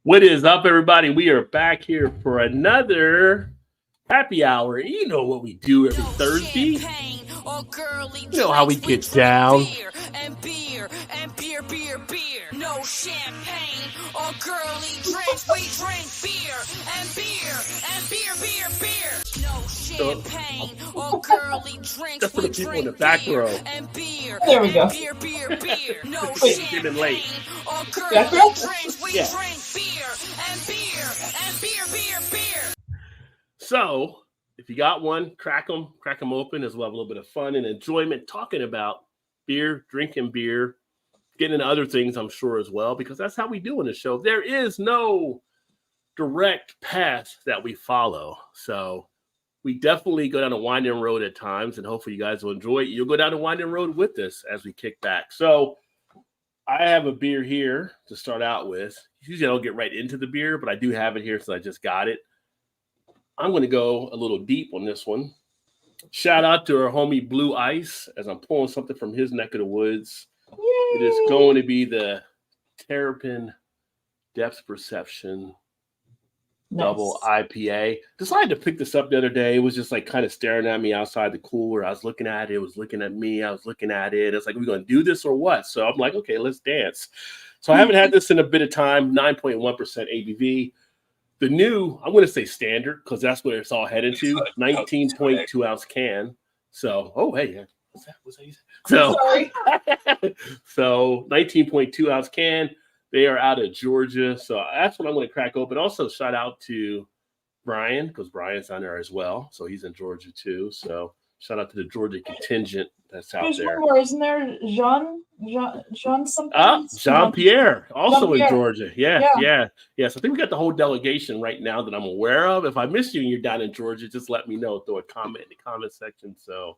What is up, everybody? We are back here for another happy hour. You know what we do every Thursday. You know how we get down. Beer. No champagne or girly drinks. We drink beer. No champagne or girly drinks. That's for the people in the back row. There we go. Beer. No Getting late. or girly drinks. We Yeah. drink beer. So, if you got one, crack them open as we'll have a little bit of fun and enjoyment talking about beer, drinking beer, getting into other things, I'm sure, as well, because that's how we do in the show. There is no direct path that we follow. So we definitely go down a winding road at times, and hopefully you guys will enjoy it. You'll go down a winding road with us as we kick back. So I have a beer here to start out with. Usually I don't get right into the beer, but I do have it here since I just got it. I'm going to go a little deep on this one. Shout out to our homie Blue Ice as I'm pulling something from his neck of the woods. Yay. It is going to be the Terrapin Depth Perception Double IPA. Decided to pick this up the other day. It was just like kind of staring at me outside the cooler. I was looking at it. It was looking at me. I was looking at it. It's like, are we going to do this or what? So I'm like, okay, let's dance. So I haven't had this in a bit of time. 9.1% ABV. The new, I'm going to say standard because that's what it's all headed to. 19.2 ounce can. So, oh, hey, yeah. What's that you said? So 19.2 ounce can. They are out of Georgia. So that's what I'm going to crack open. Also, shout out to Brian because Brian's on there as well. So he's in Georgia too. So shout out to the Georgia contingent that's out there. One more, isn't there? Jean something? Jean-Pierre, also Jean-Pierre. in Georgia. Yeah. So I think we got the whole delegation right now that I'm aware of. If I miss you and you're down in Georgia, just let me know. Throw a comment in the comment section. So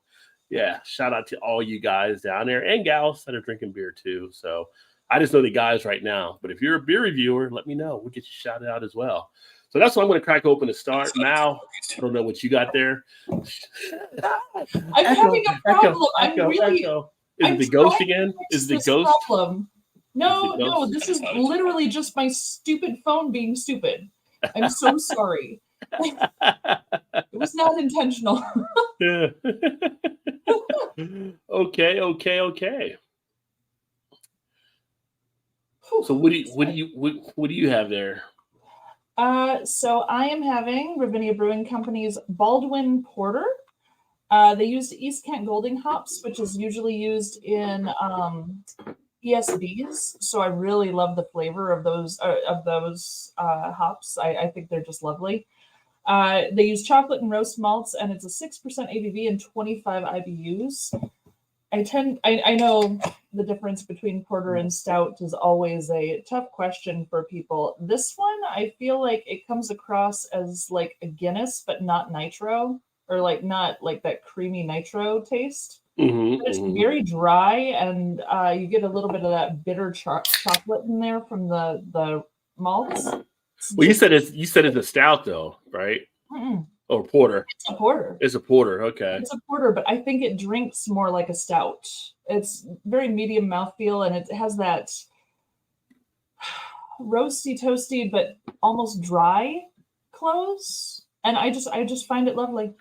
yeah, shout out to all you guys down there and gals that are drinking beer too. So I just know the guys right now. But if you're a beer reviewer, let me know. We'll get you shouted out as well. So that's what I'm going to crack open to start. Mal, I don't know what you got there. I'm having a problem. Is it the ghost again? Is it the ghost? Problem. No, this is literally just my stupid phone being stupid. I'm so sorry. It was not intentional. Okay. So what do you have there? So I am having Ravinia Brewing Company's Baldwin Porter. They use East Kent Golding hops, which is usually used in ESBs. So I really love the flavor of those hops. I think they're just lovely. They use chocolate and roast malts, and it's a 6% ABV and 25 IBUs. I know the difference between porter and stout is always a tough question for people. This one, I feel like it comes across as like a Guinness, but not nitro, or like not like that creamy nitro taste. It's very dry, and you get a little bit of that bitter chocolate in there from the malts. Well, you said it's a stout though, right? Mm-mm. Or porter. It's a porter. It's a porter. Okay. It's a porter, but I think it drinks more like a stout. It's very medium mouthfeel, and it has that roasty, toasty, but almost dry close. And I just find it lovely.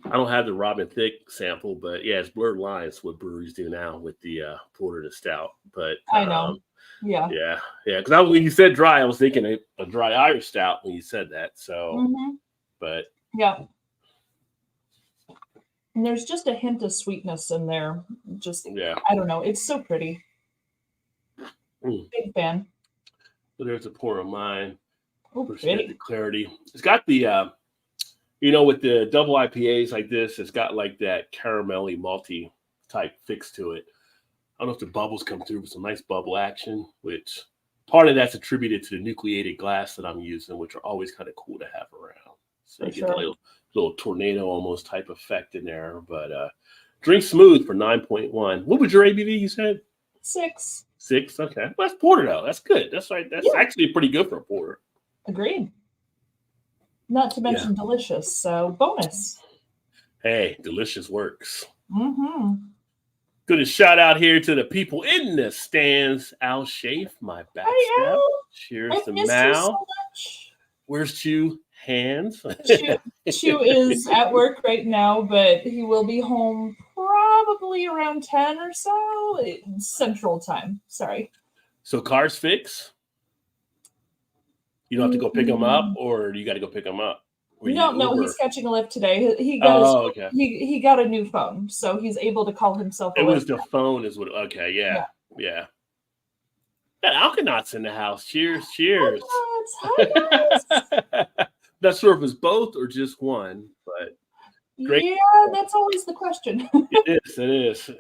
I don't have the Robin Thicke sample, but yeah, it's blurred lines what breweries do now with the porter and the stout. But I know. Yeah. Because when you said dry, I was thinking a dry Irish stout when you said that. So, but yeah. And there's just a hint of sweetness in there. I don't know. It's so pretty. Big fan. So there's a pour of mine. Oh, pretty. The clarity. It's got the, with the double IPAs like this, it's got like that caramelly malty type fix to it. I don't know if the bubbles come through with some nice bubble action, which part of that's attributed to the nucleated glass that I'm using, which are always kind of cool to have around. So you get the little tornado almost type effect in there. But drink smooth for 9.1. What was your ABV you said? 6. 6? Okay. Well, that's porter though. That's good. That's right. That's actually pretty good for a porter. Agreed. Not to mention delicious. So bonus. Hey, delicious works. Mm-hmm. Good shout out here to the people in the stands. Al Shafe, my backstab. Cheers I've to missed you so Mal. much. Where's Chew? Hands. Chew is at work right now, but he will be home probably around 10 or so Central Time. Sorry. So cars fix. You don't have to go pick him up, or you got to go pick him up. No, he's catching a lift today. Okay. He got a new phone, so he's able to call himself. It was the phone, is what. Okay, yeah. Got Alkanauts in the house. Cheers, cheers. Hi, guys. Not sure if it's both or just one, but great. Yeah, that's always the question. It is.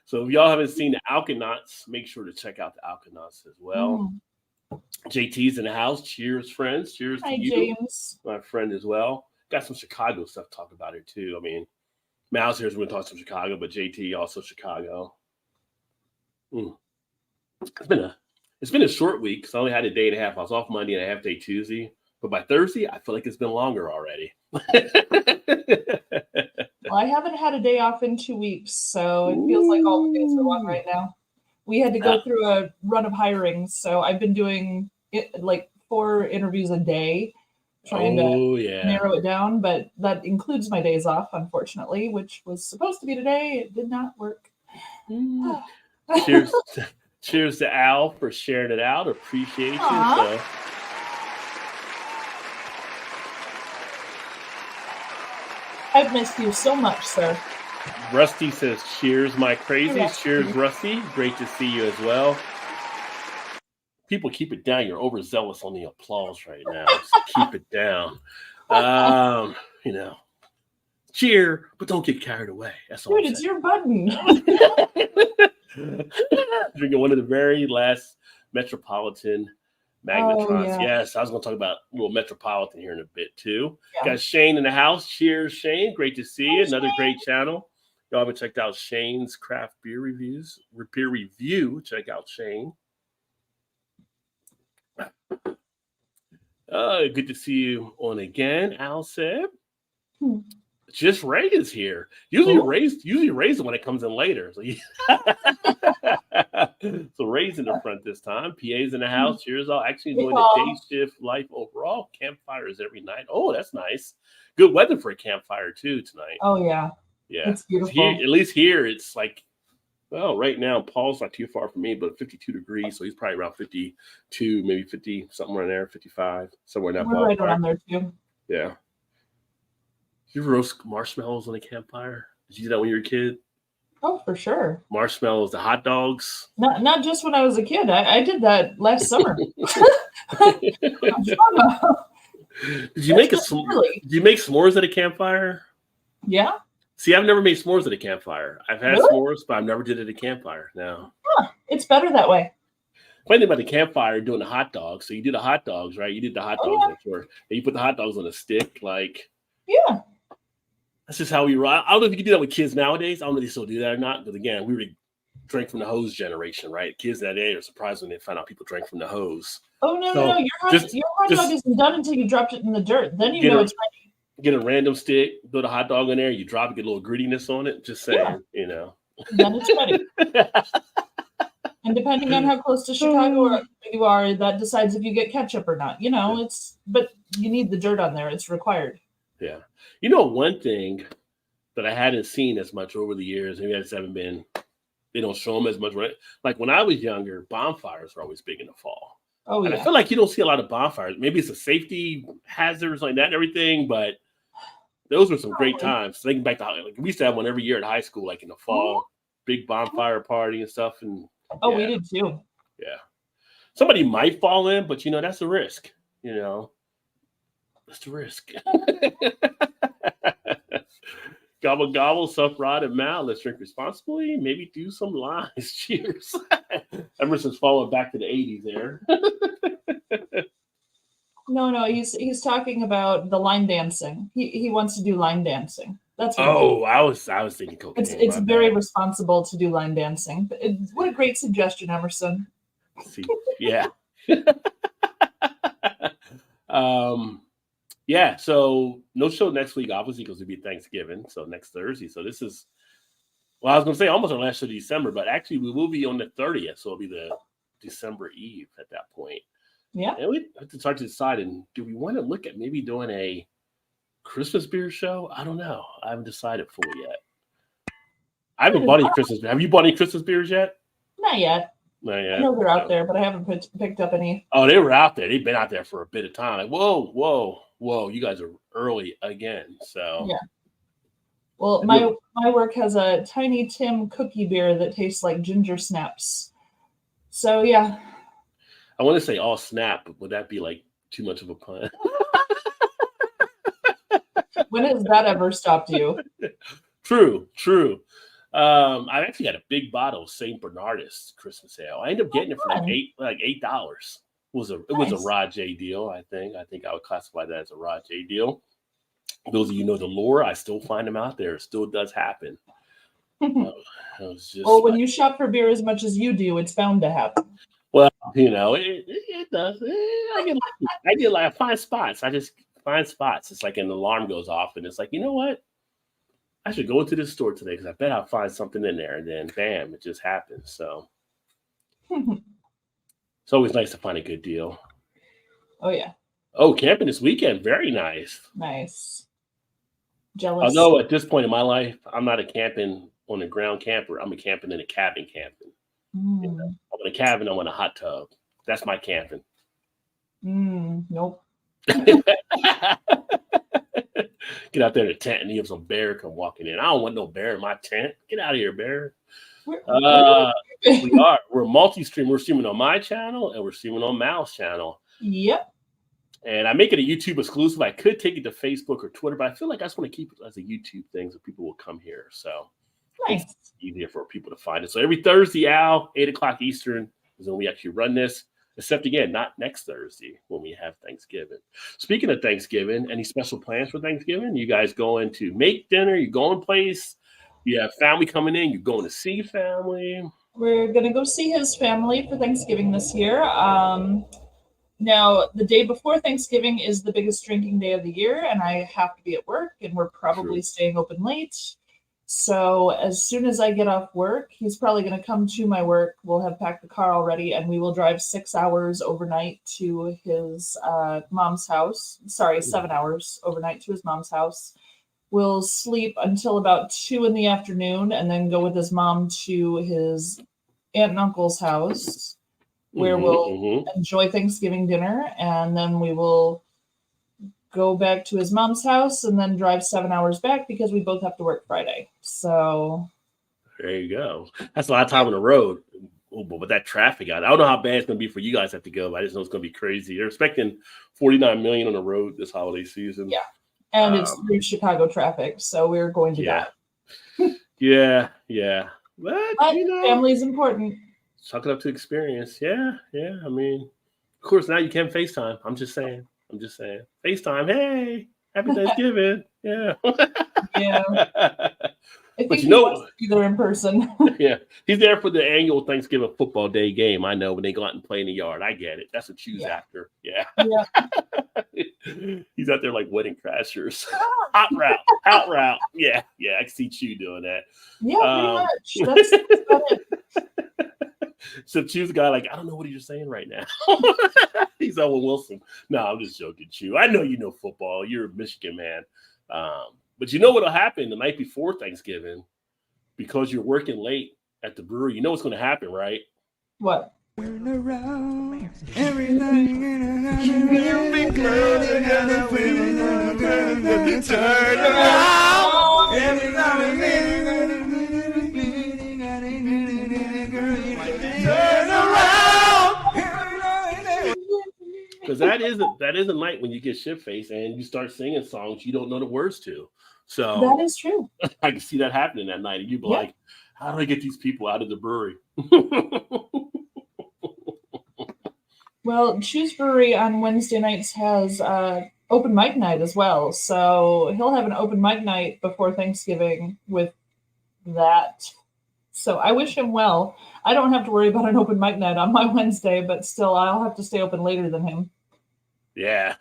So if y'all haven't seen the Alkanauts, make sure to check out the Alkanauts as well. JT's in the house. Cheers, friends. Cheers Hi, to you, James. my friend as well. Got some Chicago stuff to talk about it too. I mean, Mal's here is going to talk some Chicago, but JT also Chicago. It's been a short week. So I only had a day and a half. I was off Monday and a half day Tuesday. But by Thursday, I feel like it's been longer already. Well, I haven't had a day off in 2 weeks, so it feels like all the days are long right now. We had to go through a run of hirings, so I've been doing like 4 interviews a day, trying to narrow it down. But that includes my days off, unfortunately, which was supposed to be today. It did not work. Cheers to Al for sharing it out. Appreciate you. So. I've missed you so much, sir. Rusty says, cheers, my crazy. Cheers, Rusty. Great to see you as well. People, keep it down. You're overzealous on the applause right now. Just keep it down. Cheer, but don't get carried away. That's all. Dude, it's your button. Drinking one of the very last Metropolitan Magnatrons. Oh, yeah. Yes, I was going to talk about a little Metropolitan here in a bit too. Got Shane in the house. Cheers, Shane. Great to see you. Another great channel. Y'all haven't checked out Shane's craft beer reviews. Beer review. Check out Shane. Good to see you on again, Al said. Just Ray is here. Usually Ray's the one that comes in later. So, so Ray's in the front this time. PA's in the house. Cheers all. Actually doing the day shift life overall. Campfires every night. Oh, that's nice. Good weather for a campfire too tonight. Oh yeah. Yeah. It's beautiful. Here, at least here it's like, well, right now Paul's not too far from me, but 52 degrees. So he's probably around 52, maybe 50, somewhere in there, 55, somewhere in that ballpark. Right around there too. Yeah. You roast marshmallows on a campfire? Did you do that when you were a kid? Oh, for sure. Marshmallows, the hot dogs. Not just when I was a kid. I did that last summer. Did you make s'mores at a campfire? Yeah. See, I've never made s'mores at a campfire. I've had s'mores, but I've never did it at a campfire. No. Huh, it's better that way. Funny thing about the campfire, doing the hot dogs. So you do the hot dogs, right? You did the hot dogs before. And you put the hot dogs on a stick, like. Yeah. That's just how we roll. I don't know if you can do that with kids nowadays. I don't know if they still do that or not. But again, we were drink from the hose generation, right? Kids that day are surprised when they find out people drank from the hose. Oh, no. Your hot dog isn't done until you dropped it in the dirt. Then you know it's ready. Get a random stick, throw the hot dog in there, you drop it, get a little grittiness on it. Just saying, Then it's ready. And depending on how close to Chicago you are, that decides if you get ketchup or not. But you need the dirt on there. It's required. Yeah. One thing that I hadn't seen as much over the years, maybe I just haven't been, they don't show them as much, right? Like when I was younger, bonfires were always big in the fall. Oh, and I feel like you don't see a lot of bonfires. Maybe it's a safety hazards like that and everything, but those were some great times. Thinking back to we used to have one every year at high school, like in the fall, big bonfire party and stuff. And we did too. Yeah. Somebody might fall in, but that's a risk, That's the risk. Gobble, gobble, Sup Rod and Mal. Let's drink responsibly. Maybe do some lies. Cheers. Emerson's falling back to the 80s there. No. He's talking about the line dancing. He wants to do line dancing. That's what I was thinking cocaine. It's very responsible to do line dancing. What a great suggestion, Emerson. See, yeah. Yeah, so no show next week, obviously, because it'll be Thanksgiving. So next Thursday. So this is, I was going to say almost our last show of December, but actually we will be on the 30th. So it'll be the December Eve at that point. Yeah. And we have to start to decide, and do we want to look at maybe doing a Christmas beer show? I don't know. I haven't decided fully yet. I haven't bought any Christmas beer. Have you bought any Christmas beers yet? Not yet. Not yet. I know they're out there, but I haven't picked up any. Oh, they were out there. They've been out there for a bit of time. Like, whoa, you guys are early again. So yeah. Well, my work has a Tiny Tim cookie beer that tastes like ginger snaps. So yeah. I want to say all snap, but would that be like too much of a pun? When has that ever stopped you? True. I actually had a big bottle of Saint Bernardus Christmas ale. I ended up getting it for like $8. It was a Rod J deal. I think I would classify that as a Rod J deal. Those of you know the lore, I still find them out there. It still does happen. When you shop for beer as much as you do, it's bound to happen. Well, it does. I get like find spots. I just find spots. It's like an alarm goes off, and it's like, you know what? I should go into this store today because I bet I'll find something in there. And then, bam, it just happens. So it's always nice to find a good deal. Oh yeah. Oh, camping this weekend. Very nice. Nice. Jealous. Although at this point in my life, I'm not a camping on a ground camper. I'm a camping in a cabin camping. You know, I'm in a cabin. I'm in a hot tub. That's my camping. Nope. Get out there in the tent and you have some bear come walking in. I don't want no bear in my tent. Get out of here, bear. We're multi-stream. We're streaming on my channel and we're streaming on Mal's channel. Yep. And I make it a YouTube exclusive. I could take it to Facebook or Twitter, but I feel like I just want to keep it as a YouTube thing so people will come here. So nice. It's easier for people to find it. So every Thursday, 8 o'clock Eastern is when we actually run this. Except again, not next Thursday when we have Thanksgiving. Speaking of Thanksgiving, any special plans for Thanksgiving? You guys going to make dinner? You going place? You have family coming in? You going to see family? We're gonna go see his family for Thanksgiving this year. Now the day before Thanksgiving is the biggest drinking day of the year, and I have to be at work, and we're probably staying open late. So as soon as I get off work, he's probably going to come to my work. We'll have packed the car already, and we will drive 6 hours overnight to his mom's house. 7 hours overnight to his mom's house. We'll sleep until about 2 in the afternoon, and then go with his mom to his aunt and uncle's house, where we'll enjoy Thanksgiving dinner, and then we will go back to his mom's house and then drive 7 hours back because we both have to work Friday. So there you go. That's a lot of time on the road. Oh, but with that traffic out, I don't know how bad it's going to be for you guys have to go, but I just know it's going to be crazy. They're expecting 49 million on the road this holiday season. Yeah. And it's through Chicago traffic. So we're going to that. Yeah. But family's important. Chalk it up to experience. Yeah. I mean, of course, now you can FaceTime. I'm just saying. FaceTime. Hey, happy Thanksgiving. Yeah. Yeah. I think but either in person. Yeah. He's there for the annual Thanksgiving football day game. I know when they go out and play in the yard. I get it. That's what Chu's after. Yeah. He's out there like wedding crashers. Hot route. Yeah. I can see Chu doing that. Yeah, pretty much. That's about it. So Chu's the guy like, I don't know what you're saying right now. He's Owen Wilson. No, I'm just joking, Chu. I know you know football. You're a Michigan man. But you know what'll happen the night before Thanksgiving because you're working late at the brewery. You know what's going to happen, right? What? Turn around, everything in a turn because that is a night when you get shit-faced and you start singing songs you don't know the words to. So that is true. I can see that happening that night. And you'd be like, how do I get these people out of the brewery? Well, Choose Brewery on Wednesday nights has open mic night as well. So he'll have an open mic night before Thanksgiving with that. So I wish him well. I don't have to worry about an open mic night on my Wednesday, but still I'll have to stay open later than him. Yeah,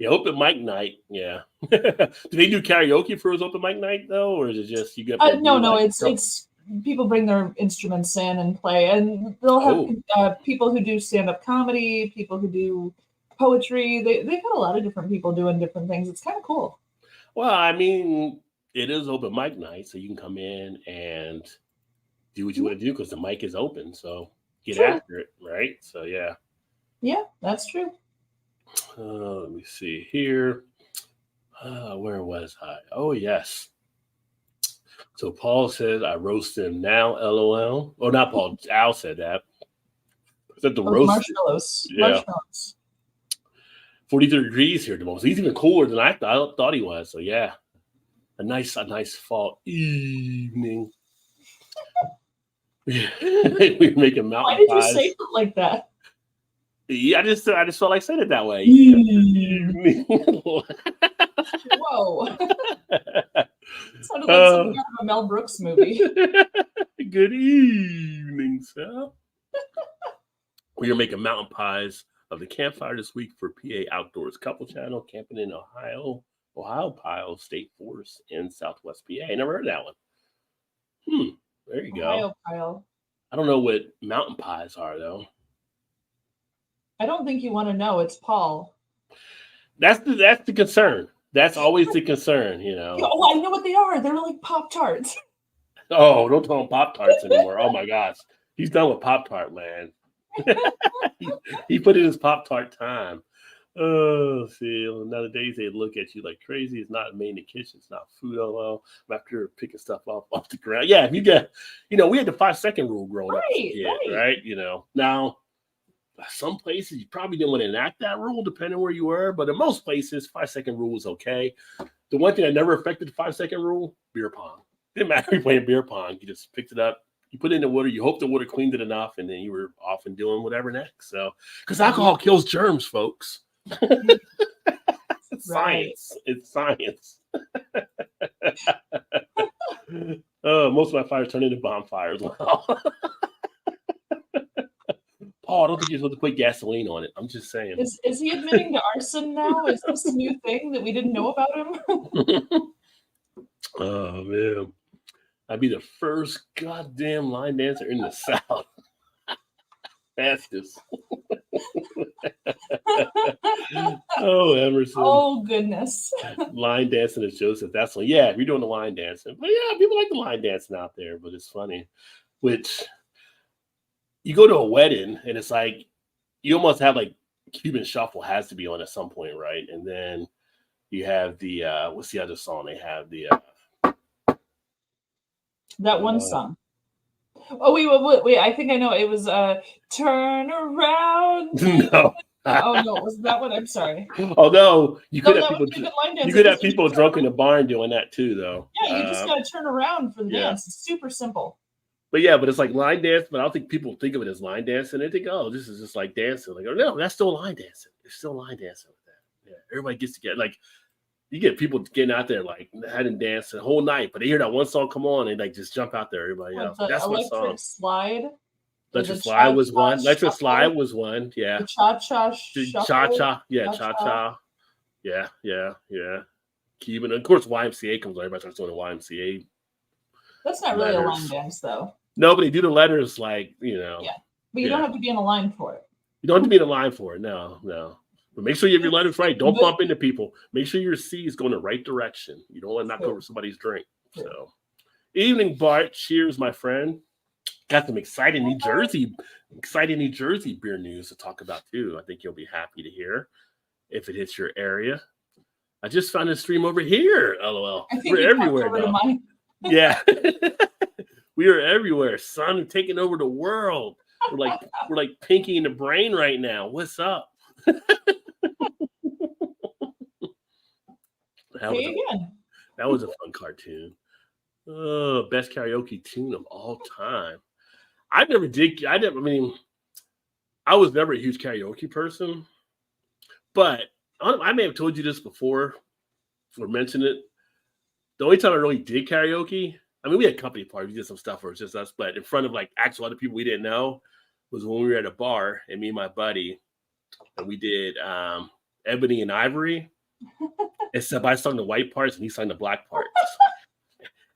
open mic night. Yeah. Do they do karaoke for his open mic night though, or is it just you get? No. It's people bring their instruments in and play, and they'll have people who do stand-up comedy, people who do poetry. They've got a lot of different people doing different things. It's kind of cool. Well, I mean, it is open mic night, so you can come in and do what you want to do because the mic is open. So get True. after it, right? So yeah. Yeah, that's true. Let me see here. Where was I? Oh, yes. So Paul says, I roast them now, LOL. Oh, not Paul. Al said that. I said the Those roast. marshmallows. Yeah. Marshmallows. 43 degrees here tomorrow. So he's even cooler than I thought he was. So yeah. A nice fall evening. We're making mountain Why did pies. you say it like that? Yeah, I just felt like saying it that way. Whoa. Sounded like something out of a Mel Brooks movie. Good evening, sir. We are making mountain pies of the campfire this week for PA Outdoors Couple Channel, camping in Ohio Pile State Forest in Southwest PA. I never heard that one. There you go. Ohio Pile. I don't know what mountain pies are, though. I don't think you want to know. It's Paul. That's the concern. That's always the concern, you know. Oh, I know what they are. They're like Pop-Tarts. Oh, don't call them Pop-Tarts anymore. Oh, my gosh. He's done with Pop-Tart, man. he put in his Pop-Tart time. Oh, see, nowadays they look at you like crazy. It's not made in the kitchen. It's not food. Oh, I'm after picking stuff off the ground. Yeah, if you get, we had the 5-second rule growing up as a kid, right? Now, some places you probably didn't want to enact that rule, depending where you were. But in most places, 5-second rule was okay. The one thing that never affected the 5-second rule, beer pong. Didn't matter if you playing beer pong. You just picked it up. You put it in the water. You hope the water cleaned it enough, and then you were off and doing whatever next. So, because alcohol kills germs, folks. It's science. It's science. Most of my fires turn into bonfires. Wow. Paul, I don't think you're supposed to put gasoline on it. I'm just saying. Is he admitting to arson now? Is this a new thing that we didn't know about him? Oh, man. I'd be the first goddamn line dancer in the South. Fastest. Oh, Emerson. Oh, goodness. Line dancing is Joseph. That's one. Yeah, you're doing the line dancing. But yeah, people like the line dancing out there, but it's funny. Which you go to a wedding and it's like you almost have like Cuban Shuffle has to be on at some point, right? And then you have the what's the other song they have? The that one song. Oh, wait, I think I know. It was Turn Around. No. Oh no, was that one? I'm sorry. Although you could have people, people drunk in the barn doing that too, though. Yeah, you just gotta turn around for the dance. It's super simple. But yeah, but it's like line dance. But I don't think people think of it as line dancing. They think, oh, this is just like dancing. Like, oh no, that's still line dancing. It's still line dancing with that. Yeah, everybody gets together. Like you get people getting out there like hadn't danced the whole night, but they hear that one song come on and like just jump out there. Everybody else. That's my song. Electric Slide. Electric Slide was one. Electric Slide was one. Yeah. The cha-cha shuffle. Cha-cha. Yeah, cha-cha. Yeah. Cuban. Of course, YMCA comes on. Everybody starts doing the YMCA. That's not really a line dance, though. No, but they do the letters like, Yeah. But you don't have to be in a line for it. You don't have to be in a line for it. No. But make sure you have your letters right. Don't bump into people. Make sure your C is going the right direction. You don't want to knock over somebody's drink. So, evening, Bart. Cheers, my friend. Got some exciting New Jersey beer news to talk about too. I think you'll be happy to hear if it hits your area. I just found a stream over here. LOL. We're everywhere now. Yeah, we are everywhere. Son, taking over the world. We're like Pinky in the Brain right now. What's up? That was a fun cartoon. Best karaoke tune of all time. I was never a huge karaoke person, but I may have told you this before or mentioned it. The only time I really did karaoke, we had company parties, we did some stuff where it was just us, but in front of like actual other people we didn't know, was when we were at a bar and me and my buddy, and we did Ebony and Ivory. Except I sung the white parts and he sang the black parts.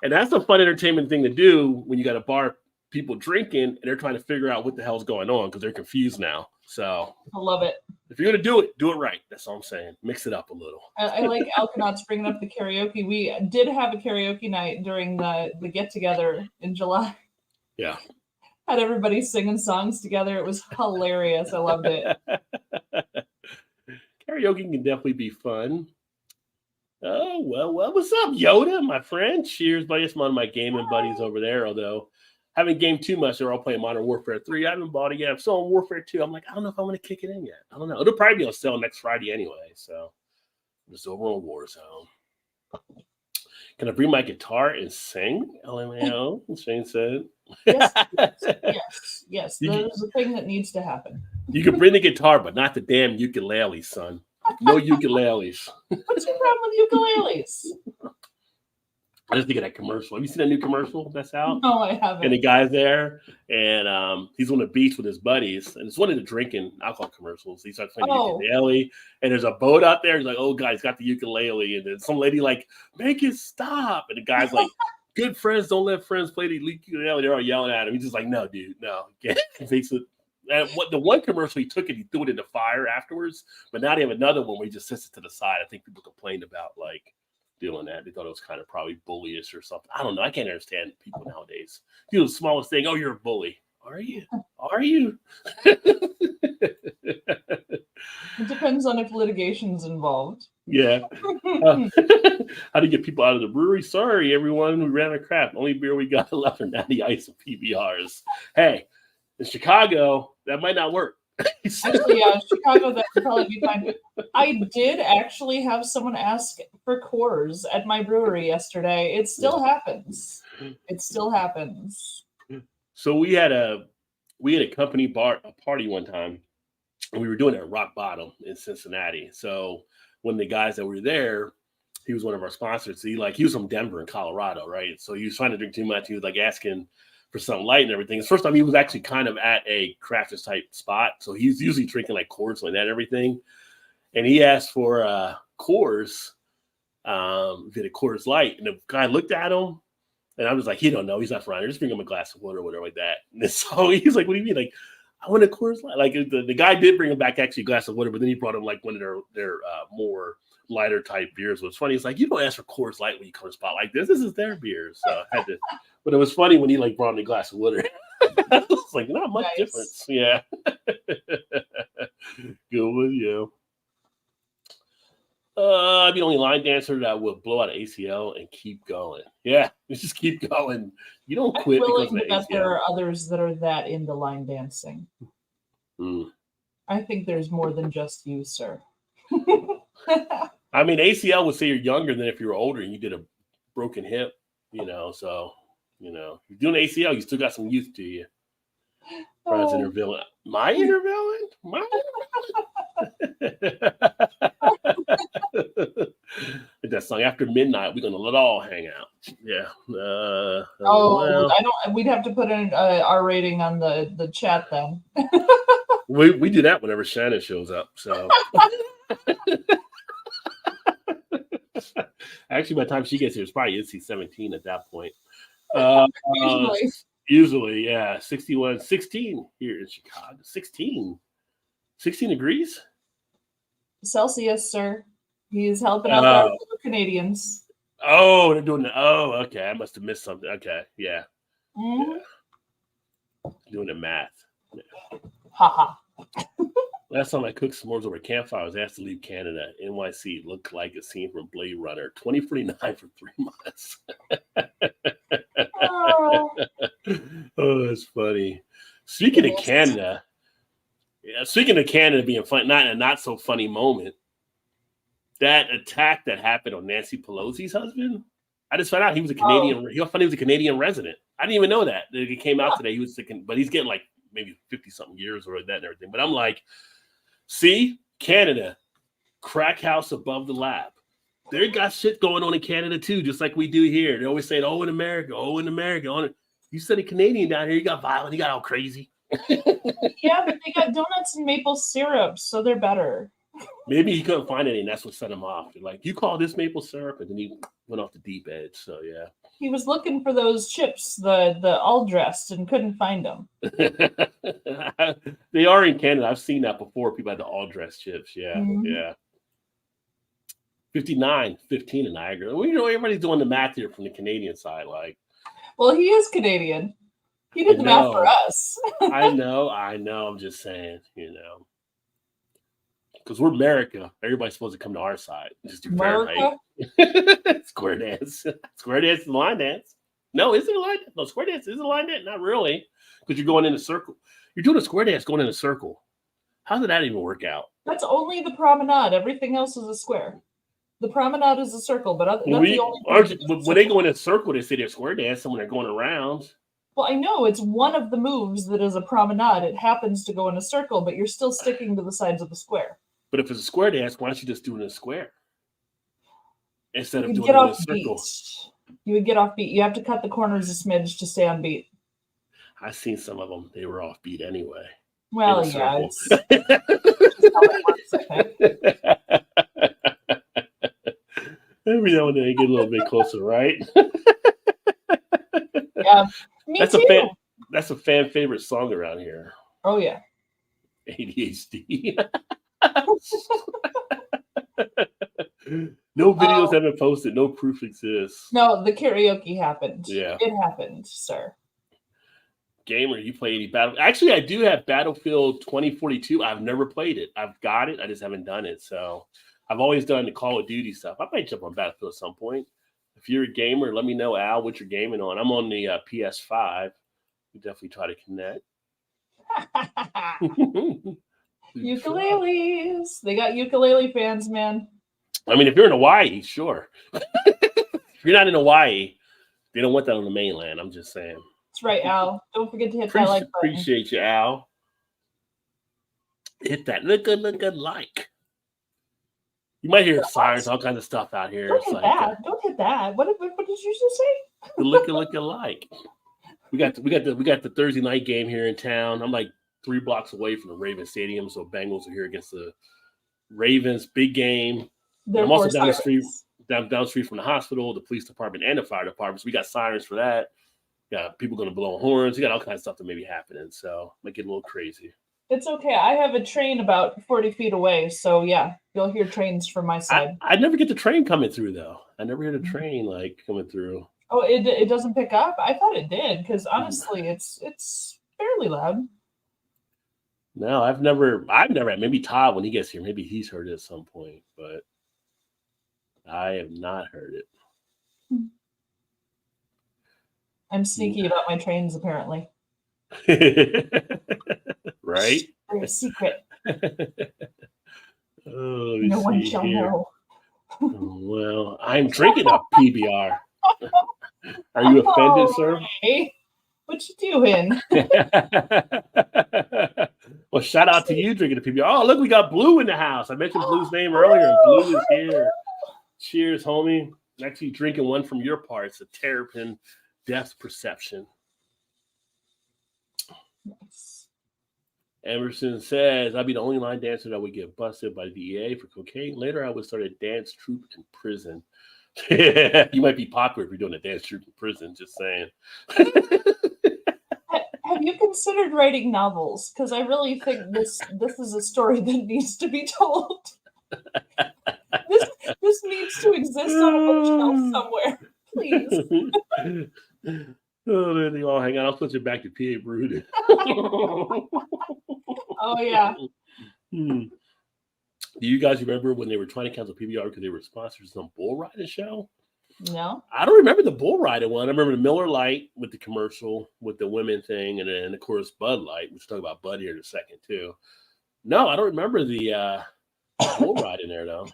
And that's a fun entertainment thing to do when you got a bar, people drinking, and they're trying to figure out what the hell's going on because they're confused now. So I love it. if you're going to do it right. That's all I'm saying. Mix it up a little. I like Alkanauts bringing up the karaoke. We did have a karaoke night during the get-together in July. Yeah. Had everybody singing songs together. It was hilarious. I loved it. Karaoke can definitely be fun. Oh, well, what's up, Yoda, my friend? Cheers, buddy. It's one of my gaming buddies over there, although I haven't gamed too much. They're all playing Modern Warfare 3. I haven't bought it yet. I'm still on Warfare 2. I'm like, I don't know if I want to kick it in yet. I don't know. It'll probably be on sale next Friday anyway, so I'm just over on Warzone. Can I bring my guitar and sing? LMAO, Shane said. Yes. There's a thing that needs to happen. You can bring the guitar, but not the damn ukulele, son. No ukuleles. What's your problem with ukuleles? I just think of that commercial. Have you seen that new commercial that's out? No, I haven't. And the guy's there, and he's on the beach with his buddies, and it's one of the drinking alcohol commercials. He starts playing the ukulele, and there's a boat out there. He's like, "Oh, guys, got the ukulele," and then some lady like, "Make it stop!" And the guy's like, "Good friends don't let friends play the ukulele." They're all yelling at him. He's just like, "No, dude, no." He makes it. And the one commercial he took it, he threw it in the fire afterwards. But now they have another one where he just sits it to the side. I think people complained about like doing that. They thought it was kind of probably bullyish or something. I don't know. I can't understand people nowadays. Do the smallest thing. Oh, you're a bully. Are you? Are you? It depends on if litigation's involved. Yeah. How to get people out of the brewery? Sorry, everyone. We ran out of crap. Only beer we got left are Natty Ice and PBRs. Hey, in Chicago, that might not work. Actually, yeah, Chicago, that would probably be fine. I did actually have someone ask for Coors at my brewery yesterday. It still happens. It still happens. So we had a company party one time, and we were doing it at Rock Bottom in Cincinnati. So when the guys that were there, he was one of our sponsors. He was from Denver in Colorado, right? So he was trying to drink too much. He was like asking for something light and everything. It's the first time he was actually kind of at a crafters type spot. So he's usually drinking like Coors like that and everything. And he asked for Coors, did a Coors Light. And the guy looked at him, and I was like, he don't know. He's not from around here. Just bring him a glass of water or whatever like that. And so he's like, what do you mean? Like, I want a Coors Light. Like the guy did bring him back actually a glass of water, but then he brought him like one of their more lighter type beers. What's funny is like, you don't ask for Coors Light when you come to a spot like this. This is their beer. So I had to. But it was funny when he like brought me a glass of water. I was like, not much difference. Yeah. Good with you. I'm the only line dancer that will blow out an ACL and keep going. Yeah, just keep going. You don't quit. I'm willing to bet there are others that are that into line dancing. I think there's more than just you, sir. I mean, ACL would say you're younger than if you were older and you did a broken hip, so. You're doing ACL, you still got some youth to you. Brian's interviewing. My interviewing? That song, After Midnight, we're going to let all hang out. Yeah. We'd have to put in our rating on the chat then. we do that whenever Shannon shows up. So. Actually, by the time she gets here, it's probably NC-17 at that point. Usually, yeah. 16 here in Chicago. 16 degrees Celsius, sir. He's helping out our Canadians. Oh, they're doing that. Oh, okay. I must have missed something. Okay, yeah. Yeah. Doing the math. Haha. Last time I cooked s'mores over a campfire, I was asked to leave Canada. NYC looked like a scene from Blade Runner. 2049 for 3 months. Oh, that's funny. Speaking of Canada being fun, not a not so funny moment, that attack that happened on Nancy Pelosi's husband, I just found out he was a Canadian. He was a Canadian resident. I didn't even know that. It came out today. He was sick, but he's getting like maybe 50-something years or that and everything. But I'm like, see, Canada, crack house above the lab. They got shit going on in Canada too, just like we do here. They always say, "Oh, in America, oh, in America." You said a Canadian down here, you got violent, you got all crazy. Yeah, but they got donuts and maple syrup, so they're better. Maybe he couldn't find any, and that's what set him off. They're like, you call this maple syrup, and then he went off the deep edge. So yeah. He was looking for those chips, the all dressed, and couldn't find them. They are in Canada. I've seen that before. People had the all dressed chips. Yeah, yeah. 59-15 in Niagara. Well, everybody's doing the math here from the Canadian side. Like, well, he is Canadian. He did the math for us. I know. I'm just saying, because we're America. Everybody's supposed to come to our side. Just do Fahrenheit. Square dance. Square dance is a line dance. No, is it a line dance? No, square dance is a line dance. Not really, because you're going in a circle. You're doing a square dance going in a circle. How did that even work out? That's only the promenade. Everything else is a square. The promenade is a circle, but that's the only. When they go in a circle, they say they're square dancing when they're going around. Well, I know it's one of the moves that is a promenade. It happens to go in a circle, but you're still sticking to the sides of the square. But if it's a square dance, why don't you just do it in a square instead of doing it in a circle? You would get off beat. You have to cut the corners a smidge to stay on beat. I've seen some of them. They were off beat anyway. Well, yeah. It's every now and then you get a little bit closer, right? Yeah, me too. That's a fan favorite song around here. Oh yeah. ADHD. No videos have been posted. No proof exists. No, the karaoke happened. Yeah, it happened, sir. Gamer, you play any battle? Actually, I do have Battlefield 2042. I've never played it. I've got it. I just haven't done it. So I've always done the Call of Duty stuff. I might jump on Battlefield at some point. If you're a gamer, let me know, Al, what you're gaming on. I'm on the PS5. We definitely try to connect. Ukuleles. They got ukulele fans, man. I mean, if you're in Hawaii, sure. If you're not in Hawaii, they don't want that on the mainland. I'm just saying. That's right, Al. Don't forget to hit that like button. Appreciate you, Al. Hit that. Look good like. You might hear sirens, all kinds of stuff out here. Don't hit that. Don't hit that. What did you just say? The look alike. We got the Thursday night game here in town. I'm like 3 blocks away from the Ravens Stadium, so Bengals are here against the Ravens. Big game. I'm also down the street from the hospital, the police department, and the fire department. So we got sirens for that. Got people going to blow horns. We got all kinds of stuff that may be happening. So it might get a little crazy. It's okay. I have a train about 40 feet away. So yeah, you'll hear trains from my side. I never get the train coming through though. I never hear the train like coming through. Oh, it doesn't pick up? I thought it did because honestly, it's fairly loud. No, I've never. Maybe Todd, when he gets here, maybe he's heard it at some point, but I have not heard it. I'm sneaky about my trains, apparently. Right? They're a secret. No one shall know. Well, I'm drinking a PBR. Are you offended, sir? Hey, what you doing? Well, shout out to you drinking a PBR. Oh, look, we got Blue in the house. I mentioned Blue's name earlier, and Blue is here. Cheers, homie. I'm actually drinking one from your parts, a Terrapin Depth Perception. Nice. Emerson says, I'd be the only line dancer that would get busted by the DEA for cocaine. Later, I would start a dance troupe in prison. You might be popular if you're doing a dance troupe in prison, just saying. Have you considered writing novels? Because I really think this is a story that needs to be told. This needs to exist on a bookshelf somewhere, please. Oh, there they all hang on. I'll switch it back to PA Brood. Oh, yeah. Do you guys remember when they were trying to cancel PBR because they were sponsors of some bull riding show? No. I don't remember the bull riding one. I remember the Miller Lite with the commercial with the women thing, and then, of course, Bud Light. We'll talk about Bud here in a second, too. No, I don't remember the bull riding there, though.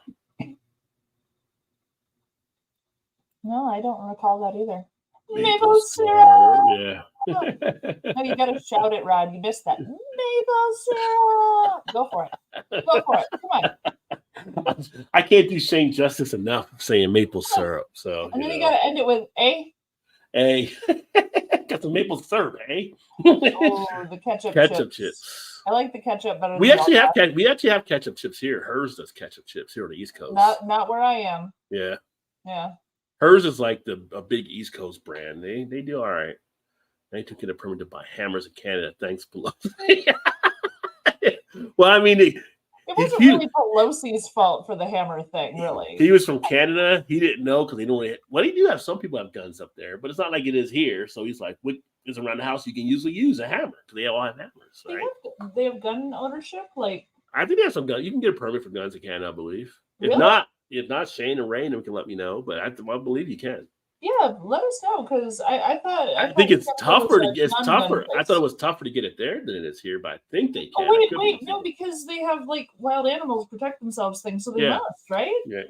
No, I don't recall that either. Maple syrup. Yeah. No, you gotta shout it, Rod. You missed that. Maple syrup. Go for it. Go for it. Come on. I can't do Shane justice enough saying maple syrup. So and then you gotta end it with A. A. Got some maple syrup, eh? Oh, the ketchup chips. I like the ketchup better. We than actually Wawa. have ketchup chips here. Hers does ketchup chips here on the East Coast. Not where I am. Yeah. Yeah. Hers is like a big East Coast brand. They do all right. They took it a permit to buy hammers in Canada. Thanks, Pelosi. Well, I mean, It wasn't really Pelosi's fault for the hammer thing, really. he was from Canada. He didn't know because they don't really. Well, they do have some people have guns up there, but it's not like it is here. So he's like, what is around the house? You can usually use a hammer because they all have hammers, right? They have gun ownership? Like, I think they have some guns. You can get a permit for guns in Canada, I believe. Really? If not, Shane and Rain can let me know, but I believe you can. yeah, let us know because I thought I think it's tougher to get. It's non-gun tougher. I place. thought it was tougher to get it there than it is here, but I think they can. Oh wait, no, because they have like wild animals protect themselves things, so they must, right? Yeah.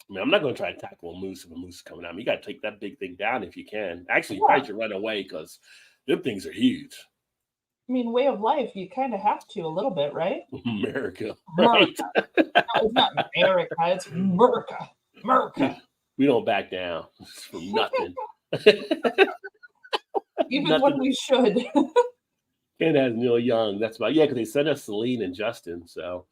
I mean, I'm not going to try to tackle a moose if a moose is coming at me. You got to take that big thing down if you can. Actually, you probably should run away because them things are huge. I mean, way of life, you kind of have to a little bit, right? America, right? No, it's not America, it's America. America. We don't back down for nothing. Even Nothing. when we should. And has Neil Young. That's about because they sent us Celine and Justin. So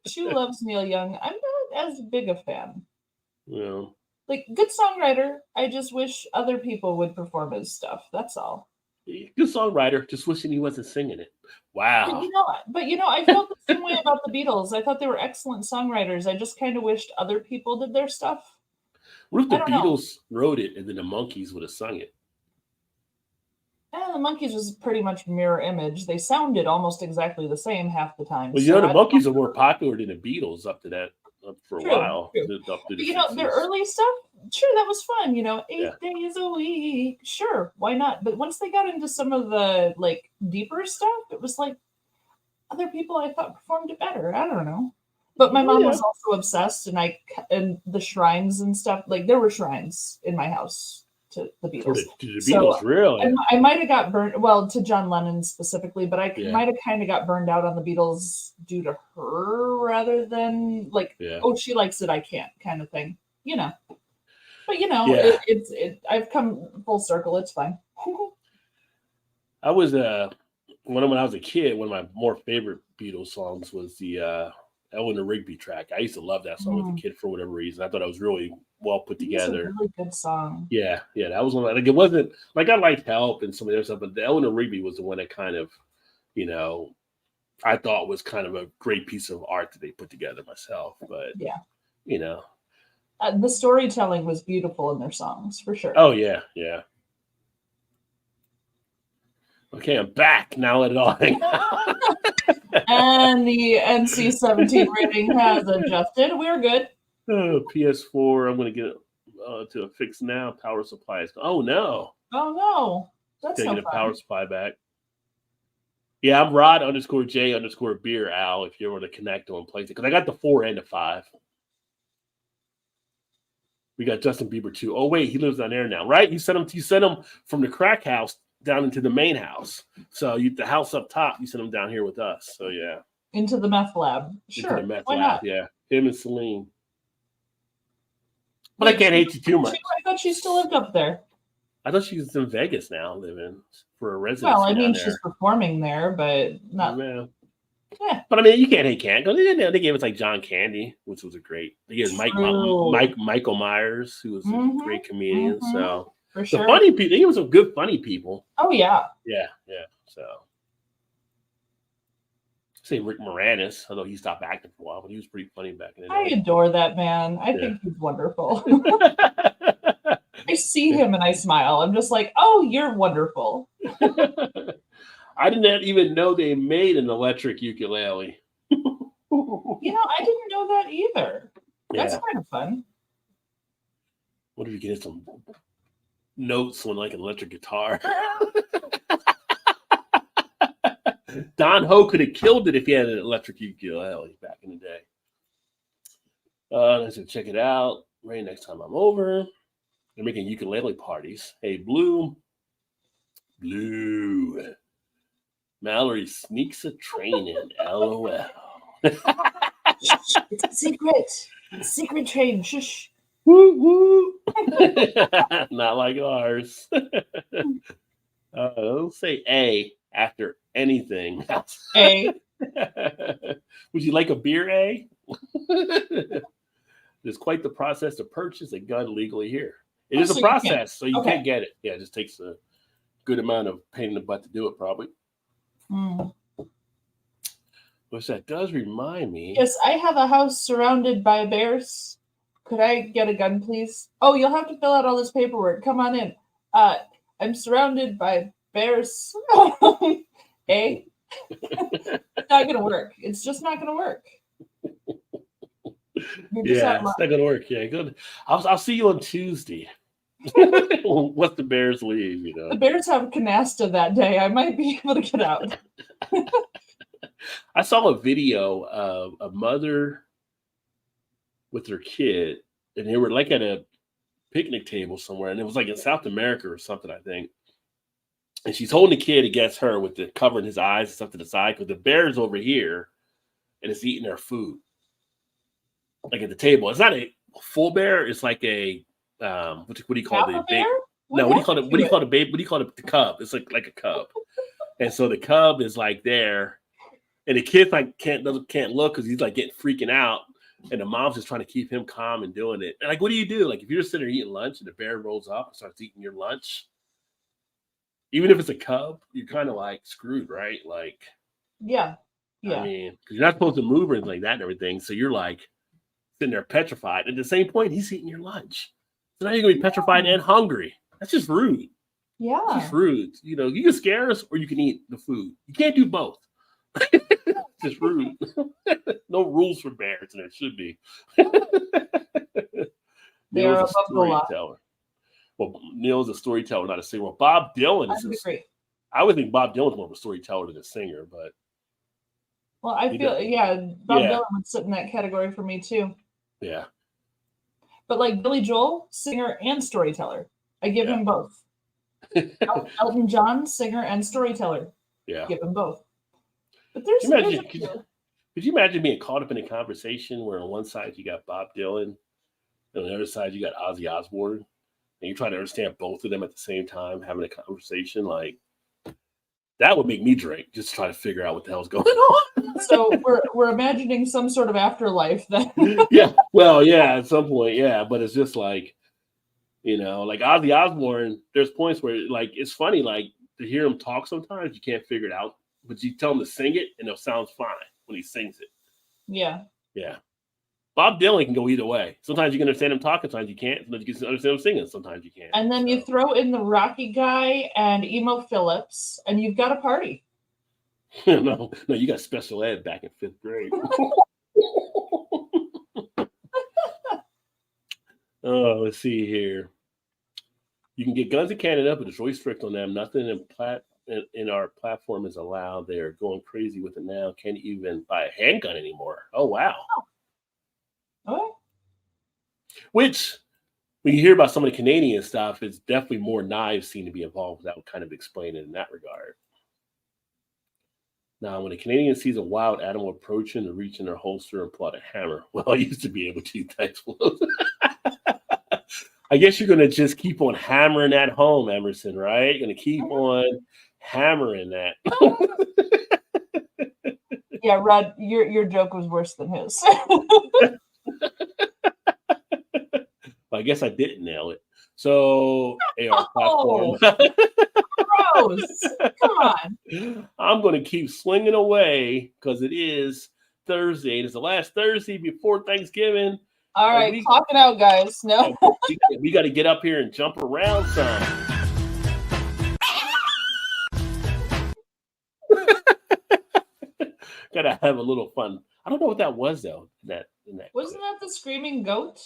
She loves Neil Young. I'm not as big a fan. well, Like, good songwriter. I just wish other people would perform his stuff. That's all. good songwriter. Just wishing he wasn't singing it. Wow. But I felt the same way about the Beatles. I thought they were excellent songwriters. I just kind of wished other people did their stuff. What if the I don't know. Beatles wrote it and then the Monkees would have sung it? The Monkees was pretty much mirror image. They sounded almost exactly the same half the time. Well, the Monkees are more popular than the Beatles up for a while. True. Up to the Their 60s. early stuff, sure, that was fun. 8 Yeah. days a week, sure, why not? But once they got into some of the like deeper stuff, it was like other people I thought performed it better. I don't know. But my mom was also obsessed, and the shrines and stuff. Like there were shrines in my house to the Beatles. To the Beatles, really? I might have got burned, well, to John Lennon specifically, but I Yeah. might have kind of got burned out on the Beatles due to her rather than like, oh, she likes it, I can't kind of thing, But I've come full circle. It's fine. I was when I was a kid, one of my more favorite Beatles songs was the Eleanor Rigby track. I used to love that song as a kid for whatever reason. I thought it was really well put together. It's a really good song. Yeah, that was one. Like it wasn't like I liked Help and some of the other stuff, but the Eleanor Rigby was the one that kind of, I thought was kind of a great piece of art that they put together myself. But the storytelling was beautiful in their songs for sure. Oh yeah. Okay, I'm back. Now let it all hang out. And the NC-17 rating has adjusted. We're good. PS4, I'm going to get it to a fix now. Power supply is. Oh no! That's Taking no the fun. power supply back. Yeah, I'm Rod_J_Beer Al. If you want to connect on PlayStation, because I got the 4 and the 5. We got Justin Bieber too. Oh wait, he lives down there now, right? You sent him from the crack house down into the main house. So the house up top, you sent him down here with us. So yeah. Into the meth lab. Sure. Into the meth why lab, not? yeah. Him and Celine. But I can't hate you too much. I thought she still lived up there. I thought she was in Vegas now, living for a residency. Well, I mean, down she's performing there, but not. Yeah. But I mean, you can't hate Candy. They gave us like John Candy, which was a great. They gave Michael Myers, who was a great comedian. So for sure, the funny people. They gave us some good funny people. Oh yeah. Yeah. So say Rick Moranis, although he stopped acting for a while, but he was pretty funny back in the day. I adore that man. I think he's wonderful. I see him and I smile. I'm just like, oh, you're wonderful. I didn't even know they made an electric ukulele. I didn't know that either. That's kind of fun. What if you get some notes on like an electric guitar? Don Ho could have killed it if he had an electric ukulele back in the day. Let's check it out. Right next time I'm over. They're making ukulele parties. Hey, Blue. Mallory sneaks a train in. LOL. It's a secret train. Shush. Woo woo. Not like ours. Don't say A after anything. A. Would you like a beer, A? It's quite the process to purchase a gun legally here. It is so a you can. process, so you Okay. can get it. Yeah, it just takes a good amount of pain in the butt to do it, probably. Which that does remind me. Yes, I have a house surrounded by bears. Could I get a gun, please? Oh, you'll have to fill out all this paperwork. Come on in. I'm surrounded by bears. A. It's not gonna work. It's just not gonna work. Yeah, it's not gonna work. Yeah, good. I'll see you on Tuesday. Once the Bears leave, you know. The Bears have canasta that day. I might be able to get out. I saw a video of a mother with her kid, and they were like at a picnic table somewhere, and it was like in South America or something, I think. And she's holding the kid against her with the covering his eyes and stuff to the side, because the bear's over here and it's eating their food. Like at the table. It's not a full bear, it's like a what do you call it? Bear? No, what do you call it? What do you call the baby? What do you call it? The cub. It's like a cub. And so the cub is like there, and the kid like can't look because he's like getting freaking out. And the mom's just trying to keep him calm and doing it. And like, what do you do? Like if you're sitting there eating lunch and the bear rolls up and starts eating your lunch, even if it's a cub, you're kind of like screwed, right? Like, yeah. I mean, because you're not supposed to move or anything like that and everything. So you're like sitting there petrified. At the same point, he's eating your lunch. So now you're gonna be petrified and hungry. That's just rude. Yeah. It's just rude. You know, you can scare us or you can eat the food. You can't do both. Just rude. No rules for bears, and there should be. They're Neil's a above the law. storyteller. Well, Neil's a storyteller, not a singer. Well, Bob Dylan I is. agree. I would think Bob Dylan's more of a storyteller than a singer, but Well, I feel Bob Dylan would sit in that category for me too. Yeah. But like Billy Joel, singer and storyteller. I give him both. Elton John, singer and storyteller. Yeah. Give him both. But there's could you imagine being caught up in a conversation where on one side you got Bob Dylan, and on the other side you got Ozzy Osbourne, and you're trying to understand both of them at the same time, having a conversation? Like, that would make me drink, just try to figure out what the hell's going on. So we're imagining some sort of afterlife then. Yeah. Well, yeah, at some point, yeah. But it's just like, you know, like Ozzy Osbourne, there's points where like it's funny, like to hear him talk sometimes you can't figure it out. But you tell him to sing it and it sounds fine when he sings it. Yeah. Yeah. Bob Dylan can go either way. Sometimes you can understand him talking, sometimes you can't. Sometimes you can understand him singing, sometimes you can't. And then you throw in the Rocky guy and Emo Phillips, and you've got a party. No, you got special ed back in 5th grade. Oh, let's see here. You can get guns in Canada, but it's really strict on them. Nothing in our platform is allowed. They're going crazy with it now. Can't even buy a handgun anymore. Oh, wow. Oh. Which, when you hear about some of the Canadian stuff, it's definitely more knives seem to be involved. That would kind of explain it in that regard. Now, when a Canadian sees a wild animal approaching, they reach in their holster and pull out a hammer. Well, I used to be able to. Thanks, Will. I guess you're going to just keep on hammering that home, Emerson, right? You're going to keep on hammering that. Yeah, Rod, your joke was worse than his. Well, I guess I didn't nail it. So, AR platform. Gross. Come on. I'm going to keep slinging away because it is Thursday. It's the last Thursday before Thanksgiving. All right, clock it out, guys. No. We got to get up here and jump around some. Gotta have a little fun. I don't know what that was though. Wasn't that the screaming goat?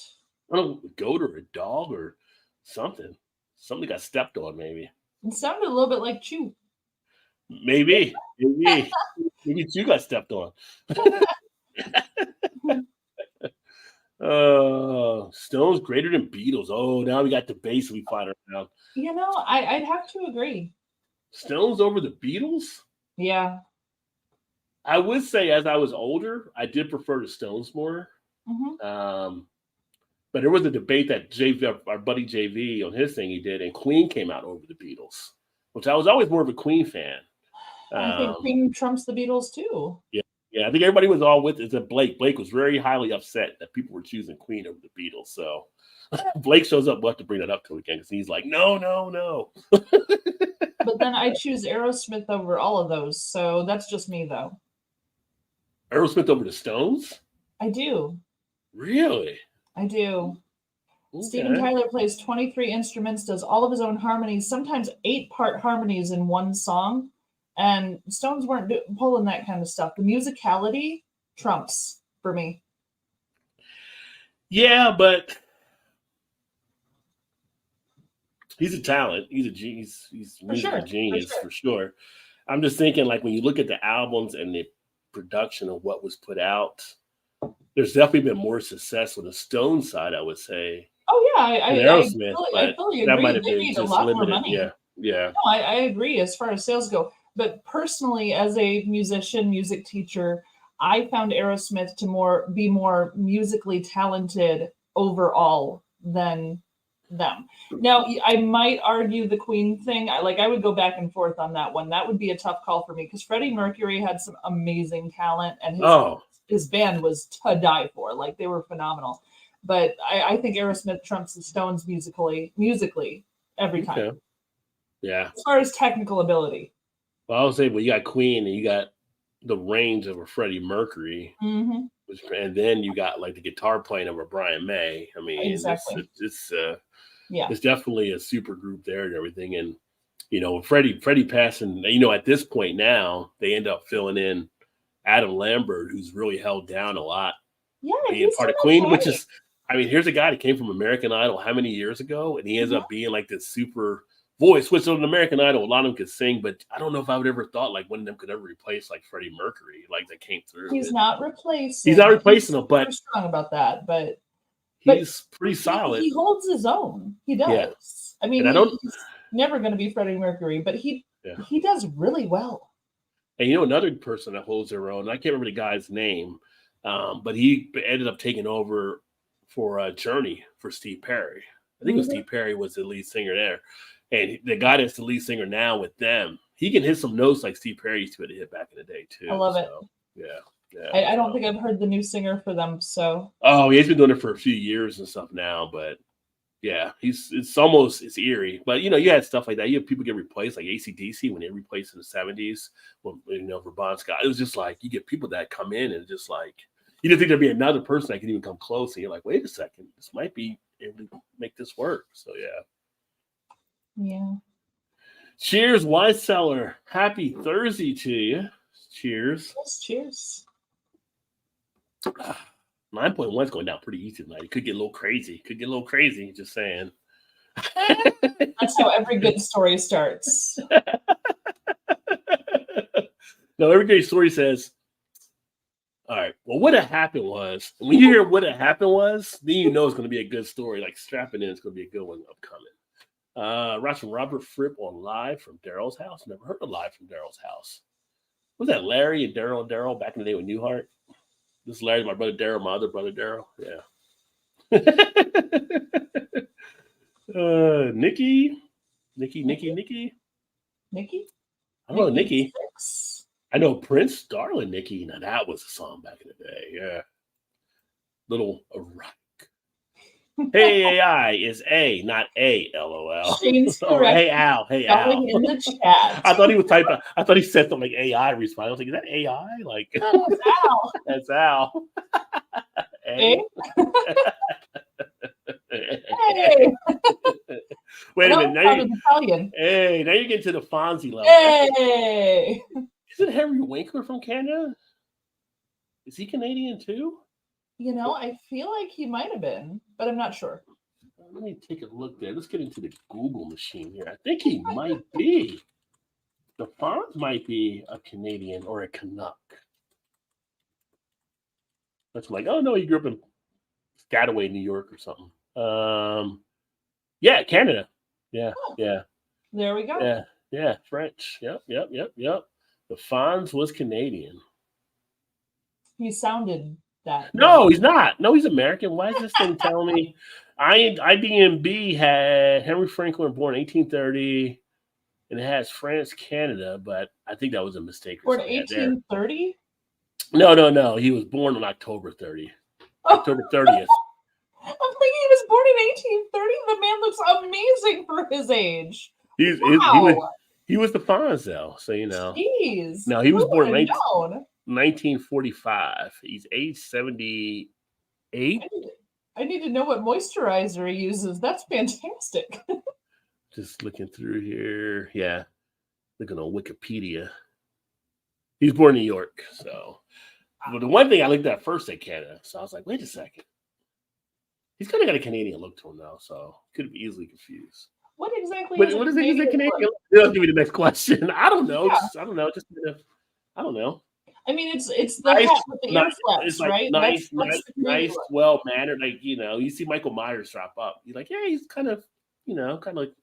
I don't know, a goat or a dog or something. Something got stepped on, maybe. It sounded a little bit like Chew. Maybe you got stepped on. Stones greater than Beatles. Oh, now we got the bass we fight around. You know, I'd have to agree. Stones over the Beatles? Yeah. I would say as I was older, I did prefer the Stones more. Mm-hmm. But there was a debate that our buddy JV on his thing he did, and Queen came out over the Beatles which I was always more of a Queen fan. I think Queen trumps the Beatles too. Yeah, I think everybody was all with it. Except Blake. Blake was very highly upset that people were choosing Queen over the Beatles. So Blake shows up. We'll have to bring that up to him again because he's like, no. But then I choose Aerosmith over all of those. So that's just me, though. Aerosmith over the Stones? I do. Really? I do. Okay. Steven Tyler plays 23 instruments, does all of his own harmonies, sometimes 8-part harmonies in one song. And Stones weren't pulling that kind of stuff. The musicality trumps for me. Yeah, but he's a talent. He's a genius. He's musical genius for sure. I'm just thinking, like, when you look at the albums and the production of what was put out, there's definitely been more success on the Stone side, I would say. Oh yeah, Aerosmith, I fully agree. That might have they been made just a lot limited. more money. Yeah. No, I agree as far as sales go. But personally, as a musician, music teacher, I found Aerosmith to be more musically talented overall than them. Now, I might argue the Queen thing. I would go back and forth on that one. That would be a tough call for me because Freddie Mercury had some amazing talent, and his band was to die for. Like, they were phenomenal. But I think Aerosmith trumps the Stones musically every time. Okay. Yeah. As far as technical ability. Well, I would say, you got Queen and you got the range of a Freddie Mercury, and then you got like the guitar playing of a Brian May. I mean, exactly. It's definitely a super group there and everything. And Freddie passing, at this point now they end up filling in Adam Lambert, who's really held down a lot. Yeah, being part of Queen, which is, here's a guy that came from American Idol how many years ago, and he ends up being like this super voice, which on American Idol, a lot of them could sing, but I don't know if I would ever thought like one of them could ever replace like Freddie Mercury, like that came through. He's not replacing. He's not replacing him, but strong about that. But he's pretty solid. He holds his own. He does. Yeah. I mean, he's never going to be Freddie Mercury, but he does really well. And another person that holds their own, I can't remember the guy's name, but he ended up taking over for Journey for Steve Perry. I think it was Steve Perry was the lead singer there. And the guy that's the lead singer now with them, he can hit some notes like Steve Perry used to be able to hit back in the day too. I love it. Yeah. I don't think I've heard the new singer for them. So. Oh, he's been doing it for a few years and stuff now, but yeah, it's eerie. But you had stuff like that. You have people get replaced, like AC/DC when they replaced in the 70s. When for Bon Scott, it was just like you get people that come in and just like you didn't think there'd be another person that could even come close, and you're like, wait a second, this might be able to make this work. So yeah. Yeah. Cheers, wine cellar. Happy Thursday to you. Cheers. Yes, cheers. 9.1 is going down pretty easy tonight. It could get a little crazy. Just saying. That's how every good story starts. No, every good story says, all right, well, what had happened was, when you hear what had happened was, then you know it's going to be a good story. Like strapping in, it's going to be a good one upcoming. Watching Robert Fripp on Live from Daryl's House. Never heard of Live from Daryl's House. Was that Larry and Daryl back in the day with Newhart? This is Larry, my brother Daryl, my other brother Daryl. Yeah. Nikki. Nikki? I don't know Nikki. I know Prince, Darling Nikki. Now that was a song back in the day. Yeah. Little erotic. Hey AI is A, not A, LOL. Shane's Or hey Al, hey Al. in the chat. I thought he was typing. I thought he said something like AI response. I was like, is that AI? Like that's Al. That's Al. Hey. Hey. Wait a minute. Now you're getting to the Fonzie level. Hey. Isn't Henry Winkler from Canada? Is he Canadian too? I feel like he might have been, but I'm not sure. Let me take a look there. Let's get into the Google machine here. I think he might be. The Fonz might be a Canadian or a Canuck. That's like, oh no, he grew up in Piscataway, New York or something. Yeah, Canada. Yeah. There we go. Yeah, French. Yep. The Fonz was Canadian. He sounded that. No, he's not. No, he's American. Why is this thing telling me? IDMB had Henry Franklin born 1830. and it has France, Canada, but I think that was a mistake or Born something there. 1830. No. He was born on October 30th. October 30th. I'm thinking he was born in 1830. The man looks amazing for his age. He was the Fonzo, so you know. Jeez. No, he was born in 1945. He's age 78. I need to know what moisturizer he uses. That's fantastic. Just looking through here. Yeah. Looking on Wikipedia. He's born in New York, so. But the one thing I looked at first at Canada, so I was like, wait a second. He's kind of got a Canadian look to him now, so could be easily confused. What exactly What is is a it? Canadian look? Give me the next question. I don't know. Yeah. I don't know. I don't know. I mean, it's the hat with the ear flaps, It's like right? nice, That's the Canadian look. well mannered. Like you see Michael Myers drop up. You're like, yeah, he's kind of like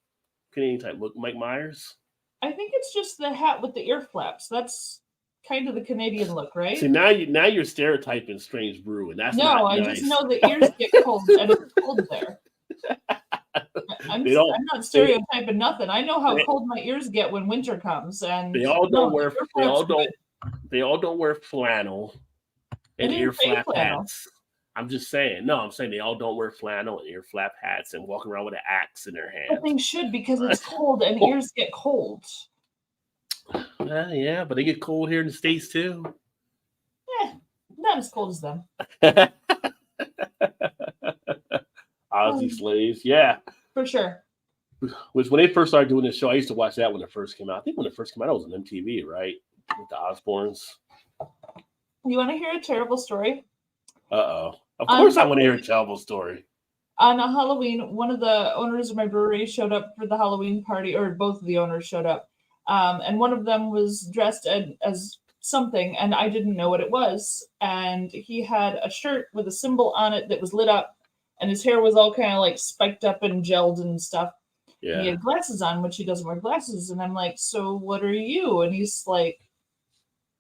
Canadian type look. Mike Myers. I think it's just the hat with the ear flaps. That's kind of the Canadian look, right? See, now you're stereotyping Strange Brew, and that's No, not I nice. just know the ears get cold and it's cold there. I'm not stereotyping nothing. I know how cold my ears get when winter comes, and they all don't wear flannel and ear flap hats. I'm just saying. No, I'm saying they all don't wear flannel and ear flap hats and walk around with an axe in their hand. But they should, because it's cold and ears get cold. Yeah, but they get cold here in the States too. Not as cold as them. Aussie slaves, yeah. For sure. Which when they first started doing this show, I used to watch that when it first came out. I think when it first came out, it was on MTV, right? With the Osbournes. You want to hear a terrible story? Uh-oh. Of course I want to hear a terrible story. On a Halloween, one of the owners of my brewery showed up for the Halloween party, or both of the owners showed up. And one of them was dressed as something, and I didn't know what it was. And he had a shirt with a symbol on it that was lit up, and his hair was all kind of like spiked up and gelled and stuff. Yeah. And he had glasses on, which he doesn't wear glasses. And I'm like, so what are you? And he's like,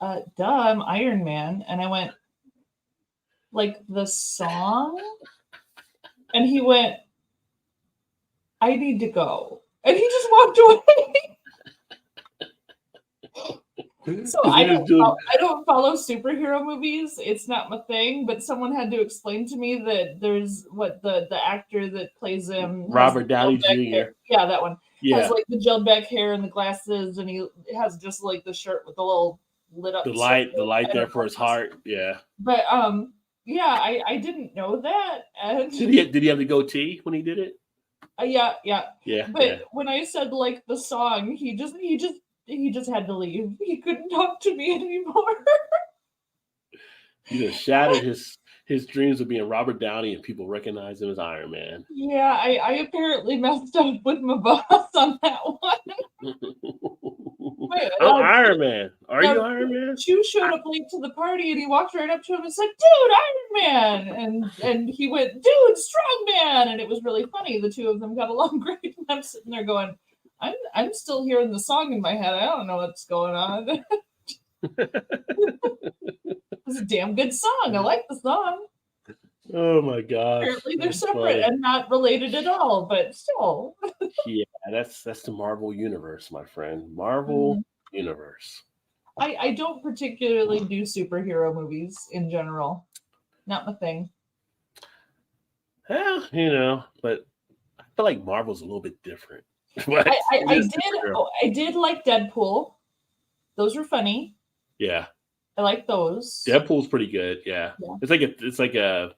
duh, I'm Iron Man. And I went, like the song? And he went, I need to go. And he just walked away. So I don't follow superhero movies. It's not my thing, but someone had to explain to me that there's the actor that plays him, Robert Downey Jr. Yeah, that one. Yeah. Has like the gelled back hair and the glasses, and he has just like the shirt with the little lit up the light there for his heart. Yeah. But yeah, I didn't know that. And did he have the goatee when he did it? Yeah. But yeah. when I said like the song, he just had to leave. He couldn't talk to me anymore. He just shattered his dreams of being Robert Downey and people recognize him as Iron Man. Yeah, I apparently messed up with my boss on that one. Wait, I'm Iron Man. Are you Iron Man? Chu showed up late to the party and he walked right up to him and said, "Dude, Iron Man!" And he went, "Dude, Strong Man!" And it was really funny. The two of them got along great. And I'm sitting there going, I'm still hearing the song in my head. I don't know what's going on. It's a damn good song. I like the song. Oh my gosh. Apparently they're separate and not related at all, but still. Yeah, that's the Marvel Universe, my friend. Marvel Universe. I don't particularly do superhero movies in general. Not my thing. Well, but I feel like Marvel's a little bit different. I did like Deadpool. Those were funny. Yeah. I like those. Deadpool's pretty good. Yeah. It's like a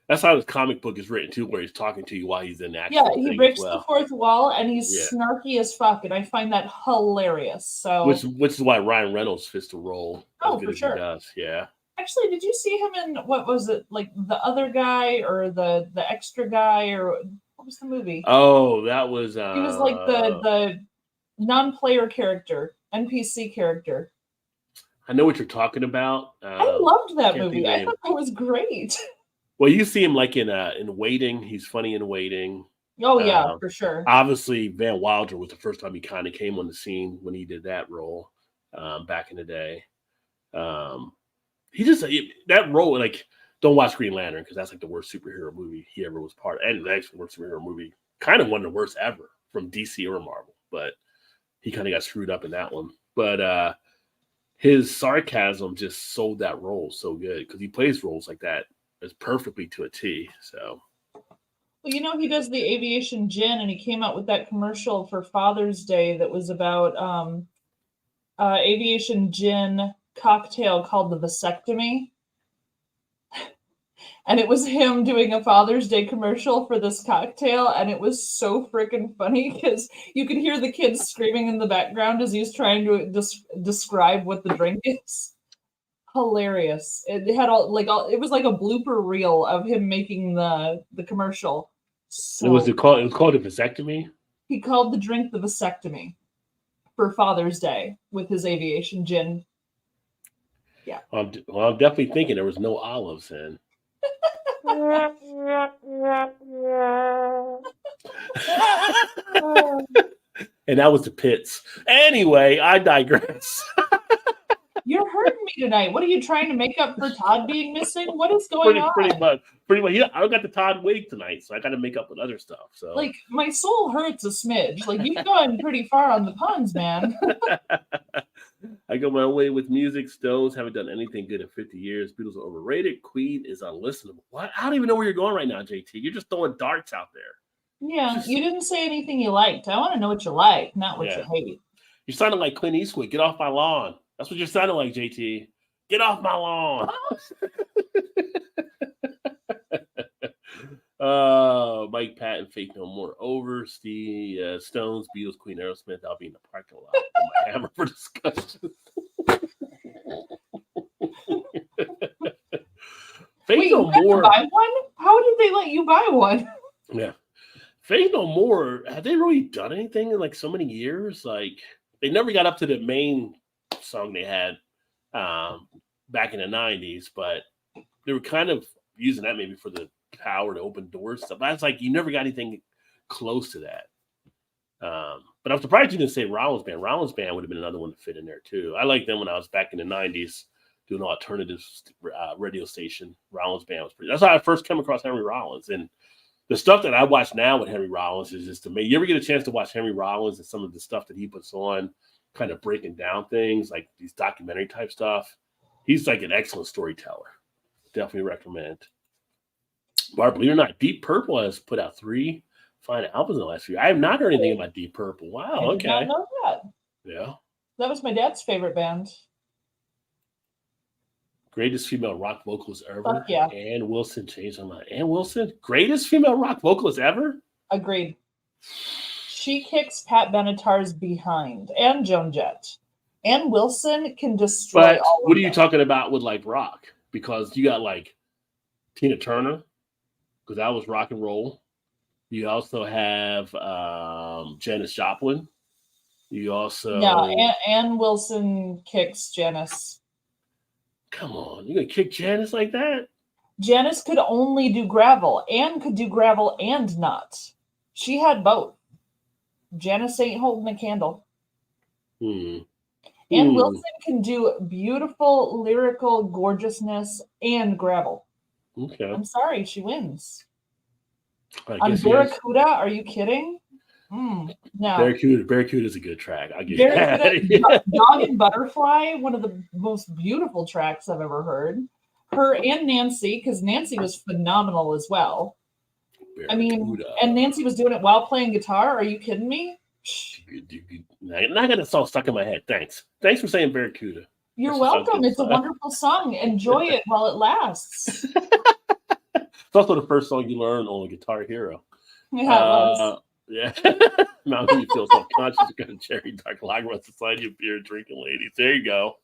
that's how his comic book is written too, where he's talking to you while he's in action. Yeah, he breaks the fourth wall and he's snarky as fuck, and I find that hilarious. So which is why Ryan Reynolds fits the role as good as he does. Yeah. Actually, did you see him in what was it, like The Other Guy or the extra guy, or what was the movie? Oh, that was he was like the non-player character, NPC character. I know what you're talking about. I loved that movie. I thought that was great. Well, you see him like in Waiting. He's funny in Waiting. Oh yeah, for sure. Obviously, Van Wilder was the first time he kind of came on the scene when he did that role back in the day. That role, like, don't watch Green Lantern because that's like the worst superhero movie he ever was part of, and actually the worst superhero movie, kind of one of the worst ever from DC or Marvel. But he kind of got screwed up in that one. But his sarcasm just sold that role so good because he plays roles like that as perfectly to a T. So. Well, he does the aviation gin, and he came out with that commercial for Father's Day that was about aviation gin cocktail called the vasectomy. And it was him doing a Father's Day commercial for this cocktail, and it was so freaking funny because you could hear the kids screaming in the background as he was trying to describe what the drink is. Hilarious! It had it was like a blooper reel of him making the commercial. So It was called a vasectomy. He called the drink the vasectomy for Father's Day with his aviation gin. Yeah. Well, I'm definitely thinking there was no olives in. And that was the pits. Anyway, I digress. You're hurting me tonight. What are you trying to make up for Todd being missing? What is going on? Pretty much. Yeah, I got the Todd wig tonight, so I got to make up with other stuff. So, like, my soul hurts a smidge. Like, you've gone pretty far on the puns, man. I go my way with music. Stones haven't done anything good in 50 years. Beatles are overrated. Queen is unlistenable. What? I don't even know where you're going right now, JT. You're just throwing darts out there. Yeah, you didn't say anything you liked. I want to know what you like, not what you hate. You're sounding like Clint Eastwood. Get off my lawn. That's what you're sounding like, JT. Get off my lawn. Mike Patton, Faith No More over. Steve, Stones, Beatles, Queen, Aerosmith. I'll be in the parking lot with my hammer for discussion. Faith No More. Buy one? How did they let you buy one? Yeah. Faith No More, have they really done anything in like so many years? Like, they never got up to the main song they had back in the 90s, but they were kind of using that maybe for the power to open doors stuff. That's like, you never got anything close to that. But I'm surprised you didn't say Rollins Band. Rollins Band would have been another one to fit in there too. I liked them when I was back in the 90s doing an alternative radio station. Rollins Band was pretty. That's how I first came across Henry Rollins. And the stuff that I watch now with Henry Rollins is just amazing. You ever get a chance to watch Henry Rollins and some of the stuff that he puts on, kind of breaking down things like these documentary type stuff? He's like an excellent storyteller. Definitely recommend. Barb, believe it or not, Deep Purple has put out 3 fine albums in the last year. I have not heard anything about Deep Purple. Wow, I did not know that. Yeah. That was my dad's favorite band. Greatest female rock vocalist ever. Fuck yeah. Ann Wilson changed my mind. Ann Wilson, greatest female rock vocalist ever? Agreed. She kicks Pat Benatar's behind and Joan Jett. Ann Wilson can destroy but all of what are you them. talking about with like rock? Because you got like Tina Turner, because that was rock and roll. You also have Janis Joplin. You also Ann Wilson kicks Janis. Come on, you gonna kick Janis like that? Janis could only do gravel. Ann could do gravel and not. She had both. Janis ain't holding a candle. Ann Wilson can do beautiful, lyrical gorgeousness and gravel. Okay. I'm sorry, she wins. On Barracuda, are you kidding? No. Barracuda is a good track. I'll give you that. Dog and Butterfly, one of the most beautiful tracks I've ever heard. Her and Nancy, because Nancy was phenomenal as well. Barracuda. I mean, and Nancy was doing it while playing guitar. Are you kidding me? I got that song stuck in my head. Thanks for saying Barracuda. You're welcome. It's a wonderful song. Enjoy it while it lasts. It's also the first song you learn on Guitar Hero. Yeah, it was. Yeah. Now you feel self-conscious, you got a cherry dark lager on society of beer drinking ladies. There you go.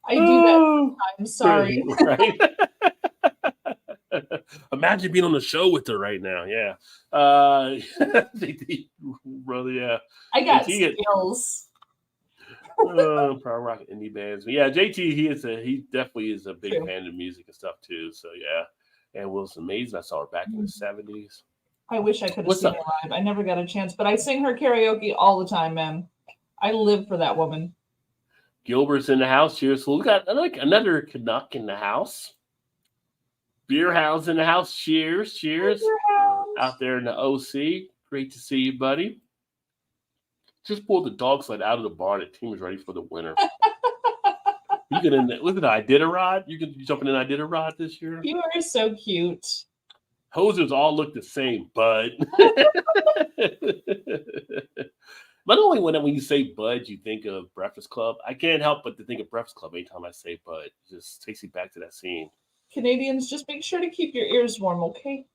I do that sometimes. Sorry. Right? Imagine being on the show with her right now. Yeah. Brother, yeah. I got skills. Power rock indie bands. But yeah, JT, he definitely is a big fan of music and stuff too. So yeah. And Wilson Mays, I saw her back in the 70s. I wish I could have seen her live. I never got a chance, but I sing her karaoke all the time, man. I live for that woman. Gilbert's in the house. Cheers. So we got like another Canuck in the house. Beer House in the house. Cheers. Cheers. Out there in the OC. Great to see you, buddy. Just pulled the dog sled out of the bar. The team is ready for the winter. You can look at the Iditarod. You can jump in an Iditarod this year. You are so cute. Hosers all look the same, bud. Not only when you say Bud, you think of Breakfast Club. I can't help but to think of Breakfast Club anytime I say Bud. It just takes you back to that scene. Canadians, just make sure to keep your ears warm, okay?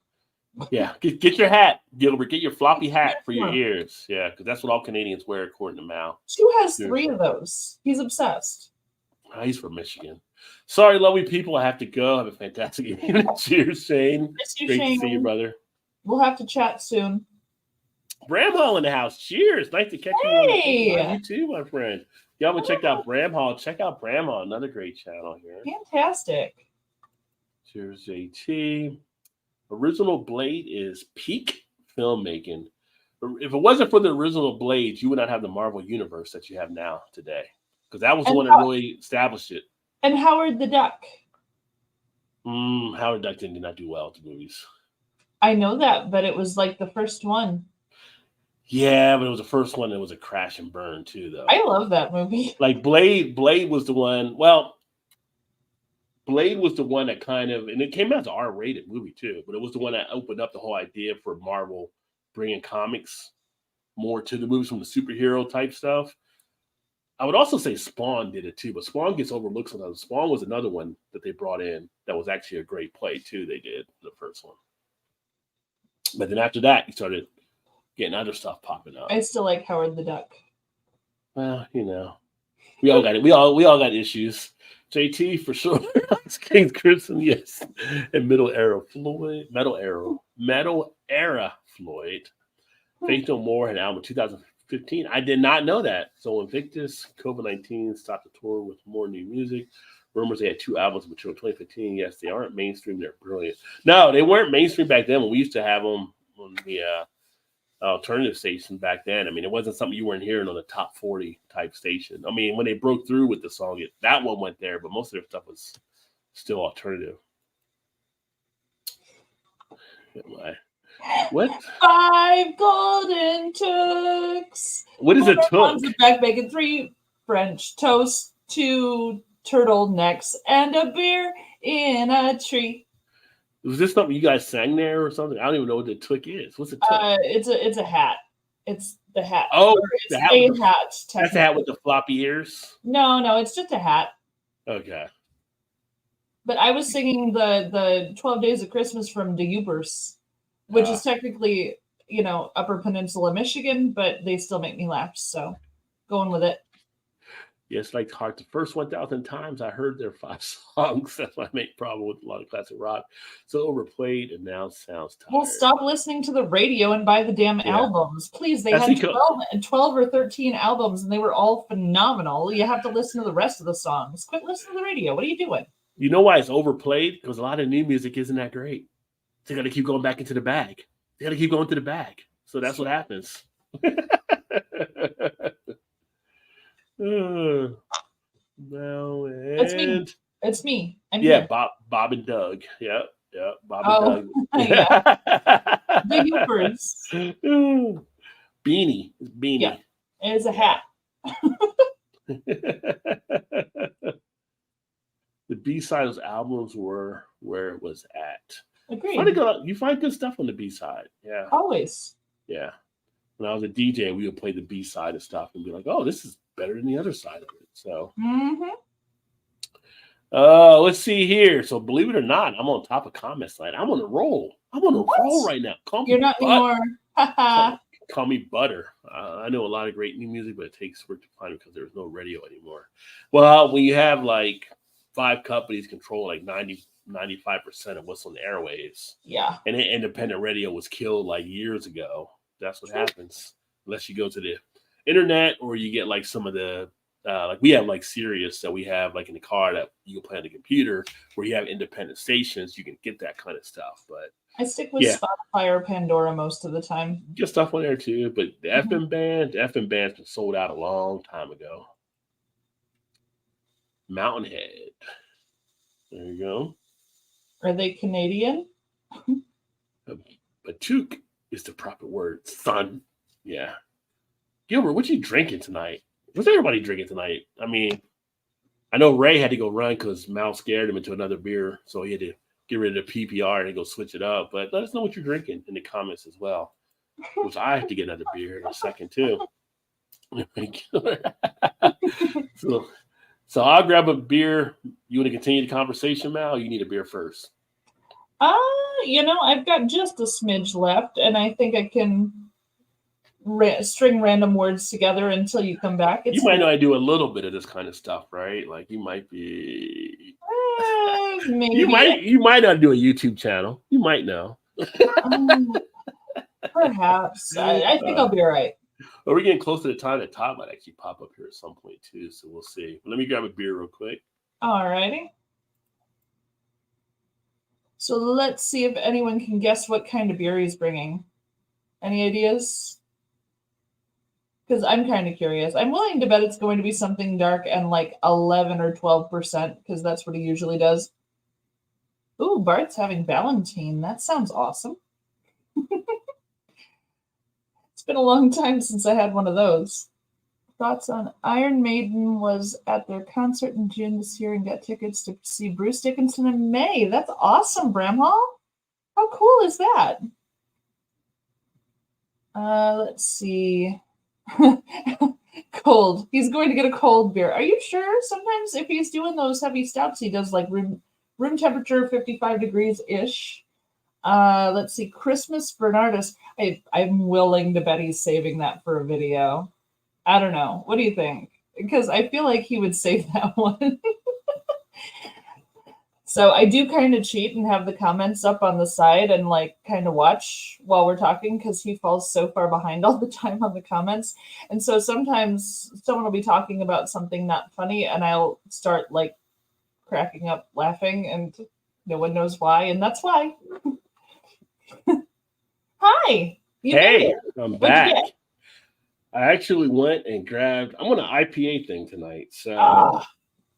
Yeah, get your hat, Gilbert. Get your floppy hat for your ears. Yeah, because that's what all Canadians wear, according to Mal. Stu has 3 of those. He's obsessed. He's from Michigan. Sorry, lovely people. I have to go. Have a fantastic evening. Cheers, Shane. Great to see you, brother. We'll have to chat soon. Bramhall in the house. Cheers. Nice to catch you. Hey! You too, my friend. Y'all haven't checked out Bramhall. Check out Bramhall. Another great channel here. Fantastic. Cheers, JT. Original Blade is peak filmmaking. If it wasn't for the original Blades, you would not have the Marvel Universe that you have now today. Because that was the one that really established it. And Howard the Duck. Howard Duck did not do well at the movies. I know that, but it was like the first one. Yeah, but it was the first one that was a crash and burn too, though. I love that movie. Like Blade was the one. Well, Blade was the one that kind of, and it came out as an R-rated movie too, but it was the one that opened up the whole idea for Marvel bringing comics more to the movies from the superhero type stuff. I would also say Spawn did it too, but Spawn gets overlooked sometimes. Spawn was another one that they brought in that was actually a great play too. They did the first one, but then after that, you started getting other stuff popping up. I still like Howard the Duck. Well, we all got it. We all got issues. JT for sure. King's Crimson, yes. And Metal Era Floyd. Faith No More had an album in 2015. I did not know that. So Invictus, COVID-19 stopped the tour with more new music. Rumors they had 2 albums until 2015. Yes, they aren't mainstream. They're brilliant. No, they weren't mainstream back then when we used to have them on the alternative station back then. I mean, it wasn't something you weren't hearing on the top 40 type station. I mean, when they broke through with the song, that one went there, but most of their stuff was still alternative. What? 5 golden tooks. What is a took? 1 back bacon, 3 French toast, 2 turtlenecks, and a beer in a tree. Was this something you guys sang there or something? I don't even know what the took is. What's a took? It's a hat. It's the hat. Oh, it's the hat. a hat. That's the hat with the floppy ears? No, it's just a hat. Okay. But I was singing the 12 Days of Christmas from the Ubers, which is technically, Upper Peninsula, Michigan, but they still make me laugh. So going with it. Yes, like Heart. The first 1,000 times I heard their 5 songs. That's my main problem with a lot of classic rock. So overplayed and now sounds tired. Well, stop listening to the radio and buy the damn albums. Please, they had 12 or 13 albums, and they were all phenomenal. You have to listen to the rest of the songs. Quit listening to the radio. What are you doing? You know why it's overplayed? Because a lot of new music isn't that great. They got to keep going back into the bag. They got to keep going to the bag. So that's what happens. No, That's me. It's me. I'm yeah, here. Bob and Doug. Yep. Bob and Doug. Yeah. The Hoopers. Beanie. Yeah, it's a hat. The B-side of those albums were where it was at. Agreed. You find good stuff on the B-side. Yeah. Always. Yeah. When I was a DJ, we would play the B-side of stuff and be like, oh, this is better than the other side of it. So, let's see here. So, believe it or not, I'm on top of comments tonight. I'm on a roll. I'm on a roll right now. You're not anymore. Call me Butter. I know a lot of great new music, but it takes work to find it because there's no radio anymore. Well, when you have like 5 companies control like 95% of what's on the airwaves, yeah, and independent radio was killed like years ago. That's what happens. Unless you go to the internet or you get like some of the like we have like Sirius that we have like in the car that you can play on the computer where you have independent stations. You can get that kind of stuff, but I stick with Spotify or Pandora most of the time. Get stuff on there too, but the FM band's been sold out a long time ago. Mountainhead. There you go. Are they Canadian? Batook is the proper word, son. Yeah. Gilbert, what you drinking tonight? What's everybody drinking tonight? I mean, I know Ray had to go run because Mal scared him into another beer, so he had to get rid of the PPR and go switch it up. But let us know what you're drinking in the comments as well, which I have to get another beer in a second too. So I'll grab a beer. You want to continue the conversation, Mal? Or you need a beer first? I've got just a smidge left, and I think I can string random words together until you come back. You might know I do a little bit of this kind of stuff, right? Like you might be. Maybe. You might not do a YouTube channel. You might know. Perhaps. I think I'll be all right. But we're getting close to the time that Todd might actually pop up here at some point too, so we'll see. Let me grab a beer real quick. All righty. So let's see if anyone can guess what kind of beer he's bringing. Any ideas? Because I'm kind of curious. I'm willing to bet it's going to be something dark and like 11 or 12%, because that's what he usually does. Ooh, Bart's having Valentine. That sounds awesome. It's been a long time since I had one of those. Thoughts on Iron Maiden was at their concert in June this year and got tickets to see Bruce Dickinson in May. That's awesome, Bramhall. How cool is that? Let's see. Cold. He's going to get a cold beer. Are you sure? Sometimes if he's doing those heavy stouts, he does like room temperature 55 degrees-ish. Let's see. Christmas Bernardus. I'm willing to bet he's saving that for a video. I don't know. What do you think? Because I feel like he would save that one. So I do kind of cheat and have the comments up on the side and like kind of watch while we're talking, because he falls so far behind all the time on the comments. And so sometimes someone will be talking about something not funny and I'll start like cracking up laughing and no one knows why. And that's why. Hi. Hey, I'm back. I actually went and grabbed. I'm on an IPA thing tonight, so.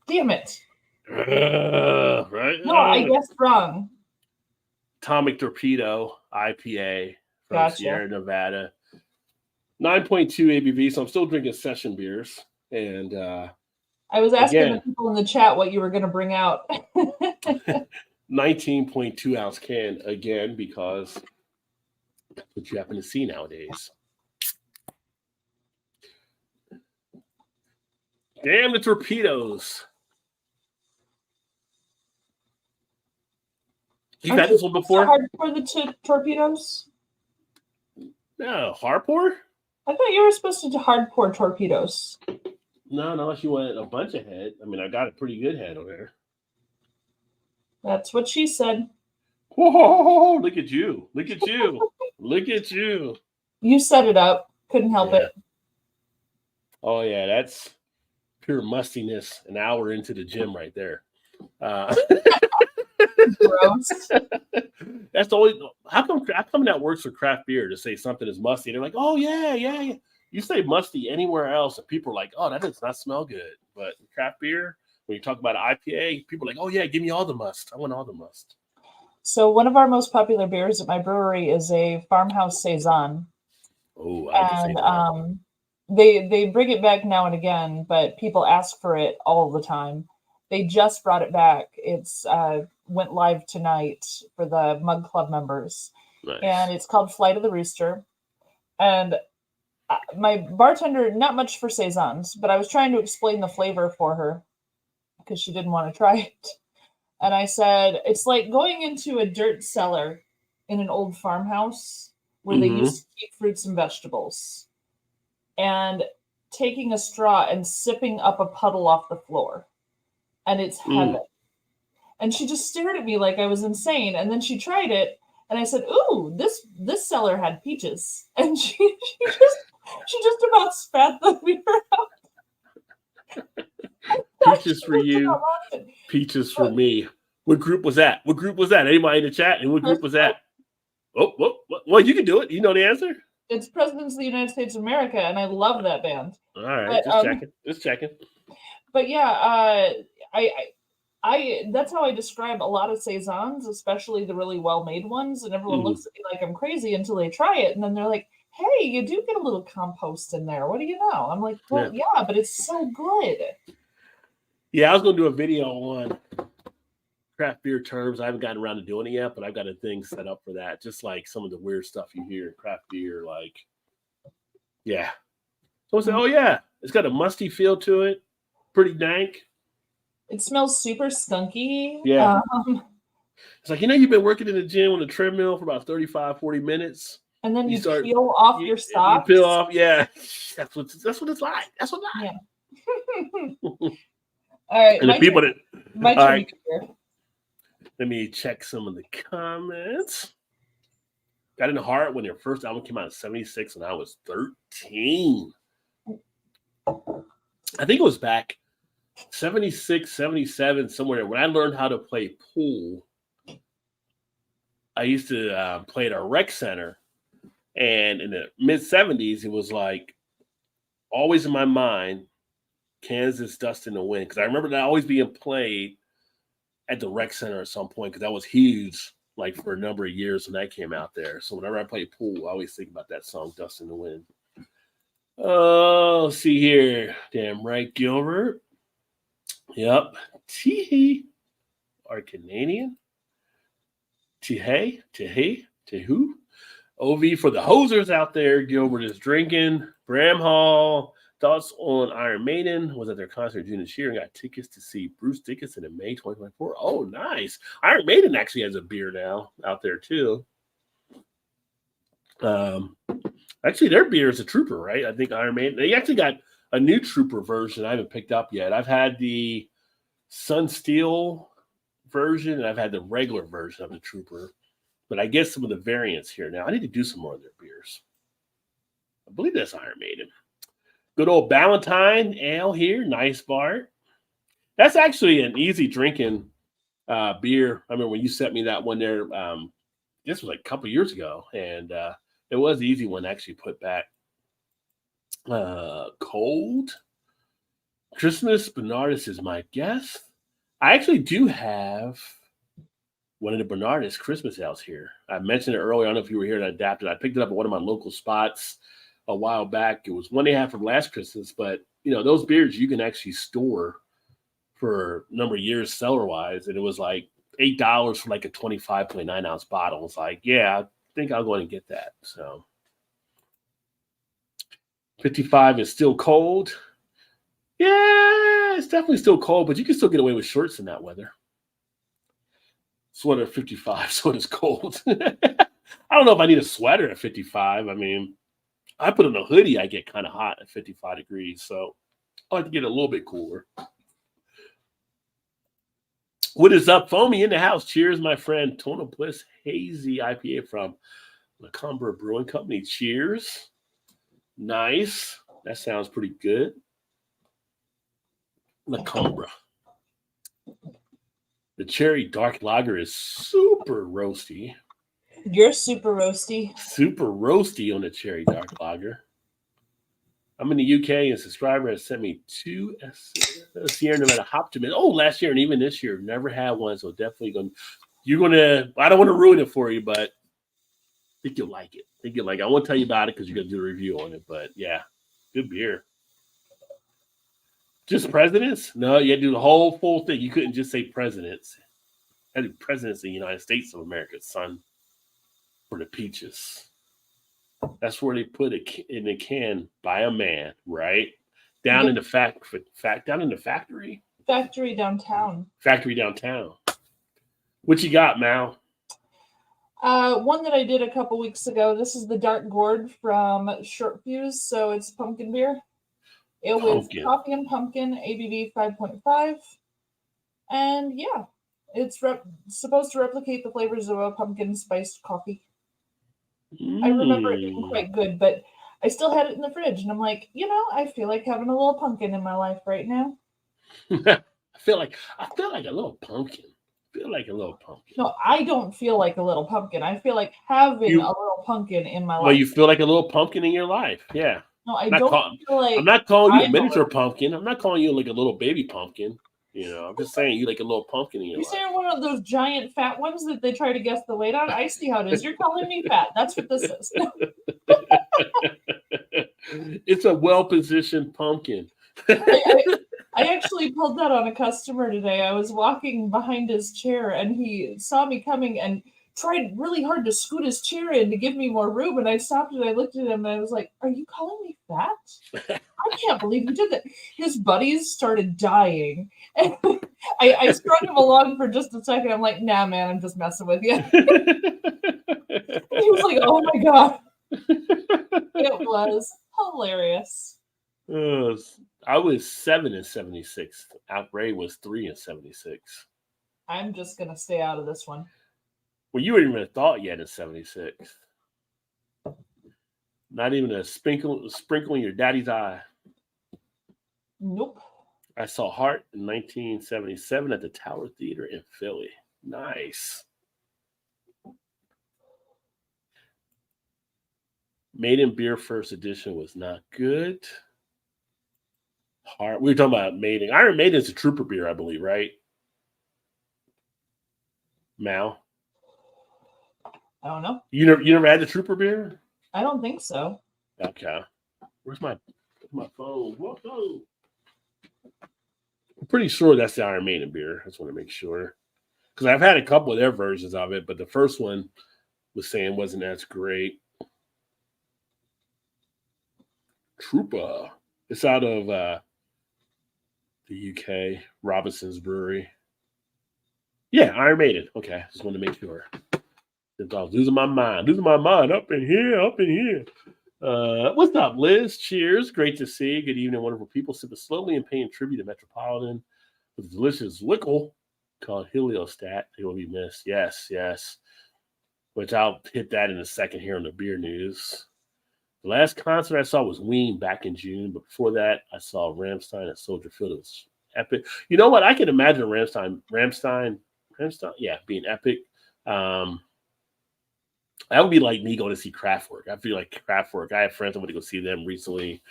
Damn it! Right? No, I guessed wrong. Atomic Torpedo IPA from Gotcha. Sierra Nevada, 9.2 ABV. So I'm still drinking session beers, and I was asking the people in the chat what you were going to bring out. 19.2 ounce can again, because that's what you happen to see nowadays. Damn the torpedoes. You've had this one before? Hard for the torpedoes? No, hardcore? I thought you were supposed to do hardcore torpedoes. No, unless you wanted a bunch of head. I mean, I got a pretty good head on there. That's what she said. Whoa, look at you. Look at you. Look at you. You set it up. Couldn't help it. Oh, yeah, that's pure mustiness an hour into the gym right there. Gross. That's always how come that works for craft beer to say something is musty. They're like, oh yeah. You say musty anywhere else, and people are like, oh, that does not smell good. But craft beer, when you talk about IPA, people are like, oh yeah, give me all the must. I want all the must. So one of our most popular beers at my brewery is a Farmhouse Saison. Oh, I can say that. They bring it back now and again, but people ask for it all the time. They just brought it back. It's went live tonight for the Mug Club members. Nice. And it's called Flight of the Rooster. And my bartender, not much for Saisons, but I was trying to explain the flavor for her because she didn't want to try it. And I said, it's like going into a dirt cellar in an old farmhouse where they used to keep fruits and vegetables, and taking a straw and sipping up a puddle off the floor. And it's heaven. And she just stared at me like I was insane. And then she tried it, and I said, "Ooh, this cellar had peaches." And she just about spat the beer out. Peaches for you, peaches for me. What group was that? Anybody in the chat? And what group was that? Well, you can do it. You know the answer. It's Presidents of the United States of America, and I love that band. All right, but, just checking. But yeah, I that's how I describe a lot of saisons, especially the really well-made ones. And everyone looks at me like I'm crazy until they try it, and then they're like, hey, you do get a little compost in there. What do you know? I'm like, well, yeah, but it's so good. Yeah, I was going to do a video on craft beer terms. I haven't gotten around to doing it yet, but I've got a thing set up for that. Just like some of the weird stuff you hear in craft beer, like, yeah. Someone say, oh, yeah, it's got a musty feel to it. Pretty dank. It smells super skunky. Yeah. It's like, you've been working in the gym on the treadmill for about 35, 40 minutes. And then you peel off your socks. You peel off, yeah. That's what it's like. That's what I like. Yeah. All right. And the people that my turn to here. Let me check some of the comments. Got in the Heart when their first album came out in 76 and I was 13. I think it was back 76, 77, somewhere. When I learned how to play pool, I used to play at a rec center. And in the mid-70s, it was like always in my mind, Kansas Dust in the Wind. Because I remember that always being played at the rec center at some point because that was huge, like for a number of years when that came out there. So whenever I play pool, I always think about that song, Dust in the Wind. Oh, see here. Damn right, Gilbert. Yep. Tee-hee. Are Canadian. Tee-hey. Tee-hey. Tee-hoo. OV for the hosers out there. Gilbert is drinking. Bramhall. Thoughts on Iron Maiden. Was at their concert in June this year and got tickets to see Bruce Dickinson in May 2024. Oh, nice. Iron Maiden actually has a beer now out there too. Actually, their beer is a Trooper, right? I think Iron Maiden. They actually got a new Trooper version I haven't picked up yet. I've had the Sun Steel version and I've had the regular version of the Trooper. But I get some of the variants here now. I need to do some more of their beers. I believe that's Iron Maiden. Good old Ballantine Ale here. Nice bar. That's actually an easy drinking beer. I remember when you sent me that one there. This was like a couple years ago. And it was an easy one to actually put back. Cold. Christmas Bernardus is my guess. I actually do have one of the Bernardus Christmas ales here. I mentioned it earlier. I don't know if you were here and I adapted. I picked it up at one of my local spots a while back. It was one they had from last Christmas, but those beers you can actually store for a number of years seller wise. And it was like $8 for like a 25.9 ounce bottle. It's like, yeah, I think I'll go and get that. So 55 is still cold. Yeah, it's definitely still cold, but you can still get away with shorts in that weather. Sweater at 55, so it is cold. I don't know if I need a sweater at 55. I mean, I put on a hoodie, I get kind of hot at 55 degrees. So I like to get a little bit cooler. What is up, Foamy in the house? Cheers, my friend. Tonal Bliss Hazy IPA from LaCombra Brewing Company. Cheers. Nice. That sounds pretty good. LaCombra. The cherry dark lager is super roasty. You're super roasty. Super roasty on the cherry dark lager. I'm in the UK and a subscriber has sent me 2 Sierra Nevada hop to mint. Oh, last year and even this year, never had one. So definitely I don't want to ruin it for you, but I think you'll like it. I won't tell you about it because you're going to do a review on it. But yeah, good beer. Just presidents? No, you had to do the whole full thing. You couldn't just say presidents. You had to do presidents of the United States of America, son. For the peaches. That's where they put it in the can by a man, right? Down in the down in the factory. Factory downtown. Factory downtown. What you got, Mal? One that I did a couple weeks ago. This is the Dark Gourd from Short Fuse. So it's pumpkin beer. It was coffee and pumpkin, ABV 5.5. And yeah, it's supposed to replicate the flavors of a pumpkin spiced coffee. I remember it being quite good, but I still had it in the fridge. And I'm like, I feel like having a little pumpkin in my life right now. I feel like a little pumpkin. No, I don't feel like a little pumpkin. I feel like having a little pumpkin in my life. Well, you feel like a little pumpkin in your life. Yeah. No, I don't feel like... I'm not calling you a miniature pumpkin. I'm not calling you like a little baby pumpkin. I'm just saying you like a little pumpkin in your life. You're saying one of those giant fat ones that they try to guess the weight on? I see how it is. You're calling me fat. That's what this is. It's a well-positioned pumpkin. I actually pulled that on a customer today. I was walking behind his chair and he saw me coming and tried really hard to scoot his chair in to give me more room. And I stopped and I looked at him and I was like, "Are you calling me fat? I can't believe you did that." His buddies started dying. And I strung him along for just a second. I'm like, "Nah, man, I'm just messing with you." He was like, "Oh my God." It was hilarious. I was 7 in 76. Ray was 3 in 76. I'm just going to stay out of this one. Well, you weren't even a thought yet in 76. Not even a sprinkle in your daddy's eye. Nope. I saw Heart in 1977 at the Tower Theater in Philly. Nice. Maiden Beer First Edition was not good. Heart. We were talking about Maiden. Iron Maiden is a trooper beer, I believe, right? Mal? I don't know. You never had the trooper beer? I don't think so. Okay. Where's my phone? Whoa. I'm pretty sure that's the Iron Maiden beer. I just want to make sure. Because I've had a couple of their versions of it, but the first one was saying wasn't as great. Trooper. It's out of the UK, Robinson's Brewery. Yeah, Iron Maiden. Okay, just want to make sure. I was losing my mind up in here. What's up, Liz? Cheers. Great to see you. Good evening, wonderful people. Sipping slowly and paying tribute to Metropolitan with a delicious liquor called Heliostat. They will be missed. Yes. Which I'll hit that in a second here on the beer news. The last concert I saw was Ween back in June, but before that, I saw Rammstein at Soldier Field. It was epic. You know what? I can imagine Rammstein, being epic. That would be like me going to see Kraftwerk. I feel like Kraftwerk. I have friends that went to go see them recently,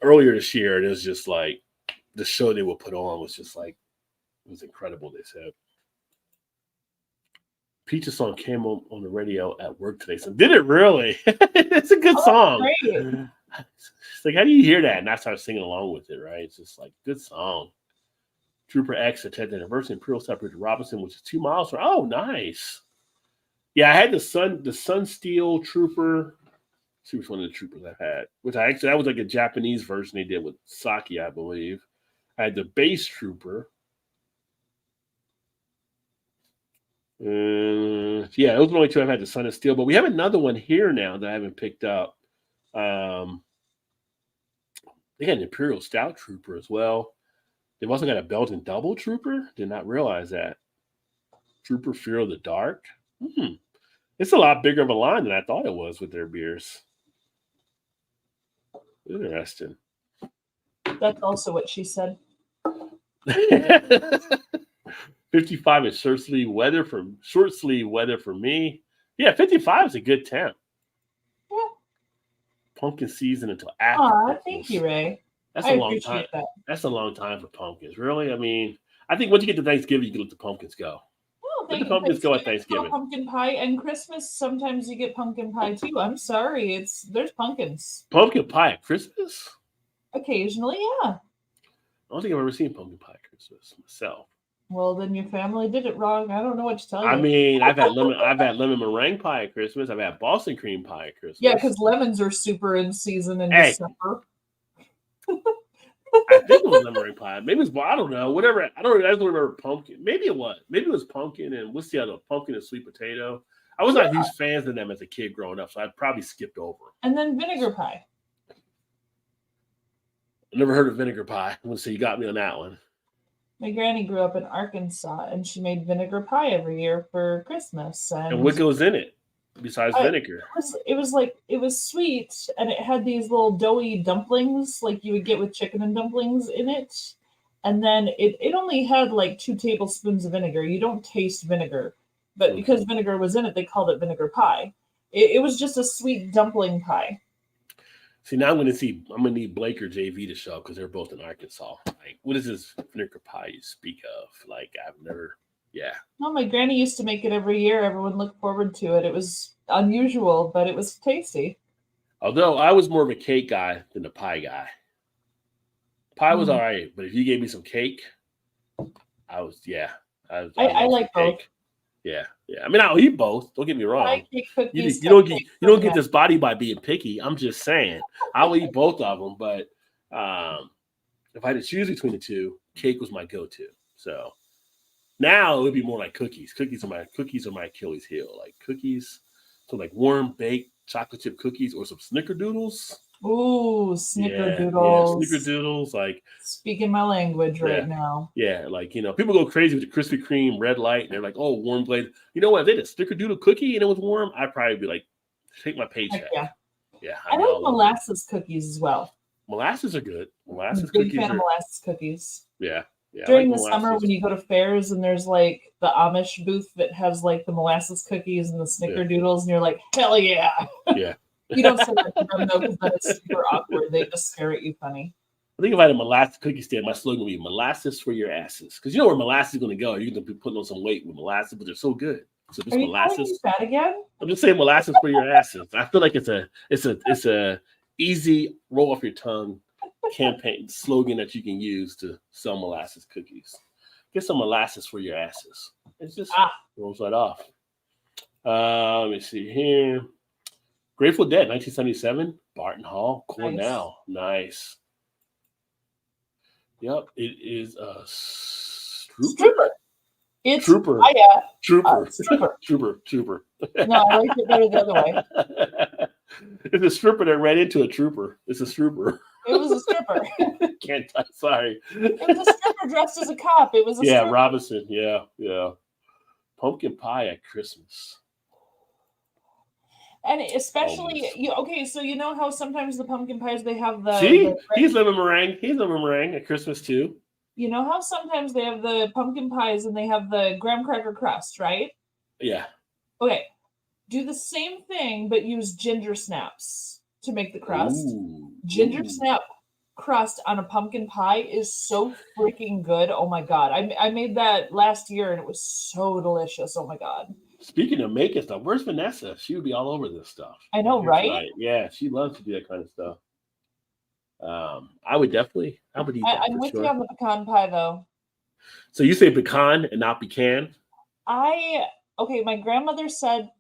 earlier this year, and it was just like the show they would put on was just like it was incredible. They said. Peach's song came on the radio at work today. So did it really? It's a good song. Great. It's like, how do you hear that? And I started singing along with it, right? It's just like good song. Trooper X attended the University Imperial South Bridge Robinson, which is 2 miles from. Oh, nice. Yeah, I had the Sun Steel Trooper. Let's see which one of the troopers I had. That was like a Japanese version they did with sake, I believe. I had the Base Trooper. Those are the only two I've had, the Sun and Steel, but we have another one here now that I haven't picked up. They got an Imperial Stout Trooper as well. They've also got a Belgian Double Trooper. Did not realize that. Trooper Fear of the Dark. It's a lot bigger of a line than I thought it was with their beers. Interesting. That's also what she said. 55 is short sleeve weather for me. Yeah, 55 is a good temp. Yeah. Pumpkin season until after. Aw, thank you, Ray. That's I a long appreciate time. that. That's a long time for pumpkins. Really? I mean, I think once you get to Thanksgiving, you can let the pumpkins go. Oh, Let the pumpkins go at Thanksgiving. Pumpkin pie and Christmas. Sometimes you get pumpkin pie too. I'm sorry, there's pumpkins. Pumpkin pie at Christmas? Occasionally, yeah. I don't think I've ever seen pumpkin pie at Christmas myself. Well, then your family did it wrong. I don't know what to tell you. I mean, I've had lemon meringue pie at Christmas. I've had Boston cream pie at Christmas. Yeah, because lemons are super in season in Hey. December. I think it was lemon meringue pie. Maybe it was, I don't know. Whatever. I don't remember pumpkin. Maybe it was. Maybe it was pumpkin and what's the other? Pumpkin and sweet potato. I was not huge fans of them as a kid growing up, so I probably skipped over them. And then vinegar pie. I never heard of vinegar pie. I'm gonna say you got me on that one. My granny grew up in Arkansas, and she made vinegar pie every year for Christmas. And what goes in it besides vinegar? It was sweet, and it had these little doughy dumplings like you would get with chicken and dumplings in it. And then it only had like 2 tablespoons of vinegar. You don't taste vinegar, but because vinegar was in it, they called it vinegar pie. It was just a sweet dumpling pie. See, now I'm going to need Blake or JV to show up because they're both in Arkansas. Like, what is this vinegar pie you speak of? Like, I've never, Well, my granny used to make it every year. Everyone looked forward to it. It was unusual, but it was tasty. Although I was more of a cake guy than a pie guy. Pie was Mm. all right, but if you gave me some cake, I I love like some both. cake. Yeah. I mean, I'll eat both. Don't get me wrong. Pie, cake, cookies, You don't cupcakes. you don't get this body by being picky. I'm just saying, I'll eat both of them. But if I had to choose between the two, cake was my go-to. So now it would be more like cookies. Cookies are my Achilles heel. Like cookies, so like warm baked chocolate chip cookies or some snickerdoodles. Ooh, Yeah, snickerdoodles. snickerdoodles. Like Speaking my language Yeah. right now. yeah, like people go crazy with the Krispy Kreme red light, and they're like, "Oh, warm blade." You know what? If they did a snickerdoodle cookie and it was warm, I'd probably be like, "Take my Heck paycheck." yeah. Yeah, I I'd be like all over it. molasses cookies as well. Molasses are good. I'm a Molasses big cookies fan of are molasses cookies. yeah. I During like the summer molasses. when you go to fairs and there's like the Amish booth that has like the molasses cookies and the snickerdoodles, and you're like, hell yeah. Yeah. You don't say that to them though, because then it's super awkward. They just stare at you funny. I think if I had a molasses cookie stand, my slogan would be "Molasses for your asses," because you know where molasses is going to go. You're going to be putting on some weight with molasses, but they're so good. So just Are you calling me molasses. fat again? I'm just saying molasses for your asses. I feel like it's a easy roll off your tongue campaign slogan that you can use to sell molasses cookies. Get some molasses for your asses. It's just rolls right off. Let me see here. Grateful Dead, 1977. Barton Hall, Cornell. Nice. Yep, it is a Strooper. It's Trooper. Trooper. Trooper. No, I like it better the other way. It's a stripper that ran into a trooper. It's a stripper. It was a stripper. Can't type. Sorry. It was a stripper dressed as a cop. It was a stripper. Robinson. Yeah. Pumpkin pie at Christmas. And especially so you know how sometimes the pumpkin pies they have the he's living meringue. He's living meringue at Christmas too. You know how sometimes they have the pumpkin pies and they have the graham cracker crust, right? Yeah. Okay. Do the same thing, but use ginger snaps to make the crust. Ginger snap crust on a pumpkin pie is so freaking good. Oh my god. I made that last year and it was so delicious. Oh my god. Speaking of making stuff, where's Vanessa? She would be all over this stuff. I know, right? Tonight. Yeah, she loves to do that kind of stuff. I would eat that. I'm with you on the pecan pie though. So you say pecan and not pecan? My grandmother said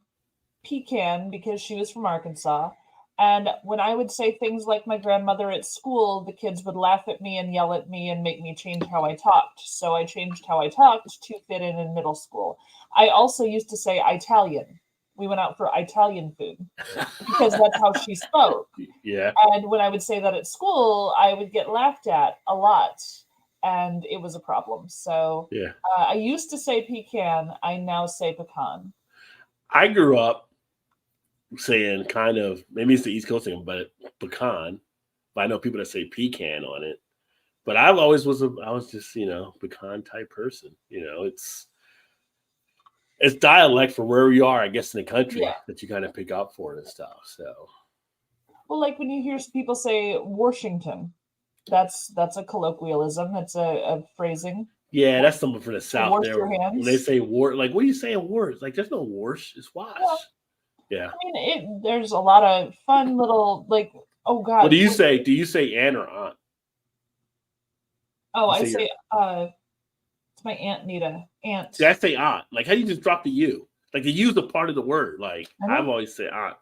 pecan because she was from Arkansas. And when I would say things like my grandmother at school, the kids would laugh at me and yell at me and make me change how I talked. So I changed how I talked to fit in middle school. I also used to say Italian. We went out for Italian food because that's how she spoke. Yeah. And when I would say that at school, I would get laughed at a lot. And it was a problem. So I used to say pecan. I now say pecan. I grew up saying kind of, maybe it's the East Coast thing, but pecan. But I know people that say pecan on it. But I was just, pecan type person. It's dialect for where you are, I guess, in the country that you kind of pick up for and stuff. So, well, like when you hear people say Washington, that's a colloquialism. That's a phrasing. Yeah, that's something for the South. Wash there. your hands. When they say war, like, what are you saying? Wars? Like, there's no wash. It's wash. Yeah. I mean, there's a lot of fun little oh god. What do you say? Do you say aunt or aunt? Oh, I say it's my Aunt Nita. Aunt. See, I say aunt. Like, how do you just drop the U? Like, the U's a part of the word. Like, I've always said aunt.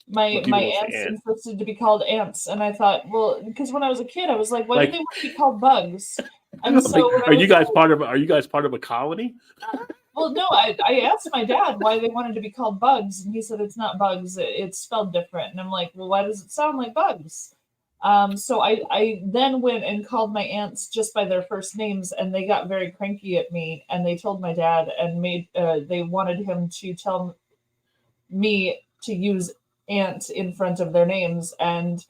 My aunts insisted to be called aunts, and I thought, well, because when I was a kid, I was like, why do they want to be called bugs? And so, are you guys part of a colony? Well, no, I asked my dad why they wanted to be called bugs, and he said it's not bugs; it's spelled different. And I'm like, well, why does it sound like bugs? So I then went and called my aunts just by their first names, and they got very cranky at me, and they told my dad and they wanted him to tell me to use aunt in front of their names, and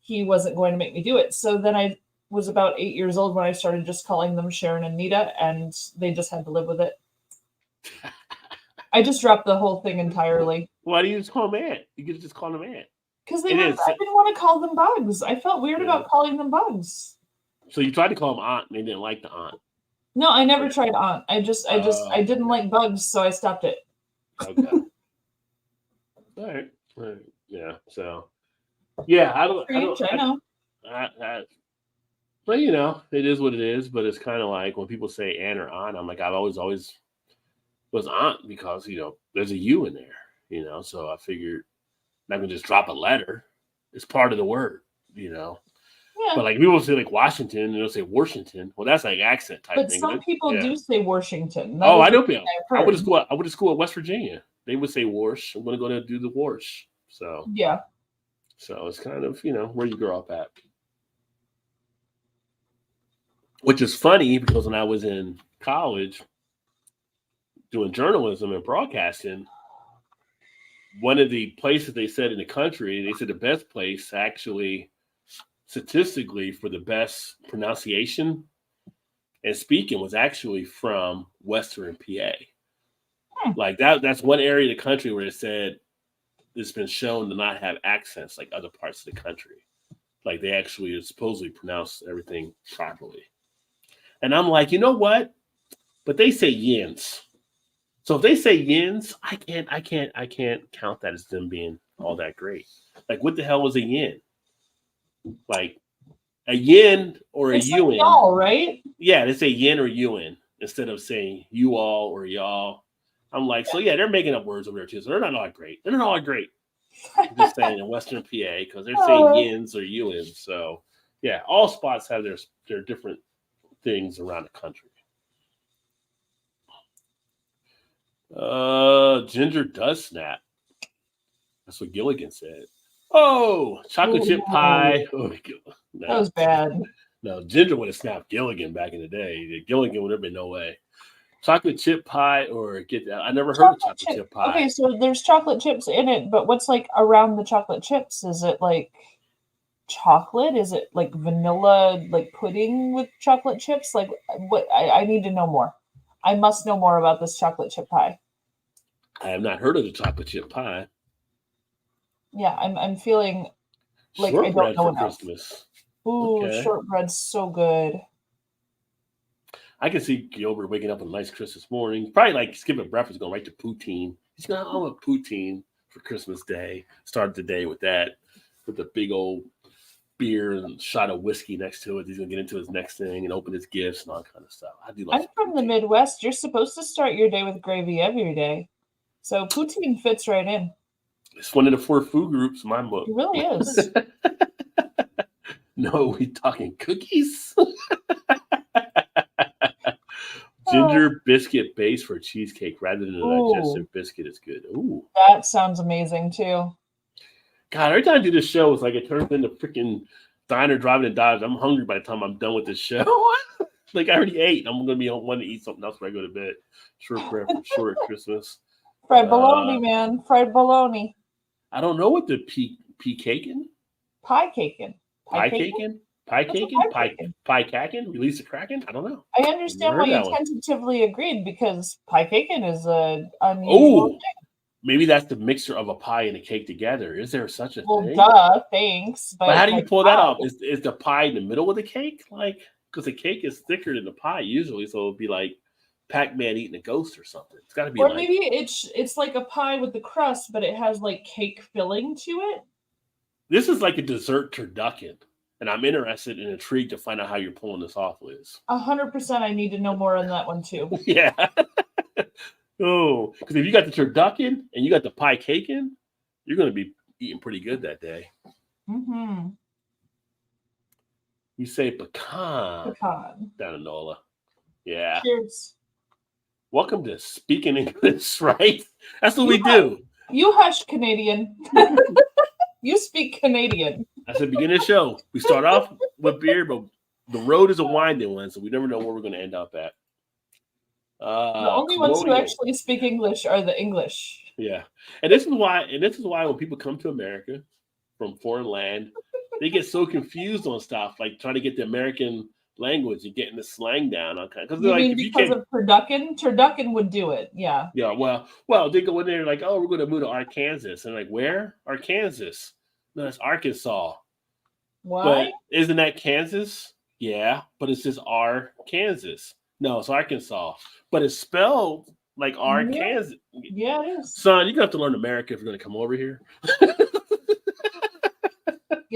he wasn't going to make me do it. So then I was about 8 years old when I started just calling them Sharon and Nita, and they just had to live with it. I just dropped the whole thing entirely. Why do you just call them aunt? You could just call them aunt. Because I didn't want to call them bugs. I felt weird about calling them bugs. So you tried to call them aunt, and they didn't like the aunt. No, I never tried aunt. I didn't like bugs, so I stopped it. Okay. All right. Yeah. So Yeah, I don't. Strange, I know. But it is what it is. But it's kind of like when people say "an" or "on," I'm like, I've always was "aunt" because there's a "u" in there. So I figured I'm not gonna just drop a letter. It's part of the word. Yeah. But like people say like Washington, and they'll say Washington. Well, that's like accent type But thing. some people do say Washington. That Oh, is I know what people. I've heard. I went to school at West Virginia. They would say "warsh." I'm gonna go there and do the "warsh." So Yeah. it's kind of where you grow up at. Which is funny because when I was in college doing journalism and broadcasting, one of the places they said in the country, they said the best place actually statistically for the best pronunciation and speaking was actually from Western PA. Like that's one area of the country where it said it's been shown to not have accents like other parts of the country. Like they actually supposedly pronounce everything properly. And I'm like, you know what? But they say yins. So if they say yins, I can't count that as them being all that great. Like what the hell was a yin? Like a yin or a It's UN. like y'all, right? Yeah, they say yin or UN instead of saying you all or y'all. I'm like, so yeah, they're making up words over there too. So they're not all great. They're not all great. I'm just saying in Western PA because they're saying yins or UNs. So yeah, all spots have their different things around the country. Ginger does snap. That's what Gilligan said. Oh, chocolate chip pie. Oh, no. That was bad. No, Ginger would have snapped Gilligan back in the day. Gilligan would have been no way. Chocolate chip pie or get that? I never heard of chocolate chip pie. Okay, so there's chocolate chips in it, but what's like around the chocolate chips? Is it like chocolate? Is it like vanilla, like pudding with chocolate chips? Like what? I need to know more. I must know more about this chocolate chip pie. I have not heard of the chocolate chip pie. Yeah, I'm feeling like Shortbread I don't know for enough. Christmas. Ooh, Okay. shortbread's so good. I can see Gilbert waking up on a nice Christmas morning. Probably like skipping breakfast, going right to poutine. He's going, I want poutine for Christmas Day. Start the day with that, with a big old beer and shot of whiskey next to it. He's going to get into his next thing and open his gifts and all that kind of stuff. I do like I'm from the Midwest. You're supposed to start your day with gravy every day. So poutine fits right in. It's one of the 4 food groups in my book. It really is. No, we talking cookies? Ginger biscuit base for cheesecake rather than a digestive biscuit is good. Ooh. That sounds amazing too. God, every time I do this show, it's like it turns into freaking diner driving and dives. I'm hungry by the time I'm done with this show. Like I already ate. I'm gonna be wanting to eat something else when I go to bed. Shortbread for sure at Christmas. Fried bologna, man. Fried bologna. I don't know what the pea caking? Pie caking. Pie caking? Pie caking? Pie cacking? Release the Kraken? I don't know. I understand why you tentatively agreed because pie caking is a unusual thing. Maybe that's the mixture of a pie and a cake together. Is there such a thing? Well, duh, thanks. But how do you pull that off? Is the pie in the middle of the cake? Like, because the cake is thicker than the pie usually, so it'd be like Pac-Man eating a ghost or something. It's got to be. Or maybe it's like a pie with the crust, but it has like cake filling to it. This is like a dessert turducken, and I'm interested and intrigued to find out how you're pulling this off, Liz. 100%. I need to know more on that one too. Yeah. Oh, because if you got the turducken and you got the pie caking, you're going to be eating pretty good that day. Mm-hmm. You say pecan. Pecan. Down in NOLA. Yeah. Cheers. Welcome to Speaking English, right? That's what we do. You hush, Canadian. You speak Canadian. That's the beginning of the show. We start off with beer, but the road is a winding one, so we never know where we're going to end up at. The only ones who actually speak English are the English. Yeah, and this is why when people come to America from foreign land, they get so confused on stuff like trying to get the American language and getting the slang down on kind. You mean because of turducken? Turducken would do it. Yeah. Yeah. Well, they go in there like, oh, we're going to move to Arkansas, and like, where? Arkansas? No, that's Arkansas. What? But isn't that Kansas? Yeah, but it's just Arkansas. No, it's Arkansas, but it's spelled like Arkansas. Yeah, it is. Son, you're going to have to learn American if you're going to come over here.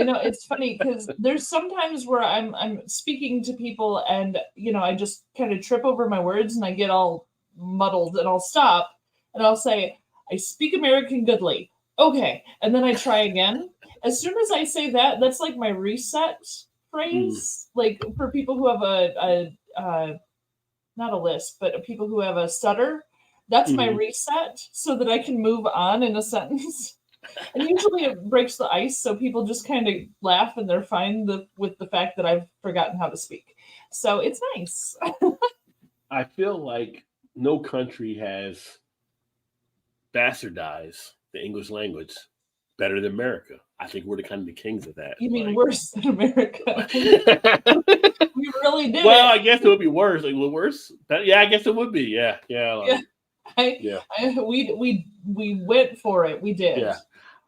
It's funny because there's sometimes where I'm speaking to people and I just kind of trip over my words and I get all muddled and I'll stop and I'll say, I speak American goodly. Okay. And then I try again. As soon as I say that, that's like my reset phrase. Like for people who have a not a lisp, but people who have a stutter, that's my reset so that I can move on in a sentence. And usually it breaks the ice, so people just kind of laugh and they're fine with the fact that I've forgotten how to speak. So it's nice. I feel like no country has bastardized the English language better than America. I think we're the kind of the kings of that. You mean worse than America? We really did. Well, I guess it would be worse. Like worse? Yeah, I guess it would be. Yeah. We went for it. We did. Yeah.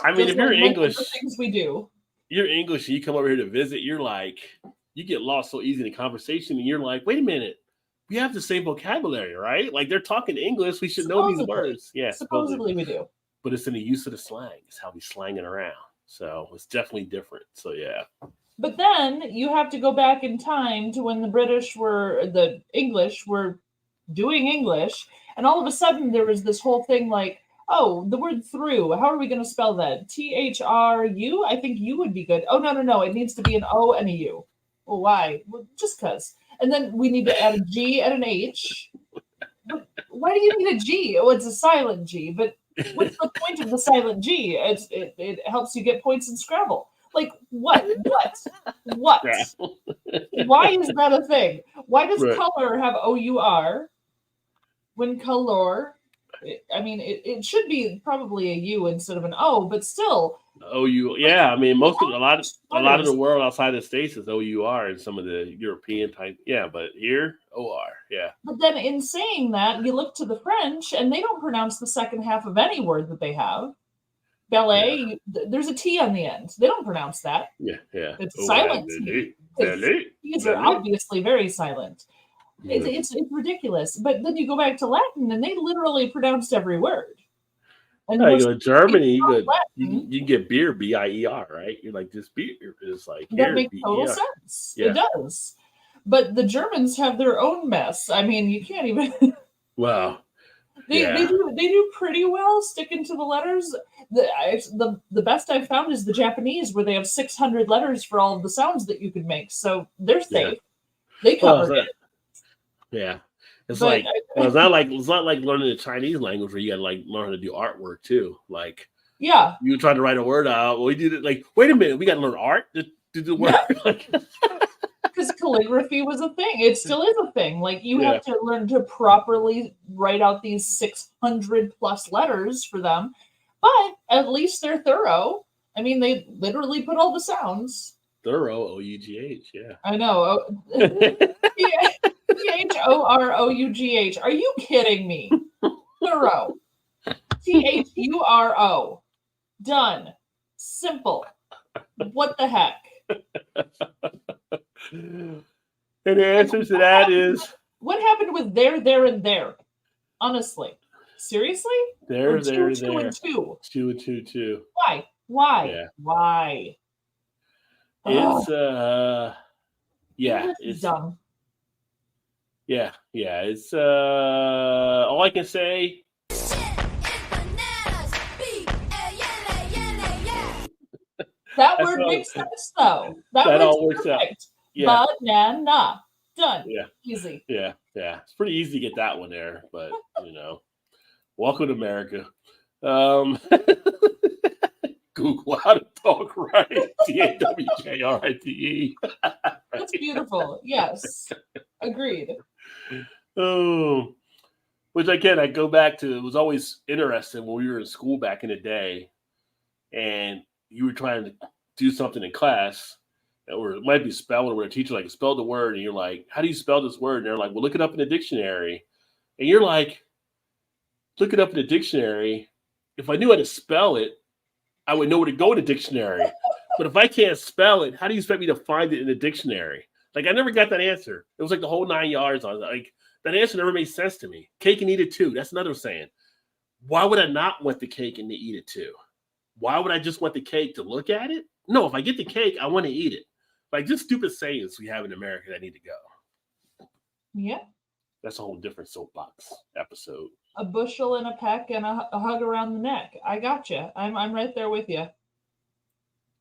I mean, Just if you're like English, the things we do. You're English and you come over here to visit, you're like, you get lost so easy in a conversation and you're like, wait a minute, we have the same vocabulary, right? Like they're talking English, we should know these words. Yeah, supposedly we do. But it's in the use of the slang. It's how we slang it around. So it's definitely different. So yeah. But then you have to go back in time to when the English were doing English, and all of a sudden there was this whole thing like, oh, the word through. How are we going to spell that? THRU? I think U would be good. Oh, no. It needs to be an O and a U. Well, why? Well, just because. And then we need to add a G and an H. But why do you need a G? Oh, it's a silent G. But what's the point of the silent G? It helps you get points in Scrabble. Like, what? Why is that a thing? Why does color have O-U-R when color... it should be probably a U instead of an O, but still. OU, yeah. I mean, a lot of the world outside the States is OUR and some of the European type. Yeah, but here, OR, yeah. But then in saying that, you look to the French and they don't pronounce the second half of any word that they have. Ballet, there's a T on the end. They don't pronounce that. Yeah. It's silent. These are obviously very silent. It's ridiculous. But then you go back to Latin and they literally pronounced every word. And you go to Germany, you can get beer, B-I-E-R, right? You're like, this beer is like that makes total sense. Yeah. It does. But the Germans have their own mess. I mean, you can't even Wow. They do pretty well sticking to the letters. The best I've found is the Japanese, where they have 600 letters for all of the sounds that you could make. So they're safe. They covered it. Yeah, it's not like learning the Chinese language where you gotta like learn how to do artwork too. Like, yeah, you try to write a word out. Well, we did it. Like, wait a minute, we got to learn art to do the word. Because calligraphy was a thing. It still is a thing. Like you have to learn to properly write out these 600 plus letters for them. But at least they're thorough. I mean, they literally put all the sounds. Thorough, O-U-G-H, yeah. I know. Thorough. Are you kidding me? Thorough. Thuro. Done. Simple. What the heck? And the answer to that is... What happened with there, and there? Honestly. Seriously? There. Two and two. 2 and 2, too. Why? Yeah. Why? It's It's dumb. Yeah. It's all I can say. That word makes sense though. That all works out. Yeah. Banana. Done. Yeah. Easy. Yeah. It's pretty easy to get that one there, but welcome to America. Google how to talk right. TAWJRITE. That's beautiful. Yes. Agreed. Oh, which again, I go back to, it was always interesting when we were in school back in the day and you were trying to do something in class, or it might be spelling where a teacher like spelled the word and you're like, how do you spell this word? And they're like, well, look it up in the dictionary. And you're like, look it up in the dictionary. If I knew how to spell it, I would know where to go in the dictionary. But if I can't spell it, how do you expect me to find it in the dictionary? Like, I never got that answer. It was like the whole 9 yards. I was like, that answer never made sense to me. Cake and eat it too. That's another saying. Why would I not want the cake and to eat it too? Why would I just want the cake to look at it? No, if I get the cake, I want to eat it. Like just stupid sayings we have in America that need to go. Yeah. That's a whole different soapbox episode. A bushel and a peck and a hug around the neck. I got you. I'm right there with you.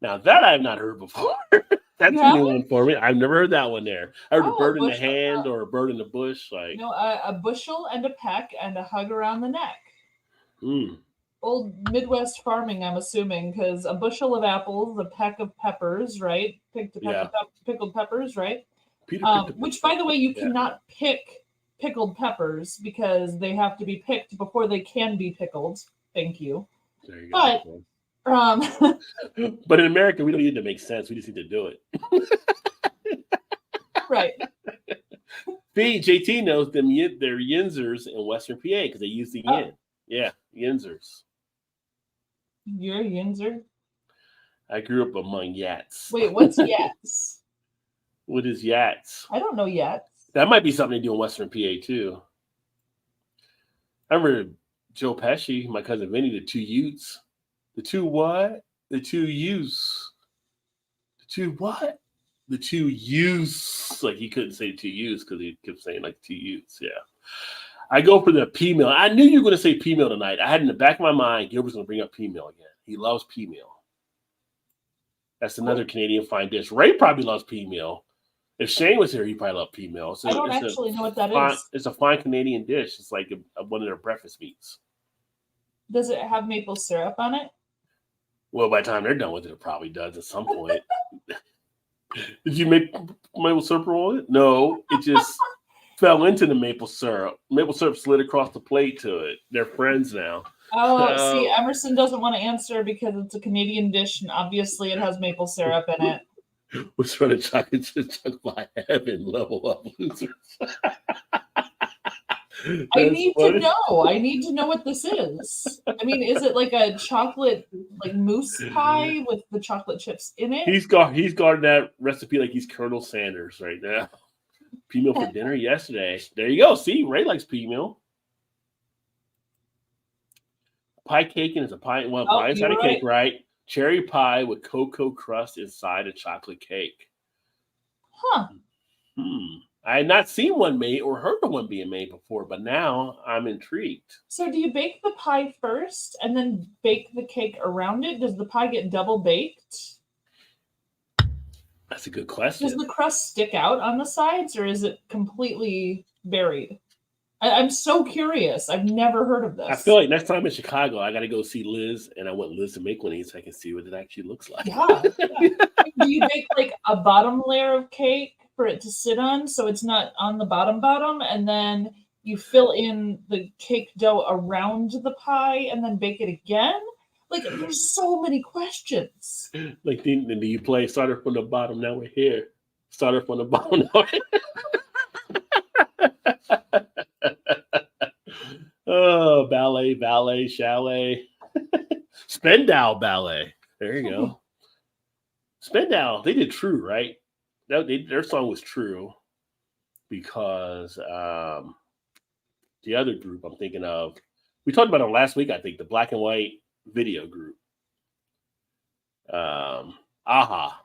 Now that I've not heard before. That's You a new haven't? one for me. I've never heard that one there. I heard Oh, a bird a in the bushel, hand or a bird in the bush. Like, No, a bushel and a peck and a hug around the neck. Old Midwest farming, I'm assuming, because a bushel of apples, a peck of peppers, right? Picked a peck Yeah. of pickled peppers, right? Peter picked a Which, by the way, you Yeah. cannot pick pickled peppers because they have to be picked before they can be pickled. Thank you. There you But go. um, But in America, we don't need to make sense. We just need to do it. right. See, JT knows them. They're Yinzers in Western PA because they use the yin. Yeah, Yinzers. You're a Yinzer. I grew up among Yats. Wait, what's Yats? What is Yats? I don't know Yats. That might be something to do in Western PA too. I remember Joe Pesci, my cousin Vinny, the two Utes. The two what? The two Utes. The two what? The two Utes. Like he couldn't say two Utes because he kept saying like two Utes. Yeah. I go for the pea meal. I knew you were going to say pea meal tonight. I had in the back of my mind, Gilbert's going to bring up pea meal again. He loves pea meal. That's another Canadian fine dish. Ray probably loves pea meal. If Shane was here, he'd probably love pea meal. I don't actually know what that is. It's a fine Canadian dish. It's like one of their breakfast meats. Does it have maple syrup on it? Well, by the time they're done with it, it probably does at some point. Did you make maple syrup on it? No, it just fell into the maple syrup. Maple syrup slid across the plate to it. They're friends now. Oh, see, Emerson doesn't want to answer because it's a Canadian dish and obviously it has maple syrup in it. We're trying to chuck by heaven level up losers. I need to know. I need to know what this is. I mean, is it like a chocolate, like mousse pie with the chocolate chips in it? He's got that recipe like he's Colonel Sanders right now. Pea meal for dinner yesterday. There you go. See, Ray likes pea meal. Pie caking is a pie. Well, pie inside a cake, right? Cherry pie with cocoa crust inside a chocolate cake. Huh. I had not seen one made or heard of one being made before, but now I'm intrigued. So do you bake the pie first and then bake the cake around it? Does the pie get double baked? That's a good question. Does the crust stick out on the sides or is it completely buried? I'm so curious. I've never heard of this. I feel like next time in Chicago, I got to go see Liz, and I want Liz to make one of these so I can see what it actually looks like. Yeah. Do you bake like a bottom layer of cake for it to sit on so it's not on the bottom, and then you fill in the cake dough around the pie and then bake it again? Like, there's so many questions. Like, do you play starter from the bottom? Now we're here. Starter from the bottom. Now Oh, ballet, chalet. Spandau ballet. There you go. Spandau, they did True, right? Their song was True because the other group I'm thinking of, we talked about them last week, I think, the black and white video group. Aha.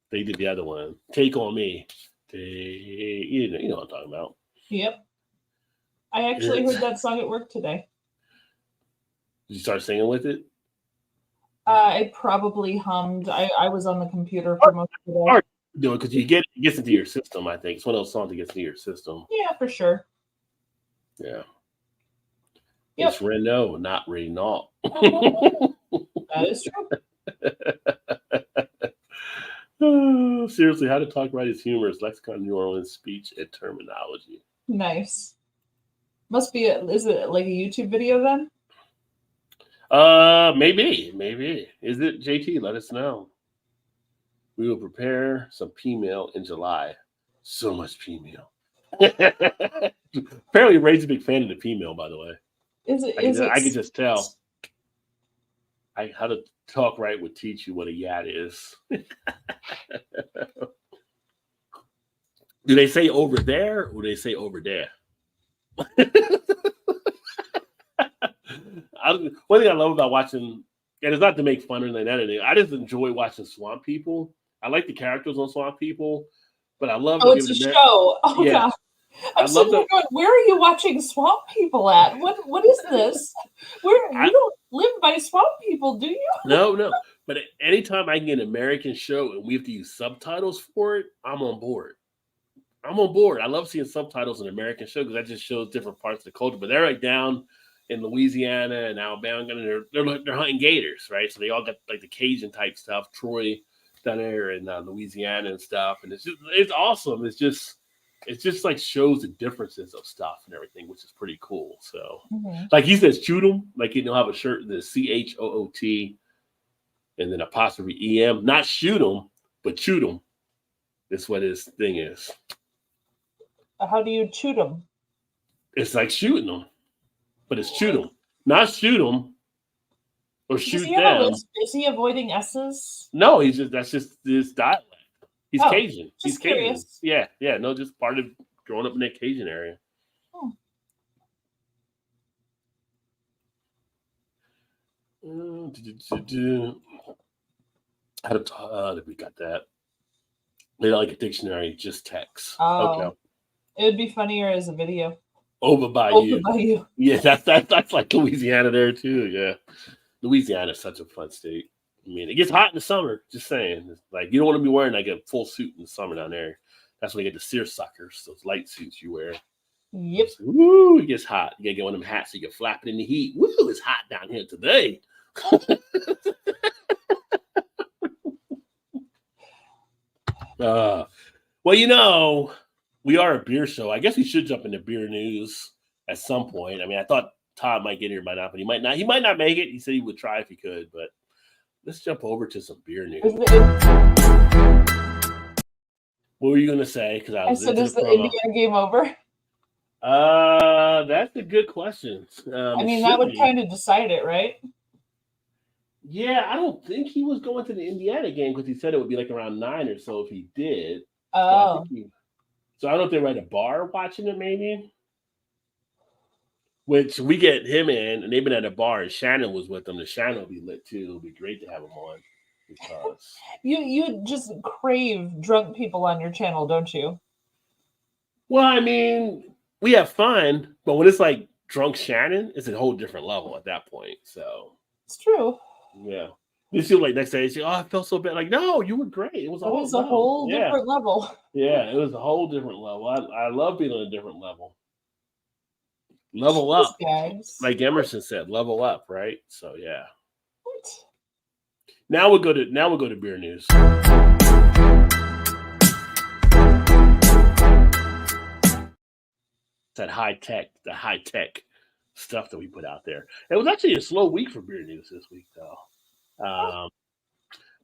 They did the other one. Take on Me. You know what I'm talking about. Yep. I actually heard that song at work today. Did you start singing with it? I probably hummed. I was on the computer for most of the day. Do it because it gets into your system, I think. It's one of those songs that gets into your system. Yeah, for sure. Yeah. Yep. It's Renault, not Renault. That is true. Oh, seriously, how to talk right is humorous. Lexicon, New Orleans speech and terminology. Nice. Must be is it like a YouTube video then? Maybe. Is it JT? Let us know. We will prepare some pea meal in July. So much pea meal. Apparently, Ray's a big fan of the pea meal, by the way. I can just tell. How to talk right would teach you what a yat is. Do they say over there or do they say over there? One thing I love about watching And it's not to make fun or anything. I just enjoy watching Swamp People. I like the characters on Swamp People, but I love. Oh, it's a show. Oh yeah, god. I'm sitting there going, where are you watching Swamp People at? What is this? You don't live by Swamp People, do you? No. But anytime I can get an American show and we have to use subtitles for it, I'm on board. I love seeing subtitles in an American show because that just shows different parts of the culture. But they're like down in Louisiana and Alabama, and they're hunting gators, right? So they all got like the Cajun type stuff. Troy down there in Louisiana and stuff, and it's awesome. It's just like shows the differences of stuff and everything, which is pretty cool. So, like he says, shoot 'em, like you know, have a shirt the CHOOT and then apostrophe EM, not shoot 'em, but shoot 'em. That's what his thing is. How do you shoot them? It's like shooting them, but it's shoot 'em, not shoot 'em or shoot them. Is he avoiding S's? No, that's just his dialect. He's Cajun. He's curious. Cajun. Yeah. No, just part of growing up in that Cajun area. Oh. How did we got that? They like a dictionary, just text. Oh. Okay. It would be funnier as a video. Over by you. Yeah, that's like Louisiana there too. Yeah. Louisiana is such a fun state. I mean, it gets hot in the summer. Just saying, it's like you don't want to be wearing like a full suit in the summer down there. That's when you get the seersuckers, those light suits you wear. Yep. So, woo, it gets hot. You gotta get one of them hats so you can flap it in the heat. Woo, it's hot down here today. Well, you know, we are a beer show. I guess we should jump into beer news at some point. I mean, I thought Todd might get here by now, but he might not. He might not make it. He said he would try if he could, but let's jump over to some beer news. What were you gonna say? Because I said, is the Indiana game over? That's a good question. I mean, that would kind of decide it, right? Yeah, I don't think he was going to the Indiana game because he said it would be like around 9 or so if he did. Oh. So I don't know if they're at a bar watching it, maybe. Which we get him in, and they've been at a bar, and Shannon was with them. The Shannon will be lit too. It'll be great to have him on because you just crave drunk people on your channel, don't you? Well, I mean, we have fun, but when it's like drunk Shannon, it's a whole different level at that point. So it's true. Yeah. You feel like next day, you say, "Oh, I felt so bad." Like, no, you were great. It was a whole different level. Yeah, it was a whole different level. I love being on a different level. Level up, guys. Like Emerson said, level up, right? So yeah. What? Now we'll go to beer news. The high tech stuff that we put out there. It was actually a slow week for beer news this week, though.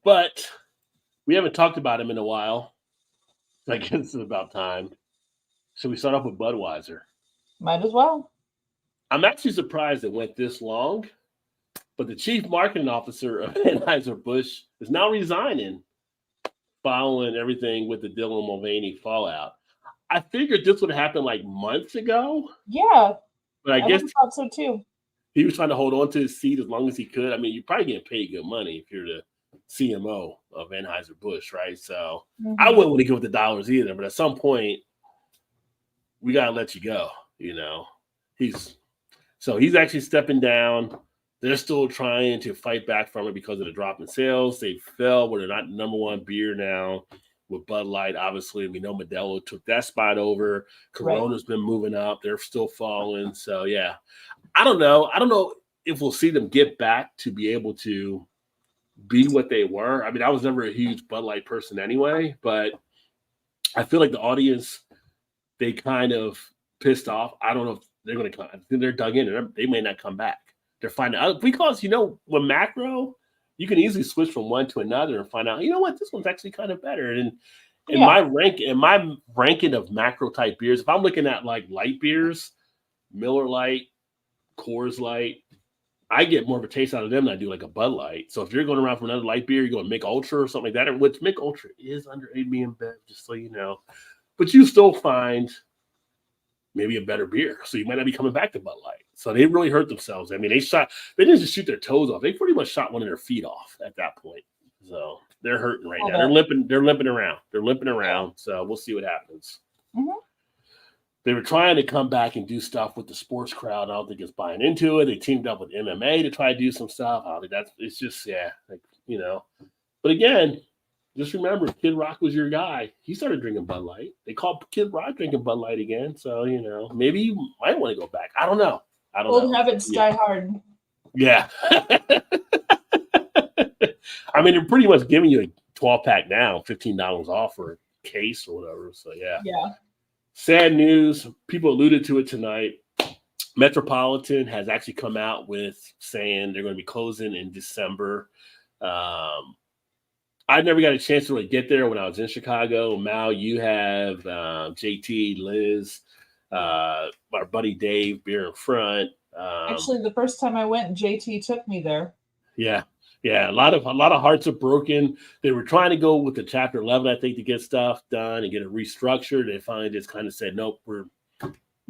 But we haven't talked about him in a while. I guess it's about time. So we start off with Budweiser. Might as well. I'm actually surprised it went this long, but the chief marketing officer of Anheuser-Busch is now resigning following everything with the Dylan Mulvaney fallout. I figured this would happen like months ago. Yeah. But I guess thought so too. He was trying to hold on to his seat as long as he could. I mean, you're probably getting paid good money if you're the CMO of Anheuser-Busch, right? So I wouldn't want to give it the dollars either, but at some point, we got to let you go, you know. He's actually stepping down. They're still trying to fight back from it because of the drop in sales. They fell where they're not number one beer now with Bud Light. Obviously, we know Modelo took that spot over. Corona's been moving up. They're still falling. So, yeah. I don't know if we'll see them get back to be able to be what they were. I mean, I was never a huge Bud Light person anyway, but I feel like the audience, they kind of pissed off. I don't know if they're going to come. They're dug in and they may not come back. They're finding out because, you know, with macro, you can easily switch from one to another and find out, you know what, this one's actually kind of better. And in my ranking of macro type beers, if I'm looking at like light beers, Miller Lite, Coors Light, I get more of a taste out of them than I do like a Bud Light. So if you're going around for another light beer, you're going Mick Ultra or something like that, which Mick Ultra is under ABM Bev, just so you know. But you still find maybe a better beer. So you might not be coming back to Bud Light. So they really hurt themselves. I mean, they didn't just shoot their toes off. They pretty much shot one of their feet off at that point. So they're hurting right now. They're limping around. So we'll see what happens. Mm-hmm. They were trying to come back and do stuff with the sports crowd. I don't think it's buying into it. They teamed up with MMA to try to do some stuff. I think it's just, But again, just remember, Kid Rock was your guy. He started drinking Bud Light. They called Kid Rock drinking Bud Light again. So, maybe you might want to go back. I don't know. Old habits die hard. Yeah. I mean, they're pretty much giving you a 12-pack now, $15 off for a case or whatever. So, yeah. Yeah. Sad news. People alluded to it tonight. Metropolitan has actually come out with saying they're going to be closing in December. I never got a chance to really get there when I was in Chicago. Mal, you have JT, Liz, our buddy Dave, Beer in Front. Actually, the first time I went, JT took me there. Yeah. A lot of hearts are broken. They were trying to go with the Chapter 11, I think, to get stuff done and get it restructured. They finally just kind of said, nope, we're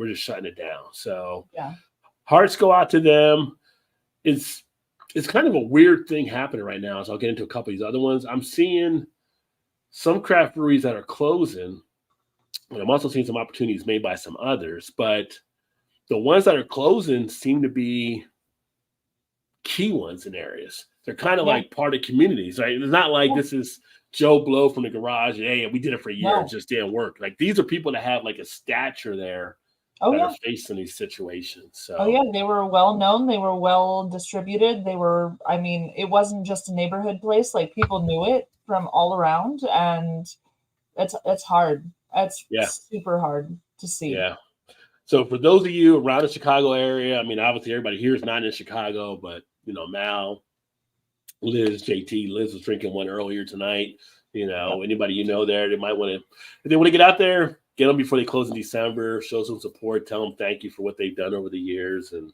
just shutting it down. So yeah, hearts go out to them. It's kind of a weird thing happening right now. So I'll get into a couple of these other ones. I'm seeing some craft breweries that are closing, and I'm also seeing some opportunities made by some others. But the ones that are closing seem to be key ones in areas. They're kind of like part of communities, right? It's not like this is Joe Blow from the garage. Hey, we did it for a year. It just didn't work. Like these are people that have like a stature there that are facing these situations. So they were well known. They were well distributed. It wasn't just a neighborhood place. Like people knew it from all around, and it's hard. It's super hard to see. Yeah. So for those of you around the Chicago area, I mean, obviously everybody here is not in Chicago, but Mal, Liz, JT, Liz was drinking one earlier tonight. Anybody there, they might want to, if they want to get out there, get them before they close in December, show some support, tell them thank you for what they've done over the years, and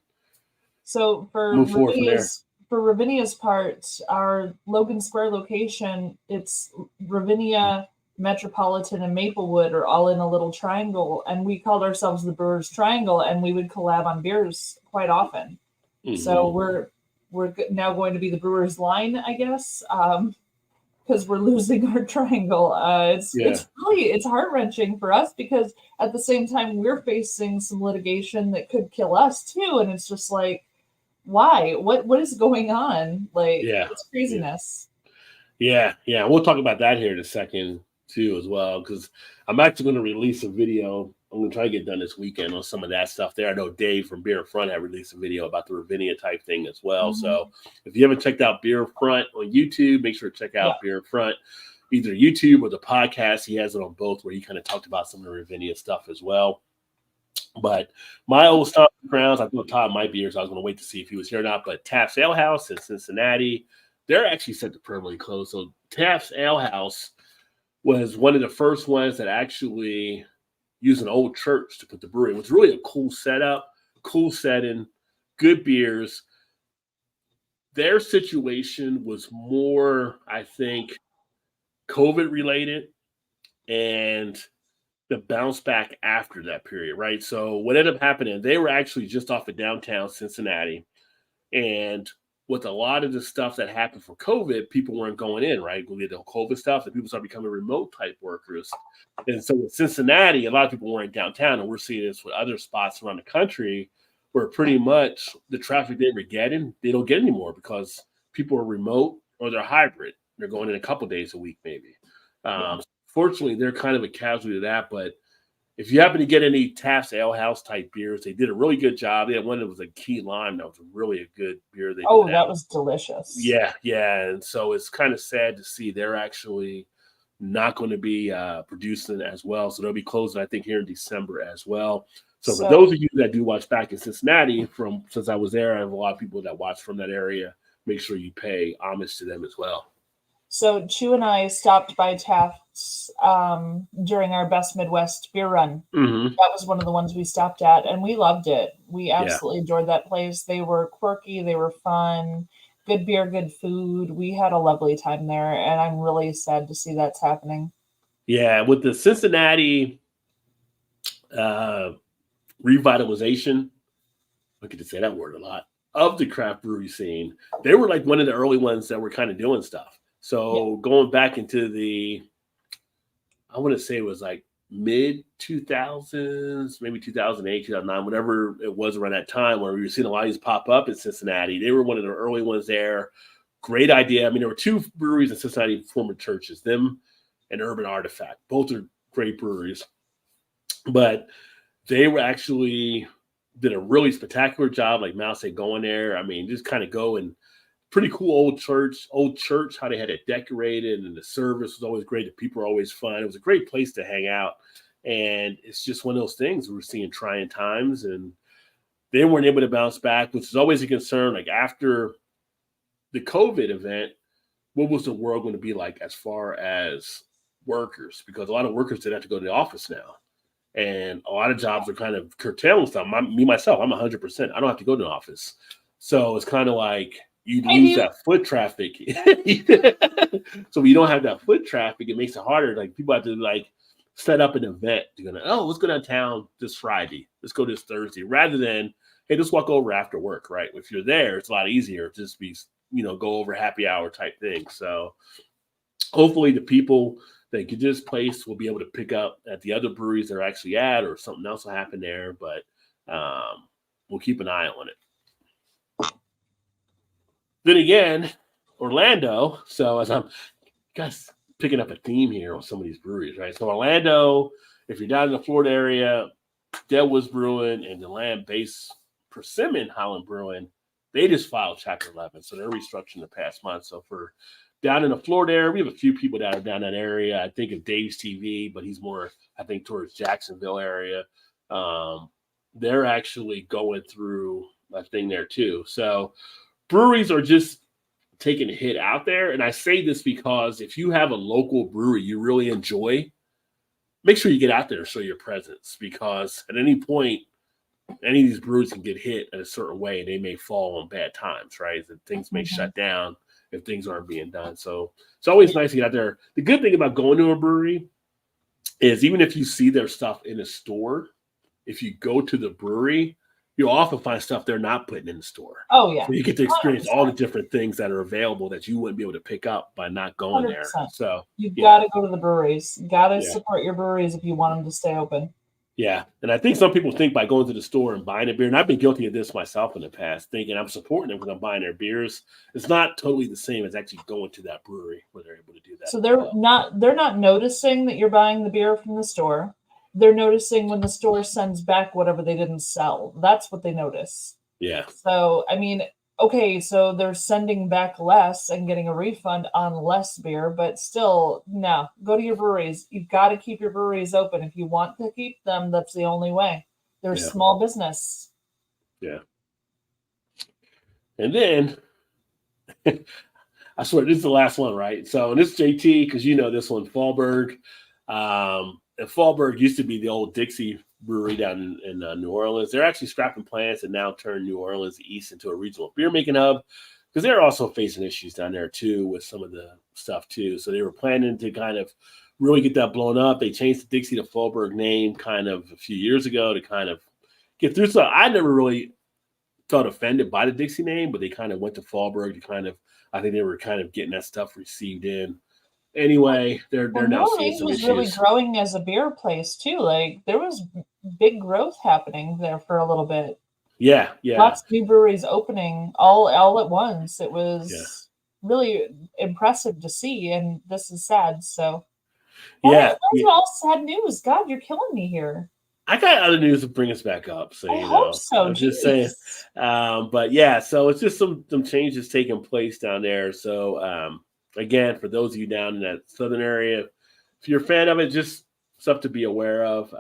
so for move forward from there. For Ravinia's part, our Logan Square location, it's Ravinia, Metropolitan, and Maplewood are all in a little triangle, and we called ourselves the Brewers Triangle, and we would collab on beers quite often. Mm-hmm. So we're now going to be the Brewers Line, I guess, because we're losing our triangle. It's heart-wrenching for us because at the same time we're facing some litigation that could kill us too, and it's just like, why? What is going on? It's craziness. Yeah. We'll talk about that here in a second too, as well, because I'm actually going to release a video. I'm going to try to get done this weekend on some of that stuff there. I know Dave from Beer in Front had released a video about the Ravinia type thing as well. Mm-hmm. So if you haven't checked out Beer in Front on YouTube, make sure to check out Beer in Front, either YouTube or the podcast. He has it on both, where he kind of talked about some of the Ravinia stuff as well. But my old stomping grounds, I know Todd might be here, so I was going to wait to see if he was here or not. But Taft's Ale House in Cincinnati, they're actually set to permanently close. So Taft's Ale House was one of the first ones that actually used an old church to put the brewery. It was really a cool setup, cool setting, good beers. Their situation was more, I think, COVID related and the bounce back after that period, right? So what ended up happening, they were actually just off of downtown Cincinnati. And with a lot of the stuff that happened for COVID, people weren't going in, right? We had the COVID stuff, and people started becoming remote type workers. And so with Cincinnati, a lot of people weren't downtown, and we're seeing this with other spots around the country where pretty much the traffic they were getting, they don't get anymore because people are remote or they're hybrid. They're going in a couple days a week, maybe. Fortunately, they're kind of a casualty of that, but if you happen to get any Taft's Ale House type beers, they did a really good job. They had one that was a key lime that was really a good beer. That was delicious. Yeah. And so it's kind of sad to see they're actually not going to be producing as well. So they'll be closing, I think, here in December as well. So for those of you that do watch back in Cincinnati, since I was there, I have a lot of people that watch from that area. Make sure you pay homage to them as well. So Chu and I stopped by Taft's during our Best Midwest beer run. Mm-hmm. That was one of the ones we stopped at, and we loved it. We absolutely adored that place. They were quirky. They were fun. Good beer, good food. We had a lovely time there, and I'm really sad to see that's happening. Yeah, with the Cincinnati revitalization I get to say that word a lot, of the craft brewery scene. They were like one of the early ones that were kind of doing stuff. So going back into I want to say it was like mid 2000s, maybe 2008, 2009, whatever it was around that time where we were seeing a lot of these pop up in Cincinnati. They were one of the early ones there. Great idea. I mean, there were two breweries in Cincinnati, former churches, them and Urban Artifact. Both are great breweries. But they were actually did a really spectacular job, like Mal said, going there. I mean, just kind of go and pretty cool old church, how they had it decorated, and the service was always great. The people were always fun. It was a great place to hang out. And it's just one of those things we're seeing trying times, and they weren't able to bounce back, which is always a concern. Like after the COVID event, what was the world going to be like as far as workers? Because a lot of workers didn't have to go to the office now. And a lot of jobs are kind of curtailing stuff. Myself, I'm 100%. I don't have to go to the office. So it's kind of like you lose that foot traffic. So when you don't have that foot traffic, it makes it harder. Like people have to like set up an event. You're going to, let's go downtown this Friday. Let's go this Thursday. Rather than, hey, just walk over after work, right? If you're there, it's a lot easier. Just be, go over happy hour type thing. So hopefully the people that get this place will be able to pick up at the other breweries they're actually at, or something else will happen there. But we'll keep an eye on it. Then again, Orlando. So as I'm picking up a theme here on some of these breweries, right? So Orlando, if you're down in the Florida area, Deadwood's Brewing and the land-based Persimmon Holland Brewing, they just filed Chapter 11. So they're restructuring the past month. So for down in the Florida area, we have a few people that are down that area. I think of Dave's TV, but he's more, I think, towards Jacksonville area. They're actually going through a thing there too. So breweries are just taking a hit out there. And I say this because if you have a local brewery you really enjoy, make sure you get out there and show your presence, because at any point, any of these breweries can get hit in a certain way and they may fall on bad times, right? And things may shut down if things aren't being done. So it's always nice to get out there. The good thing about going to a brewery is even if you see their stuff in a store, if you go to the brewery, you'll often find stuff they're not putting in the store. Oh, yeah. So you get to experience 100%. all the different things that are available that you wouldn't be able to pick up by not going 100%. there. So you've got to go to the breweries. You got to support your breweries if you want them to stay open. Yeah. And I think some people think by going to the store and buying a beer, and I've been guilty of this myself in the past, thinking I'm supporting them because I'm buying their beers. It's not totally the same as actually going to that brewery where they're able to do that. So they're not noticing that you're buying the beer from the store. They're noticing when the store sends back whatever they didn't sell. That's what they notice. Yeah. So, I mean, okay, so they're sending back less and getting a refund on less beer, but still, no, go to your breweries. You've got to keep your breweries open. If you want to keep them, that's the only way. They're small business. Yeah. And then, I swear, this is the last one, right? So this is JT, because you know this one, Fallberg. And Fallberg used to be the old Dixie brewery down in New Orleans. They're actually scrapping plants and now turn New Orleans east into a regional beer making hub, because they're also facing issues down there too with some of the stuff too. So they were planning to kind of really get that blown up. They changed the Dixie to Fallberg name kind of a few years ago to kind of get through. So I never really felt offended by the Dixie name, but they kind of went to Fallberg to kind of, I think they were kind of getting that stuff received in. Anyway, they're now seeing some issues. New Orleans was really growing as a beer place too. Like there was big growth happening there for a little bit. Yeah. Lots of new breweries opening all at once. It was really impressive to see, and this is sad. So that's all sad news. God, you're killing me here. I got other news to bring us back up. So I hope so. I'm just saying. But yeah, so it's just some changes taking place down there. So again, for those of you down in that southern area, if you're a fan of it, just stuff to be aware of.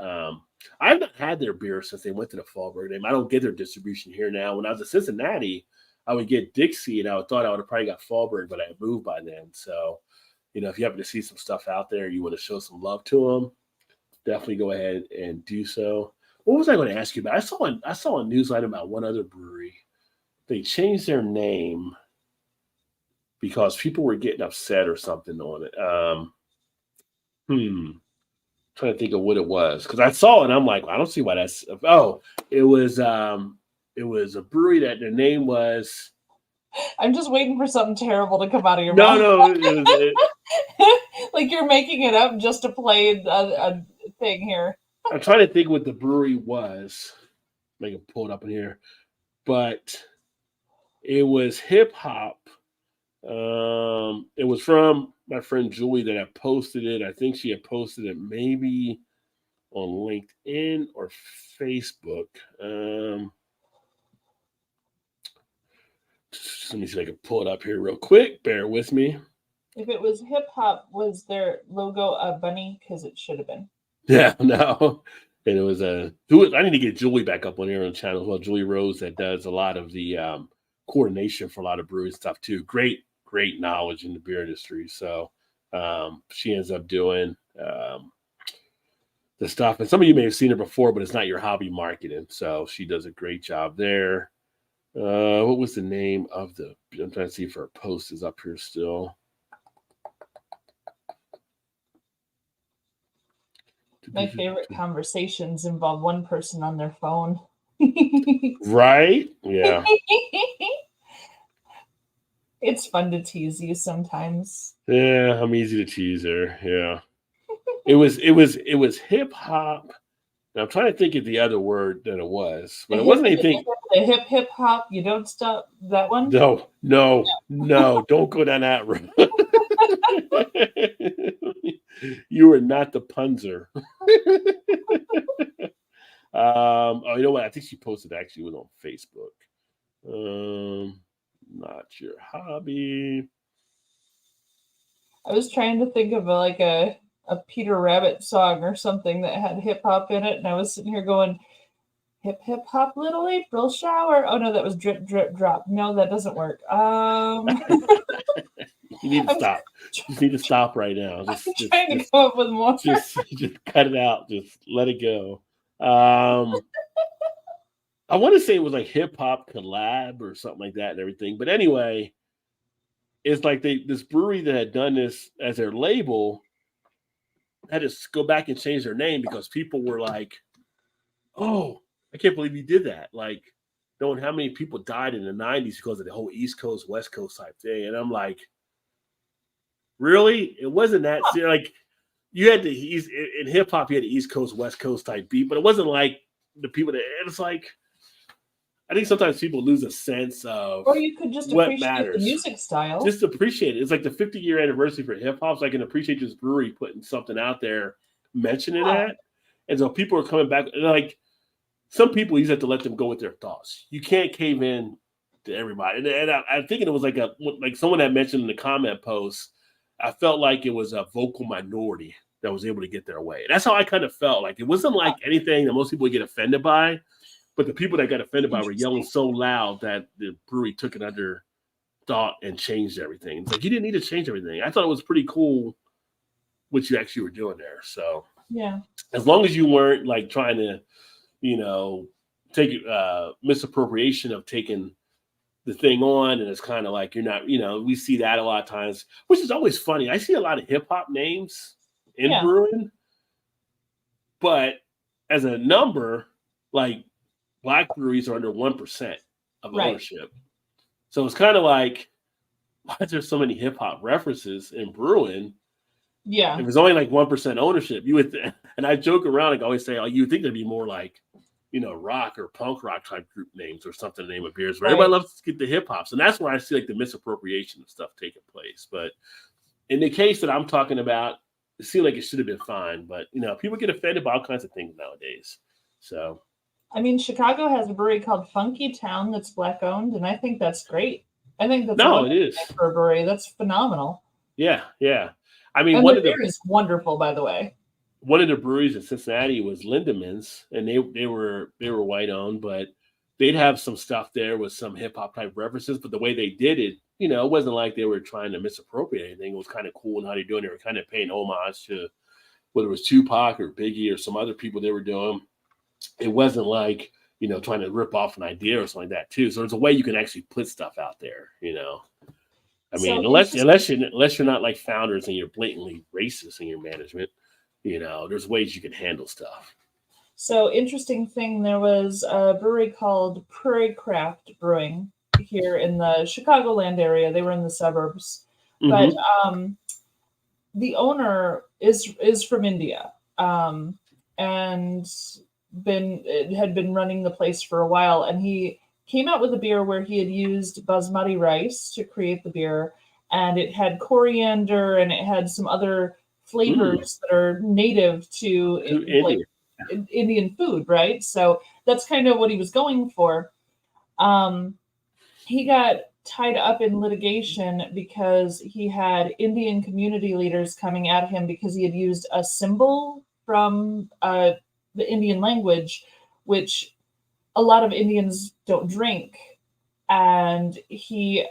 I've not had their beer since they went to the Fallberg name. I don't get their distribution here now. When I was in Cincinnati, I would get Dixie, and I thought I would have probably got Fallberg, but I had moved by then. So, if you happen to see some stuff out there, you want to show some love to them, definitely go ahead and do so. What was I going to ask you about? I saw a news item about one other brewery. They changed their name because people were getting upset or something on it. Trying to think of what it was, because I saw it and I'm like, well, I don't see why that's. Oh, it was it was a brewery that their name was. I'm just waiting for something terrible to come out of your No, mouth. no, it was. Like you're making it up just to play a thing here. I'm trying to think what the brewery was. I can pull it up in here, but it was hip hop. It was from my friend Julie that had posted it. I think she had posted it maybe on LinkedIn or Facebook. Let me see if I can pull it up here real quick. Bear with me. If it was hip hop, was their logo a bunny? Because it should have been. Yeah, no. And it was I need to get Julie back up on here on the channel as well. Julie Rose that does a lot of the coordination for a lot of brewery stuff too. Great knowledge in the beer industry. So she ends up doing the stuff. And some of you may have seen her before, but it's not your hobby marketing. So she does a great job there. What was the name of I'm trying to see if her post is up here still. My favorite conversations involve one person on their phone. Right? Yeah. It's fun to tease you sometimes. Yeah, I'm easy to tease her. Yeah. It was hip hop. I'm trying to think of the other word that it was, but it wasn't anything. The hip hop, you don't stop. That one? No, don't go down that road. You are not the punzer. Oh, you know what? I think she posted actually was on Facebook. Not your hobby. I was trying to think of like a Peter Rabbit song or something that had hip hop in it, and I was sitting here going, hip hop, little April shower. Oh no, that was drip drip drop. No, that doesn't work. You need to stop. You need to stop right now. I'm trying to come up with more. Just cut it out. Just let it go. I want to say it was like hip hop collab or something like that and everything. But anyway, it's like this brewery that had done this as their label had to go back and change their name because people were like, "Oh, I can't believe you did that!" Like, knowing how many people died in the '90s because of the whole East Coast West Coast type thing, and I'm like, really? It wasn't that like you had in hip hop you had the East Coast West Coast type beat, but it wasn't like the people that it's like. I think sometimes people lose a sense of or you could just what appreciate matters. the music style. Just appreciate it. It's like the 50-year anniversary for hip hop. So I can appreciate this brewery putting something out there, mentioning that. And so people are coming back. And like some people, you just have to let them go with their thoughts. You can't cave in to everybody. And I'm thinking it was like someone that mentioned in the comment post. I felt like it was a vocal minority that was able to get their way. That's how I kind of felt. Like it wasn't like anything that most people would get offended by. But the people that got offended by were yelling so loud that the brewery took it under thought and changed everything. It's like you didn't need to change everything. I thought it was pretty cool what you actually were doing there. So yeah, as long as you weren't like trying to, take misappropriation of taking the thing on, and it's kind of like you're not, we see that a lot of times, which is always funny. I see a lot of hip hop names in brewing, but as a number, like. Black breweries are under 1% of ownership. So it's kind of like, why is there so many hip hop references in brewing? Yeah. If it's only like 1% ownership, you would, and I joke around, I always say, you would think there'd be more like, rock or punk rock type group names or something, the name of beers, where everybody loves to get the hip hops. And that's where I see like the misappropriation of stuff taking place. But in the case that I'm talking about, it seemed like it should have been fine. But, people get offended by all kinds of things nowadays. So. I mean, Chicago has a brewery called Funky Town that's Black owned, and I think that's great. I think that's it is for a brewery. That's phenomenal. Yeah. I mean, and the beer is wonderful, by the way. One of the breweries in Cincinnati was Lindemans, and they were white owned, but they'd have some stuff there with some hip hop type references. But the way they did it, it wasn't like they were trying to misappropriate anything. It was kind of cool in how they're doing. They were kind of paying homage to whether it was Tupac or Biggie or some other people they were doing. It wasn't like, trying to rip off an idea or something like that too. So there's a way you can actually put stuff out there, I mean, unless you're not like founders and you're blatantly racist in your management, there's ways you can handle stuff. So interesting thing, there was a brewery called Prairie Craft Brewing here in the Chicagoland area. They were in the suburbs, but Hmm. the owner is from India, and had been running the place for a while, and he came out with a beer where he had used basmati rice to create the beer, and it had coriander and it had some other Mm. flavors that are native to To like India. Indian food, right? So that's kind of what he was going for. Um, he got tied up in litigation because he had Indian community leaders coming at him because he had used a symbol from the Indian language, which a lot of Indians don't drink. And he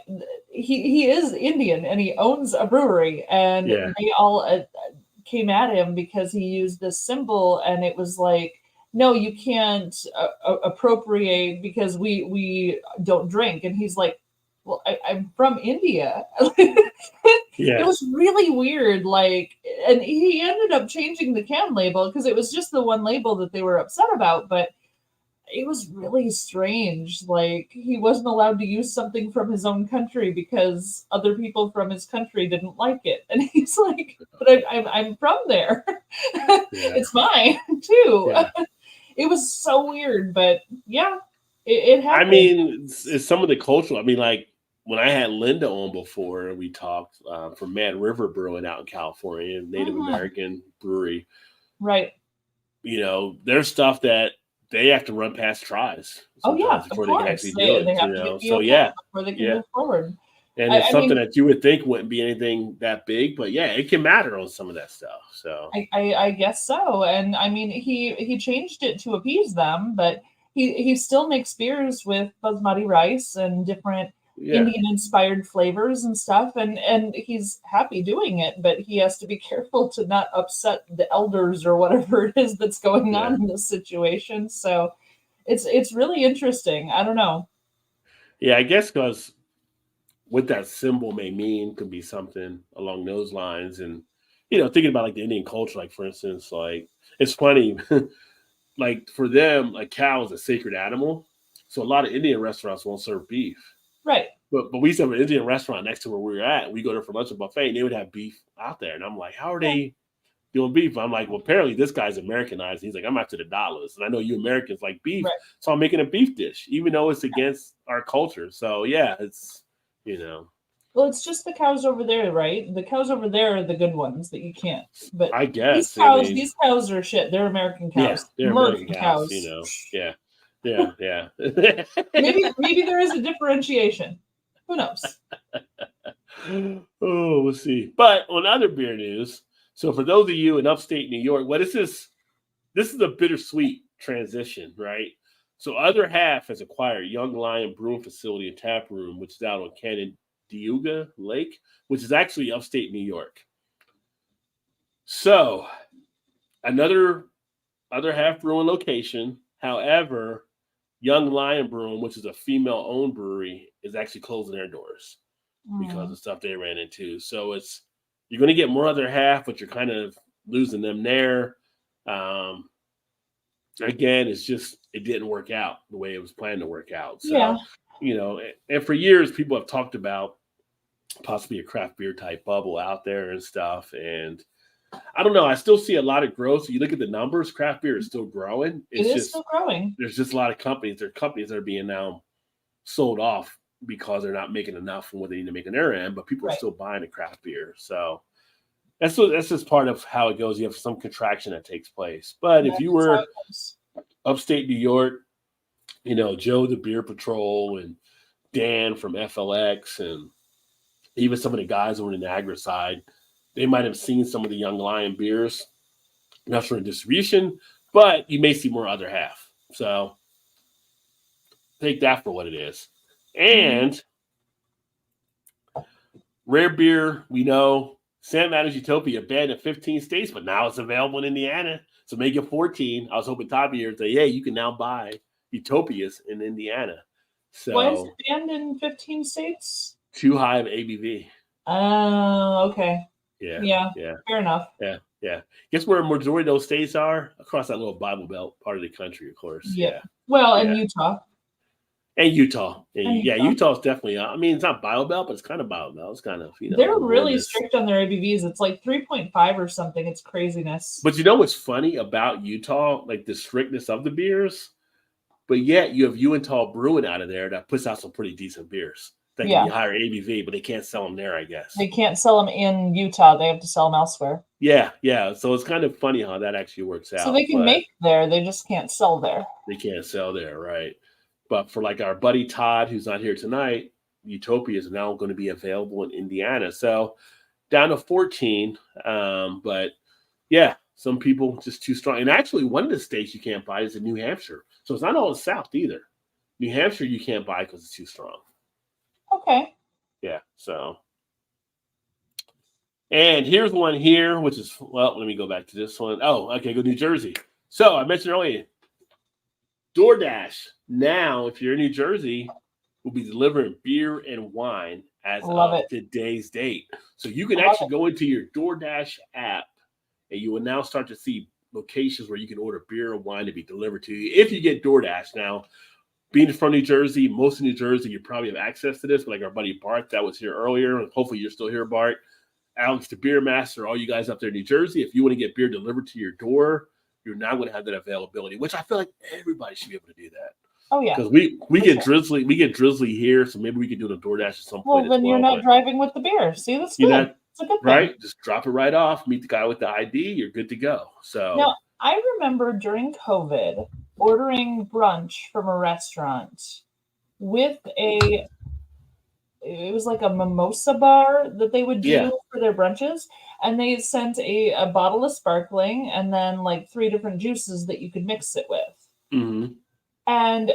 is Indian and he owns a brewery, and Yeah. they all came at him because he used this symbol, and it was like, no, you can't appropriate because we don't drink. And he's like, well, I'm from India. It Yeah. was really weird. Like, and he ended up changing the can label because it was just the one label that they were upset about, but it was really strange. Like, he wasn't allowed to use something from his own country because other people from his country didn't like it, and he's like, "But I'm from there. Yeah. It's mine too." Yeah. It was so weird, but yeah, it I happened. mean, it's some of the cultural. I mean, like when I had Linda on before, we talked from Mad River Brewing out in California, Native Mhm. American brewery. Right. You know, there's stuff that they have to run past tries Oh yeah, sometimes of before they can course. actually do They it. You have to get know, the so okay yeah, before they can yeah, move forward. and it's I something mean, that you would think wouldn't be anything that big, but yeah, it can matter on some of that stuff. So I guess so. And I mean, he changed it to appease them, but he still makes beers with basmati rice and different yeah, Indian inspired flavors and stuff, and he's happy doing it, but he has to be careful to not upset the elders or whatever it is that's going on yeah, in this situation. So it's really interesting. I don't know. yeah. I guess because what that symbol may mean could be something along those lines, and thinking about like the Indian culture, like for instance, like it's funny. Like for them, a cow is a sacred animal. So a lot of Indian restaurants won't serve beef. Right. But we used to have an Indian restaurant next to where we were at. We go there for lunch at buffet, and they would have beef out there. And I'm like, how are Yeah. they doing beef? I'm like, well, apparently this guy's Americanized. He's like, I'm after the dollars, and I know you Americans like beef, Right. so I'm making a beef dish, even though it's against our culture. So yeah, it's you know, Well, it's just the cows over there, right? The cows over there are the good ones that you can't. But I guess. I mean, these cows are shit. They're American yeah, cows. they're American American cows. cows. Yeah, yeah, yeah. Maybe there is a differentiation. Who knows? Oh, we'll see. But on other beer news, so for those of you in upstate New York, what is this? This is a bittersweet transition, right? So other half has acquired Young Lion Brewing Facility and Tap Room, which is out on Canandaigua Lake, which is actually upstate New York. So another other half brewing location. However, Young Lion Brewing, which is a female-owned brewery, is actually closing their doors because Mm, of stuff they ran into. So it's you're going to get more other half, but you're kind of losing them there. Um, again, it's just it didn't work out the way it was planned to work out. yeah. So and for years people have talked about possibly a craft beer type bubble out there and stuff. And I don't know. I still see a lot of growth. So you look at the numbers, craft beer is still growing. It It's is still just growing. there's just a lot of companies. There are companies that are being now sold off because they're not making enough from what they need to make on their end, but people are Right. still buying the craft beer. So that's just part of how it goes. You have some contraction that takes place. But if That you is how it were goes. upstate New York, Joe the Beer Patrol and Dan from FLX and even some of the guys over in the Niagara side, they might have seen some of the Young Lion beers, not for distribution, but you may see more other half. So take that for what it is. Mhm. And rare beer, we know Sam Adams Utopia banned in 15 states, but now it's available in Indiana. So make it 14. I was hoping Todd here would say, hey, you can now buy Utopias in Indiana. Why is it So banned in 15 states? too high of ABV. Oh, okay. Yeah, Yeah, yeah, fair enough. yeah. Yeah. Guess where a majority of those states are? Across that little Bible Belt part of the country, of course. Yeah. Well, Yeah. and Utah. And Utah. And Yeah, Utah. Utah's definitely, I mean, it's not Bible Belt, but it's kind of Bible Belt. It's kind of, They're really wilderness. strict on their ABVs. It's like 3.5 or something. It's craziness. But you know what's funny about Utah? Like the strictness of the beers, but yet you have Utah Brewing out of there that puts out some pretty decent beers. That can be higher ABV, but they can't sell them there, I guess. They can't sell them in Utah. They have to sell them elsewhere. Yeah. So it's kind of funny how that actually works out. So they can make there. They just can't sell there. They can't sell there, right? But for like our buddy Todd, who's not here tonight, Utopia is now going to be available in Indiana. So down to 14. But yeah, some people just too strong. And actually, one of the states you can't buy is in New Hampshire. So it's not all the South either. New Hampshire you can't buy because it's too strong. Okay. Yeah. So, and here's one here, which is, well, let me go back to this one. Oh, okay, go New Jersey. So I mentioned earlier, DoorDash now, if you're in New Jersey, will be delivering beer and wine as of today's date. So you can actually go into your DoorDash app and you will now start to see locations where you can order beer and wine to be delivered to you if you get DoorDash. Now, being from New Jersey, most of New Jersey, you probably have access to this, but like our buddy Bart that was here earlier. Hopefully you're still here, Bart. Alex, the Beer Master, all you guys up there in New Jersey, if you want to get beer delivered to your door, you're now going to have that availability, which I feel like everybody should be able to do that. Oh yeah, because we get drizzly here, so maybe we can do the DoorDash at some point. Well, then you're not driving with the beer. See, that's good. It's a good thing. Right? Just drop it right off. Meet the guy with the ID. You're good to go. So now, I remember during COVID ordering brunch from a restaurant with it was like a mimosa bar that they would do for their brunches. And they sent a bottle of sparkling and then like 3 different juices that you could mix it with. Mm-hmm. And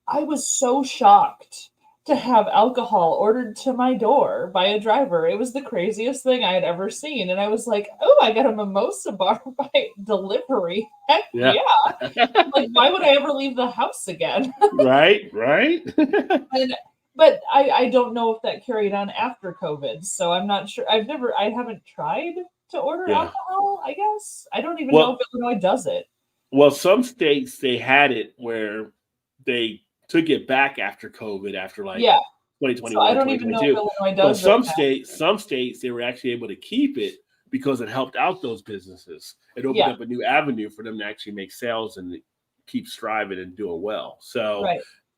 I was so shocked to have alcohol ordered to my door by a driver. It was the craziest thing I had ever seen. And I was like, oh, I got a mimosa bar by delivery. Heck yeah. Like, why would I ever leave the house again? Right. But I don't know if that carried on after COVID. So I'm not sure. I haven't tried to order alcohol, I guess. I don't even know if Illinois does it. Well, some states, they had it where they took it back after COVID, after like 2021, so I don't even know if Illinois does but some states, they were actually able to keep it because it helped out those businesses. It opened up a new avenue for them to actually make sales and keep striving and doing well. So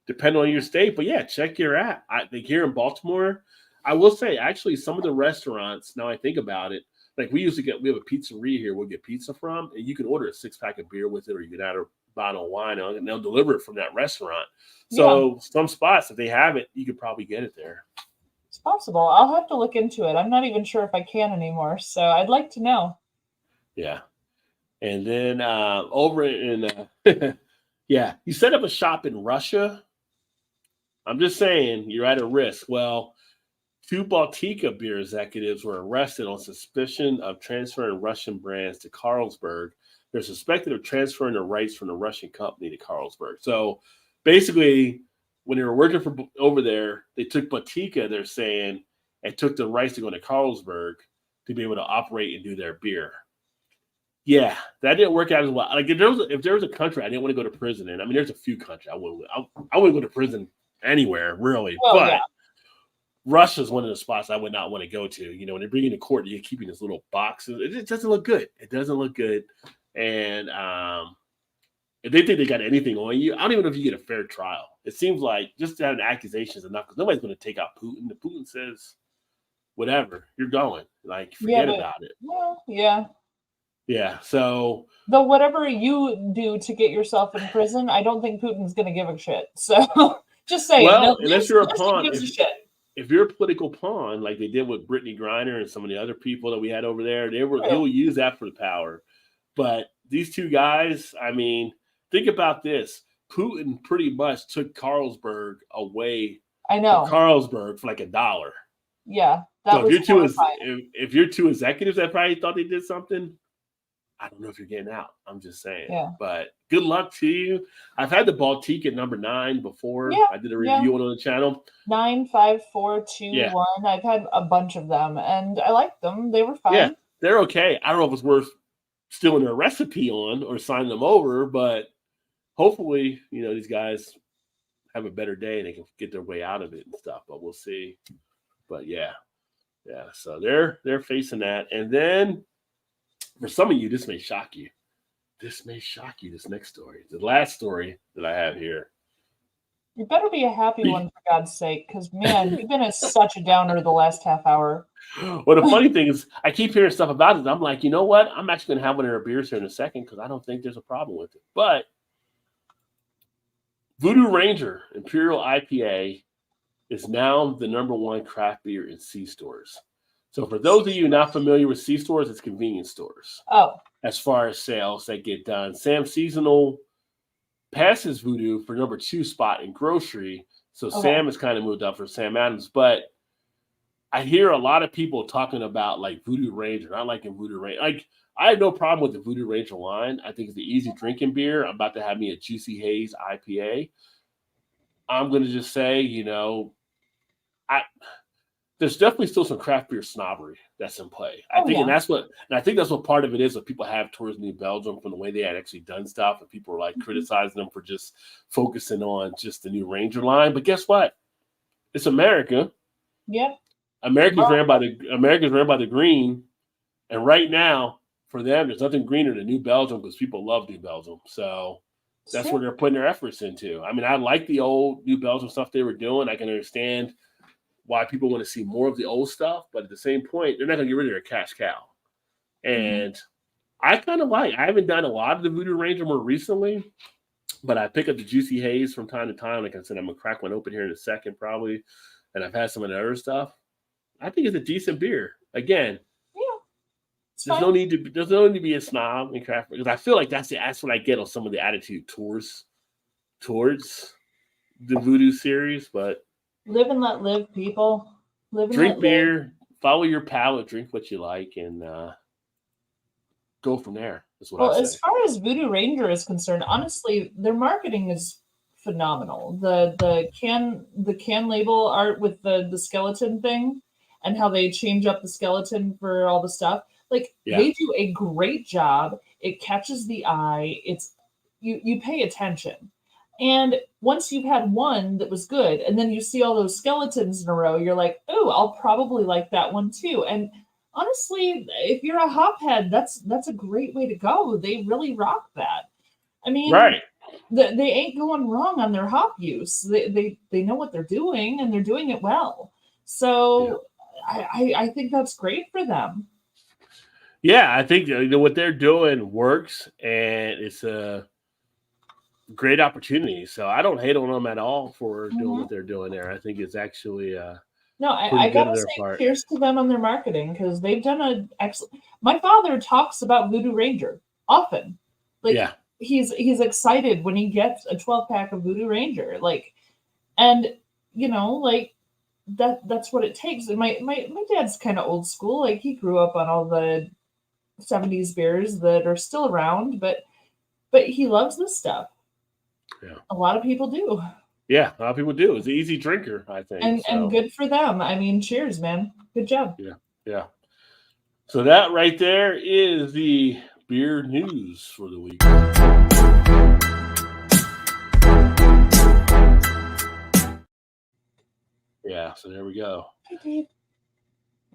depending on your state, but check your app. I think here in Baltimore, I will say actually some of the restaurants, now I think about it, like we have a pizzeria here we'll get pizza from, and you can order a 6-pack of beer with it, or you can add a bottle of wine on it, and they'll deliver it from that restaurant. So some spots, if they have it, you could probably get it there. It's possible. I'll have to look into it. I'm not even sure if I can anymore, so I'd like to know. Yeah. And then over in, you set up a shop in Russia. I'm just saying, you're at a risk. Well, 2 Baltica beer executives were arrested on suspicion of transferring Russian brands to Carlsberg. They're suspected of transferring the rights from the Russian company to Carlsberg. So basically, when they were working for over there, they took Baltica, they're saying, and took the rights to go to Carlsberg to be able to operate and do their beer. Yeah, that didn't work out as well. Like if there was a country I didn't want to go to prison in, I mean, there's a few countries I wouldn't go to prison anywhere, really. But Russia's one of the spots I would not want to go to. You know, when they bring you to court, you're keeping these little boxes. It doesn't look good. It doesn't look good. And if they think they got anything on you, I don't even know if you get a fair trial. It seems like just to have an accusation is enough because nobody's going to take out Putin. If Putin says whatever, you're going. Like, forget about it. Well, yeah. So, though whatever you do to get yourself in prison, I don't think Putin's going to give a shit. So just say, unless you're a pawn. If you're a political pawn, like they did with Brittany Griner and some of the other people that we had over there, they will use that for the power. But these 2 guys, I mean, think about this. Putin pretty much took Carlsberg away from Carlsberg for like $1. Yeah. So if you're 2 executives that probably thought they did something, I don't know if you're getting out. I'm just saying. Yeah. But good luck to you. I've had the Baltic at number 9 before. I did a review on the channel. 95421. I've had a bunch of them and I liked them. They were fine. Yeah, they're okay. I don't know if it's worth stealing their recipe on or signing them over, but hopefully, these guys have a better day and they can get their way out of it and stuff. But we'll see. But yeah. So they're facing that, and then for some of you, this may shock you. This next story, the last story that I have here. It better be a happy one, for God's sake, because, man, you've been such a downer the last half hour. Well, the funny thing is, I keep hearing stuff about it. I'm like, you know what? I'm actually going to have one of their beers here in a second because I don't think there's a problem with it. But Voodoo Ranger Imperial IPA is now the #1 craft beer in C-stores. So for those of you not familiar with C-stores, it's convenience stores. Oh. As far as sales that get done. Sam Seasonal passes Voodoo for #2 spot in grocery. So Okay. Sam has kind of moved up for Sam Adams. But I hear a lot of people talking about like Voodoo Ranger, not liking Voodoo Ranger. Like, I have no problem with the Voodoo Ranger line. I think it's the easy drinking beer. I'm about to have me a Juicy Haze IPA. I'm going to just say, there's definitely still some craft beer snobbery that's in play. I think that's what part of it is that people have towards New Belgium from the way they had actually done stuff, and people are like criticizing them for just focusing on just the new Ranger line. But guess what? It's America. Yep. America's ran by the green, and right now for them, there's nothing greener than New Belgium because people love New Belgium. So that's where they're putting their efforts into. I mean, I like the old New Belgium stuff they were doing. I can understand why people want to see more of the old stuff, but at the same point, they're not going to get rid of their cash cow. And I haven't done a lot of the Voodoo Ranger more recently, but I pick up the Juicy Haze from time to time. Like I said, I'm going to crack one open here in a second probably, and I've had some of the other stuff. I think it's a decent beer. Again, there's no need to be a snob in craft beer, because I feel like that's what I get on some of the attitude towards the Voodoo series, but live and let live, people. Drink beer, follow your palate, drink what you like, and go from there. That's what I say. As far as Voodoo Ranger is concerned, honestly, their marketing is phenomenal. The can label art with the skeleton thing and how they change up the skeleton for all the stuff. Like, they do a great job. It catches the eye. It's you pay attention. And once you've had one that was good, and then you see all those skeletons in a row, you're like, oh, I'll probably like that one too. And honestly, if you're a hophead, that's a great way to go. They really rock that. I mean, right. They ain't going wrong on their hop use. They know what they're doing, and they're doing it well. So I think that's great for them. Yeah, I think what they're doing works, and it's a great opportunity. So I don't hate on them at all for doing what they're doing there. I think it's actually no. I gotta say, cheers to them on their marketing, because they've done an excellent. My father talks about Voodoo Ranger often. Like, he's excited when he gets a 12-pack of Voodoo Ranger. Like, and like that's what it takes. And my dad's kind of old school. Like, he grew up on all the 70s beers that are still around, but he loves this stuff. Yeah, a lot of people do. Yeah, a lot of people do. It's an easy drinker, I think. And good for them. I mean, cheers, man. Good job. Yeah. So that right there is the beer news for the week. Yeah, so there we go. Hey, Dave.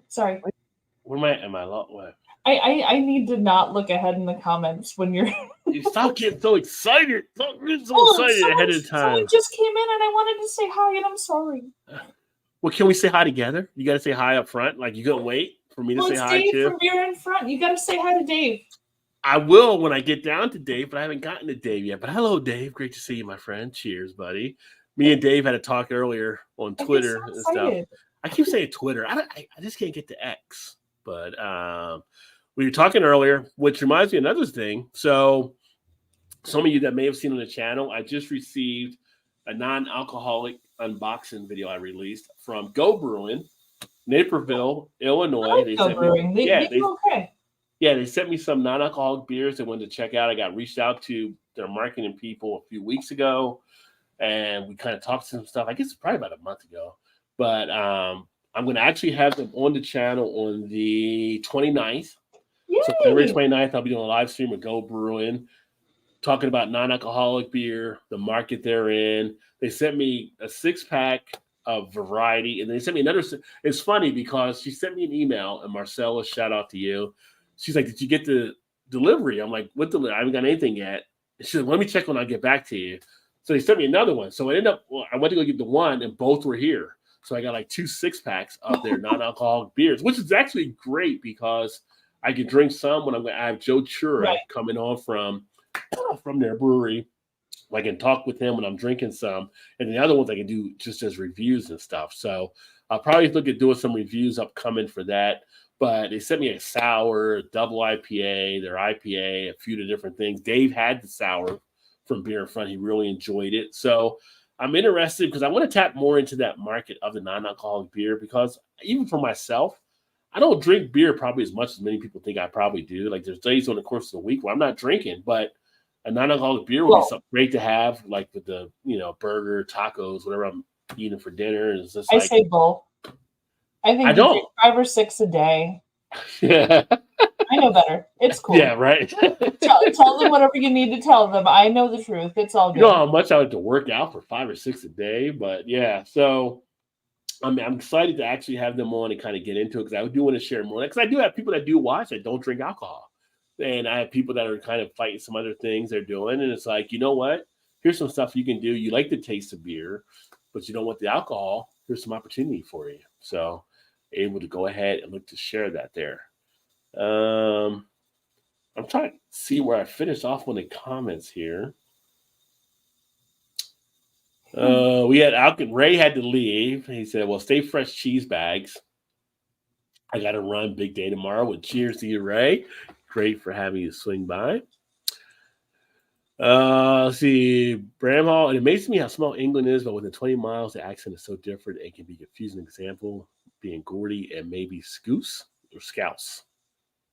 Sorry. Where am I? What? I need to not look ahead in the comments when you're. You stop getting so excited. Stop getting so excited ahead of time. Someone just came in and I wanted to say hi, and I'm sorry. Well, can we say hi together? You got to say hi up front. Like, you gonna wait for me to say hi Dave too? From Beer in Front. You got to say hi to Dave. I will when I get down to Dave, but I haven't gotten to Dave yet. But hello, Dave. Great to see you, my friend. Cheers, buddy. Me and Dave had a talk earlier on Twitter and stuff. I keep saying Twitter. I just can't get to X. But we were talking earlier, which reminds me of another thing. So some of you that may have seen on the channel, I just received a non-alcoholic unboxing video I released from Go Brewing, Naperville, Illinois. They sent me, they sent me some non-alcoholic beers they wanted to check out. I got reached out to their marketing people a few weeks ago, and we kind of talked some stuff. I guess it's probably about a month ago. But I'm going to actually have them on the channel on the 29th. Yeah. So February 29th, I'll be doing a live stream with Go Brewing, talking about non-alcoholic beer, the market they're in. They sent me a 6-pack of variety, and they sent me another. It's funny because she sent me an email, and Marcella, shout out to you. She's like, "Did you get the delivery?" I'm like, "What delivery? I haven't got anything yet." And she said, "Let me check when I get back to you." So they sent me another one. So I ended up, I went to go get the one, and both were here. So I got like 2 6-packs of their non-alcoholic beers, which is actually great because I can drink some when I have Joe Chura coming on from their brewery. I can talk with him when I'm drinking some, and the other ones I can do just as reviews and stuff. So I'll probably look at doing some reviews upcoming for that. But they sent me a sour, double IPA, their IPA, a few of the different things. Dave had the sour from Beer in Front. He really enjoyed it. So I'm interested because I want to tap more into that market of the non-alcoholic beer because even for myself, I don't drink beer probably as much as many people think I probably do. Like there's days on the course of the week where I'm not drinking, but a non-alcoholic beer would be something great to have, like with the, burger, tacos, whatever I'm eating for dinner. And it's just I say bull. I think you drink 5 or 6 a day. Yeah. I know better. It's cool. Yeah, right. tell them whatever you need to tell them. I know the truth. It's all good. You know how much I like to work out for 5 or 6 a day, but yeah. So I'm excited to actually have them on and kind of get into it because I do want to share more. Because I do have people that do watch that don't drink alcohol. And I have people that are kind of fighting some other things they're doing. And it's like, you know what? Here's some stuff you can do. You like the taste of beer, but you don't want the alcohol. Here's some opportunity for you. So able to go ahead and look to share that there. I'm trying to see where I finished off on the comments here. We had Ray had to leave. He said, well, stay fresh cheese bags. I got to run big day tomorrow. With cheers to you, Ray. Great for having you swing by. Let's see. Bramhall. It amazes me how small England is, but within 20 miles, the accent is so different. It can be confusing. Example being Gordy and maybe Scouse or Scouse.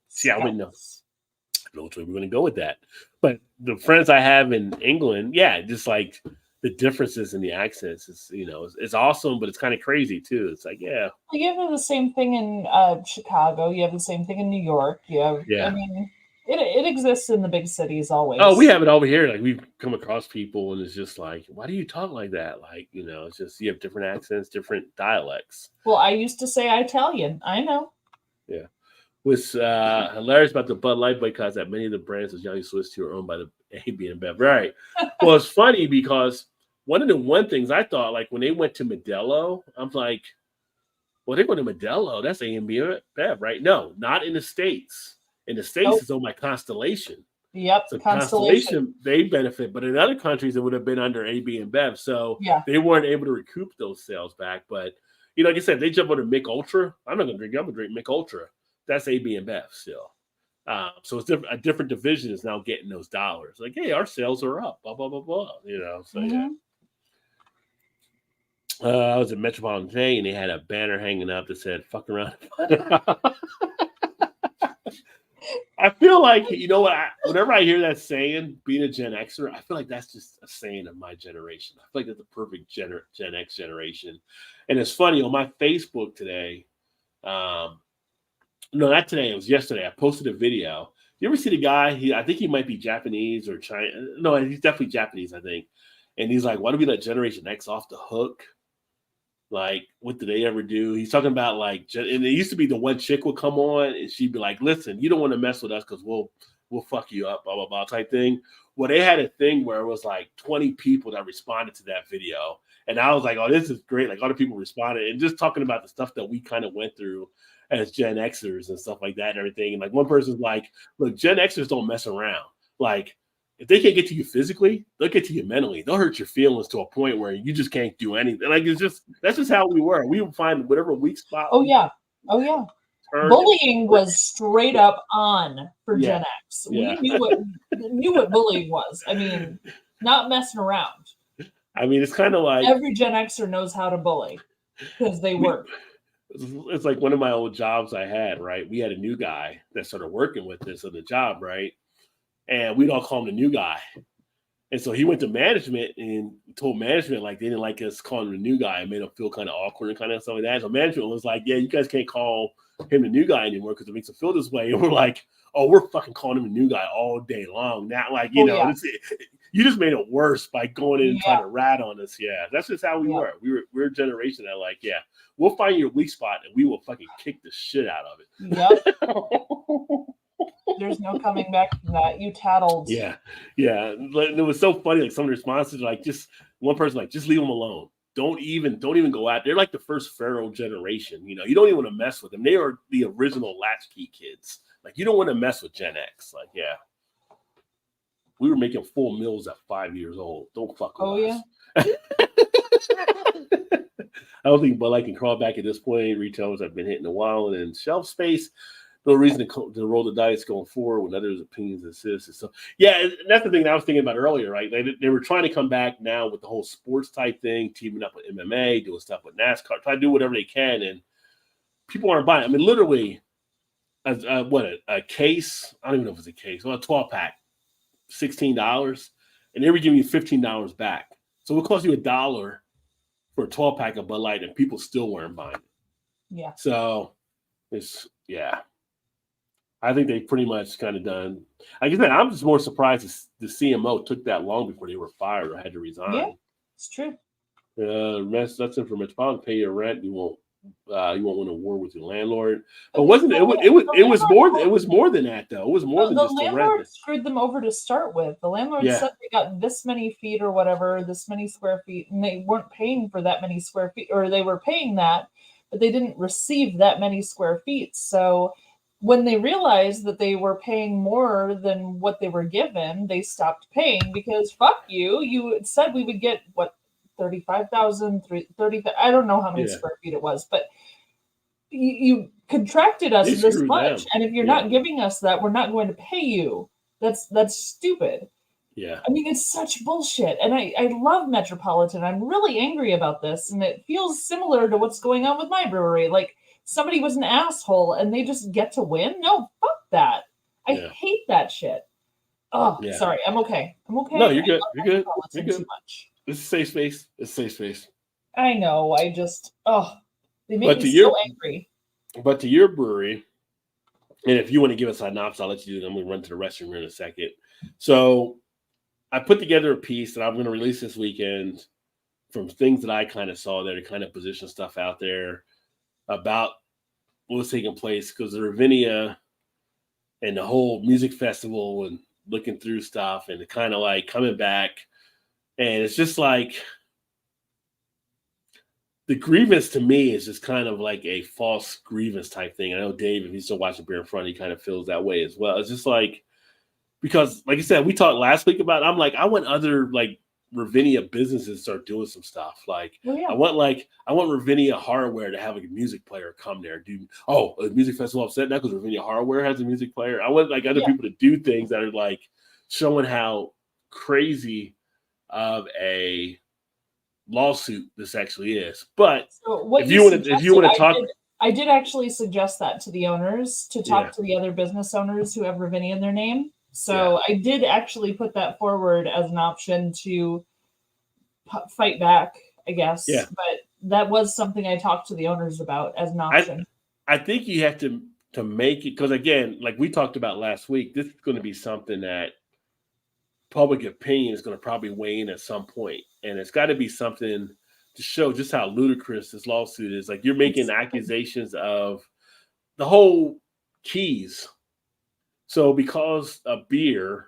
See, I wouldn't know. I don't know which way we're going to go with that. But the friends I have in England, yeah, just like the differences in the accents is, it's awesome, but it's kind of crazy too. It's like, yeah. Well, you have the same thing in Chicago. You have the same thing in New York. I mean, it exists in the big cities always. Oh, we have it over here. Like we've come across people and it's just like, why do you talk like that? Like, it's just, you have different accents, different dialects. Well, I used to say Italian. I know. Yeah. What's hilarious about the Bud Light boycotts that many of the brands as Young Swiss too are owned by the AB and Bev. Right. Well, it's funny because one of the things I thought, like when they went to Modelo, I'm like, well, they're going to Modelo. That's AB and Bev, right? No, not in the States. In the States, It's owned by Constellation. Yep. So Constellation, they benefit. But in other countries, it would have been under AB and Bev. So they weren't able to recoup those sales back. But, like I said, they jump on a Mick Ultra. I'm not going to drink. I'm going to drink Mick Ultra. That's AB and Bev still. So it's a different division is now getting those dollars. Like, hey, our sales are up, blah, blah, blah, blah. So yeah. I was at Metropolitan today and they had a banner hanging up that said, fuck around. I feel like, whenever I hear that saying, being a Gen Xer, I feel like that's just a saying of my generation. I feel like that's the perfect Gen X generation. And it's funny, on my Facebook today, no, not today. It was yesterday. I posted a video. You ever see the guy? I think he might be Japanese or China. No, he's definitely Japanese, I think. And he's like, why do we let Generation X off the hook? Like, what did they ever do? He's talking about and it used to be the one chick would come on and she'd be like, listen, you don't want to mess with us because we'll fuck you up, blah, blah, blah type thing. Well, they had a thing where it was like 20 people that responded to that video. And I was like, oh, this is great. Like other people responded and just talking about the stuff that we kind of went through as Gen Xers and stuff like that and everything. And like one person's like, look, Gen Xers don't mess around. Like if they can't get to you physically, they'll get to you mentally. They'll hurt your feelings to a point where you just can't do anything. Like that's just how we were. We would find whatever weak spot. Oh yeah. Bullying was straight up on for Gen X. We knew what bullying was. I mean, not messing around. I mean, it's kind of like every Gen Xer knows how to bully because they work. It's like one of my old jobs I had, right? We had a new guy that started working with us on the job, right? And we'd all call him the new guy. And so he went to management and told management like they didn't like us calling him the new guy. It made him feel kind of awkward and kind of stuff like that. So management was like, yeah, you guys can't call him the new guy anymore because it makes him feel this way. And we're like, oh, we're fucking calling him the new guy all day long. Not like, you know, you just made it worse by going in and trying to rat on us. Yeah, that's just how we were. We're a generation that like, yeah, we'll find your weak spot and we will fucking kick the shit out of it. Yep. There's no coming back from that. You tattled. Yeah. It was so funny. Like some of the responses, like just one person, like just leave them alone. Don't even go out. They're like the first Pharaoh generation. You know, you don't even want to mess with them. They are the original latchkey kids. Like you don't want to mess with Gen X. Like we were making full meals at 5 years old. Don't fuck with us. I don't think Bud Light can crawl back at this point. Retailers have been hitting a while, and in shelf space. No reason to roll the dice going forward when others' opinions exist. So, yeah, that's the thing that I was thinking about earlier, right? They were trying to come back now with the whole sports type thing, teaming up with MMA, doing stuff with NASCAR, trying to do whatever they can, and people aren't buying. I mean, literally, a case? I don't even know if it's a case. Well, a 12-pack, $16, and they were giving you $15 back. So it cost you $1 for a 12-pack of Bud Light, and people still weren't buying it. Yeah. So I think they pretty much kind of done. Like I said, I'm just more surprised the CMO took that long before they were fired or had to resign. Yeah, it's true. That's it for Metropolitan. Pay your rent. You won't win a war with your landlord. But wasn't it? It was more. It was more than that, though. It was more than just the rent. The landlord screwed them over to start with. The landlord said they got this many feet or whatever, this many square feet, and they weren't paying for that many square feet, or they were paying that, but they didn't receive that many square feet. So when they realized that they were paying more than what they were given, they stopped paying because fuck you. You said we would get what 35,000, 30. I don't know how many square feet it was, but you contracted us this much, and if you're not giving us that, we're not going to pay you. That's stupid. Yeah. I mean, it's such bullshit, and I love Metropolitan. I'm really angry about this, and it feels similar to what's going on with my brewery. Like, somebody was an asshole and they just get to win? No, fuck that. I hate that shit. Oh, sorry. I'm okay. No, you're good. You're good. You're good. Too much. This is safe space. It's safe space. I know. I just, they make me so angry. But to your brewery, and if you want to give us a synopsis, I'll let you do it. I'm going to run to the restroom here in a second. So I put together a piece that I'm going to release this weekend from things that I kind of saw there to kind of position stuff out there about what was taking place, because the Ravinia and the whole music festival and looking through stuff and kind of like coming back. And it's just like the grievance to me is just kind of like a false grievance type thing. I know Dave, if he's still watching Beer in Front, he kind of feels that way as well. It's just like, because like I said, we talked last week about it. I'm like, I want other like Ravinia businesses start doing some stuff. Like, I want Ravinia Hardware to have a music player come there. A music festival upset now because Ravinia Hardware has a music player. I want like other people to do things that are like showing how crazy of a lawsuit this actually is. But if you want to talk, I did actually suggest that to the owners to talk to the other business owners who have Ravinia in their name. So I did actually put that forward as an option to fight back, I guess. Yeah. But that was something I talked to the owners about as an option. I think you have to make it, because again, like we talked about last week, this is going to be something that public opinion is going to probably weigh in at some point. And it's got to be something to show just how ludicrous this lawsuit is. Like, you're making accusations of the whole keys. So because a beer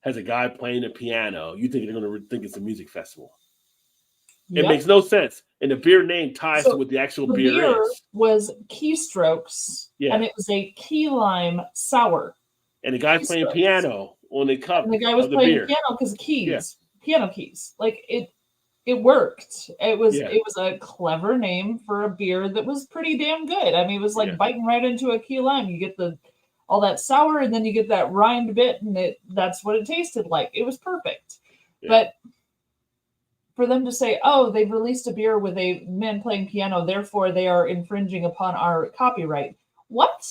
has a guy playing the piano, you think they're going to think it's a music festival. It makes no sense. And the beer name ties to what the actual beer is. Was Keystrokes, and it was a key lime sour. And the guy's playing piano on the cup. And the guy was playing piano because keys, piano keys. Like, it worked. It was a clever name for a beer that was pretty damn good. I mean, it was like biting right into a key lime. You get all that sour, and then you get that rind bit, and that's what it tasted like. It was perfect. Yeah. But for them to say, oh, they've released a beer with a man playing piano, therefore they are infringing upon our copyright. What?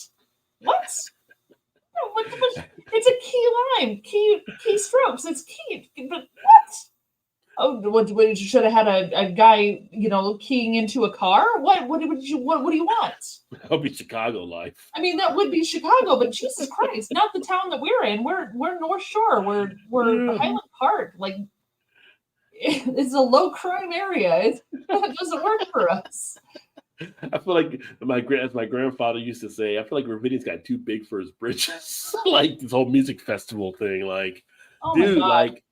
It's a key lime, key strokes. It's key. But what? Oh, what should have had a guy, keying into a car? What do you want? That'll be Chicago life. I mean, that would be Chicago, but Jesus Christ, not the town that we're in. We're North Shore. We're Highland Park. Like, it's a low crime area. That doesn't work for us. I feel like as my grandfather used to say, I feel like Ravinia's got too big for his britches. Like this whole music festival thing. Like, dude, like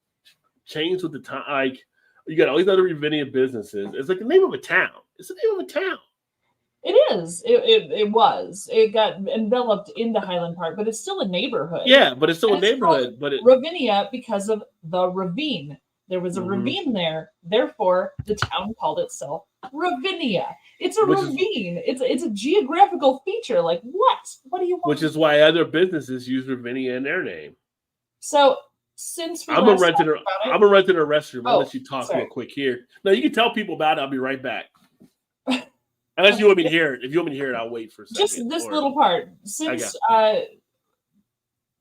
change with the time. Like, you got all these other Ravinia businesses. It's like the name of a town. It's the name of a town. It is. It was. It got enveloped into Highland Park, but it's still a neighborhood. Yeah, but it's still a neighborhood. But Ravinia because of the ravine. There was a ravine there. Therefore, the town called itself Ravinia. It's a ravine. It's a geographical feature. Like what? What do you want? Which is why other businesses use Ravinia in their name. So since I'm gonna rent in a restroom. I'll let you talk real quick here. No, you can tell people about it. I'll be right back. Unless you want me to hear it. If you want me to hear it, I'll wait for a second. Just this little part. Since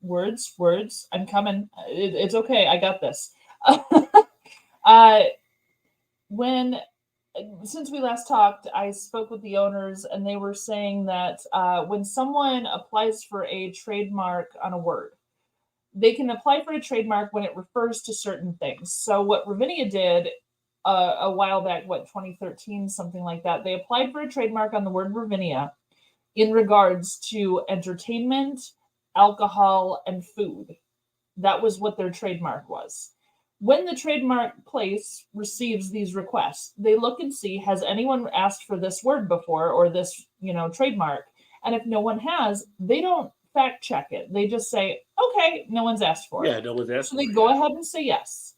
words, I'm coming. It's okay. I got this. Since we last talked, I spoke with the owners, and they were saying that when someone applies for a trademark on a word, they can apply for a trademark when it refers to certain things. So what Ravinia did a while back, 2013, something like that, they applied for a trademark on the word Ravinia in regards to entertainment, alcohol, and food. That was what their trademark was. When the trademark place receives these requests, they look and see, has anyone asked for this word before or this, trademark? And if no one has, they don't fact check it. They just say, okay, no one's asked for it. Yeah, no one's asked for it. So they go ahead and say yes.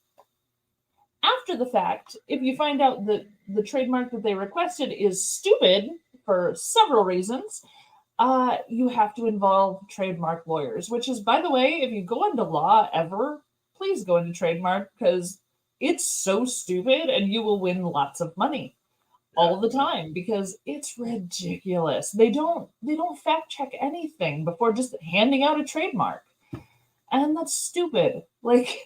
After the fact, if you find out that the trademark that they requested is stupid for several reasons, you have to involve trademark lawyers, which is, by the way, if you go into law ever, please go into trademark because it's so stupid and you will win lots of money all the time because it's ridiculous. They don't fact check anything before just handing out a trademark. And that's stupid. Like,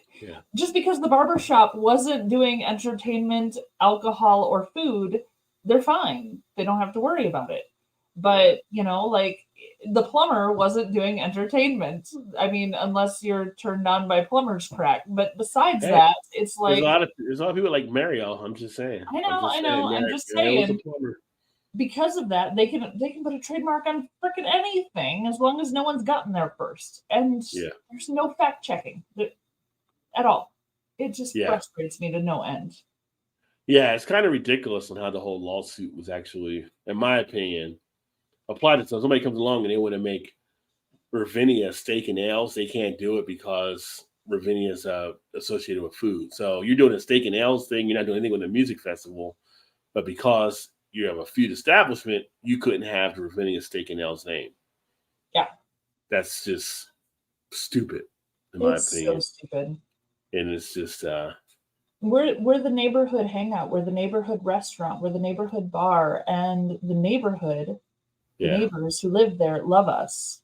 just because the barbershop wasn't doing entertainment, alcohol, or food, they're fine. They don't have to worry about it. But, the plumber wasn't doing entertainment. I mean, unless you're turned on by plumber's crack. But besides that, it's like... There's a lot of people like Mario. I'm just saying. I know. I'm just saying. Because of that, they can put a trademark on freaking anything as long as no one's gotten there first. And there's no fact checking at all. It just frustrates me to no end. Yeah, it's kind of ridiculous on how the whole lawsuit was actually, in my opinion, applied to. So somebody comes along and they want to make Ravinia steak and ales. They can't do it because Ravinia is associated with food. So you're doing a steak and ales thing. You're not doing anything with a music festival. But because you have a food establishment, you couldn't have the Ravinia Steak and Ales name. Yeah. That's just stupid, in my opinion. It's so stupid. And it's just... We're the neighborhood hangout. We're the neighborhood restaurant. We're the neighborhood bar. And the neighborhood, the neighbors who live there love us.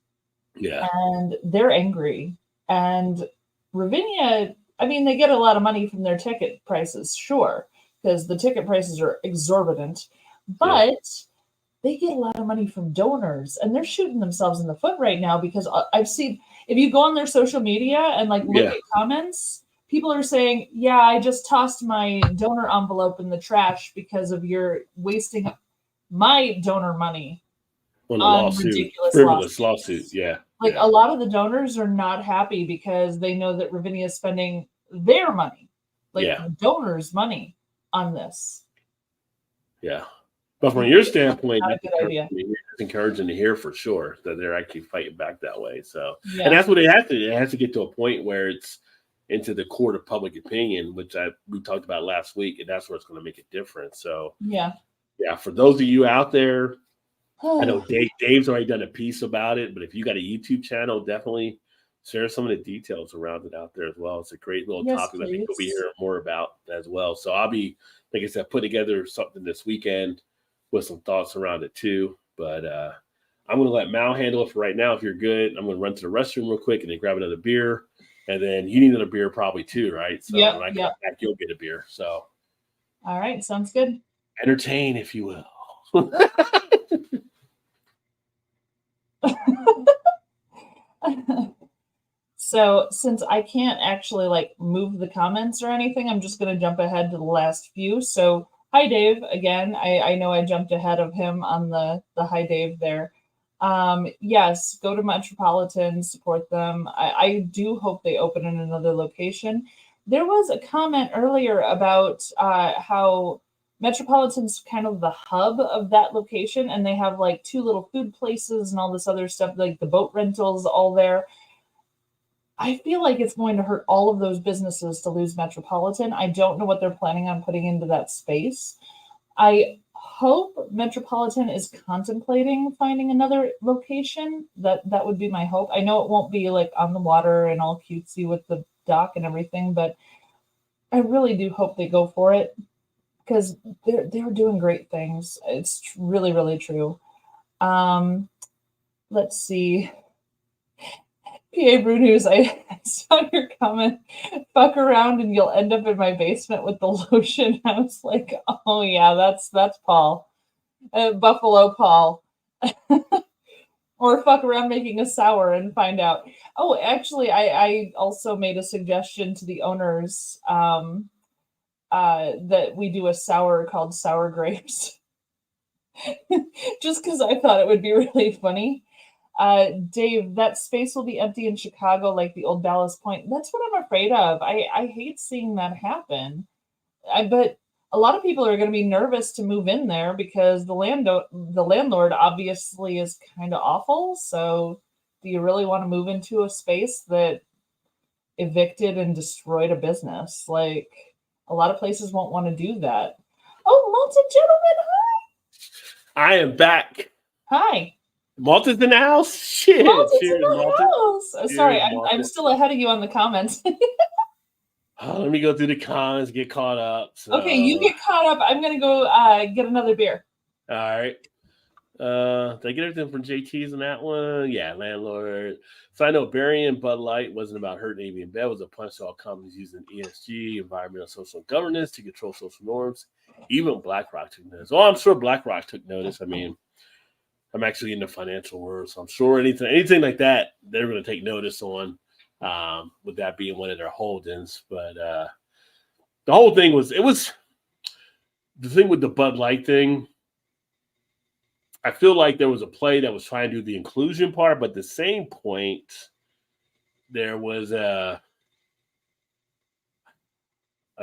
Yeah. And they're angry. And Ravinia, I mean, they get a lot of money from their ticket prices, sure, because the ticket prices are exorbitant. But they get a lot of money from donors, and they're shooting themselves in the foot right now because I've seen, if you go on their social media and look at comments, people are saying, yeah, I just tossed my donor envelope in the trash because of your wasting my donor money on frivolous lawsuit. Yeah. A lot of the donors are not happy because they know that Ravinia is spending their money, donors' money on this. Yeah. But from your standpoint, it's encouraging to hear for sure that they're actually fighting back that way. So, and that's what it has to. It has to get to a point where it's into the court of public opinion, which we talked about last week, and that's where it's going to make a difference. So, for those of you out there, I know Dave's already done a piece about it, but if you got a YouTube channel, definitely share some of the details around it out there as well. It's a great little topic that I think we'll be hearing more about as well. So I'll be, like I said, put together something this weekend with some thoughts around it too. But I'm going to let Mal handle it for right now. If you're good, I'm going to run to the restroom real quick and then grab another beer. And then you need another beer probably too, right? So Yep, when I come yep. back, you'll get a beer. So All right, sounds good. entertain, if you will. So since I can't actually like move the comments or anything, I'm just going to jump ahead to the last few. So hi Dave again. I know I jumped ahead of him on the hi Dave there. Yes, go to Metropolitan, support them. I do hope they open in another location. There was a comment earlier about how Metropolitan's kind of the hub of that location, and they have like two little food places and all this other stuff, like the boat rentals, all there. I feel like it's going to hurt all of those businesses to lose Metropolitan. I don't know what they're planning on putting into that space. I hope Metropolitan is contemplating finding another location. That would be my hope. I know it won't be like on the water and all cutesy with the dock and everything, but I really do hope they go for it because they're doing great things. It's really, really true. Let's see. PA Brew News, I saw your comment, fuck around and you'll end up in my basement with the lotion. I was like, oh yeah, that's Paul. Buffalo Paul. Or fuck around making a sour and find out. Oh, actually, I also made a suggestion to the owners that we do a sour called Sour Grapes. Just because I thought it would be really funny. Dave, that space will be empty in Chicago like the old Ballast Point. That's what I'm afraid of. I hate seeing that happen. But a lot of people are going to be nervous to move in there because the landlord obviously is kind of awful. So do you really want to move into a space that evicted and destroyed a business? Like a lot of places won't want to do that. Oh, Malta gentlemen, I am back. hi. Malta's in the house. Shit. Malta's Cheers, in the Malta. house. Sorry, Cheers, I'm Malta. still ahead of you on the comments. Let me go through the comments, get caught up. So. Okay, you get caught up. I'm gonna go get another beer. All right. Did I get everything from JT's in that one? Yeah, landlord. So I know Barry and Bud Light wasn't about hurting AV and Bev. It was a punch to all companies using ESG, environmental social governance, to control social norms. Even BlackRock took notice. Oh, I'm sure BlackRock took notice. I mean, I'm actually in the financial world, so I'm sure anything like that, they're going to take notice on, with that being one of their holdings. But the whole thing was the thing with the Bud Light thing. I feel like there was a play that was trying to do the inclusion part, but at the same point, there was a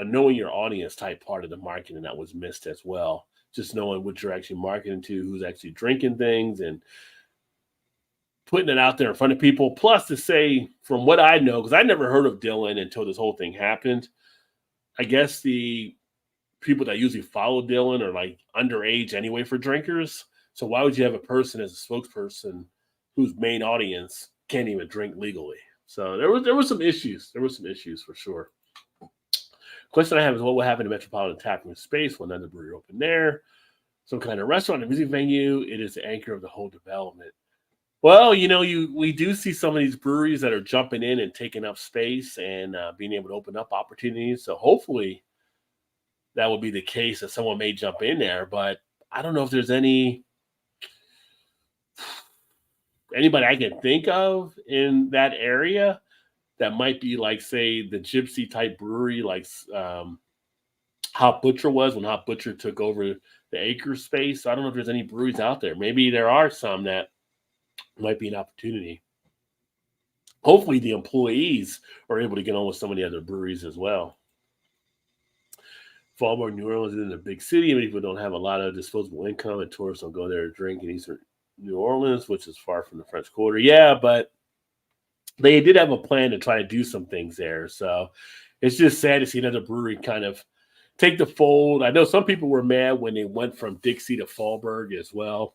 knowing your audience type part of the marketing that was missed as well. Just knowing what you're actually marketing to, who's actually drinking things, and putting it out there in front of people. Plus, to say, from what I know, because I never heard of Dylan until this whole thing happened, I guess the people that usually follow Dylan are like underage anyway for drinkers. So why would you have a person as a spokesperson whose main audience can't even drink legally? So there were some issues. There were some issues for sure. Question I have is, what will happen to Metropolitan Tap Room space when another brewery open there? Some kind of restaurant or music venue. It is the anchor of the whole development. Well, we do see some of these breweries that are jumping in and taking up space and being able to open up opportunities. So hopefully that will be the case, that someone may jump in there. But I don't know if there's anybody I can think of in that area that might be like, say, the gypsy type brewery, like Hot Butcher was when Hot Butcher took over the acre space. So I don't know if there's any breweries out there. Maybe there are some that might be an opportunity. Hopefully the employees are able to get on with some of the other breweries as well. Fallbrook, New Orleans isn't a big city. Many people don't have a lot of disposable income, and tourists don't go there to drink in Eastern New Orleans, which is far from the French Quarter. Yeah, but they did have a plan to try to do some things there. So it's just sad to see another brewery kind of take the fold. I know some people were mad when they went from Dixie to Fallbrook as well.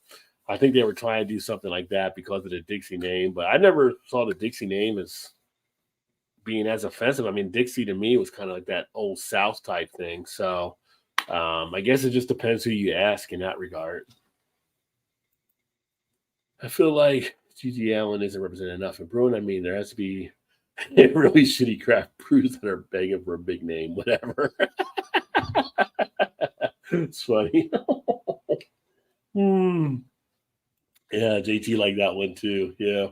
I think they were trying to do something like that because of the Dixie name, but I never saw the Dixie name as being as offensive. I mean, Dixie to me was kind of like that old South type thing. So I guess it just depends who you ask in that regard. I feel like G.G. Allen isn't represented enough in brewing. I mean, there has to be really shitty craft brews that are begging for a big name, whatever. It's funny. Yeah, JT liked that one too. Yeah.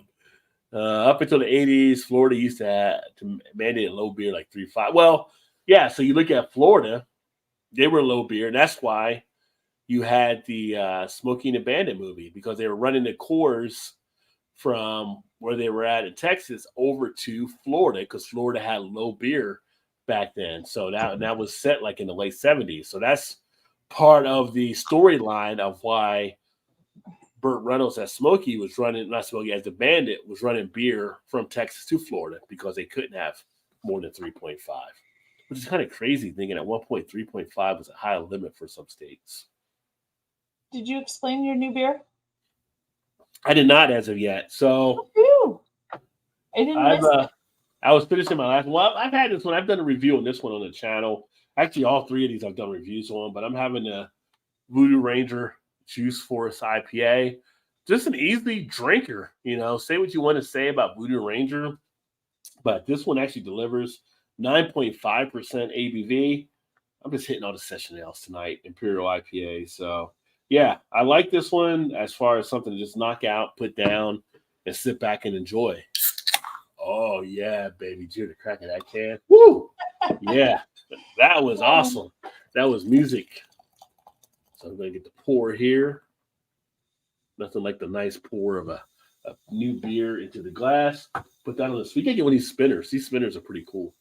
Up until the 80s, Florida used to mandate low beer like 3.5. Well, yeah, so you look at Florida, they were low beer, and that's why you had the Smokey and the Bandit movie, because they were running the Coors from where they were at in Texas over to Florida, because Florida had low beer back then. So that was set like in the late 70s. So that's part of the storyline of why Burt Reynolds as Smokey was running, not Smokey, as the Bandit was running beer from Texas to Florida, because they couldn't have more than 3.5, which is kind of crazy thinking at one point 3.5 was a high limit for some states. Did you explain your new beer? I did not as of yet. So I didn't miss it. I was finishing my last one. Well, I've had this one. I've done a review on this one on the channel. Actually, all three of these I've done reviews on, but I'm having a Voodoo Ranger Juice Force IPA. Just an easy drinker, say what you want to say about Voodoo Ranger, but this one actually delivers 9.5% ABV. I'm just hitting all the session ales tonight, Imperial IPA. So yeah, I like this one as far as something to just knock out, put down, and sit back and enjoy. Oh yeah, baby. Did you hear the crack of that can? Woo! Yeah, that was awesome. That was music. So I'm going to get the pour here. Nothing like the nice pour of a new beer into the glass. Put that on the. You can get one of these spinners. These spinners are pretty cool.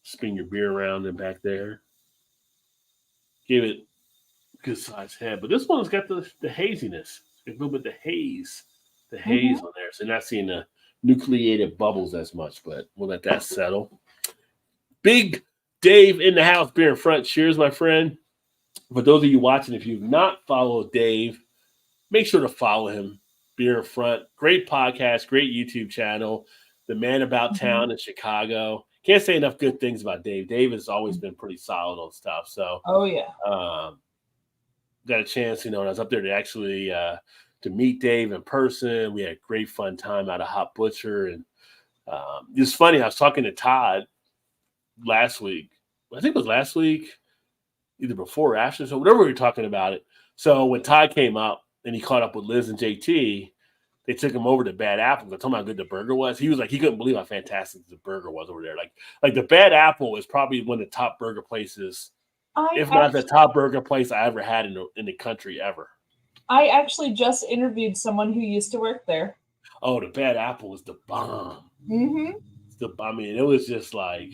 Spin your beer around and back there. Give it a good size head. But this one's got the haziness. A little bit of the haze on there. So you're not seeing the nucleated bubbles as much, but we'll let that settle. Big Dave in the house, beer in front. Cheers, my friend. For those of you watching, if you've not followed Dave, make sure to follow him. Beer in Front. Great podcast, great YouTube channel. The Man About Town in Chicago. Can't say enough good things about Dave. Dave has always been pretty solid on stuff. So, got a chance, and I was up there to actually to meet Dave in person. We had a great fun time out of Hot Butcher. And it's funny, I was talking to Todd last week. I think it was last week, either before or after. So whatever we were talking about it. So when Todd came up and he caught up with Liz and JT, they took him over to Bad Apple. I told him how good the burger was. He was like, he couldn't believe how fantastic the burger was over there. Like the Bad Apple is probably one of the top burger places, if not the top burger place I ever had in the country ever. I actually just interviewed someone who used to work there. Oh, the Bad Apple was the bomb. Mm-hmm. I mean, it was just like,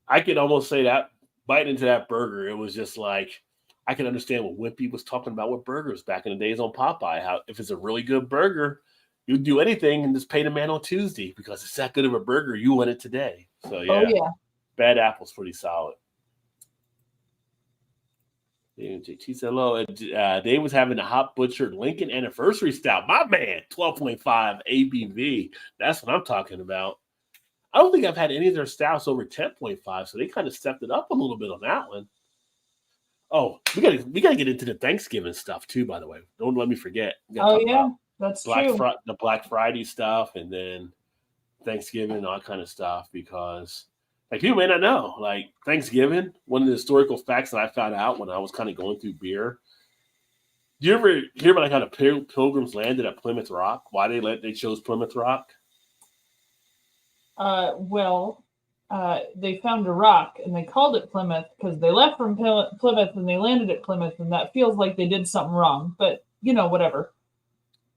I could almost say that bite into that burger, it was just like, I can understand what Wimpy was talking about with burgers back in the days on Popeye. How if it's a really good burger, you'd do anything and just pay the man on Tuesday because it's that good of a burger. You want it today. So yeah. Bad Apple's pretty solid. She said hello. Dave was having a Hot Butcher Lincoln Anniversary Stout. My man, 12.5 ABV. That's what I'm talking about. I don't think I've had any of their stouts over 10.5, so they kind of stepped it up a little bit on that one. Oh, we gotta get into the Thanksgiving stuff too. By the way, don't let me forget. Oh yeah, that's true. The Black Friday stuff, and then Thanksgiving and all that kind of stuff. Because, like, you may not know, like Thanksgiving. One of the historical facts that I found out when I was kind of going through beer. Do you ever hear about how the Pilgrims landed at Plymouth Rock? Why they chose Plymouth Rock? They found a rock and they called it Plymouth because they left from Plymouth and they landed at Plymouth, and that feels like they did something wrong. But whatever.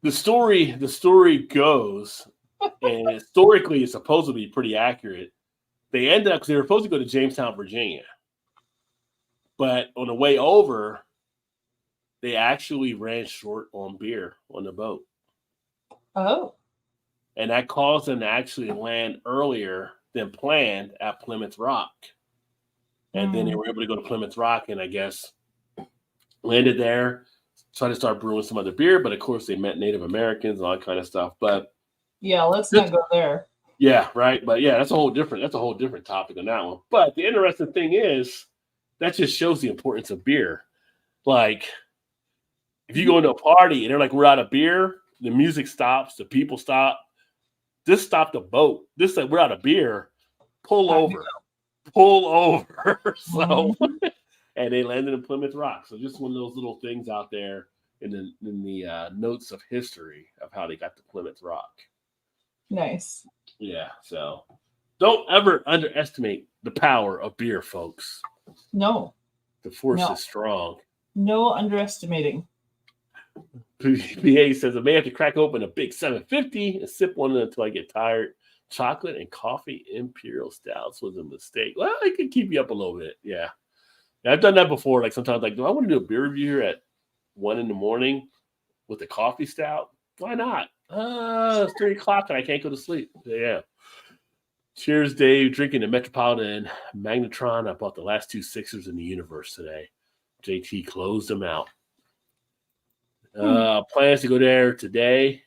The story goes, and historically it's supposed to be pretty accurate. They ended up because they were supposed to go to Jamestown, Virginia, but on the way over, they actually ran short on beer on the boat. Oh, and that caused them to actually land earlier than planned at Plymouth Rock. And then they were able to go to Plymouth Rock and I guess landed there, tried to start brewing some other beer, but of course they met Native Americans and all that kind of stuff. But yeah, let's not go there. Yeah, right. But yeah, that's a whole different topic on that one. But the interesting thing is that just shows the importance of beer. Like If you go into a party and they're like, we're out of beer, the music stops, the people stop. Just stop the boat. This like, we're out of beer. Pull over. So, and they landed in Plymouth Rock. So just one of those little things out there in the notes of history of how they got to Plymouth Rock. Nice. Yeah. So don't ever underestimate the power of beer, folks. No. The force is strong. No underestimating. PA says I may have to crack open a big 750 and sip one until I get tired. Chocolate and coffee imperial stouts was a mistake. Well, I could keep you up a little bit. Yeah. I've done that before. Like sometimes, like, do I want to do a beer review at 1 a.m. with a coffee stout? Why not? It's 3 o'clock and I can't go to sleep. Yeah. Cheers, Dave. Drinking the Metropolitan Magnetron. I bought the last 2 Sixers in the universe today. JT closed them out. Plans to go there today,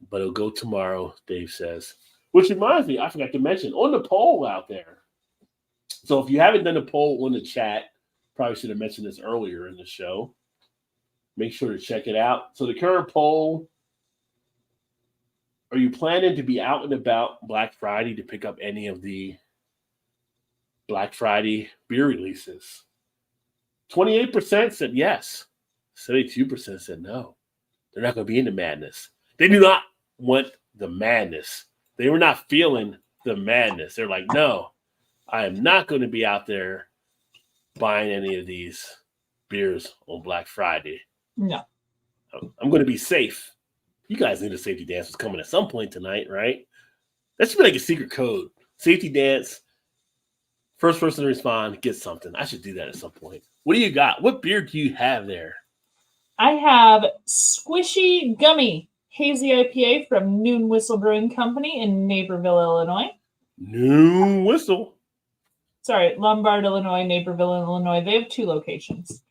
but it'll go tomorrow, Dave says. Which reminds me, I forgot to mention, on the poll out there. So if you haven't done the poll on the chat, probably should have mentioned this earlier in the show. Make sure to check it out. So the current poll, are you planning to be out and about Black Friday to pick up any of the Black Friday beer releases? 28% said yes. 72% said no. They're not going to be into madness. They do not want the madness. They were not feeling the madness. They're like, no, I am not going to be out there buying any of these beers on Black Friday. No. I'm going to be safe. You guys need a safety dance was coming at some point tonight, right? That should be like a secret code. Safety dance. First person to respond gets something. I should do that at some point. What do you got? What beer do you have there? I have Squishy Gummy Hazy IPA from Noon Whistle Brewing Company in Naperville, Illinois. Noon Whistle. Sorry, Lombard, Illinois, Naperville, Illinois. They have 2 locations.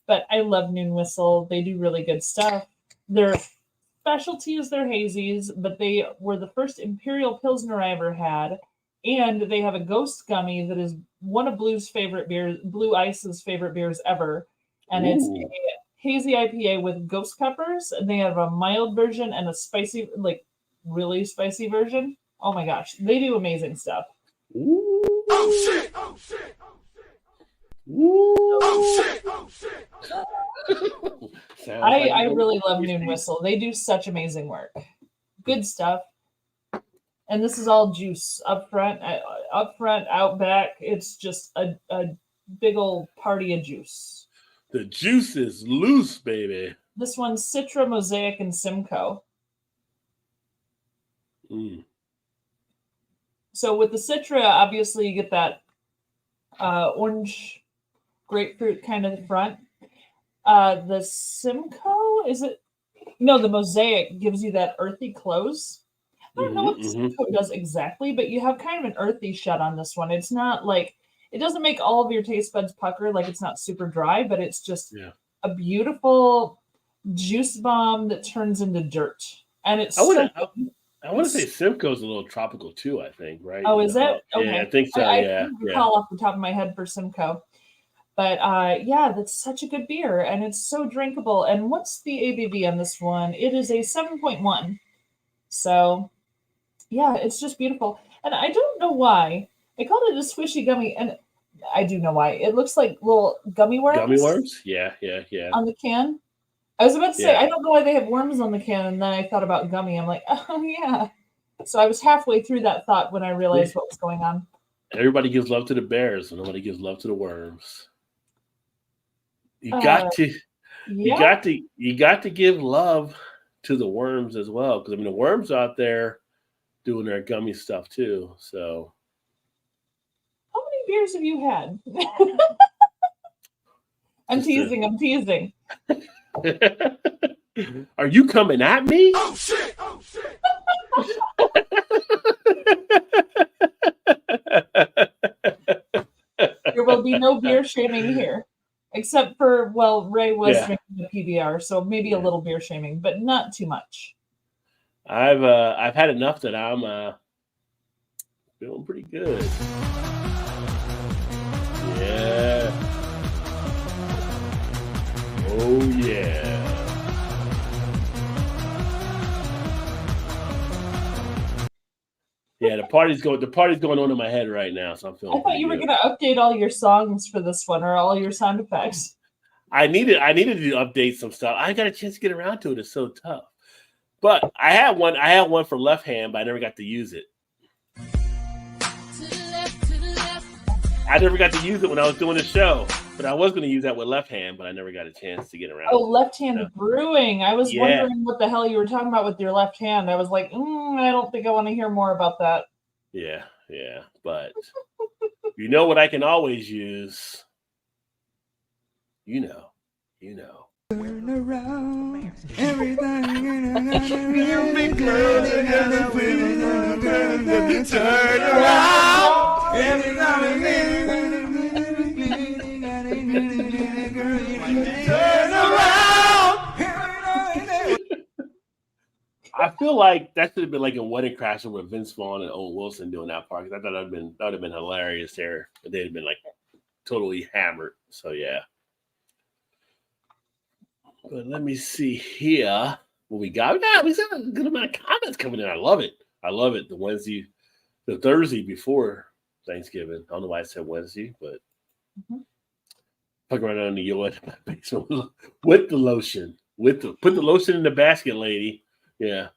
But I love Noon Whistle. They do really good stuff. Their specialty is their hazies, but they were the first Imperial Pilsner I ever had. And they have a Ghost Gummy that is one of Blue Ice's favorite beers ever. And it's a hazy IPA with ghost peppers, and they have a mild version and a spicy, like really spicy version. Oh my gosh, they do amazing stuff. Ooh. Oh shit! Oh shit! Oh shit! Ooh. Oh shit! Oh shit! I really love Noon Whistle. They do such amazing work. Good stuff. And this is all juice up front, out back. It's just a big old party of juice. The juice is loose, baby. This one's Citra, Mosaic, and Simcoe. So with the Citra, obviously you get that orange grapefruit kind of front. The Simcoe, the Mosaic gives you that earthy close. I don't know what the Simcoe does exactly, but you have kind of an earthy shut on this one. It's not like, it doesn't make all of your taste buds pucker, like it's not super dry, but it's just a beautiful juice bomb that turns into dirt. And it's I want to say Simcoe's a little tropical too, I think, right? Oh, is it? Okay. Yeah, I think so, I can't recall off the top of my head for Simcoe. But that's such a good beer, and it's so drinkable. And what's the ABV on this one? It is a 7.1. So, yeah, it's just beautiful. And I don't know why. I called it a squishy gummy, and I do know why. It looks like little gummy worms. Gummy worms? Yeah. On the can. I was about to say, I don't know why they have worms on the can, and then I thought about gummy. I'm like, oh, yeah. So I was halfway through that thought when I realized what was going on. Everybody gives love to the bears, and nobody gives love to the worms. You got to give love to the worms as well, because the worms out there doing their gummy stuff too. So, how many beers have you had? I'm teasing. Are you coming at me? Oh shit! Oh shit! There will be no beer shaming here. Except for, Ray was drinking the PBR, so maybe a little beer shaming, but not too much. I've had enough that I'm feeling pretty good. Yeah. Oh yeah. Yeah, the party's going on in my head right now, so I'm feeling. I thought you were going to update all your songs for this one or all your sound effects. I needed to update some stuff. I got a chance to get around to it. It's so tough. But I had one for Left Hand, but I never got to use it. I never got to use it when I was doing the show, but I was going to use that with Left Hand, but I never got a chance to get around. Oh, Left Hand Brewing. I was wondering what the hell you were talking about with your left hand. I was like, I don't think I want to hear more about that. Yeah, but you know what I can always use? You know. Turn around, everything turn around, I feel like that should have been like a Wedding Crasher with Vince Vaughn and Owen Wilson doing that part. Because I thought that would have been hilarious there. But they'd have been like totally hammered. So yeah. But let me see here what we got. We got a good amount of comments coming in. I love it. The Thursday before Thanksgiving. I don't know why I said Wednesday, but fucking around on the yard with the lotion. Put the lotion in the basket, lady. Yeah.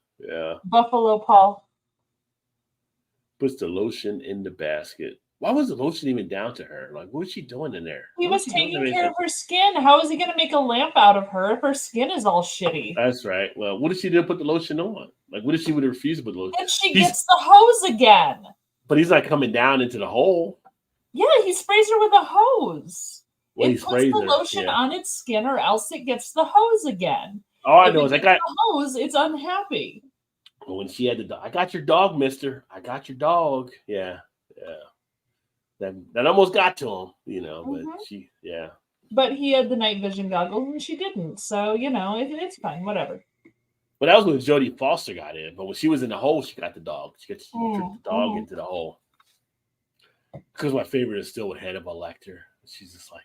Buffalo Paul puts the lotion in the basket. Why was the lotion even down to her? Like, what was she doing in there? He was taking care of her skin. How is he going to make a lamp out of her if her skin is all shitty? That's right. Well, what if she didn't put the lotion on? Like, what if she would have refused to put the lotion? And she gets the hose again. But he's not coming down into the hole. Yeah, he sprays her with a hose. Well, it puts the lotion on its skin, or else it gets the hose again. All I know is I got the hose. It's unhappy. When she had the dog, I got your dog, mister. I got your dog. Yeah. That almost got to him, but But he had the night vision goggles and she didn't. So, it's fine. Whatever. Well, that was when Jodie Foster got in. But when she was in the hole, she got the dog. She tricked the dog into the hole. Because my favorite is still with Hannibal Lecter. She's just like,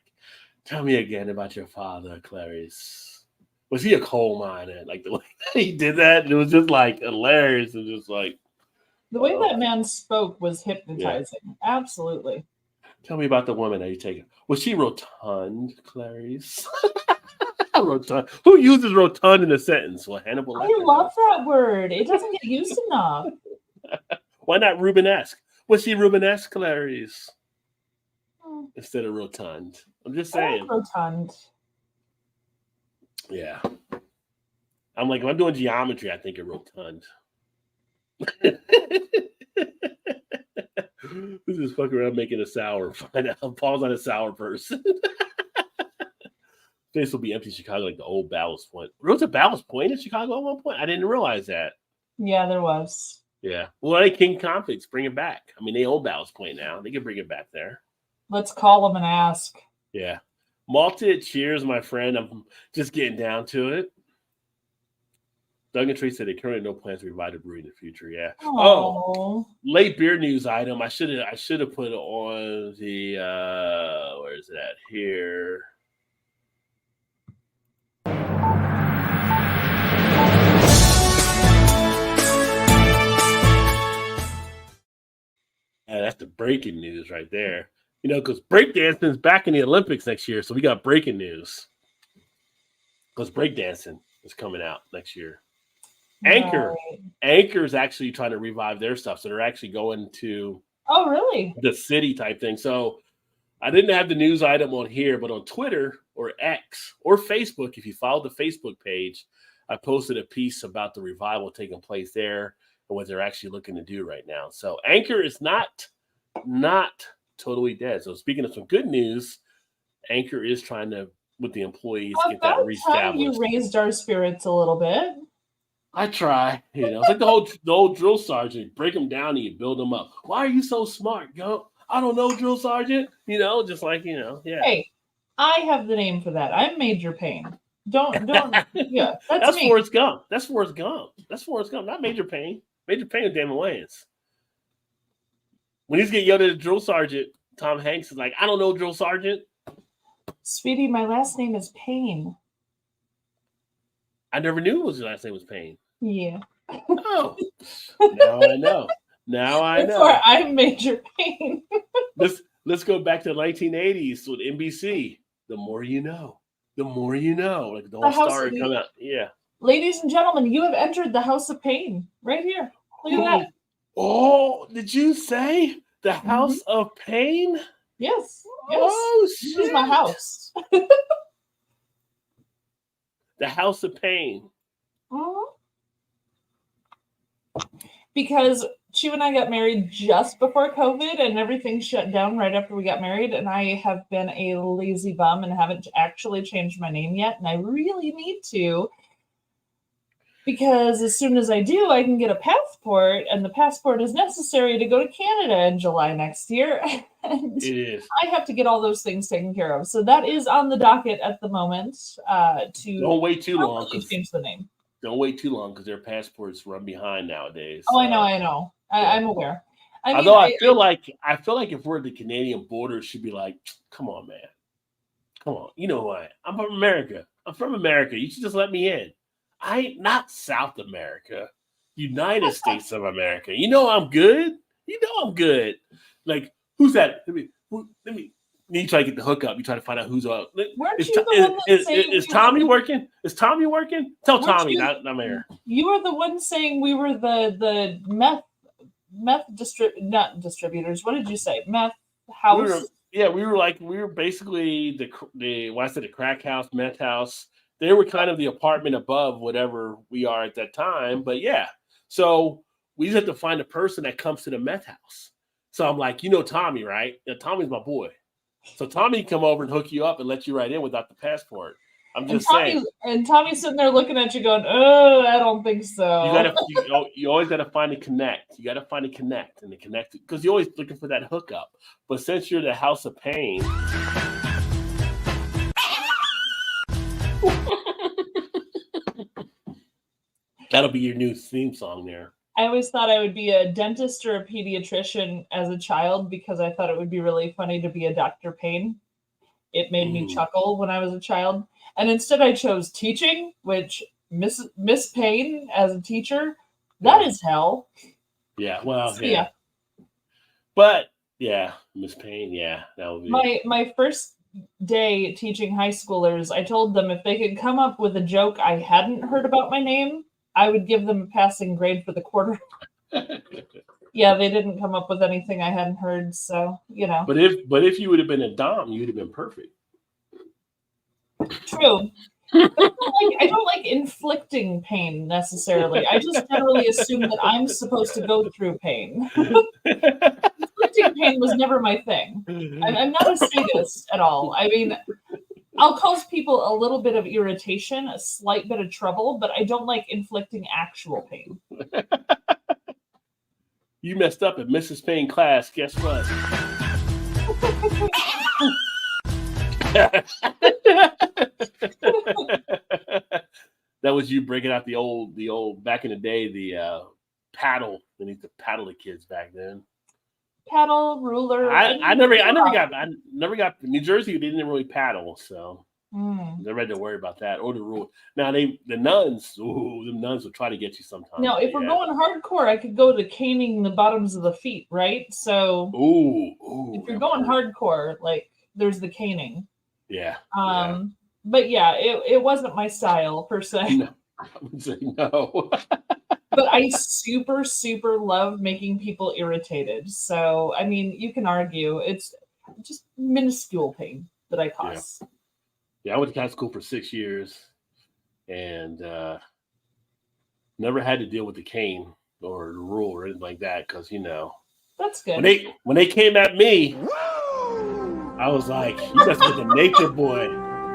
tell me again about your father, Clarice. Was he a coal miner? Like the way he did that, it was just like hilarious and just like. The way that man spoke was hypnotizing. Yeah. Absolutely. Tell me about the woman that you taking. Was she rotund, Clarice? Rotund. Who uses rotund in a sentence? Well, Hannibal Lecter. I love that word. It doesn't get used enough. Why not Rubenesque? Was she Rubenesque, Clarice? Instead of rotund. I'm just saying. Rotund. Yeah. I'm like, if I'm doing geometry, I think of rotund. This is fucking around making a sour. Paul's not a sour person. Place will be empty in Chicago like the old Ballast Point. There was a Ballast Point in Chicago at one point? I didn't realize that. Yeah, there was. Yeah. Well, like King Conflicts, bring it back. I mean, they own Ballast Point now. They can bring it back there. Let's call them and ask. Yeah. Malted cheers, my friend. I'm just getting down to it. Doug and Trey said they currently no plans to revive the brewery in the future. Yeah. Aww. Oh, late beer news item. I should have put it on the where is it at? Here. Yeah, that's the breaking news right there. Because breakdancing is back in the Olympics next year, so we got breaking news. Because breakdancing is coming out next year. Anchor is actually trying to revive their stuff, so they're actually going to the city type thing. So I didn't have the news item on here, but on Twitter or X or Facebook, if you follow the Facebook page, I posted a piece about the revival taking place there and what they're actually looking to do right now. So Anchor is not totally dead. So speaking of some good news, Anchor is trying to, with the employees, get that reestablished. You raised our spirits a little bit. I try, it's like the old drill sergeant. Break them down and you build them up. Why are you so smart, yo? I don't know, drill sergeant. Just like yeah. Hey, I have the name for that. I'm Major Payne. Don't. Yeah, that's me. Forrest Gump. That's Forrest Gump. Not Major Payne. Major Payne is Damon Wayans. When he's getting yelled at the drill sergeant, Tom Hanks is like, I don't know, drill sergeant. Sweetie, my last name is Payne. I never knew his last name was Payne. Yeah. Oh, now I know. Now I Before know. I'm Major Pain. Let's go back to the 1980s with NBC. The more you know. The more you know. Like the whole star would come out. Yeah. Ladies and gentlemen, you have entered the House of Pain right here. Look at that. Oh, did you say the Mhm. House of Pain? Yes. Oh, This is my shit. house. The House of Pain. Mhm. Because Chu and I got married just before COVID and everything shut down right after we got married. And I have been a lazy bum and haven't actually changed my name yet. And I really need to. Because as soon as I do, I can get a passport, and the passport is necessary to go to Canada in July next year. And It is. I have to get all those things taken care of. So that is on the docket at the moment to Don't wait too long properly because change the name. don't wait too long because their passports run behind nowadays. Oh, I know. Yeah. I'm aware. I mean, Although I feel like if we're at the Canadian border, it should be like, come on, man. Come on. You know what? I'm from America. You should just let me in. I ain't not South America. United States of America. You know I'm good. Like, who's that? Let me you try to get the hookup. You try to find out who's up. Weren't you the one that saying Is Tommy working? Is Tommy working? Tell Weren't Tommy, you- not here. you were the one saying we were the meth distributors. What did you say? Meth house? We were basically the crack house, meth house. They were kind of the apartment above whatever we are at that time. But yeah, so we just have to find a person that comes to the meth house. So I'm like, Tommy, right? Yeah, Tommy's my boy. So Tommy can come over and hook you up and let you right in without the passport. I'm just saying. And Tommy's sitting there looking at you going, oh, I don't think so. You always gotta find a connect. You gotta find a connect and the connect because you're always looking for that hookup. But since you're the House of Pain, that'll be your new theme song there. I always thought I would be a dentist or a pediatrician as a child because I thought it would be really funny to be a Dr. Payne. It made me chuckle when I was a child. And instead I chose teaching, which Miss Payne as a teacher, that is hell. Yeah, well, So, yeah. But yeah, Miss Payne, yeah, that would be my first day teaching high schoolers. I told them if they could come up with a joke I hadn't heard about my name, I would give them a passing grade for the quarter. Yeah, they didn't come up with anything I hadn't heard, so But if you would have been a dom, you'd have been perfect. True. But I don't like inflicting pain necessarily. I just generally assume that I'm supposed to go through pain. Inflicting pain was never my thing. I'm not a sadist at all. I mean, I'll cause people a little bit of irritation, a slight bit of trouble, but I don't like inflicting actual pain. You messed up at Mrs. Payne class. Guess what? That was you breaking out the old back in the day, the paddle. They need to paddle the kids back then. Paddle, ruler. I never got New Jersey. They didn't really paddle, so never had to worry about that or the rule. Now the nuns, the nuns will try to get you sometimes. Now, if we're going hardcore, I could go to caning the bottoms of the feet, right? So, if you're going hardcore, like there's the caning. Yeah. But yeah, it wasn't my style per se. No, I would say no. But I super, super love making people irritated. So, I mean, you can argue it's just minuscule pain that I cause. Yeah, I went to cat school for 6 years and never had to deal with the cane or the rule or anything like that because, That's good. When they came at me, I was like, you messing with the nature boy.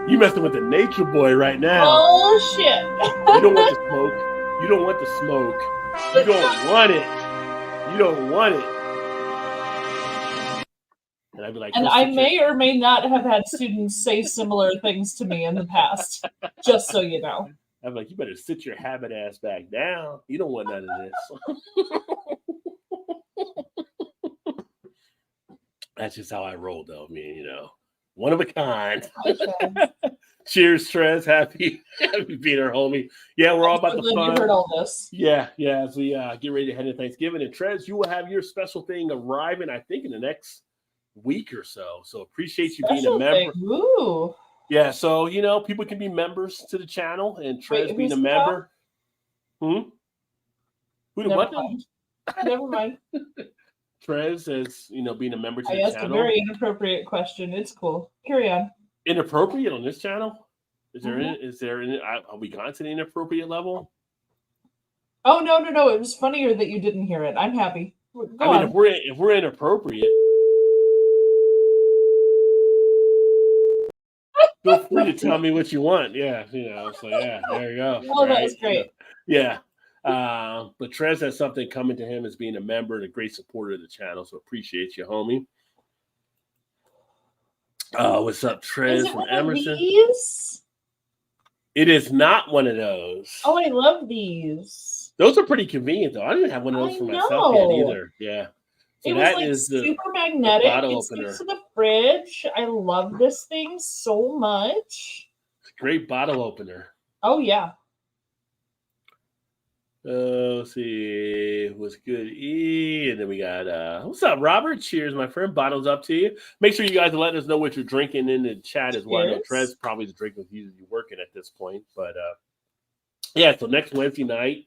You messing with the nature boy right now. Oh, shit. You don't want the smoke. You don't want the smoke. You don't want it. You don't want it. And I'd be like, and I may or may not have had students say similar things to me in the past, just so you know. I'm like, you better sit your habit ass back down. You don't want none of this. That's just how I roll, though. I mean, one of a kind. Cheers, Trez. Happy being our homie. Yeah, we're all I'm about so the glad fun. you heard all this. Yeah. As we get ready to head into Thanksgiving. And Trez, you will have your special thing arriving, I think, in the next week or so. So appreciate you being a Special member. thing. Ooh. Yeah, so people can be members to the channel, and Trez Wait, being a who's the member. Who the Never what? mind. Never mind. Trez as being a member to I the asked a channel. very inappropriate question. It's cool. Carry on. Inappropriate on this channel? Is there Mhm. are we gone to the inappropriate level? Oh no! It was funnier that you didn't hear it. I'm happy. Go I mean, on. if we're inappropriate, feel free to tell me what you want. Yeah, so yeah, there you go. Oh, that right? was great. Yeah. But Trez has something coming to him as being a member and a great supporter of the channel. So appreciate you, homie. What's up, Is Trez it from one of Emerson? these? It is not one of those. Oh, I love these. Those are pretty convenient, though. I didn't have one of those I for myself yet know. either. Yeah. So It was that like is the super magnetic. bottle It opener. sticks to the fridge. I love this thing so much. Great bottle opener. Oh yeah. Let's see. What's good? E. And then we got what's up, Robert? Cheers, my friend. Bottles up to you. Make sure you guys let us know what you're drinking in the chat as well. I know Cheers. Trez probably the drink with you working at this point. But yeah, so next Wednesday night,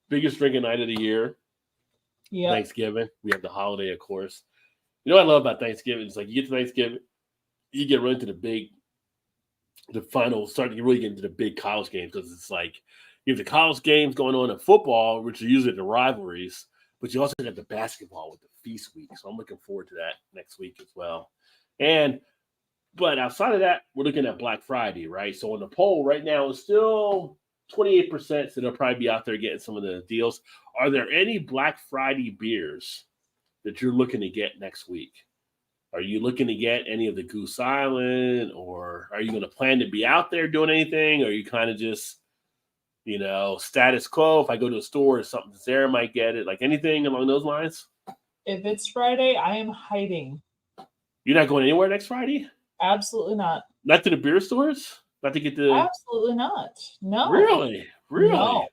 biggest drinking night of the year. Yeah. Thanksgiving. We have the holiday, of course. You know what I love about Thanksgiving? It's like you get to Thanksgiving, you get right into the final, start to really get into the big college games because it's like you have the college games going on in football, which are usually the rivalries, but you also got the basketball with the feast week. So I'm looking forward to that next week as well. But outside of that, we're looking at Black Friday, right? So on the poll right now, it's still 28%, so they'll probably be out there getting some of the deals. Are there any Black Friday beers that you're looking to get next week? Are you looking to get any of the Goose Island, or are you going to plan to be out there doing anything? Or are you kind of just, status quo? If I go to a store and something's there, I might get it. Like anything along those lines? If it's Friday, I am hiding. You're not going anywhere next Friday? Absolutely not. Not to the beer stores? Not to get the... Absolutely not. No. Really? No.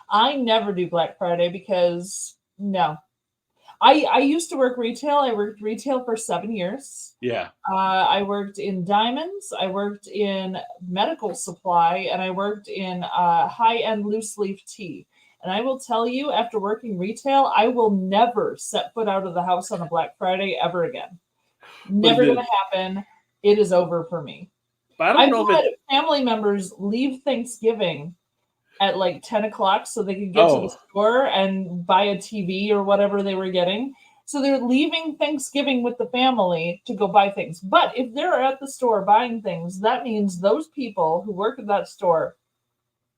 I never do Black Friday because no. I used to work retail. I worked retail for 7 years. Yeah. I worked in diamonds. I worked in medical supply, and I worked in high-end loose leaf tea. And I will tell you, after working retail, I will never set foot out of the house on a Black Friday ever again. Never going to happen. It is over for me. But I don't know I've had family members leave Thanksgiving at like 10 o'clock so they could get to the store and buy a TV or whatever they were getting. So they're leaving Thanksgiving with the family to go buy things. But if they're at the store buying things, that means those people who work at that store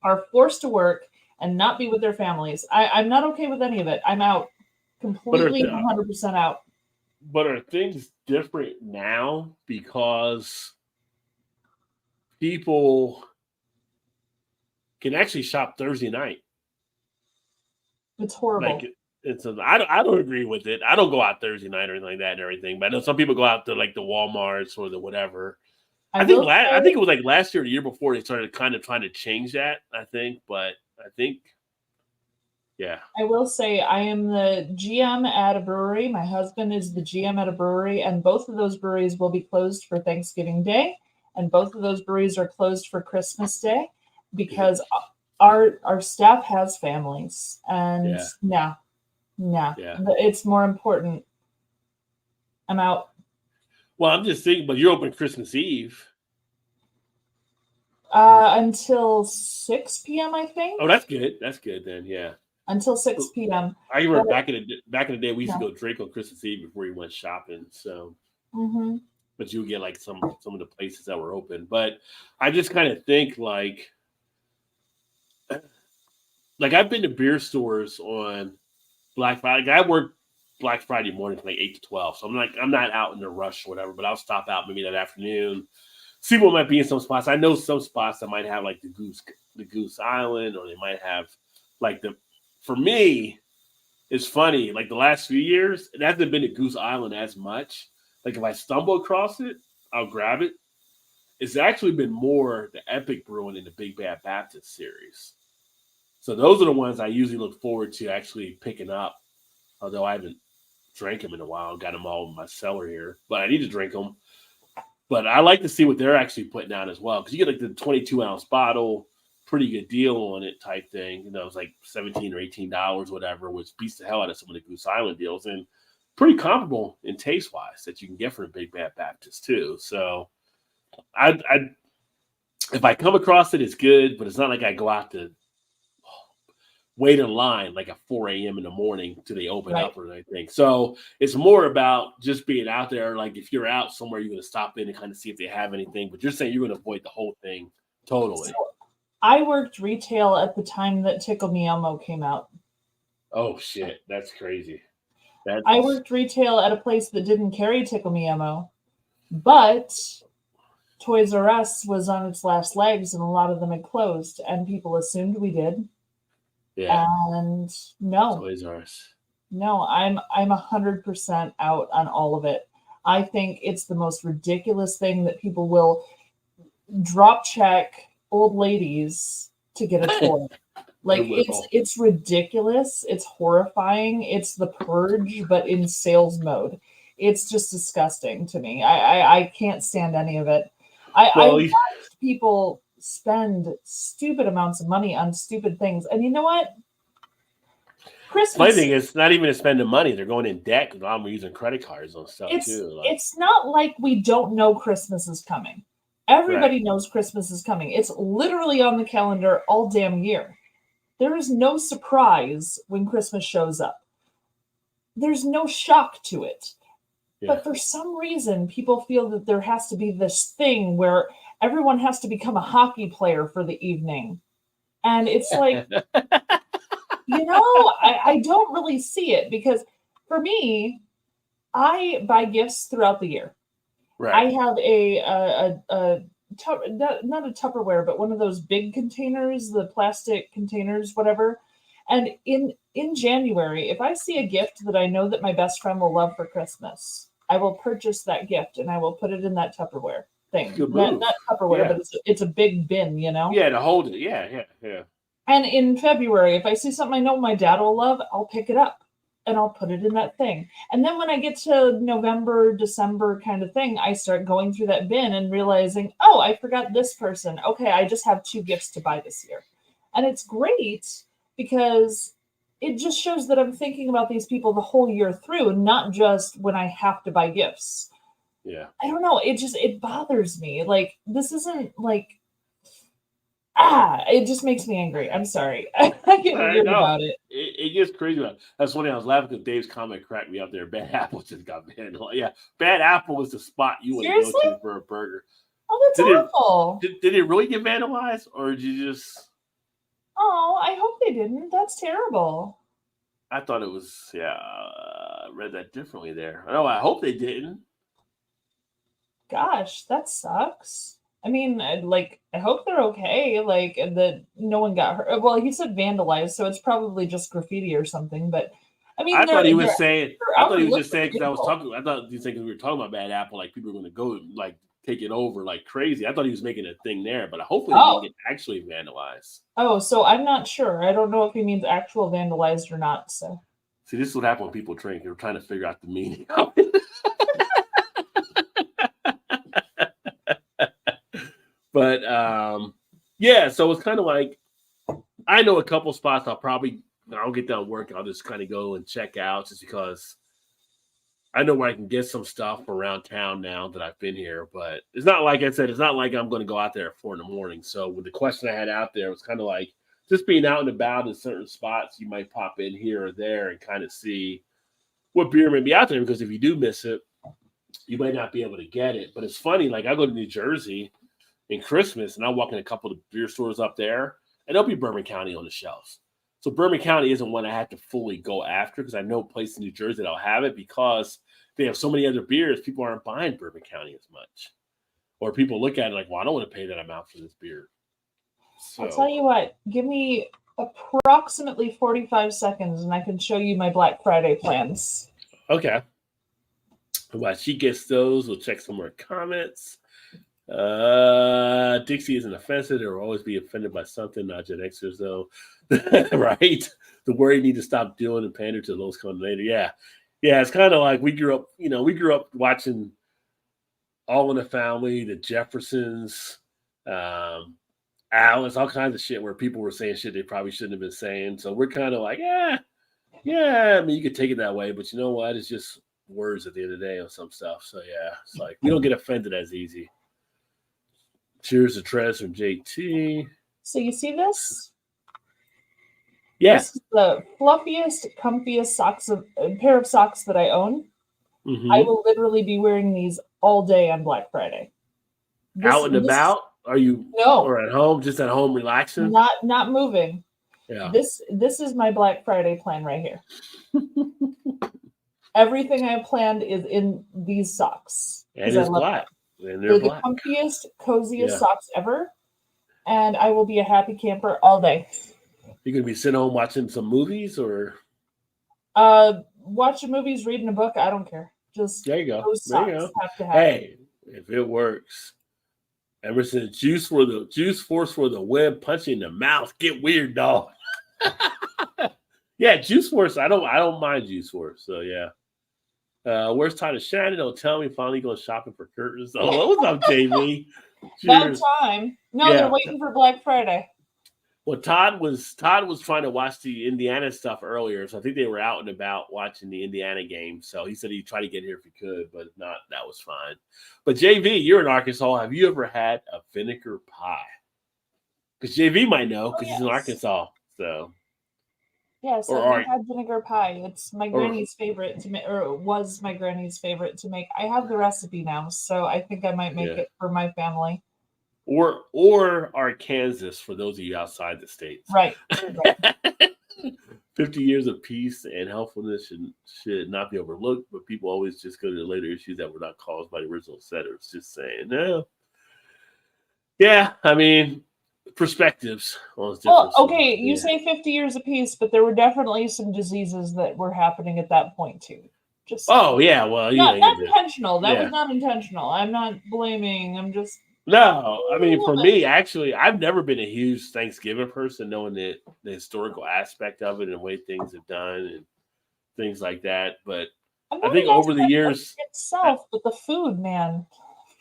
are forced to work and not be with their families. I'm not okay with any of it. I'm out. Completely 100% out. But are things different now because people can actually shop Thursday night? It's horrible. Like I don't agree with it. I don't go out Thursday night or anything like that and everything. But I know some people go out to like the Walmarts or the whatever. I think it was like last year or the year before they started kind of trying to change that. Yeah. I will say I am the GM at a brewery. My husband is the GM at a brewery, and both of those breweries will be closed for Thanksgiving Day, and both of those breweries are closed for Christmas Day because our staff has families, and no, it's more important. I'm out. Well, I'm just thinking, but you're open Christmas Eve. Until 6 p.m. I think. Oh, that's good. That's good then. Yeah. Until 6 p.m. I remember back in the day we used to go drink on Christmas Eve before we went shopping. So, but you would get like some of the places that were open. But I just kind of think like I've been to beer stores on Black Friday. I work Black Friday morning from like 8 to 12. So I'm not out in a rush or whatever, but I'll stop out maybe that afternoon, see what might be in some spots. I know some spots that might have like the Goose Island, or they might have like for me, it's funny. Like the last few years, it hasn't been a Goose Island as much. Like if I stumble across it, I'll grab it. it's actually been more the Epic Brewing and the Big Bad Baptist series. So those are the ones I usually look forward to actually picking up. Although I haven't drank them in a while, got them all in my cellar here, but I need to drink them. But I like to see what they're actually putting out as well, because you get like the 22-ounce bottle, pretty good deal on it type thing. You know, it's like $17 or $18, whatever, which beats the hell out of some of the Goose Island deals, and pretty comparable in taste wise that you can get from a Big Bad Baptist too. So I if I come across it, it's good, but it's not like I go out to wait in line like at 4 a.m. in the morning till they open up or anything. So it's more about just being out there. Like if you're out somewhere, you're going to stop in and kind of see if they have anything. But you're saying you're going to avoid the whole thing totally. So I worked retail at the time that Tickle Me Elmo came out. Oh, shit. That's crazy. I worked retail at a place that didn't carry Tickle Me Elmo, but Toys R Us was on its last legs and a lot of them had closed, and people assumed we did. Yeah. And no. Toys R Us. No, I'm 100% out on all of it. I think it's the most ridiculous thing that people will drop check old ladies to get a toy. Like it's ridiculous. It's horrifying. It's the Purge, but in sales mode. It's just disgusting to me. I can't stand any of it. I watched people spend stupid amounts of money on stupid things, and you know what? Christmas. My thing is not even to spend the money; they're going in debt because I'm using credit cards on stuff too. Like, it's not like we don't know Christmas is coming. Everybody knows Christmas is coming. It's literally on the calendar all damn year. There is no surprise when Christmas shows up. There's no shock to it. Yeah. But for some reason, people feel that there has to be this thing where everyone has to become a hockey player for the evening. And it's like, I don't really see it, because for me, I buy gifts throughout the year. Right. I have not a Tupperware, but one of those big containers, the plastic containers, whatever. And in January, if I see a gift that I know that my best friend will love for Christmas, I will purchase that gift and I will put it in that Tupperware thing. Not Tupperware, but it's a big bin, Yeah, to hold it. Yeah. And in February, if I see something I know my dad will love, I'll pick it up and I'll put it in that thing. And then when I get to November, December kind of thing, I start going through that bin and realizing, oh, I forgot this person. Okay, I just have 2 gifts to buy this year. And it's great because it just shows that I'm thinking about these people the whole year through, not just when I have to buy gifts. Yeah. I don't know. It bothers me. Like, this isn't like, it just makes me angry. I'm sorry. I get weird about it. It gets crazy. That's funny. I was laughing because Dave's comment cracked me up there. Bad Apple just got banned. Yeah. Bad Apple was the spot you want to go to for a burger. Oh, that's awful. Did it really get vandalized, or did you just... Oh, I hope they didn't. That's terrible. I thought it was, I read that differently there. No, I hope they didn't. Gosh, that sucks. I mean, I hope they're okay. Like, that no one got hurt. Well, he said vandalized, so it's probably just graffiti or something. But I mean, I thought he was saying because I was talking. I thought he was saying because we were talking about Bad Apple, like people were going to go like take it over like crazy. I thought he was making a thing there, but hopefully he didn't get actually vandalized. Oh, so I'm not sure. I don't know if he means actual vandalized or not. So see, this is what happens when people drink. They're trying to figure out the meaning of it. But so it's kind of like, I know a couple spots I'll get done work. I'll just kind of go and check out just because I know where I can get some stuff around town now that I've been here. But it's not like I said, it's not like I'm going to go out there at 4 a.m. So with the question I had out there, it was kind of like just being out and about in certain spots. You might pop in here or there and kind of see what beer may be out there, because if you do miss it, you might not be able to get it. But it's funny, like I go to New Jersey in Christmas, and I walk in a couple of beer stores up there, and there'll be Bourbon County on the shelves. So Bourbon County isn't one I had to fully go after, because I know a place in New Jersey that'll have it, because they have so many other beers, people aren't buying Bourbon County as much. Or people look at it like, well, I don't want to pay that amount for this beer. So, I'll tell you what, give me approximately 45 seconds, and I can show you my Black Friday plans. Okay. While she gets those, we'll check some more comments. Dixie isn't offensive. They will always be offended by something, not Gen Xers, though. Right? The word you need to stop doing and pander to those coming later. Yeah. Yeah, it's kind of like we grew up watching All in the Family, the Jeffersons, Alice, all kinds of shit where people were saying shit they probably shouldn't have been saying. So we're kind of like, yeah, I mean, you could take it that way, but you know what? It's just words at the end of the day on some stuff. So yeah, it's like we don't get offended as easy. Cheers to Trez from JT. So you see this? Yeah. This is the fluffiest, comfiest pair of socks that I own. Mm-hmm. I will literally be wearing these all day on Black Friday. Out and about? Are you or at home? Just at home relaxing? Not moving. Yeah. This is my Black Friday plan right here. Everything I have planned is in these socks. And it's black. And they're black. the comfiest, coziest socks ever. And I will be a happy camper all day. You're gonna be sitting home watching some movies or watching movies, reading a book, I don't care. Just there you go. Those there socks you go. have to have hey, if it works. Ever since juice force for the web, punch in the mouth, get weird, dog. Yeah, juice force. I don't mind juice force. So yeah. Where's Todd Shannon? Don't tell me. Finally going shopping for curtains. Oh, what's up, JV? About time. No, they're waiting for Black Friday. Well, Todd was trying to watch the Indiana stuff earlier, so I think they were out and about watching the Indiana game. So he said he'd try to get here if he could, but if not, that was fine. But JV, you're in Arkansas. Have you ever had a vinegar pie? Because JV might know because he's in Arkansas. So yes, I've had vinegar pie. It's my granny's favorite to make, or it was my granny's favorite to make. I have the recipe now, so I think I might make it for my family. Or Arkansas for those of you outside the states. Right. 50 years of peace and helpfulness should not be overlooked, but people always just go to the later issues that were not caused by the original setters. Just saying, no. Yeah, I mean, perspectives. Well, okay, you say 50 years of peace, but there were definitely some diseases that were happening at that point too. Just well, not intentional. That was not intentional. I'm not blaming. I'm just. No, I mean, for me, actually, I've never been a huge Thanksgiving person, knowing the historical aspect of it and the way things have done and things like that. But I think over the years itself, but the food, man,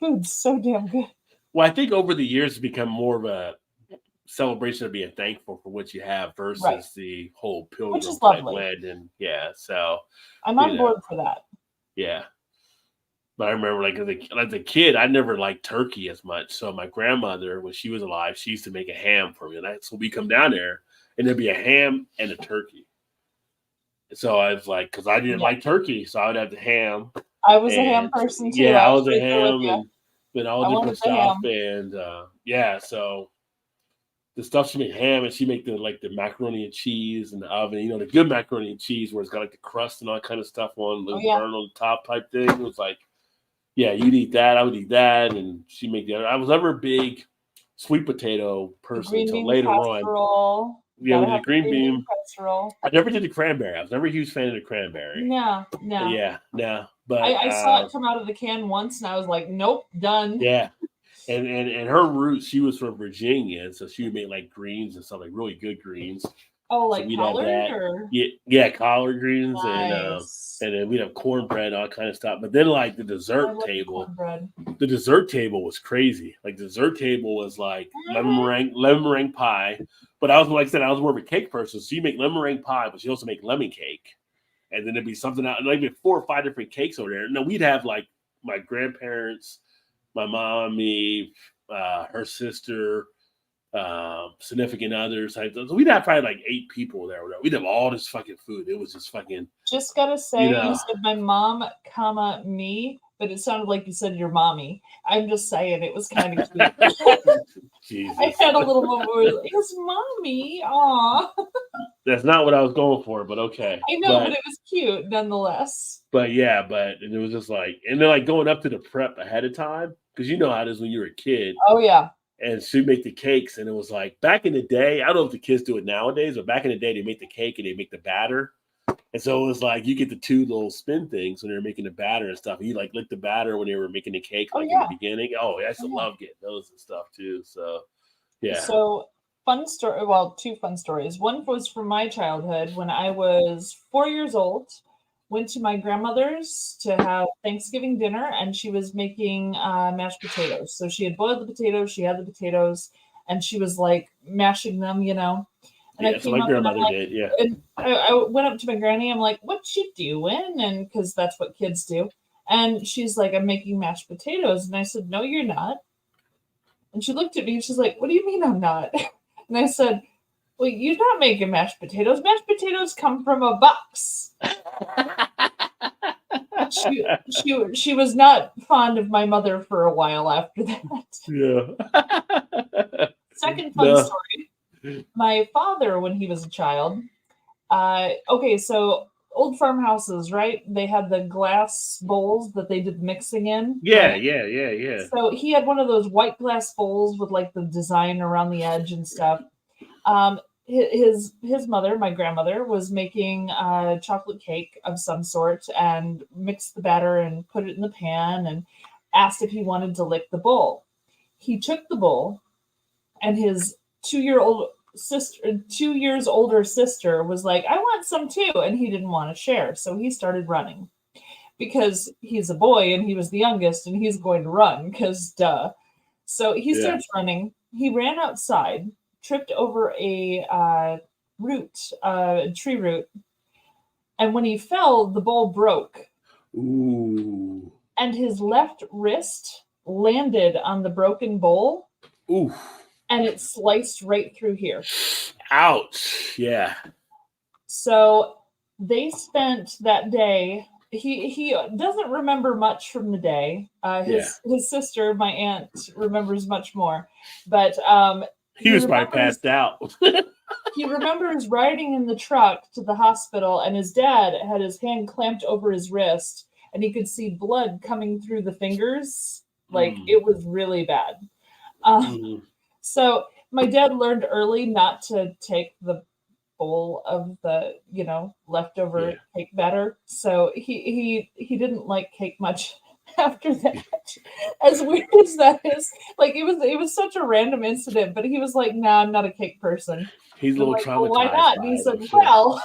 food's so damn good. Well, I think over the years it's become more of a celebration of being thankful for what you have versus the whole pilgrim type land. And so I'm on board for that. Yeah. But I remember, as a kid, I never liked turkey as much. So my grandmother, when she was alive, she used to make a ham for me. So we come down there, and there'd be a ham and a turkey. So I was like, because I didn't like turkey, so I would have the ham. I was a ham person too. Yeah, I was a ham and all different stuff. And so the stuff she made ham, and she made the macaroni and cheese in the oven. The good macaroni and cheese where it's got the crust and all that kind of stuff on, burn on the top type thing. It was like. Yeah, you'd eat that. I would eat that, and she make the other. I was never a big sweet potato person until later on. Yeah, with the green bean casserole. I never did the cranberry. I was never a huge fan of the cranberry. No. Yeah, no. But I saw it come out of the can once, and I was like, nope, done. Yeah, and her roots. She was from Virginia, and so she would make greens and stuff, really good greens. Oh, like collard? Or? Yeah, collard greens, nice. And then we'd have cornbread, all kind of stuff. But then, the dessert table, the dessert table was crazy. The dessert table was lemon meringue pie. But I was, like I said, I was more of a cake person. So you make lemon meringue pie, but you also make lemon cake. And then there'd be something out, 4 or 5 different cakes over there. And then we'd have my grandparents, my mom, me, her sister, significant others. So we'd have probably 8 people there. We'd have all this fucking food. It was just fucking. Just gotta say, you said my mom, me, but it sounded like you said your mommy. I'm just saying, it was kind of cute. Jesus. I had a little moment where it was mommy. Aw. That's not what I was going for, but okay. I know, but it was cute nonetheless. But and it was just and then going up to the prep ahead of time, because you know how it is when you're a kid. Oh yeah. And she'd make the cakes, and it was back in the day. I don't know if the kids do it nowadays, but back in the day, they make the cake and they make the batter, and And so it was like you get the two little spin things when they're making the batter and stuff. You like lick the batter when they were making the cake, Oh like in yeah. the beginning. Oh, I used to Yeah. love getting those and stuff too. So yeah. So fun story. Well, two fun stories. One was from my childhood when I was 4 years old. Went to my grandmother's to have Thanksgiving dinner, and she was making mashed potatoes. So she had boiled the potatoes, she had the potatoes, and she was like mashing them, you know. And I Yeah, so came my up and I'm grandmother like, did, yeah. and I went up to my granny. I'm like, "What you doing?" And because that's what kids do. And she's like, "I'm making mashed potatoes." And I said, "No, you're not." And she looked at me and she's like, "What do you mean I'm not?" And I said, "Well, you're not making mashed potatoes. Mashed potatoes come from a box." She was not fond of my mother for a while after that. Yeah. Second fun story. My father, when he was a child, okay, so old farmhouses, right? They had the glass bowls that they did mixing in, Yeah, right? yeah. So he had one of those white glass bowls with like the design around the edge and stuff. Um, his mother, my grandmother, was making a chocolate cake of some sort and mixed the batter and put it in the pan and asked if he wanted to lick the bowl. He took the bowl, and his 2 years older sister was like, "I want some too," and he didn't want to share, so he started running because he's a boy and he was the youngest and he's going to run because duh. So he Yeah. starts running. He ran outside, tripped over a tree root, and when he fell, the bowl broke, Ooh. and his left wrist landed on the broken bowl, Ooh. and it sliced right through here. Ouch. Yeah. So they spent that day. He doesn't remember much from the day. His sister, my aunt, remembers much more, but He was probably passed out. he remembers riding in the truck to the hospital, and his dad had his hand clamped over his wrist, and he could see blood coming through the fingers. Like it was really bad. So my dad learned early not to take the bowl of the leftover cake batter. So he didn't like cake much after that. As weird as that is, like it was such a random incident, but he was like, "Nah, I'm not a cake person." He's a little like, traumatized. "Well, why not?" And he said, "Well,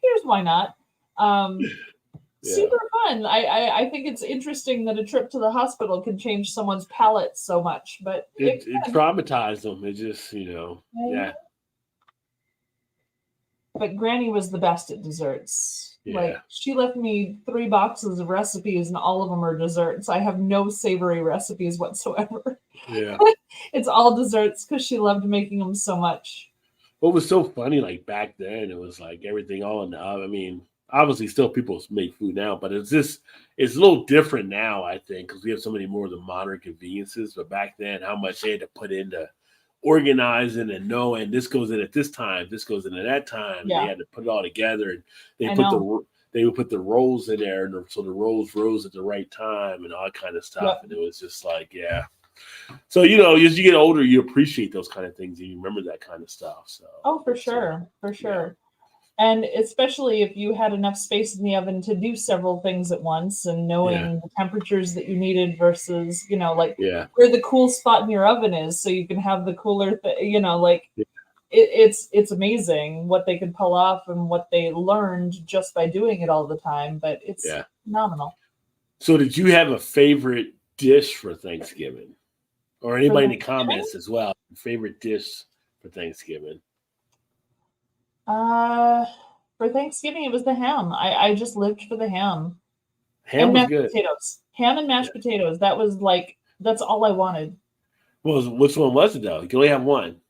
here's why not." Super fun. I think it's interesting that a trip to the hospital can change someone's palate so much, but it traumatized them. It just, yeah. But Granny was the best at desserts. Yeah. Like she left me 3 boxes of recipes, and all of them are desserts. I have no savory recipes whatsoever. Yeah. It's all desserts because she loved making them so much. What was so funny, like back then, it was like everything all in the oven. I mean, obviously still people make food now, but it's a little different now, I think, because we have so many more of the modern conveniences. But back then, how much they had to put into organizing and knowing this goes in at this time, this goes in at that time. Yeah. They had to put it all together, and they would put the rolls in there, and so the rolls rose at the right time and all that kind of stuff. Yep. And it was just like, yeah. So as you get older, you appreciate those kind of things and you remember that kind of stuff. So for sure. Yeah. And especially if you had enough space in the oven to do several things at once, and knowing the temperatures that you needed versus, where the cool spot in your oven is, so you can have the cooler, it's amazing what they could pull off and what they learned just by doing it all the time. But it's phenomenal. So did you have a favorite dish for Thanksgiving? Or anybody in the comments as well, favorite dish for Thanksgiving? For Thanksgiving, it was the ham. I just lived for the ham. Ham was mashed good. Potatoes. Ham and mashed potatoes. That was that's all I wanted. Well, which one was it though? You can only have one.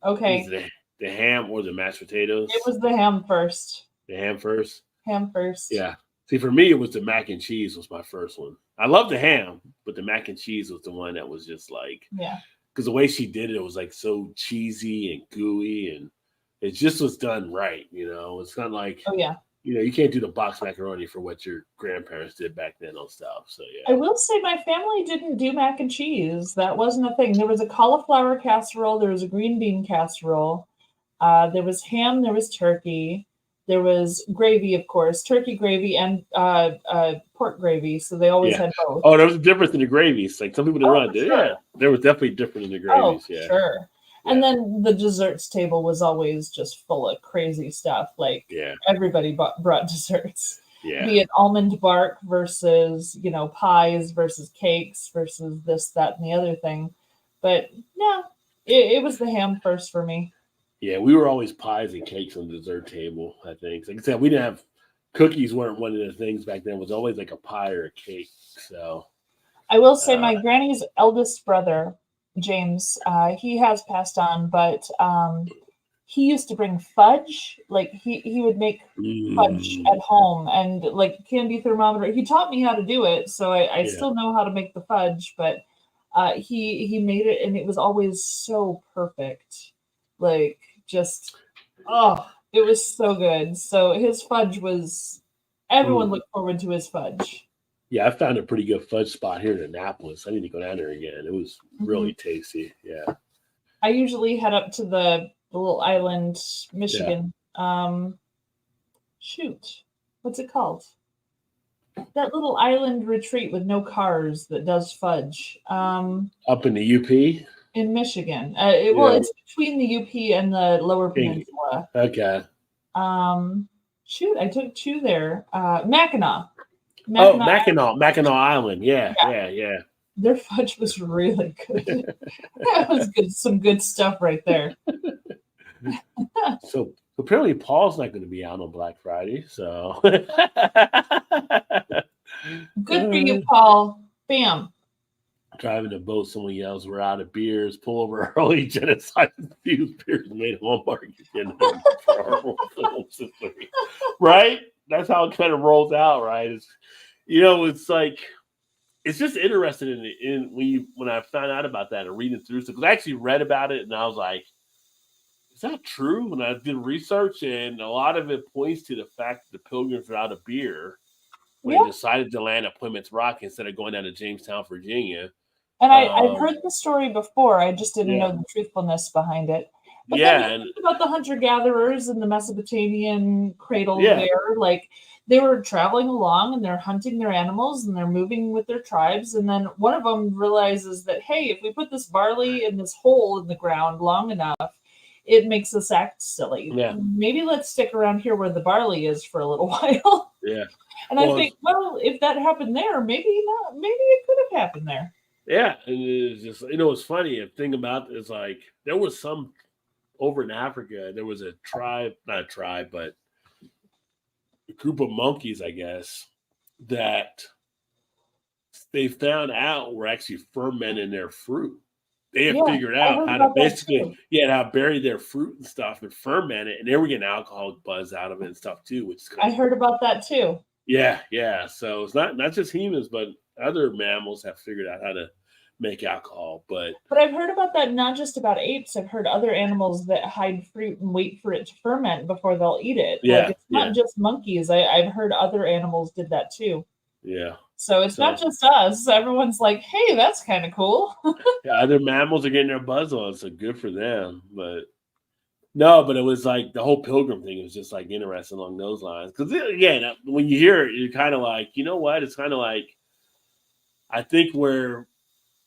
Okay. Was it the ham or the mashed potatoes? It was the ham first. The ham first? Ham first. Yeah. See, for me, it was the mac and cheese was my first one. I love the ham, but the mac and cheese was the one that was just like, because the way she did it was like so cheesy and gooey, and it just was done right. It's not like, you can't do the box macaroni for what your grandparents did back then on stuff. So I will say my family didn't do mac and cheese. That wasn't a thing. There was a cauliflower casserole. There was a green bean casserole. There was ham. There was turkey. There was gravy, of course, turkey gravy and pork gravy. So they always Yeah. had both. Oh, there was a difference in the gravies. Like some people didn't Oh, run. for sure. Yeah, there was definitely different in the Oh, gravies. for Yeah. sure. Yeah. And then the desserts table was always just full of crazy stuff. Like Yeah. everybody brought desserts. Yeah. Be it almond bark versus, pies versus cakes versus this, that, and the other thing. But yeah, it was the ham first for me. Yeah, we were always pies and cakes on the dessert table, I think. Like I said, we didn't have cookies weren't one of the things back then. It was always like a pie or a cake. So I will say my granny's eldest brother, James, he has passed on, but he used to bring fudge. Like he would make fudge at home and like candy thermometer. He taught me how to do it, so I Yeah. still know how to make the fudge, but he made it and it was always so perfect. Like just it was so good. So his fudge was everyone looked forward to his fudge. Yeah, I found a pretty good fudge spot here in Annapolis. I need to go down there again. It was really tasty. Yeah. I usually head up to the little island, Michigan. Shoot, what's it called? That little island retreat with no cars that does fudge. Up in the UP? In Michigan. Well, it's between the UP and the Lower Peninsula. Okay. Shoot, I took two there. Mackinac. Oh, Mackinac Island. Yeah. Their fudge was really good. That was good. Some good stuff right there. So apparently Paul's not going to be out on Black Friday. So good for you, Paul. Bam. Driving a boat, someone yells, "We're out of beers." Pull over early. Genocide infused beers made Walmart again. Right? That's how it kind of rolls out, right? It's like it's just interesting when I found out about that and reading through stuff, because I actually read about it and I was like, is that true? When I did research, and a lot of it points to the fact that the Pilgrims were out of beer when they decided to land at Plymouth Rock instead of going down to Jamestown, Virginia. And I've heard the story before. I just didn't know the truthfulness behind it. But then you think about the hunter-gatherers in the Mesopotamian cradle there. Like, they were traveling along and they're hunting their animals and they're moving with their tribes. And then one of them realizes that, hey, if we put this barley in this hole in the ground long enough, it makes us act silly. Yeah. Maybe let's stick around here where the barley is for a little while. Yeah. And I think, well, if that happened there, maybe not. Maybe it could have happened there. Yeah. And it's just, it's funny. The thing about it is, like, there was some over in Africa, there was a tribe, not a tribe, but a group of monkeys, I guess, that they found out were actually fermenting their fruit. They had figured out how to basically, how to bury their fruit and stuff and ferment it, and they were getting alcoholic buzz out of it and stuff too. Which is I heard about that too. Yeah. So it's not just humans, but other mammals have figured out how to make alcohol. But I've heard about that not just about apes. I've heard other animals that hide fruit and wait for it to ferment before they'll eat it. Yeah, like, it's not just monkeys. I've heard other animals did that too. Yeah. So it's not just us. Everyone's like, hey, that's kind of cool. Yeah, other mammals are getting their buzz on, so good for them. But it was like the whole pilgrim thing was just like interesting along those lines. Because again, when you hear it, you're kind of like, you know what? It's kind of like, I think where,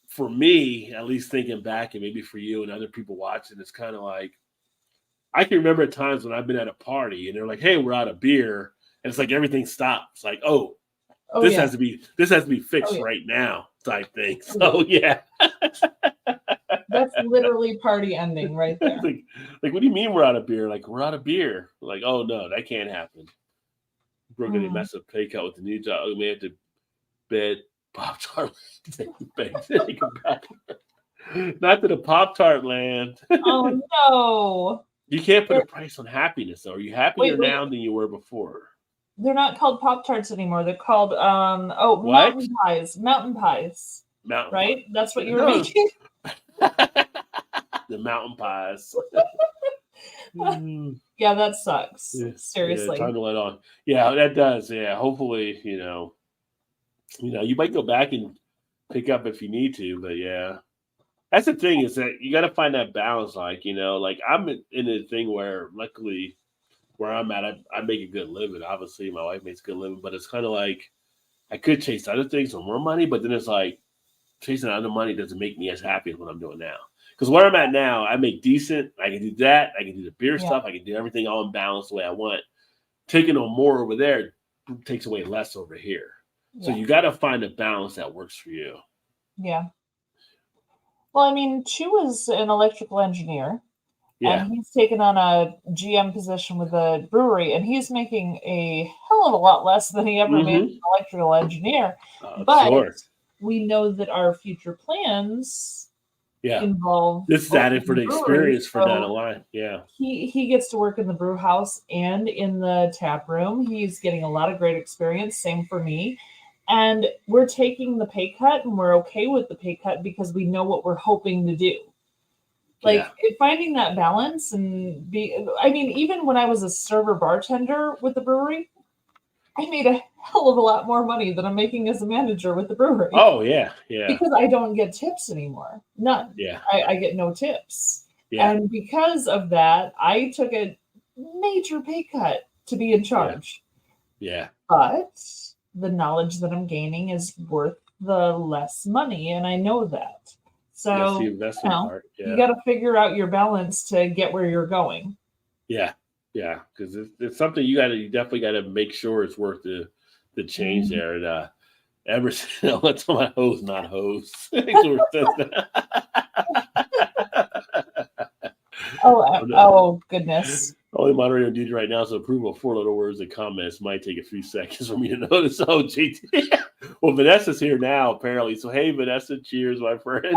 for me, at least thinking back, and maybe for you and other people watching, it's kind of like, I can remember times when I've been at a party and they're like, hey, we're out of beer. And it's like everything stops. Like, this has to be fixed right now, type thing. So that's literally party ending right there. like, what do you mean we're out of beer? Like, we're out of beer. Like, oh no, that can't happen. We're gonna mess up pay cut with the new job. We may have to bed Pop-Tart. Not to the Pop-Tart land. Oh no. You can't put a price on happiness, though. Are you happier now than you were before? They're not called Pop-Tarts anymore. They're called mountain pies. Mountain pies. Right? That's what you were making? The mountain pies. Yeah, that sucks. Seriously. Time to let on. Yeah, that does. Yeah. Hopefully, you might go back and pick up if you need to, but yeah. That's the thing, is that you got to find that balance. Like, like I'm in a thing where luckily where I'm at, I make a good living. Obviously, my wife makes a good living, but it's kind of like I could chase other things for more money, but then it's like chasing other money doesn't make me as happy as what I'm doing now. Because where I'm at now, I make decent. I can do that. I can do the beer stuff. I can do everything all in balance the way I want. Taking on more over there takes away less over here. So you got to find a balance that works for you. Yeah. Well, I mean, Chu is an electrical engineer. Yeah. And he's taken on a GM position with a brewery, and he's making a hell of a lot less than he ever made as an electrical engineer. But Sure. we know that our future plans Yeah. involve This is added for the brewery, experience for so down the line. Yeah. he gets to work in the brew house and in the tap room. He's getting a lot of great experience. Same for me. And we're taking the pay cut, and we're okay with the pay cut because we know what we're hoping to do. Like finding that balance and I mean, even when I was a server bartender with the brewery, I made a hell of a lot more money than I'm making as a manager with the brewery. Oh, yeah. Yeah. Because I don't get tips anymore. None. Yeah. I get no tips. Yeah. And because of that, I took a major pay cut to be in charge. Yeah. But the knowledge that I'm gaining is worth the less money, and I know that. So the investment part. Yeah. You got to figure out your balance to get where you're going. Yeah. Yeah. Because it's something you definitely got to make sure it's worth the change there. And ever since that's my hose, not hose. Oh, goodness. Only moderator duty right now is approval of 4 little words and comments. Might take a few seconds for me to notice. Oh, JT. Well, Vanessa's here now, apparently. So, hey, Vanessa, cheers, my friend.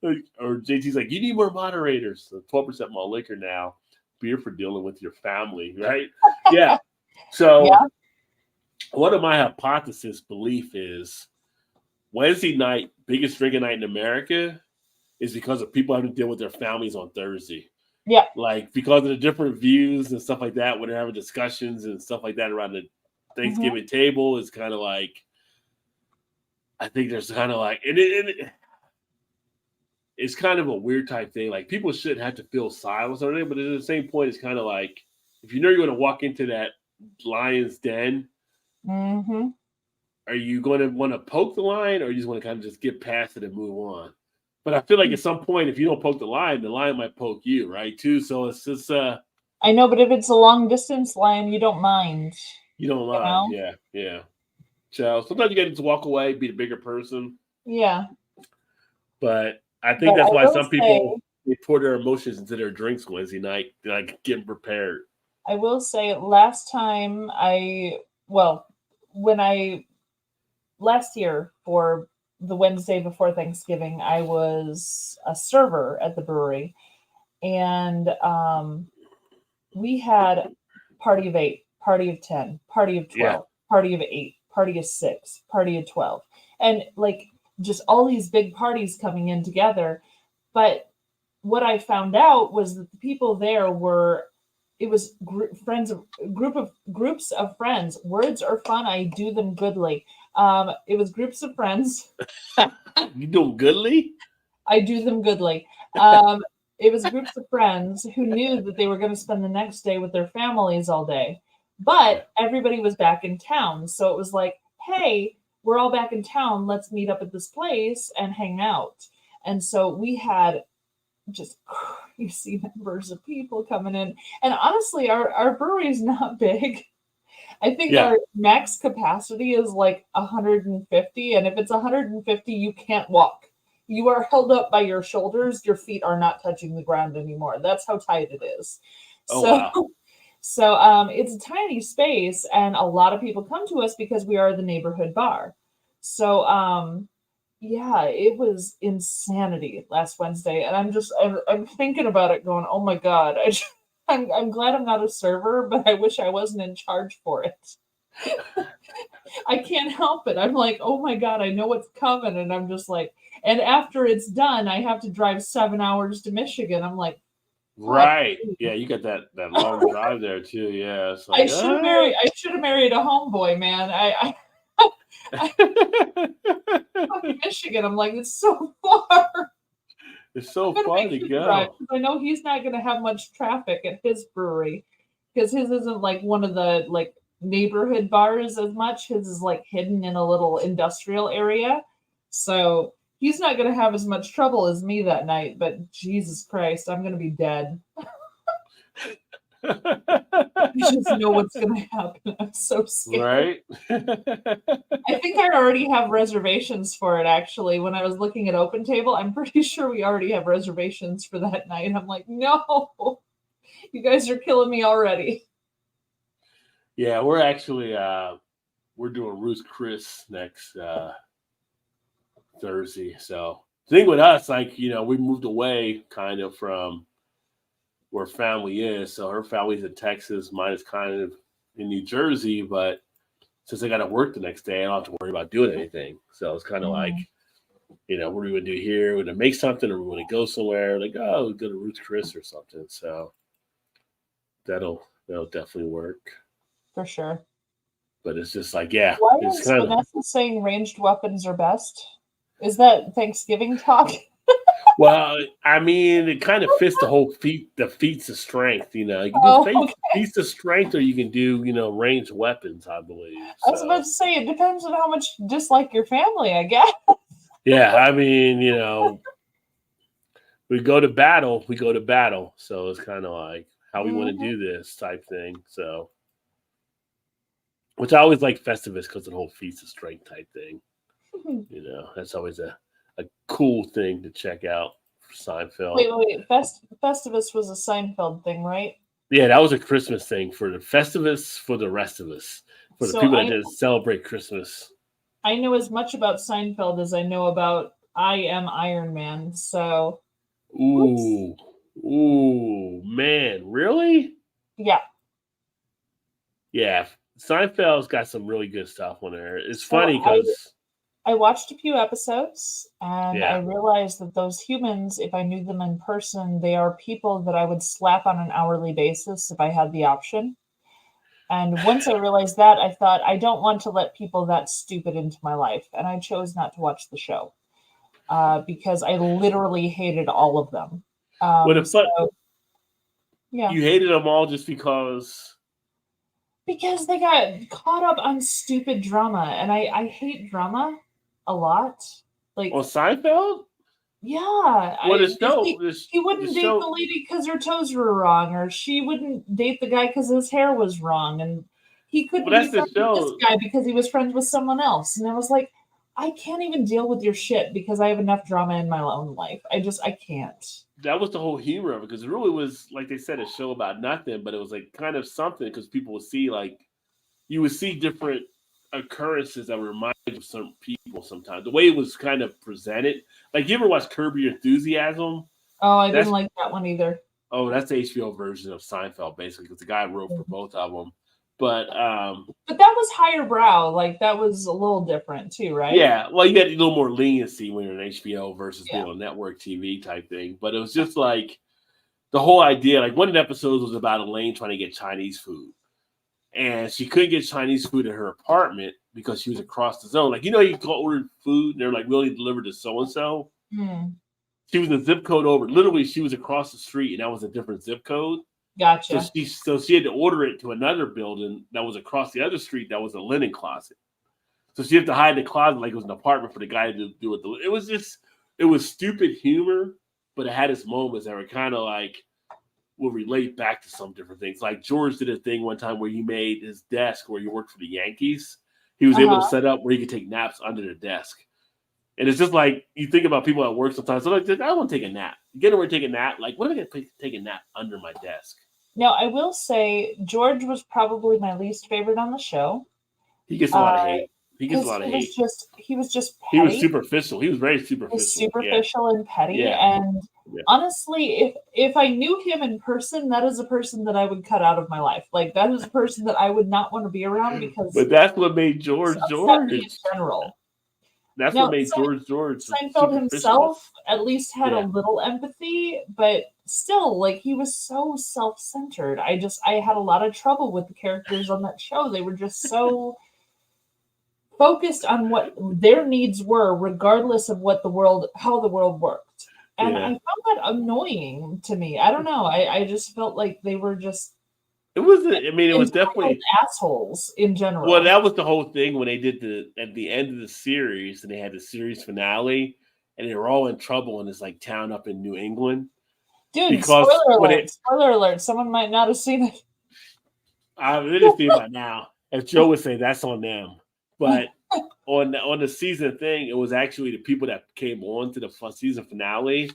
Or JT's like, you need more moderators. So 12% more liquor now. Beer for dealing with your family, right? Yeah. So, one of my hypothesis belief is Wednesday night, biggest drinking night in America, is because of people having to deal with their families on Thursday. Yeah. Like because of the different views and stuff like that, when they're having discussions and stuff like that around the Thanksgiving table, is kind of like, I think there's kind of like, it's kind of a weird type thing. Like people shouldn't have to feel silence or anything, but at the same point, it's kind of like, if you know you're going to walk into that lion's den, are you going to want to poke the lion, or you just want to kind of just get past it and move on? But I feel like at some point, if you don't poke the lion might poke you, right? Too. So it's just I know, but if it's a long distance lion, you don't mind. You don't mind, yeah. So sometimes you get to walk away, be the bigger person. Yeah. But I think that's why some people they pour their emotions into their drinks Wednesday night, like getting prepared. I will say, last year for the Wednesday before Thanksgiving, I was a server at the brewery, and we had party of 8, party of 10, party of 12, party of 8, party of 6, party of 12, and like just all these big parties coming in together. But what I found out was that the people there groups of friends. Words are fun. I do them goodly. It was groups of friends. You do them goodly? I do them goodly. It was groups of friends who knew that they were going to spend the next day with their families all day. But everybody was back in town. So it was like, hey, we're all back in town. Let's meet up at this place and hang out. And so we had just crazy numbers of people coming in. And honestly, our brewery is not big. I think our max capacity is like 150. And if it's 150, you can't walk. You are held up by your shoulders. Your feet are not touching the ground anymore. That's how tight it is. Wow. So it's a tiny space, and a lot of people come to us because we are the neighborhood bar. So it was insanity last Wednesday, and I'm thinking about it, going, oh my god, I'm glad I'm not a server, but I wish I wasn't in charge for it. I can't help it. I'm like, oh my god, I know what's coming, and I'm just like, and after it's done, I have to drive 7 hours to Michigan. I'm like, right. Yeah, you got that long drive there too. Yeah. It's like, I should have married a homeboy, man. I Michigan. I'm like, it's so far. It's so I'm gonna fun make to him drive, go. 'cause I know he's not gonna have much traffic at his brewery because his isn't like one of the like neighborhood bars as much. His is like hidden in a little industrial area. So he's not gonna have as much trouble as me that night, but Jesus Christ, I'm gonna be dead. You just know what's gonna happen. I'm so scared. Right? I think I already have reservations for it actually. When I was looking at Open Table, I'm pretty sure we already have reservations for that night. I'm like, no, you guys are killing me already. Yeah, we're actually we're doing Ruth Chris next Thursday. So the thing with us, like, we moved away kind of from where family is. So her family's in Texas, mine is kind of in New Jersey, but since I got to work the next day, I don't have to worry about doing anything. So it's kind of like, what are we going to do here? We're going to make something or we want to go somewhere? Like, oh, go to Ruth Chris or something. So that'll definitely work. For sure. But it's just like, yeah, Why it's is kind of. Vanessa saying ranged weapons are best? Is that Thanksgiving talk? Well, I mean, it kind of fits the whole the feats of strength. You can do Okay. feats of strength, or you can do, ranged weapons, I believe. I was about to say it depends on how much you dislike your family, I guess. Yeah, I mean, we go to battle. So it's kind of like how we want to do this type thing. So, which I always like Festivus because of the whole feats of strength type thing. That's always a cool thing to check out for Seinfeld. Wait. Festivus was a Seinfeld thing, right? Yeah, that was a Christmas thing for the Festivus for the rest of us, for the people that didn't celebrate Christmas. I know as much about Seinfeld as I know about I Am Iron Man. So, ooh, man, really? Yeah. Yeah, Seinfeld's got some really good stuff on there. It's funny because I watched a few episodes and I realized that those humans, if I knew them in person, they are people that I would slap on an hourly basis if I had the option. And once I realized that, I thought, I don't want to let people that stupid into my life. And I chose not to watch the show because I literally hated all of them. You hated them all just because? Because they got caught up on stupid drama. And I hate drama a lot. Like on Seinfeld? Yeah. What is he wouldn't date the lady because her toes were wrong, or she wouldn't date the guy because his hair was wrong, and he couldn't be friends with this guy because he was friends with someone else. And I was like, I can't even deal with your shit because I have enough drama in my own life. I can't. That was the whole humor of it, because it really was, like they said, a show about nothing, but it was like kind of something because people would see, like, you would see different occurrences that remind you of some people sometimes. The way it was kind of presented. Like, you ever watch Curb Your Enthusiasm? Oh, I didn't like that one either. Oh, that's the HBO version of Seinfeld, basically, because the guy wrote for both of them. But that was higher brow. Like, that was a little different too, right? Yeah. Well, you had a little more leniency when you're on HBO versus being on network TV type thing. But it was just like the whole idea. Like, one of the episodes was about Elaine trying to get Chinese food. And she couldn't get Chinese food in her apartment because she was across the zone. Like, you can order food and they're like, we only delivered to so-and-so. She was in a zip code over. Literally, she was across the street and that was a different zip code. Gotcha. So she had to order it to another building that was across the other street that was a linen closet. So she had to hide in the closet like it was an apartment for the guy to do it. It was stupid humor, but it had its moments that were kind of like, will relate back to some different things. Like George did a thing one time where he made his desk where he worked for the Yankees. He was able to set up where he could take naps under the desk. And it's just like, you think about people at work sometimes. They're like, I want to take a nap. Get over and take a nap. Like, what am I going to take a nap under my desk? Now, I will say George was probably my least favorite on the show. He gets a lot of hate. He was just petty. He was superficial. He was very superficial. He was superficial and petty. Yeah. And honestly, if I knew him in person, that is a person that I would cut out of my life. Like, that is a person that I would not want to be around because. But that's what made George George. In general. That's what made George. Seinfeld himself at least had a little empathy, but still, like, he was so self-centered. I had a lot of trouble with the characters on that show. They were just so focused on what their needs were, regardless of how the world worked. And I found that annoying to me. I don't know. I just felt like they were just It was. I mean, it was entitled definitely. assholes in general. Well, that was the whole thing when they did at the end of the series, and they had the series finale, and they were all in trouble in this like town up in New England. Dude, Because spoiler when alert! Spoiler alert! Someone might not have seen it. I'm really thinking about now. As Joe would say, that's on them. But on the season thing, it was actually the people that came on to the season finale.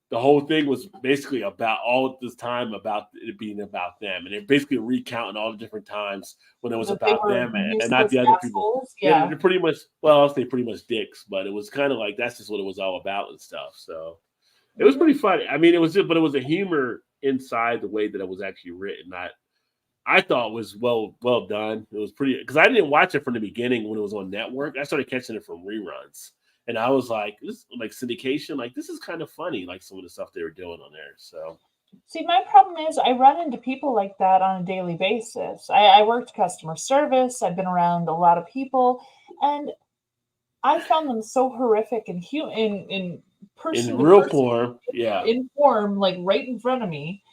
The whole thing was basically about all this time about it being about them, and they're basically recounting all the different times when it was That they about were them and not useless the other people. assholes. Yeah. They're pretty much, well, I'll say pretty much dicks, but it was kind of like that's just what it was all about and stuff. So it was pretty funny. I mean, it was, but it was a humor inside the way that it was actually written. I thought was well done. It was pretty, because I didn't watch it from the beginning when it was on network. I started catching it from reruns, and I was like, this like syndication, like this is kind of funny, like some of the stuff they were doing on there. So See, my problem is I run into people like that on a daily basis. I worked customer service. I've been around a lot of people, and I found them so horrific and in person in to real person, form, yeah. in form, like right in front of me.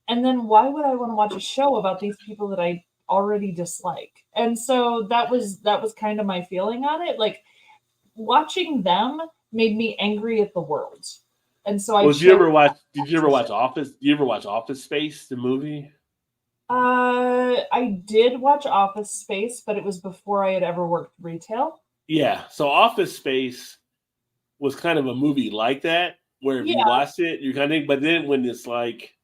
And then why would I want to watch a show about these people that I already dislike? And so that was kind of my feeling on it. Like watching them made me angry at the world. And so I Did you ever watch show. Office? Did you ever watch Office Space, the movie? I did watch Office Space, but it was before I had ever worked retail. Yeah. So Office Space was kind of a movie like that, where if you Yeah. watched it, you kind of, but then when it's like,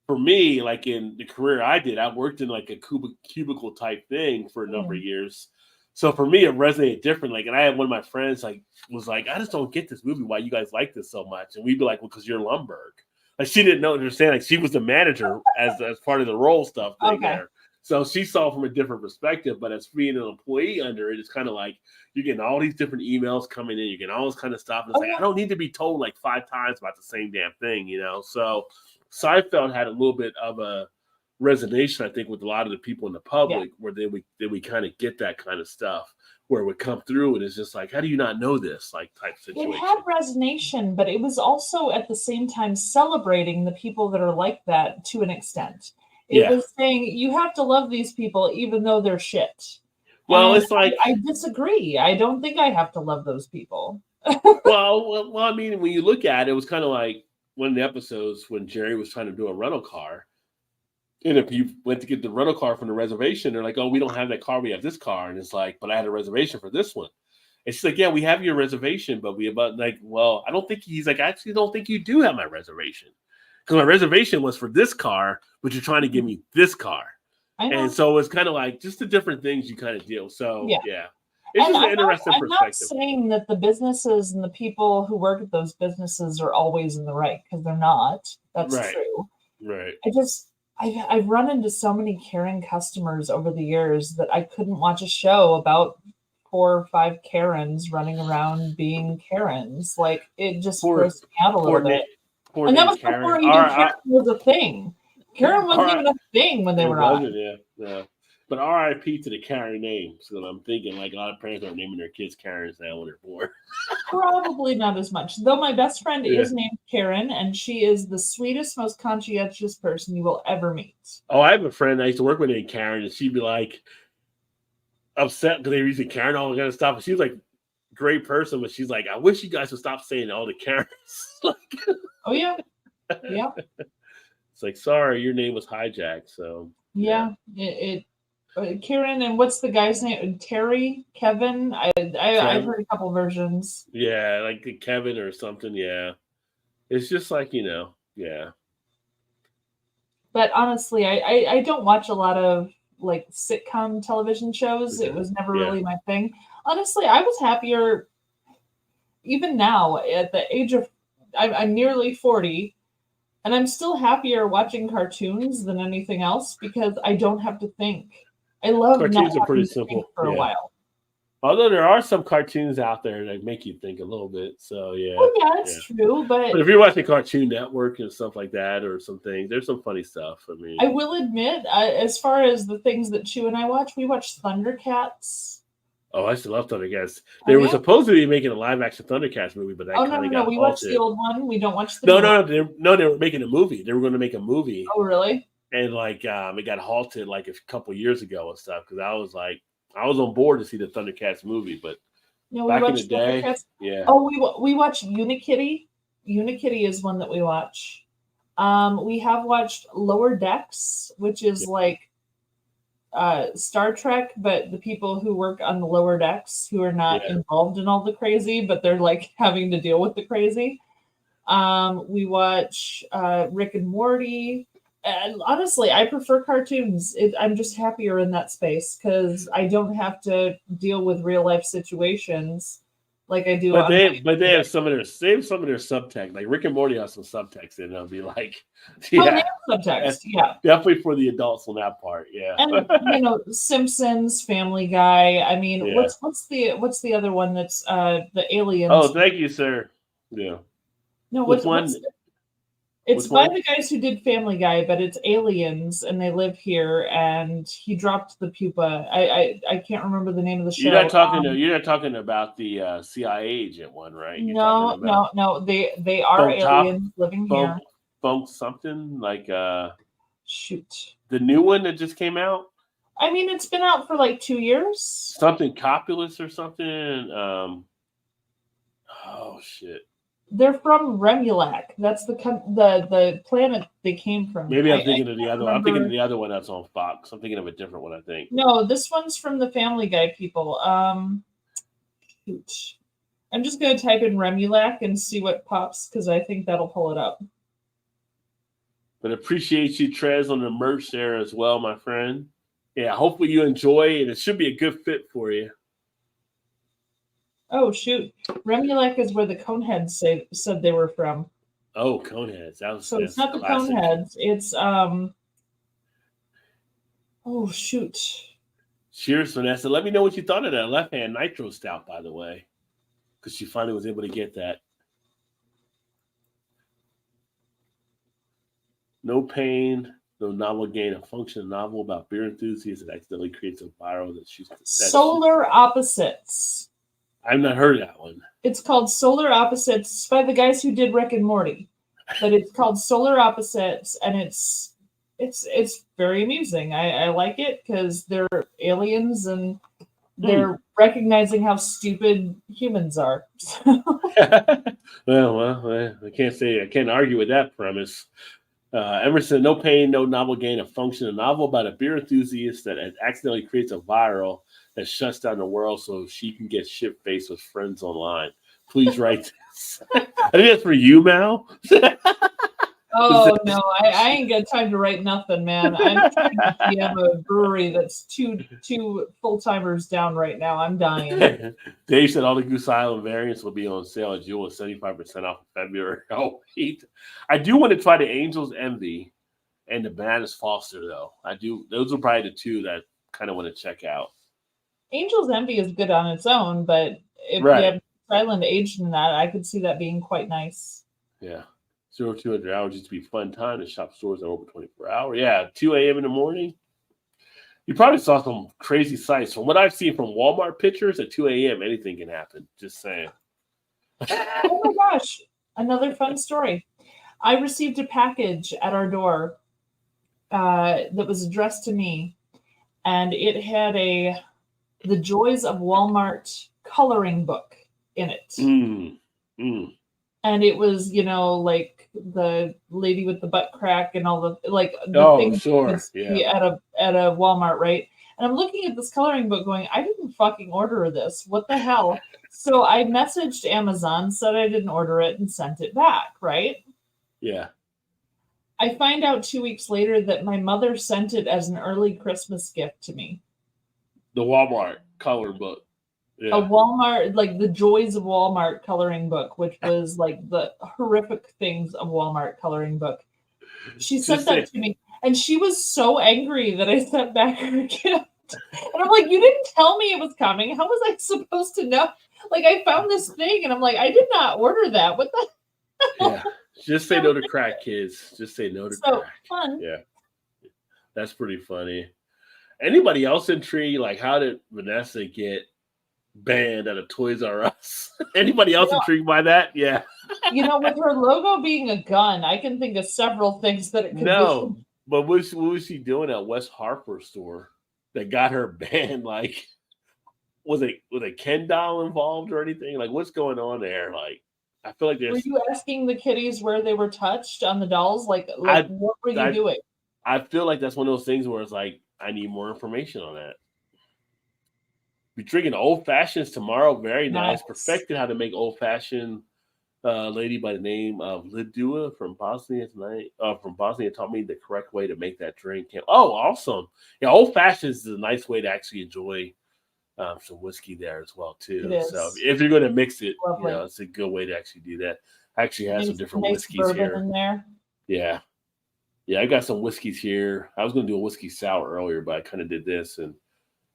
for me, like in the career I did, I worked in like a cubicle type thing for a number of years. So for me, it resonated different. Like, and I had one of my friends was like, I just don't get this movie. Why you guys like this so much? And we'd be like, well, because you're Lumberg. Like she didn't understand. Like she was the manager as part of the role stuff thing there. So she saw from a different perspective. But as being an employee under it, it's kind of like you're getting all these different emails coming in. You're getting all this kind of stuff. And it's I don't need to be told like 5 times about the same damn thing, you know? So Seinfeld had a little bit of a resonation, I think, with a lot of the people in the public, where they would kind of get that kind of stuff, where it would come through, and it's just like, how do you not know this, like type situation? It had resonation, but it was also at the same time celebrating the people that are like that to an extent. It was saying you have to love these people even though they're shit. Well, and it's like I disagree. I don't think I have to love those people. well, I mean, when you look at it, it was kind of like one of the episodes when Jerry was trying to do a rental car. And if you went to get the rental car from the reservation, they're like, oh, we don't have that car. We have this car. And it's like, but I had a reservation for this one. It's like, yeah, we have your reservation, but well, I don't think I actually don't think you do have my reservation. Because my reservation was for this car, but you're trying to give me this car. And so it's kind of like just the different things you kind of deal. So, yeah. It's just an interesting perspective. I'm not saying that the businesses and the people who work at those businesses are always in the right, because they're not. That's true. Right. I've run into so many Karen customers over the years that I couldn't watch a show about 4 or 5 Karens running around being Karens. Like it just grossed me out a little bit. And that was before even Karen was a thing. Karen wasn't even a thing when they were on. Yeah. But RIP to the Karen names. So I'm thinking like a lot of parents are naming their kids Karens now when they're born. Probably not as much. Though my best friend is named Karen, and she is the sweetest, most conscientious person you will ever meet. Oh, I have a friend I used to work with named Karen, and she'd be like upset because they were using Karen, all that kind of stuff. And she was like a great person, but she's like, I wish you guys would stop saying all the Karens. Oh, yeah. Yeah. It's like, sorry, your name was hijacked. So, Karen, and what's the guy's name? Terry? Kevin? I've heard a couple versions. Yeah, like Kevin or something. Yeah. It's just like, yeah. But honestly, I don't watch a lot of like sitcom television shows. It was never really my thing. Honestly, I was happier even now at the age of, I'm nearly 40, and I'm still happier watching cartoons than anything else because I don't have to think. I love cartoons are pretty simple for a while. Although there are some cartoons out there that make you think a little bit. So, yeah. Well, yeah, it's true. But if you're watching Cartoon Network and stuff like that or some things, there's some funny stuff. I mean, I will admit, as far as the things that Chu and I watch, we watch Thundercats. Oh, I still love Thundercats. They were yeah? supposed to be making a live action Thundercats movie, but that Oh, kind no, of no, no. got We watched the halted. old one. We don't watch the No, new one. they were making a movie. They were going to make a movie, Oh, really? and like it got halted like a couple years ago and stuff. Because I was on board to see the Thundercats movie, but No, we back in the watched day, Thundercats. yeah. Oh, we watch Unikitty. Unikitty is one that we watch. We have watched Lower Decks, which is like Star Trek, but the people who work on the lower decks who are not Yeah. involved in all the crazy, but they're like having to deal with the crazy. We watch Rick and Morty. And honestly, I prefer cartoons. I'm just happier in that space because I don't have to deal with real life situations like I do. But On they have some of their subtext. Like Rick and Morty has some subtext, and it'll be like, oh, they yeah, have subtext, yeah. definitely for the adults on that part. Yeah. And Simpsons, Family Guy. I mean, Yeah. what's the other one that's the aliens? Oh, thank you, sir. Yeah. No, Which one? It's Which by one? the guys who did Family Guy, but it's aliens, and they live here. And he dropped the pupa. I can't remember the name of the show. You're not talking about the CIA agent one, right? You're No, talking about no. They are Bone Top? aliens living Funk, here. Funk something like Shoot. the new one that just came out. I mean, it's been out for like 2 years. Something Copulus or something. Oh shit. They're from Remulac. That's the planet they came from. Maybe I'm thinking of the other one. I'm thinking of remember. the other one that's on Fox. I'm thinking of a different one, I think. No, this one's from the Family Guy people. Shoot. I'm just gonna type in Remulac and see what pops because I think that'll pull it up. But appreciate you, Trez, on the merch there as well, my friend. Yeah, hopefully you enjoy, and it should be a good fit for you. Oh shoot, Remulac is where the Coneheads said they were from. Oh, Coneheads. So it's not the classic. Coneheads. It's Oh shoot. Cheers, Vanessa. Let me know what you thought of that left hand nitro stout, by the way, because she finally was able to get that. No pain, no novel gain of function. A novel about beer enthusiasts that accidentally creates a viral that shoots. Solar Opposites. I've not heard of that one. It's called Solar Opposites. It's by the guys who did Rick and Morty, but it's called Solar Opposites, and it's very amusing. I like it because they're aliens and they're recognizing how stupid humans are. well, I can't argue with that premise. Emerson, no pain, no novel gain of function. A novel about a beer enthusiast that accidentally creates a viral that shuts down the world so she can get shit-faced with friends online. Please write this. I think that's for you, Mal. Oh no, I ain't got time to write nothing, man. I'm trying to GM a brewery that's two full-timers down right now. I'm dying. Dave said all the Goose Island variants will be on sale at Jewel at 75% off in February. Oh, I do want to try the Angel's Envy and the Bananas Foster, though. I do. Those are probably the two that I kind of want to check out. Angel's Envy is good on its own, but if you have Island aged in that, I could see that being quite nice. Yeah. 0200 hours used to be fun time to shop stores that are open 24 hours. Yeah, 2 a.m. in the morning. You probably saw some crazy sights. From what I've seen from Walmart pictures, at 2 a.m., anything can happen. Just saying. Oh my gosh. Another fun story. I received a package at our door that was addressed to me, and it had The Joys of Walmart coloring book in it. And it was, like the lady with the butt crack and all the things you see at a Walmart, right? And I'm looking at this coloring book going, I didn't fucking order this. What the hell? So I messaged Amazon, said I didn't order it, and sent it back, right? Yeah. I find out 2 weeks later that my mother sent it as an early Christmas gift to me. The Walmart color book. Yeah. A Walmart, like the Joys of Walmart coloring book, which was like the horrific things of Walmart coloring book. She sent that to me, and she was so angry that I sent back her gift. And I'm like, you didn't tell me it was coming. How was I supposed to know? Like, I found this thing, and I'm like, I did not order that. What the hell? Yeah. Just say no to crack, kids. Just say no to crack. Fun. Yeah. That's pretty funny. Anybody else intrigued? Like, how did Vanessa get banned out of Toys R Us. Anybody else You know, intrigued by that? Yeah. with her logo being a gun, I can think of several things that it could be. No. But what was she doing at West Harper store that got her banned? Like, was a Ken doll involved or anything? Like, what's going on there? Like, I feel like Were there's you asking the kiddies where they were touched on the dolls? Like I what were you I doing? I feel like that's one of those things where it's like I need more information on that. Be drinking old fashions tomorrow. Very nice. Nice. Perfected how to make old fashioned. Lady by the name of Lidua from Bosnia tonight. From Bosnia taught me the correct way to make that drink. Oh, awesome! Yeah, old fashions is a nice way to actually enjoy some whiskey there as well too. It So is. if you're going to mix it, Lovely. it's a good way to actually do that. I actually have some different nice whiskeys bourbon here. in there. Yeah, I got some whiskeys here. I was going to do a whiskey sour earlier, but I kind of did this, and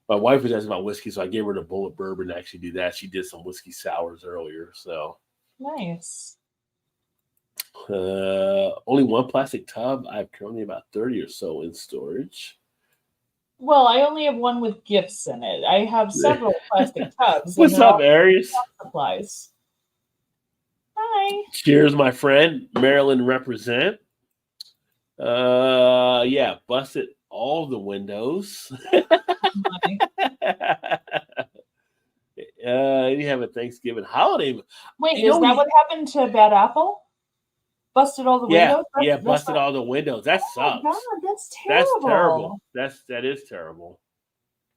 my wife was asking about whiskey, so I gave her the bullet bourbon to actually do that. She did some whiskey sours earlier, so. Nice. Only one plastic tub. I have currently about 30 or so in storage. Well, I only have one with gifts in it. I have several plastic tubs. What's up, Aries? Supplies. Hi. Cheers, my friend. Maryland represent. Yeah, busted all the windows. You have a Thanksgiving holiday. Wait, is that what happened to Bad Apple? Busted all the windows? Busted all the windows. That sucks. God, that's terrible. That's terrible. That is terrible.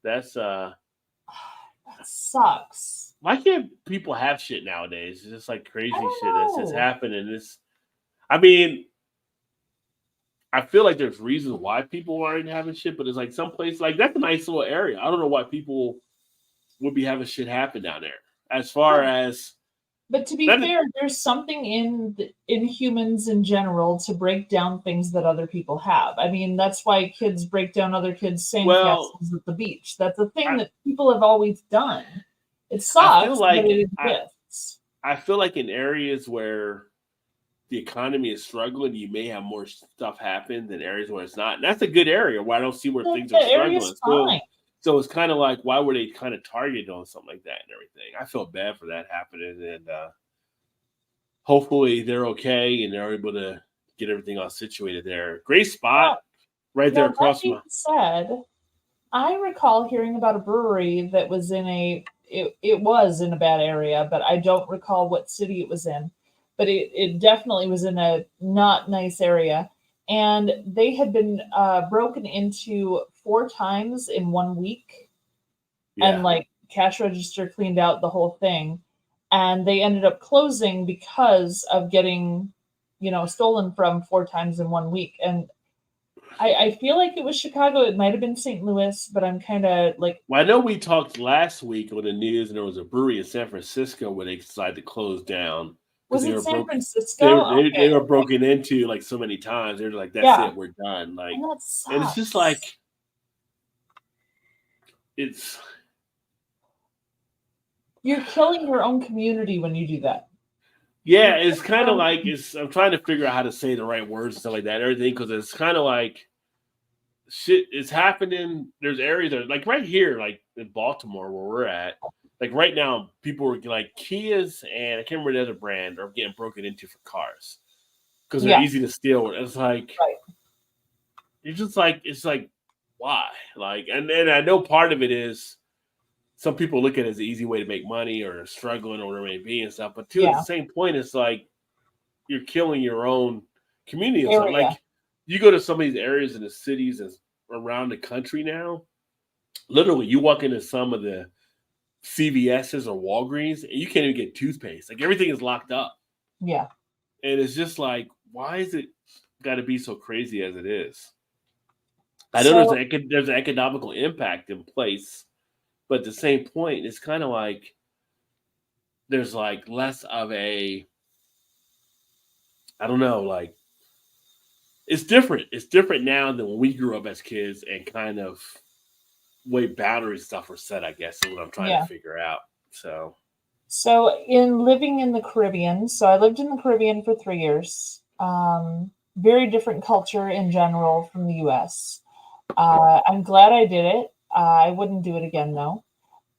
That's that sucks. Why can't people have shit nowadays? It's just like crazy shit that's just happening. I mean, I feel like there's reasons why people aren't having shit, but it's like some place like that's a nice little area. I don't know why people would be having shit happen down there. As far as, but to be fair, there's something in humans in general to break down things that other people have. I mean, that's why kids break down other kids' sandcastles at the beach. That's a thing that people have always done. It sucks, but it exists. I feel like in areas where the economy is struggling, you may have more stuff happen than areas where it's not. And that's a good area where I don't see where things are struggling. So it's kind of like, why were they kind of targeted on something like that and everything? I feel bad for that happening. And hopefully they're okay and they're able to get everything all situated there. Great spot right there across from. Said, I recall hearing about a brewery that was it was in a bad area, but I don't recall what city it was in. But it definitely was in a not nice area. And they had been broken into 4 times in 1 week. Yeah. And like cash register cleaned out, the whole thing. And they ended up closing because of getting, stolen from 4 times in 1 week. And I feel like it was Chicago. It might have been St. Louis, but I'm kind of like. Well, I know we talked last week on the news, and there was a brewery in San Francisco where they decided to close down. Was it San Francisco? They were broken into like so many times. They're like, that's it, we're done. Like, and it's just like, you're killing your own community when you do that. Yeah, it's kind of like I'm trying to figure out how to say the right words and stuff like that, and everything, because it's kind of like shit is happening. There's areas that, like right here, like in Baltimore where we're at. Like right now, people are like Kias and I can't remember the other brand are getting broken into for cars because they're easy to steal. It's like you're just like it's like why? Like and I know part of it is some people look at it as an easy way to make money or struggling or whatever it may be and stuff. But at the same point, it's like you're killing your own community. So like you go to some of these areas in the cities and around the country now. Literally, you walk into some of the CVS's or Walgreens, and you can't even get toothpaste. Like everything is locked up. Yeah. And it's just like, why is it got to be so crazy as it is? I know there's an economical impact in place, but at the same point, it's kind of like there's like less of a, I don't know, like it's different. It's different now than when we grew up as kids and kind of way boundary stuff were set, I guess, is what I'm trying to figure out. So in living in the Caribbean, so I lived in the Caribbean for 3 years. Very different culture in general from the US. I'm glad I did it. I wouldn't do it again though.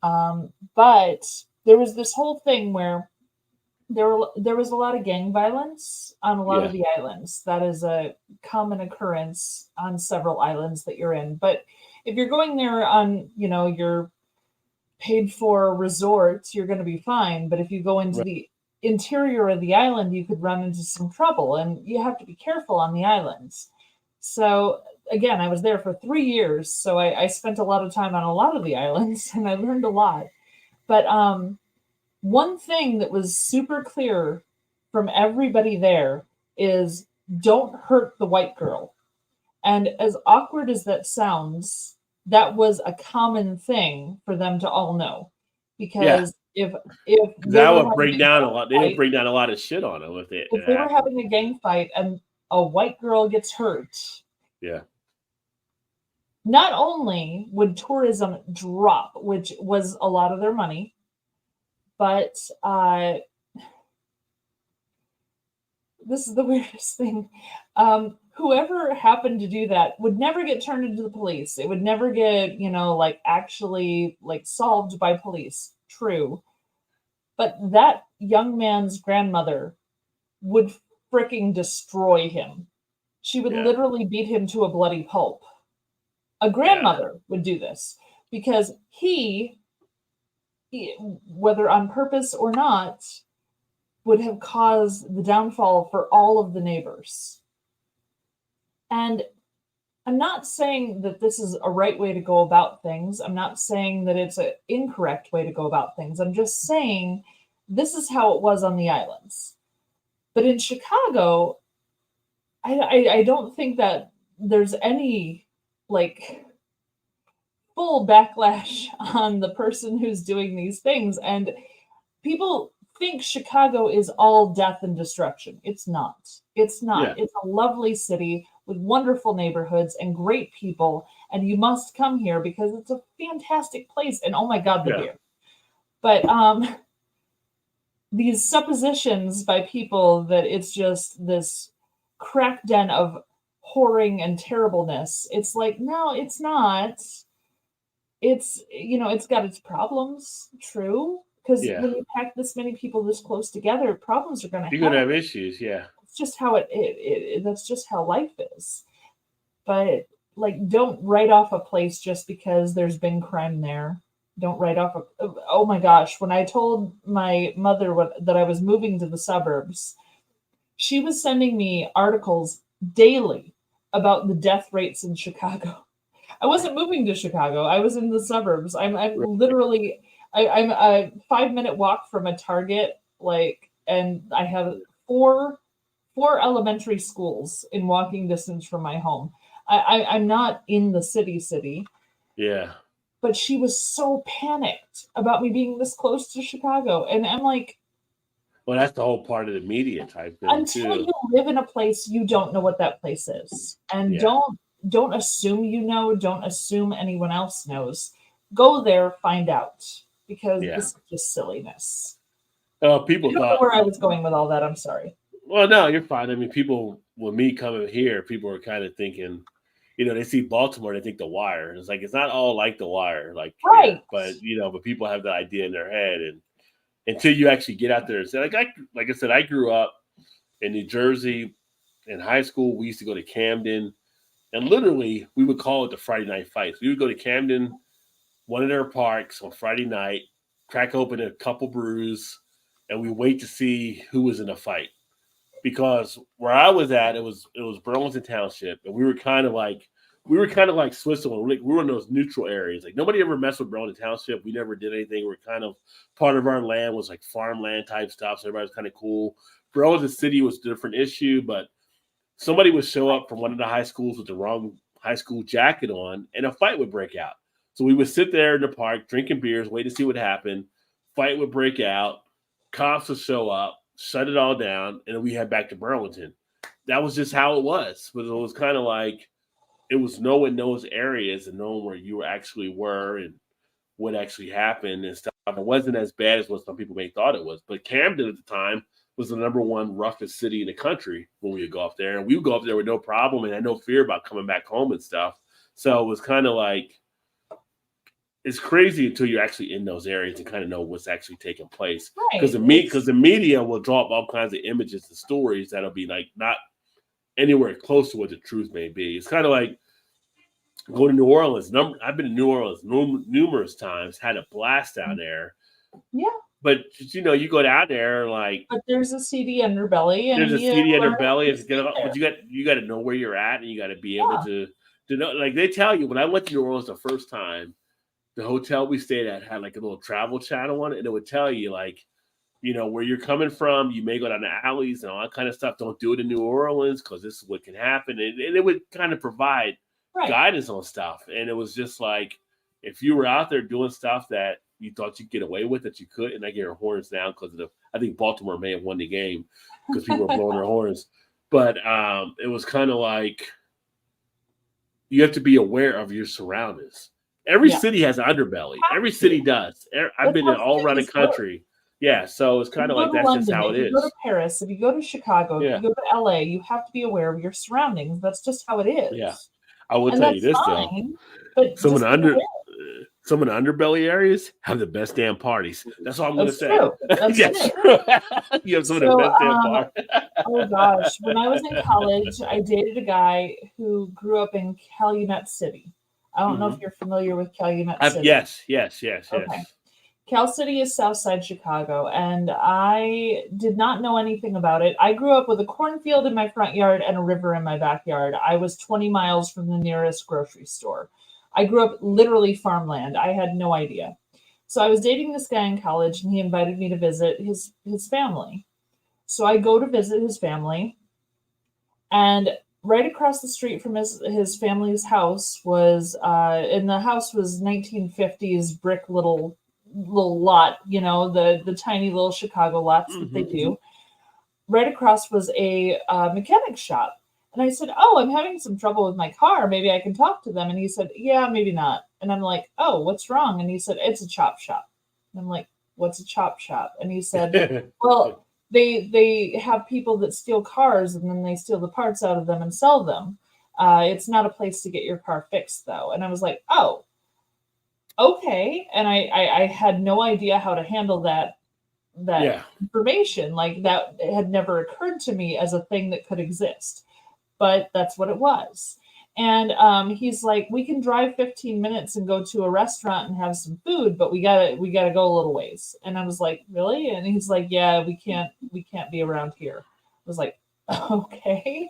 But there was this whole thing where there was a lot of gang violence on a lot Yeah. of the islands. That is a common occurrence on several islands that you're in. But if you're going there on, your paid for resorts, you're going to be fine. But if you go into Right. the interior of the island, you could run into some trouble, and you have to be careful on the islands. So again, I was there for 3 years, so I spent a lot of time on a lot of the islands, and I learned a lot. But one thing that was super clear from everybody there is don't hurt the white girl. And as awkward as that sounds, that was a common thing for them to all know. Yeah. Because if they That were would having break a down a gang lot. They would fight, break down a lot of shit on them if it if they were happened. having a gang fight and a white girl gets hurt, Yeah. not only would tourism drop, which was a lot of their money, but this is the weirdest thing. Whoever happened to do that would never get turned into the police. It would never get, actually solved by police. True. But that young man's grandmother would freaking destroy him. She would Yeah. literally beat him to a bloody pulp. A Yeah. grandmother would do this because he, whether on purpose or not, would have caused the downfall for all of the neighbors. And I'm not saying that this is a right way to go about things. I'm not saying that it's an incorrect way to go about things. I'm just saying this is how it was on the islands. But in Chicago, I don't think that there's any full backlash on the person who's doing these things. And people think Chicago is all death and destruction. It's not. It's not. Yeah. It's a lovely city with wonderful neighborhoods and great people. And you must come here because it's a fantastic place. And oh my God, the Yeah. beer. But these suppositions by people that it's just this crack den of whoring and terribleness. It's like, no, it's not. It's it's got its problems, true, because Yeah. when you pack this many people this close together, problems are going to You're gonna happen. have issues. Yeah. It's just how that's just how life is. But don't write off a place just because there's been crime there. Don't write off oh my gosh, when I told my mother that I was moving to the suburbs, she was sending me articles daily about the death rates in Chicago. I wasn't moving to Chicago. I was in the suburbs. I'm literally I'm a 5-minute walk from a Target, and I have four elementary schools in walking distance from my home. I'm not in the city, Yeah. but she was so panicked about me being this close to Chicago, and I'm like, Well, that's the whole part of the media type thing until too. you live in a place, you don't know what that place is, and Yeah. don't assume don't assume anyone else knows. Go there, find out, because Yeah. this is just silliness. People I don't know thought. where I was going with all that. I'm sorry. Well, no, you're fine. I mean, people with me coming here, people are kind of thinking, they see Baltimore, they think The Wire. It's like it's not all like The Wire, Right. here, but people have the idea in their head, and until you actually get out there and say, like I said, I grew up in New Jersey. In high school, we used to go to Camden, and literally we would call it the Friday night fights. We would go to Camden, one of their parks on Friday night, crack open a couple brews, and we wait to see who was in a fight. Because where I was at, it was Burlington Township, and we were kind of like Switzerland. We were in those neutral areas. Like nobody ever messed with Burlington Township. We never did anything. We're kind of part of our land was like farmland type stuff, so everybody was kind of cool. Burlington City was a different issue, but somebody would show up from one of the high schools with the wrong high school jacket on, and a fight would break out. So we would sit there in the park drinking beers, wait to see what happened. Fight would break out. Cops would show up, shut it all down, and then we head back to Burlington. That was just how it was. But it was kind of like it was knowing those areas and knowing where you actually were and what actually happened and stuff. It wasn't as bad as what some people may thought it was. But Camden at the time was the number one roughest city in the country when we would go up there. And we would go up there with no problem and had no fear about coming back home and stuff. So it was kind of like it's crazy until you're actually in those areas and kind of know what's actually taking place. Right. Because the media will draw up all kinds of images and stories that'll be like not anywhere close to what the truth may be. It's kind of like going to New Orleans. I've been to New Orleans numerous times, had a blast down there. Yeah. But you know, you go down there like But there's a seedy underbelly, and there's a seedy underbelly. there. But you got to know where you're at, and you got to be able to know. Like they tell you, when I went to New Orleans the first time, the hotel we stayed at had like a little travel channel on it, and it would tell you like, you know, where you're coming from. You may go down the alleys and all that kind of stuff. Don't do it in New Orleans because this is what can happen, and it would kind of provide guidance on stuff. And it was just like, if you were out there doing stuff that you thought you'd get away with, that you could, and I get our horns down because of I think Baltimore may have won the game because people were blowing their horns. But it was kind of like you have to be aware of your surroundings. Every city has an underbelly. Every city does. I've been in all around the country. Yeah, so it's kind of like that's London, just how it is. If you go to Paris, if you go to Chicago, if you go to LA, you have to be aware of your surroundings. That's just how it is. Yeah. I will tell you this fine, though. But some of the underbelly areas have the best damn parties. That's all I'm going to say. True. That's true. You have some of the best damn parties. Oh gosh, when I was in college, I dated a guy who grew up in Calumet City. I don't know if you're familiar with Calumet City. Yes. Okay. Cal City is Southside Chicago, and I did not know anything about it. I grew up with a cornfield in my front yard and a river in my backyard. I was 20 miles from the nearest grocery store. I grew up literally farmland. I had no idea. So I was dating this guy in college, and he invited me to visit his family. So I go to visit his family, and right across the street from his family's house was, and the house was 1950s brick little lot, you know, the tiny little Chicago lots that they do. Right across was a mechanic shop. And I said, oh, I'm having some trouble with my car. Maybe I can talk to them. And he said, yeah, maybe not. And I'm like, oh, what's wrong? And he said, it's a chop shop. And I'm like, what's a chop shop? And he said, well, they have people that steal cars and then they steal the parts out of them and sell them. It's not a place to get your car fixed, though. And I was like, oh, okay. And I had no idea how to handle that information. Like that had never occurred to me as a thing that could exist, but that's what it was. And he's like, we can drive 15 minutes and go to a restaurant and have some food, but we gotta go a little ways. And I was like, really? And he's like, yeah, we can't be around here. I was like, okay,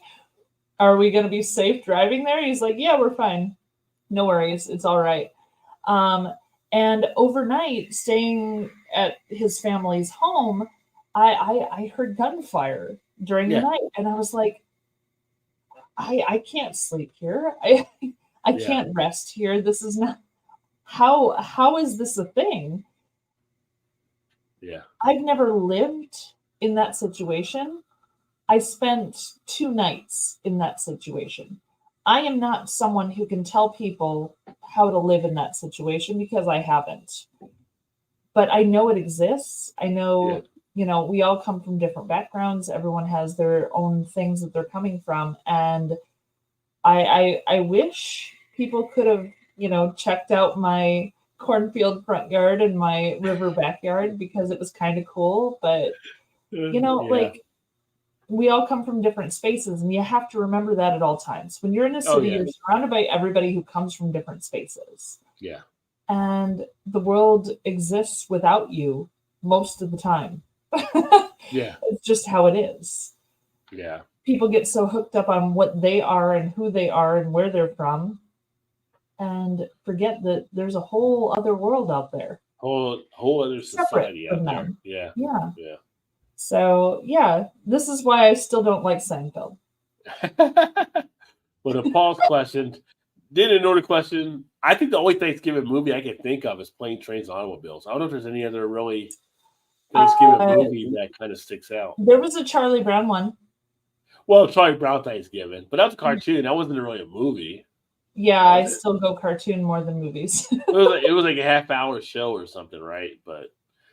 are we gonna be safe driving there? He's like, yeah, we're fine. No worries. It's all right. And overnight, staying at his family's home, I heard gunfire during the night, and I was like, I can't sleep here. I can't rest here. This is not how is this a thing? Yeah. I've never lived in that situation. I spent 2 nights in that situation. I am not someone who can tell people how to live in that situation because I haven't. But I know it exists. I know, you know, we all come from different backgrounds. Everyone has their own things that they're coming from. And I wish people could have, you know, checked out my cornfield front yard and my river backyard because it was kind of cool. But, you know, like, we all come from different spaces, and you have to remember that at all times. When you're in a city, you're surrounded by everybody who comes from different spaces. Yeah. And the world exists without you most of the time. It's just how it is. Yeah. People get so hooked up on what they are and who they are and where they're from, and forget that there's a whole other world out there. Whole other society out there. Yeah. So, this is why I still don't like Seinfeld. But a Paul's question, didn't know the question. I think the only Thanksgiving movie I can think of is Plane, Trains, and Automobiles. I don't know if there's any other really Thanksgiving movie that kind of sticks out. There was a Charlie Brown one. Well, Charlie Brown Thanksgiving, but that was a cartoon. That wasn't really a movie. Yeah, I still go cartoon more than movies. it was like a half-hour show or something, right? But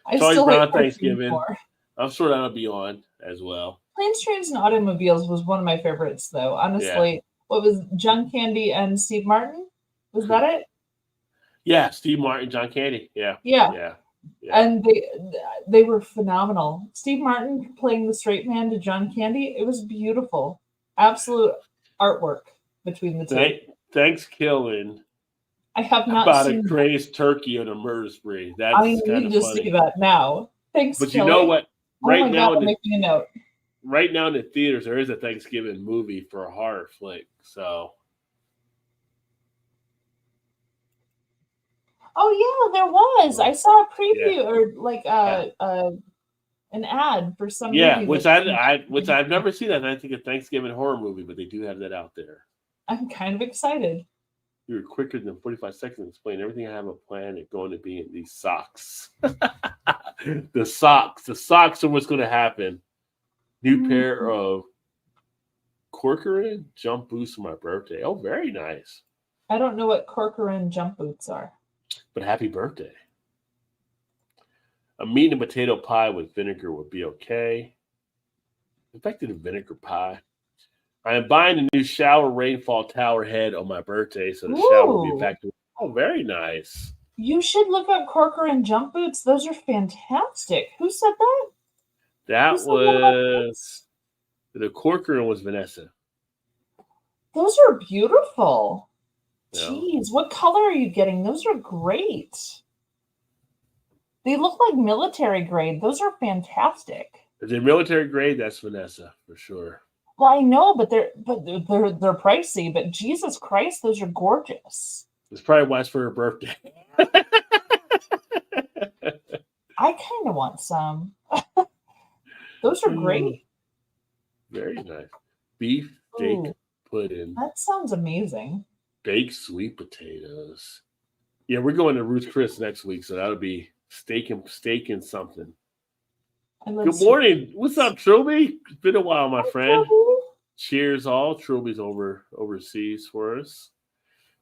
I Charlie still Brown like Thanksgiving. More. I'm sure that'll be on as well. Planes, Trains, and Automobiles was one of my favorites, though. Honestly, what was John Candy and Steve Martin? Was that it? Yeah, Steve Martin, John Candy. Yeah, Yeah. yeah, yeah. And they were phenomenal. Steve Martin playing the straight man to John Candy. It was beautiful. Absolute artwork between the two. Thanksgiving I have not about a seen. crazed turkey on a murder spree. I That's kind need of to see funny. that now. Thanks, But you Kelly. know what? Oh Right my now, god, I'm making a note. right now in the theaters, there is a Thanksgiving movie for a horror flick. So Oh yeah, there was. I saw a yeah, preview or like yeah, an ad for some yeah. movie. Which I've never seen that. I think a Thanksgiving horror movie, but they do have that out there. I'm kind of excited. You were quicker than 45 seconds to explain everything I have a plan and going to be in these socks. The socks are what's going to happen. New pair of Corcoran jump boots for my birthday. Oh, very nice. I don't know what Corcoran jump boots are. But happy birthday. A meat and potato pie with vinegar would be okay. In fact, a vinegar pie. I am buying a new shower rainfall tower head on my birthday, so the shower will be Ooh. effective. Oh, very nice. You should look up Corcoran jump boots. Those are fantastic. Who said that? That Who said that about was boots? the Corcoran was Vanessa. Those are beautiful. Yeah. Jeez, what color are you getting? Those are great. They look like military grade. Those are fantastic. If they're military grade, that's Vanessa for sure. Well, I know, but they're pricey. But Jesus Christ, those are gorgeous. It's probably why it's for her birthday. I kind of want some. Those are great. Very nice. Beef steak Ooh, pudding, that sounds amazing. baked sweet potatoes. Yeah, we're going to Ruth's Chris next week, so that'll be steak and something. And let's Good see. morning. What's up, Trilby? It's been a while, my friend. Trilby. Cheers all. Trilby's overseas for us.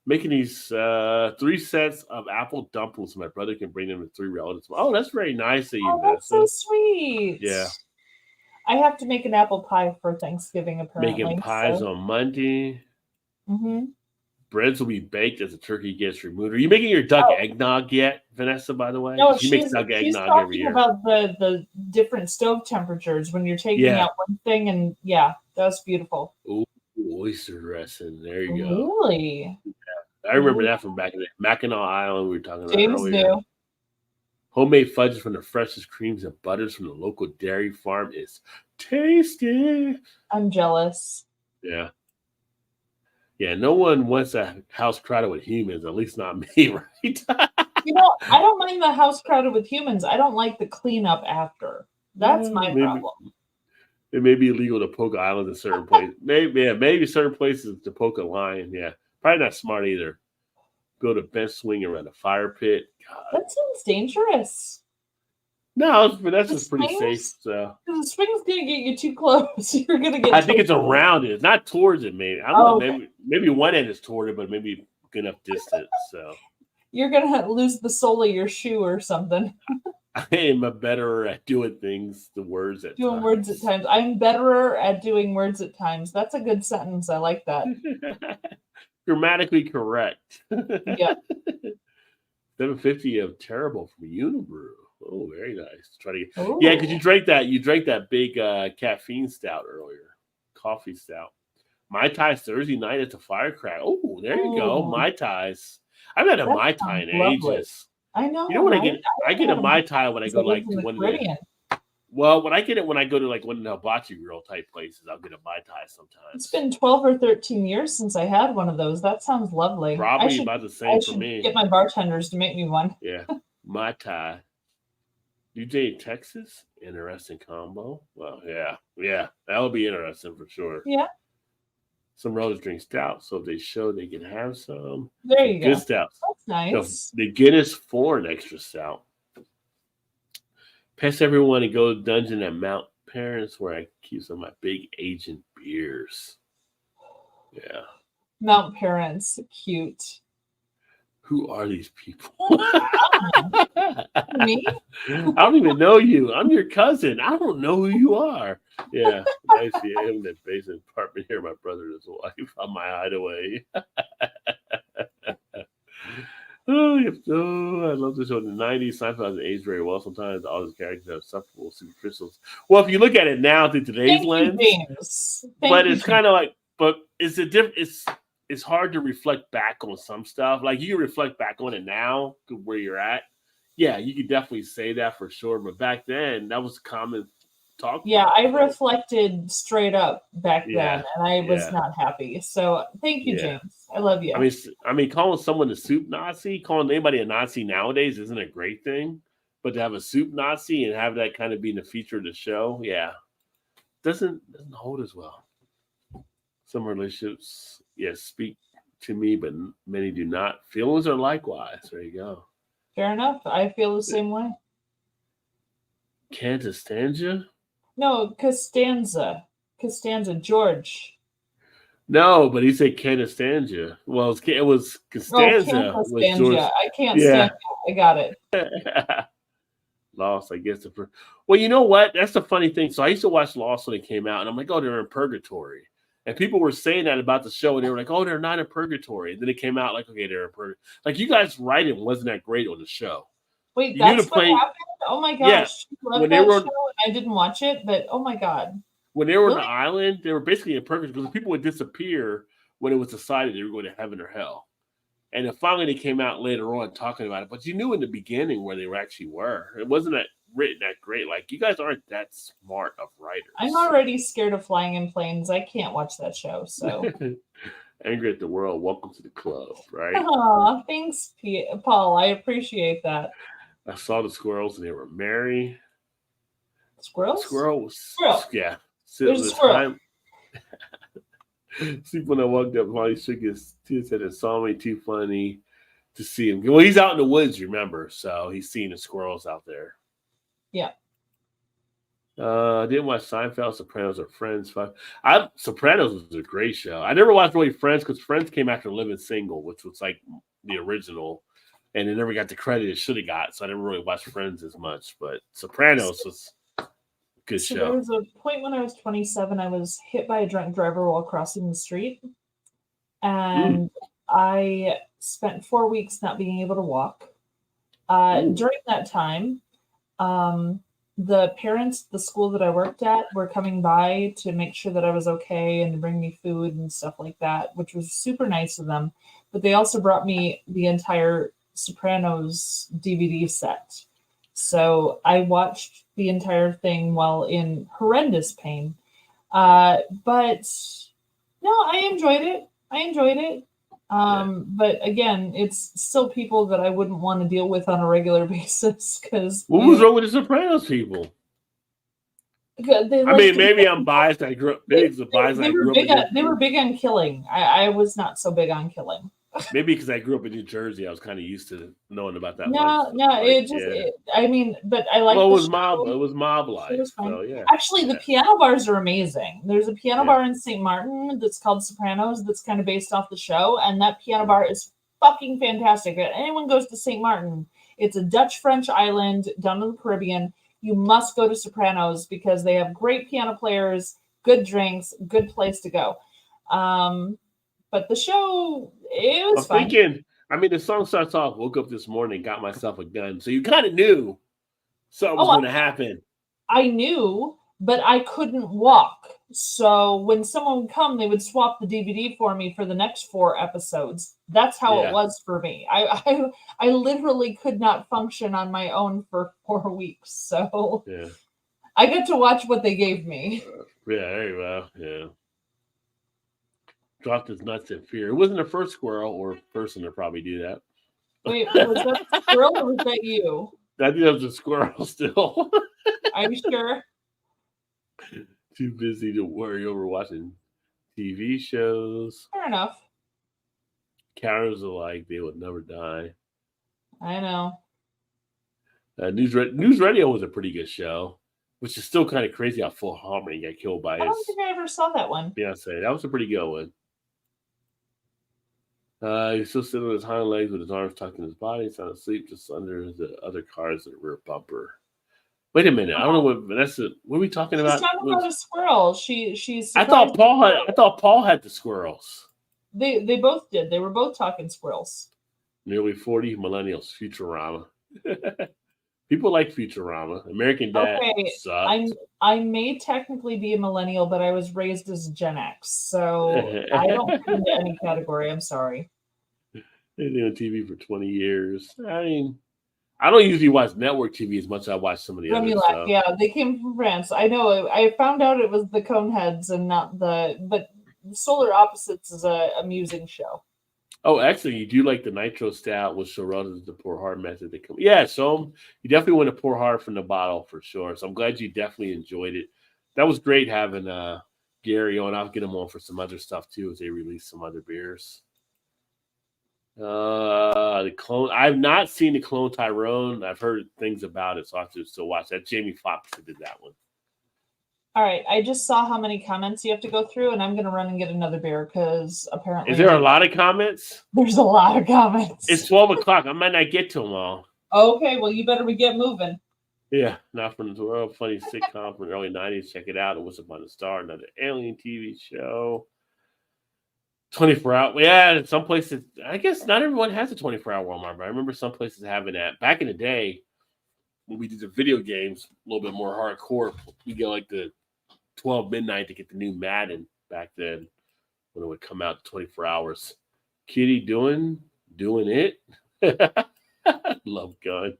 Making these 3 sets of apple dumplings. My brother can bring them to 3 relatives. Oh, that's very nice of you, Oh, that's so Vanessa. sweet. Yeah. I have to make an apple pie for Thanksgiving, apparently. Making pies so. on Monday. Mm-hmm. Breads will be baked as the turkey gets removed. Are you making your duck eggnog yet, Vanessa, by the way? No, She makes she's duck eggnog talking every year. about the different stove temperatures when you're taking Yeah. out one thing, and yeah, that's beautiful. Ooh, oyster dressing. There you go. Really? I remember that from back in the Mackinac Island we were talking about James earlier. knew. Homemade fudges from the freshest creams and butters from the local dairy farm is tasty. I'm jealous. Yeah. Yeah, no one wants a house crowded with humans, at least not me, right? You know, I don't mind the house crowded with humans. I don't like the cleanup after. That's my problem. It may be illegal to poke islands in certain places. Maybe certain places to poke a lion. Yeah. Probably not smart either. Build a bench swing around a fire pit. God. That sounds dangerous. No, that's The just pretty safe. swings? So The swing's gonna get you too close. You're gonna get. I think it's around it, not towards it. Maybe I don't know. Okay. Maybe one end is toward it, but maybe good enough distance. So You're gonna lose the sole of your shoe or something. I am a better at doing things, the words at Doing times. words at times. I'm better at doing words at times. That's a good sentence. I like that. Grammatically correct. Yeah. 750 of terrible from Unibrew. Oh, very nice. Try to get, Ooh. yeah, because you drank that big caffeine stout earlier, coffee stout. Mai Tais Thursday night at the Firecracker. Oh, there you go, Ooh. Mai Tais. I've had a That Mai Tai in sounds lovely. ages. I know. You know what right? I get a Mai Tai when I go like to in the one of the, Caribbean. well, when I get it when I go to like one of the hibachi grill type places, I'll get a Mai Tai sometimes. It's been 12 or 13 years since I had one of those. That sounds lovely. Probably about the same I for should me. get my bartenders to make me one. Yeah, Mai Tai. UJ in Texas, interesting combo. Well, yeah, that'll be interesting for sure. Yeah. Some relatives drink stout, so if they show they can have some. There you Good go. stouts. That's nice. The Guinness Foreign Extra Stout. Pass everyone and go to dungeon at Mount Parents where I keep some of my big agent beers. Yeah. Mount Parents, cute. Who are these people? Me? I don't even know you. I'm your cousin. I don't know who you are. Yeah, I see him in that basement apartment here. My brother and his wife on my hideaway. I love the show in the 90s. Seinfeld has aged very well. Sometimes all his characters have sufferable superficials. Well, if you look at it now through today's Thank you, lens, James. but it's kind of like, but it's a different. It's hard to reflect back on some stuff. Like you can reflect back on it now to where you're at. Yeah, you could definitely say that for sure. But back then, that was common talk. Yeah, I So, reflected straight up back Yeah, then, and I was yeah. not happy. So thank you, Yeah. James. I love you. I mean, calling someone a soup Nazi, calling anybody a Nazi nowadays isn't a great thing. But to have a soup Nazi and have that kind of being the feature of the show, yeah, doesn't hold as well. Some relationships, yes, speak to me, but many do not. Feelings are likewise. There you go. Fair enough. I feel the same way. Cantastangia? No, Costanza. George. No, but he said Cantastangia. Well, it was Costanza. Oh, Was George. Costanza. I can't stand that. I got it. Lost, I guess. Well, you know what? That's the funny thing. So I used to watch Lost when it came out, and I'm like, oh, they're in purgatory. And people were saying that about the show, and they were like, oh, they're not in purgatory. And then it came out like, okay, they're in purgatory. Like, you guys' writing wasn't that great on the show. Wait, You that's knew to what play- happened? Oh my gosh. Yeah. I love When that they were- show, and I didn't watch it, but oh my god. When they were on Really? the island, they were basically in purgatory because people would disappear when it was decided they were going to heaven or hell. And then finally they came out later on talking about it. But you knew in the beginning where they actually were. It wasn't that written that great. Like, you guys aren't that smart of writers. I'm already scared of flying in planes. I can't watch that show. So, Angry at the world. Welcome to the club, right? aw, thanks, Paul. I appreciate that. I saw the squirrels and they were merry. Squirrels? Squirrel was, Squirrel. yeah. There's a squirrel. See, when I walked up, while he shook his head and saw me, too funny to see him. Well, he's out in the woods, remember? So he's seeing the squirrels out there. Yeah. I didn't watch Seinfeld, Sopranos, or Friends. Sopranos was a great show. I never watched really Friends because Friends came after Living Single, which was like the original, and it never got the credit it should have got. So I never really watched Friends as much. But Sopranos was a good So show. there was a point when I was 27, I was hit by a drunk driver while crossing the street. And I spent 4 weeks not being able to walk. During that time, the parents at the school that I worked at were coming by to make sure that I was okay and to bring me food and stuff like that, which was super nice of them. But they also brought me the entire Sopranos DVD set. So I watched the entire thing while in horrendous pain. But no, I enjoyed it. But again, it's still people that I wouldn't want to deal with on a regular basis because What was wrong with the Sopranos people? Maybe I'm biased. I grew up big. They were big on killing. I was not so big on killing. Maybe because I grew up in New Jersey, I was kind of used to knowing about that. But I like. Well, it was show. mob. It was mob life. It was fun. So yeah. Actually, the piano bars are amazing. There's a piano bar in St. Martin that's called Sopranos that's kind of based off the show, and that piano bar is fucking fantastic. If anyone goes to St. Martin, it's a Dutch-French island down in the Caribbean. You must go to Sopranos because they have great piano players, good drinks, good place to go. But the show, it was fun. The song starts off, woke up this morning, got myself a gun. So you kind of knew something was going to happen. I knew, but I couldn't walk. So when someone would come, they would swap the DVD for me for the next 4 episodes. That's how it was for me. I literally could not function on my own for 4 weeks. So I got to watch what they gave me. There you go. Yeah. Dropped his nuts in fear. It wasn't the first squirrel or person to probably do that. Wait, was that the squirrel or was that you? I think that was a squirrel still. Are you sure? Too busy to worry over watching TV shows. Fair enough. Cowards alike, they would never die. I know. News Radio was a pretty good show, which is still kind of crazy how Full Harmony got killed by I don't think I ever saw that one. Beyonce. That was a pretty good one. He's still sitting on his hind legs with his arms tucked in his body, sound asleep just under the other cars in the rear bumper. Wait a minute. I don't know what Vanessa. What are we talking about? She's talking about a squirrel. She's. I thought Paul had the squirrels. They both did. They were both talking squirrels. Nearly 40 millennials. Futurama. People like Futurama. American Dad Okay, sucked. I may technically be a millennial, but I was raised as Gen X, so I don't fit into any category. I'm sorry. They've been on TV for 20 years. I mean, I don't usually watch network TV as much as I watch some of the other Remulac, stuff. yeah, they came from France. I know. I found out it was the Coneheads and not but Solar Opposites is a amusing show. Oh, actually, you do like the Nitro Stout with Shirelles, the pour hard method. That come, yeah. So you definitely want to pour hard from the bottle for sure. So I'm glad you definitely enjoyed it. That was great having Gary on. I'll get him on for some other stuff too as they release some other beers. The clone. I've not seen the clone Tyrone. I've heard things about it, so I have to still watch that. Jamie Foxx did that one. All right, I just saw how many comments you have to go through, and I'm gonna run and get another beer because apparently Is there a lot of comments? there's a lot of comments. It's 12 o'clock. I might not get to them all. Okay, well you better get moving. Yeah, not from the world. Funny sitcom from the early 90s. Check it out. It was Upon a Star, another alien TV show. 24 hour. Yeah, in some places, I guess not everyone has a 24-hour Walmart, but I remember some places having that. Back in the day, when we did the video games, a little bit more hardcore, we go like the 12 midnight to get the new Madden back then when it would come out 24 hours. Kitty doing it. Love gun.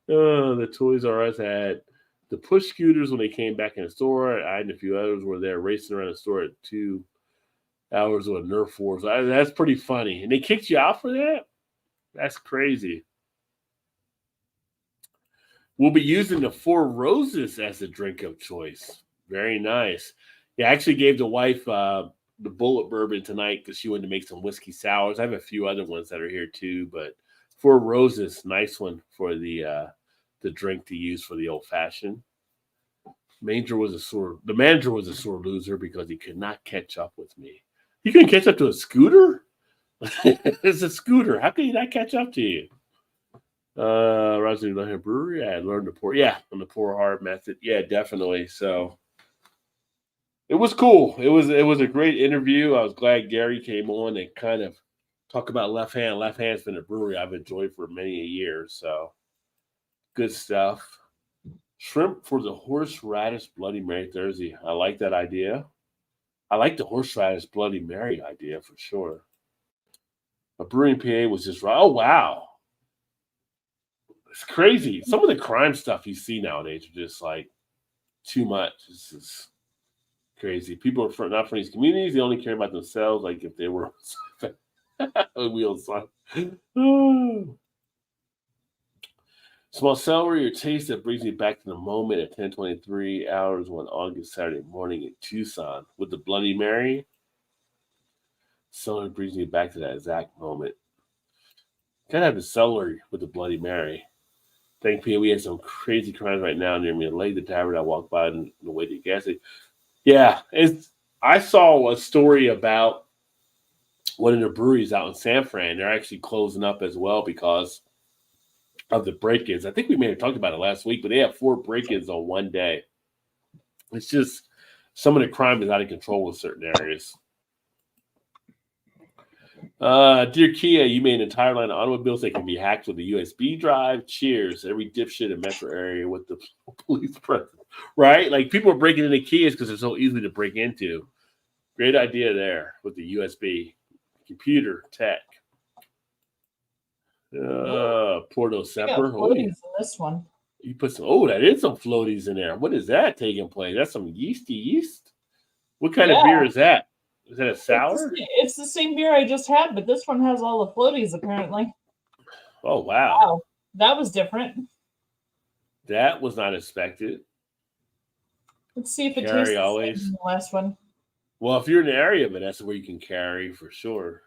The Toys R Us had the push scooters when they came back in the store. I and a few others were there racing around the store at 2 hours with a Nerf wars. That's pretty funny. And they kicked you out for that? That's crazy. We'll be using the Four Roses as a drink of choice. Very nice. Yeah, I actually gave the wife the bullet bourbon tonight because she wanted to make some whiskey sours. I have a few other ones that are here too, but Four Roses, nice one for the drink to use for the old fashioned. The manager was a sore loser because he could not catch up with me. He couldn't catch up to a scooter? It's a scooter. How can he not catch up to you? Rosie Brewery. I learned to pour. Yeah, on the pour hard method. Yeah, definitely. So it was cool. It was a great interview. I was glad Gary came on and kind of talk about Left Hand. Left Hand's been a brewery I've enjoyed for many a year. So good stuff. Shrimp for the horseradish Bloody Mary Thursday. I like that idea. I like the horseradish Bloody Mary idea for sure. A brewing PA was just right. Oh wow. It's crazy. Some of the crime stuff you see nowadays are just like too much. This is crazy. People are not from these communities. They only care about themselves. Like if they were wheels on. Small celery or taste that brings me back to the moment at 10:23 hours one August Saturday morning in Tucson with the Bloody Mary. Celery brings me back to that exact moment. Gotta have the celery with the Bloody Mary. Thankfully, we have some crazy crimes right now near me. Late the tavern I walked by on the way to the gas station. Yeah, I saw a story about one of the breweries out in San Fran. They're actually closing up as well because of the break-ins. I think we may have talked about it last week, but they have 4 break-ins on one day. It's just some of the crime is out of control in certain areas. Dear Kia, you made an entire line of automobiles that can be hacked with a USB drive. Cheers. Every dipshit in metro area with the police presence. Right? Like people are breaking into Kias because they're so easy to break into. Great idea there with the USB. Computer tech. Porto Semper. Floaties in this one. You put some, that is some floaties in there. What is that taking place? That's some yeast. What kind of beer is that? Is that a sour? It's the same beer I just had, but this one has all the floaties apparently. Oh, wow. Wow. That was different. That was not expected. Let's see if it tastes the always. same as the last one. Well, if you're in the area, Vanessa, where you can carry for sure.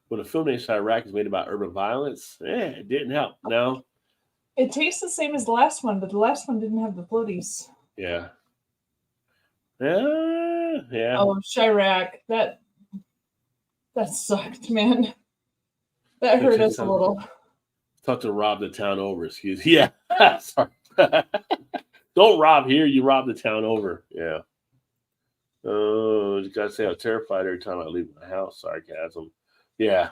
When a film named Iraq is made about urban violence, it didn't help. No. It tastes the same as the last one, but the last one didn't have the floaties. Yeah. Yeah. Oh, Chirac. That sucked, man. That hurt us a little. Thought to rob the town over, excuse me. Yeah. Sorry. Don't rob here, you rob the town over. Yeah. Oh, you gotta say I'm terrified every time I leave my house. Sarcasm. Yeah.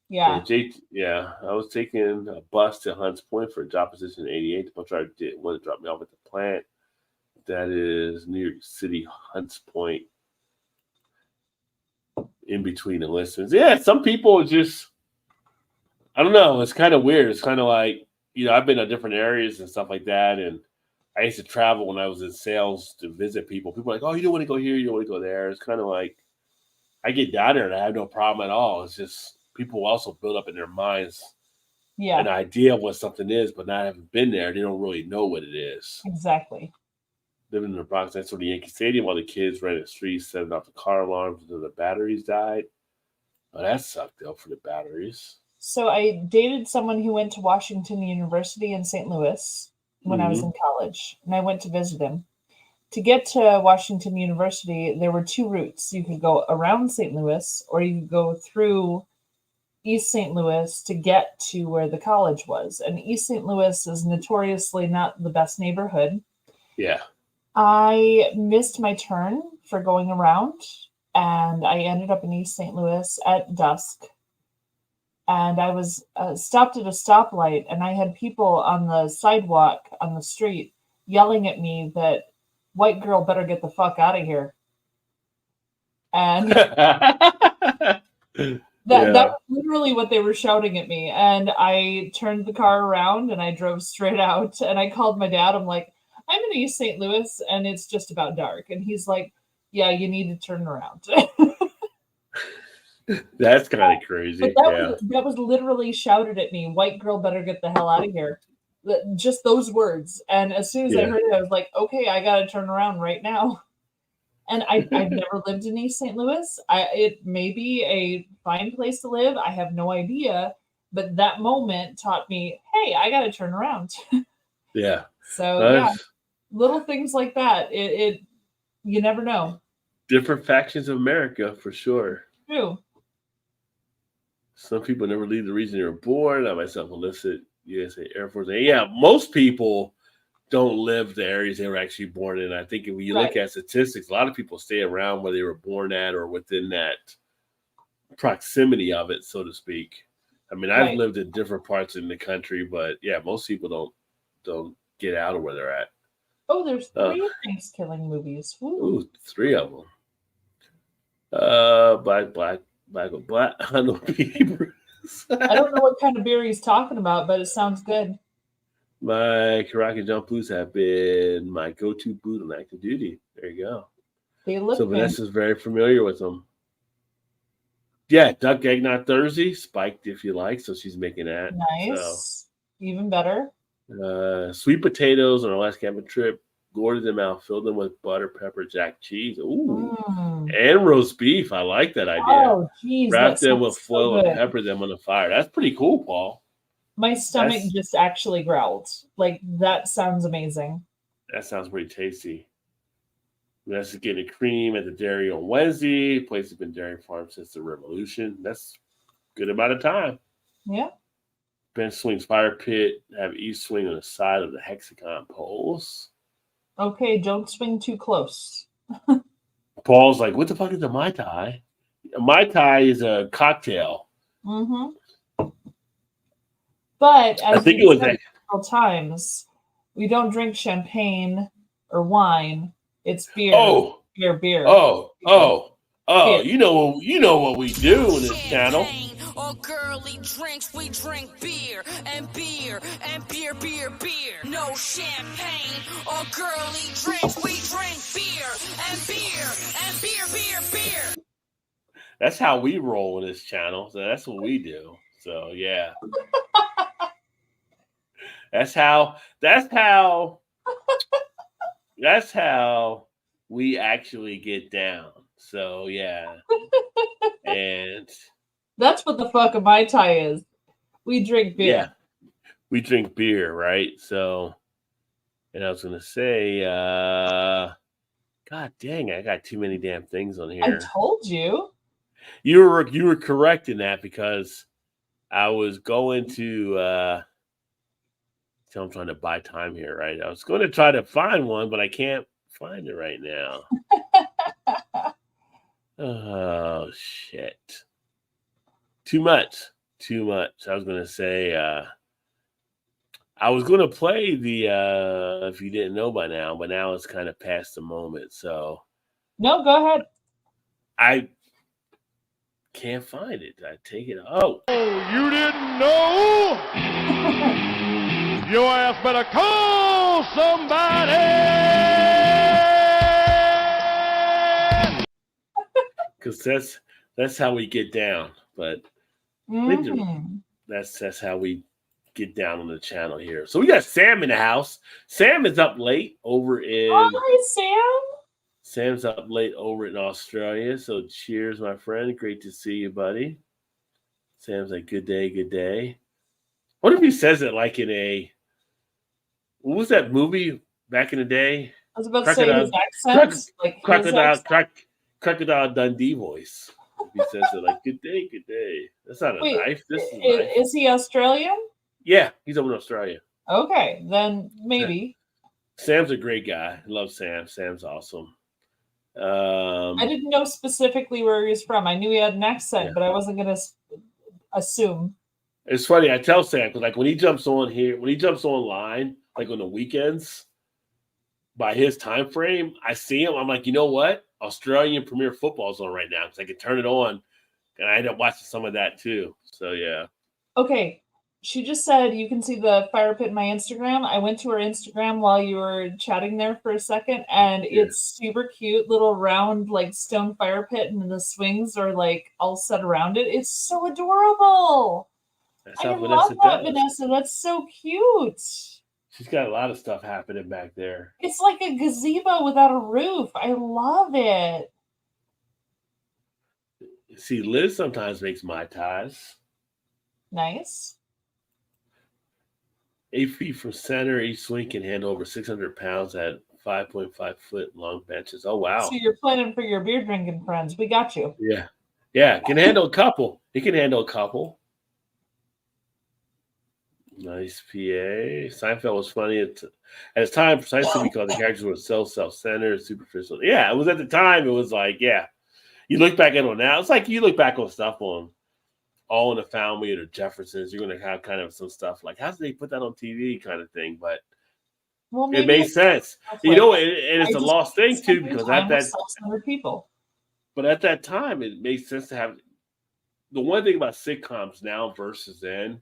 Yeah, Yeah. yeah. I was taking a bus to Hunts Point for a job position in '88. The bus driver didn't want to drop me off at the plant. That is New York City, Hunts Point, in between the listens. Yeah, some people just, I don't know. It's kind of weird. It's kind of like, I've been to different areas and stuff like that. And I used to travel when I was in sales to visit people. People are like, oh, you don't want to go here, you don't want to go there. It's kind of like, I get down there and I have no problem at all. It's just people also build up in their minds an Yeah. idea of what something is, but not having been there, they don't really know what it is. Exactly. Living in the Bronx next to the Yankee Stadium, while the kids ran the streets, setting off the car alarms until the batteries died. Oh, that sucked though for the batteries. So I dated someone who went to Washington University in St. Louis when I was Mm-hmm. in college, and I went to visit him. To get to Washington University, there were two routes. You could go around St. Louis, or you could go through East St. Louis to get to where the college was. And East St. Louis is notoriously not the best neighborhood. Yeah. I missed my turn for going around, and I ended up in East St. Louis at dusk. And I was stopped at a stoplight, and I had people on the sidewalk on the street yelling at me that white girl better get the fuck out of here. And that was literally what they were shouting at me. And I turned the car around and I drove straight out. And I called my dad. I'm like, I'm in East St. Louis and it's just about dark. And he's like, yeah, you need to turn around. That's kind of crazy. But that was literally shouted at me, white girl better get the hell out of here. Just those words. And as soon as I heard it, I was like, okay, I got to turn around right now. And I've never lived in East St. Louis. It may be a fine place to live. I have no idea. But that moment taught me, hey, I got to turn around. Yeah. So, little things like that. You never know. Different factions of America, for sure. True. Some people never leave the reason they were born. I myself enlisted USA Air Force. And yeah, most people don't live the areas they were actually born in. I think if you look at statistics, a lot of people stay around where they were born at or within that proximity of it, so to speak. I mean, I've lived in different parts in the country, but yeah, most people don't get out of where they're at. Oh, there's 3 Thanksgiving movies. Ooh, 3 of them. Black. I don't know. I don't know what kind of beer he's talking about, but it sounds good. My Karaki Jump boots have been my go-to boot on active duty. There you go. They look so Vanessa's very familiar with them. Yeah, duck eggnog Thursday, spiked if you like. So she's making that. Nice. So, even better. Sweet potatoes on our last camping trip. Gourded them out, filled them with butter, pepper, jack cheese. Ooh. And roast beef. I like that idea. Oh, geez. Wrap them with foil and pepper them on the fire. That's pretty cool, Paul. My stomach just actually growled. Like, that sounds amazing. That sounds pretty tasty. That's getting cream at the dairy on Wednesday. Place has been dairy farm since the revolution. That's a good amount of time. Yeah. Ben swings fire pit. Have each swing on the side of the hexagon poles. Okay, don't swing too close. Paul's like, what the fuck is a Mai Tai? A Mai Tai is a cocktail. Mm-hmm. But as I think it was several times, we don't drink champagne or wine. It's beer. Oh, beer. Beer. You know what we do in this channel. Or girly drinks, we drink beer and beer and beer. No champagne or girly drinks, we drink beer and beer. That's how we roll in this channel. So that's what we do. So yeah. That's how we actually get down. So yeah. And that's what the fuck a Mai Tai is. We drink beer. Yeah. We drink beer, right? So, and I was gonna say, God dang, I got too many damn things on here. I told you. You were correct in that because I was going to I'm trying to buy time here, right? I was going to try to find one, but I can't find it right now. Oh shit! Too much. I was gonna say. I was gonna play the if you didn't know by now, but now it's kind of past the moment. So No, go ahead. I can't find it. I take it. Oh, You didn't know? Your ass better call somebody! because that's how we get down. But I think Mhm. that's how we get down on the channel here. So we got Sam in the house. Sam is up late over in Hi, Sam. Sam's up late over in Australia. So cheers, my friend. Great to see you, buddy. Sam's like, good day, good day. What if he says it like in a what was that movie back in the day? I was about to say his accent, like his Crocodile, accent. Crocodile Dundee voice. If he says it like, good day, good day. That's not a Wait, knife. This is a knife. is he Australian? Yeah, he's over in Australia. Okay, then maybe. Sam's a great guy. I love Sam. Sam's awesome. I didn't know specifically where he was from. I knew he had an accent, Yeah. but I wasn't going to assume. It's funny. I tell Sam because like when he jumps online, like on the weekends, by his time frame, I see him. I'm like, you know what? Australian Premier Football's on right now because I can turn it on, and I end up watching some of that too. So yeah. Okay, she just said you can see the fire pit in my Instagram. I went to her Instagram while you were chatting there for a second, and Yeah. it's super cute, little round like stone fire pit, and the swings are like all set around it. It's so adorable. That's I how love Vanessa that, does. Vanessa. That's so cute. She's got a lot of stuff happening back there. It's like a gazebo without a roof. I love it. See, Liz sometimes makes Mai Tais. Nice. 8 feet from center, each swing can handle over 600 pounds at 5.5 foot long benches. Oh, wow. So you're planning for your beer drinking friends. We got you. Yeah. Yeah, can handle a couple. He can handle a couple. Nice PA. Seinfeld was funny at its time precisely because the characters were so self-centered, superficial. Yeah, it was at the time. It was like, yeah. You look back at it now. It's like you look back on stuff on All in the Family or the Jeffersons. You're going to have kind of some stuff like, how did they put that on TV kind of thing? But Well, it maybe made sense. You know, and it's a lost thing too because at that self-centered people. But at that time, it made sense to have the one thing about sitcoms now versus then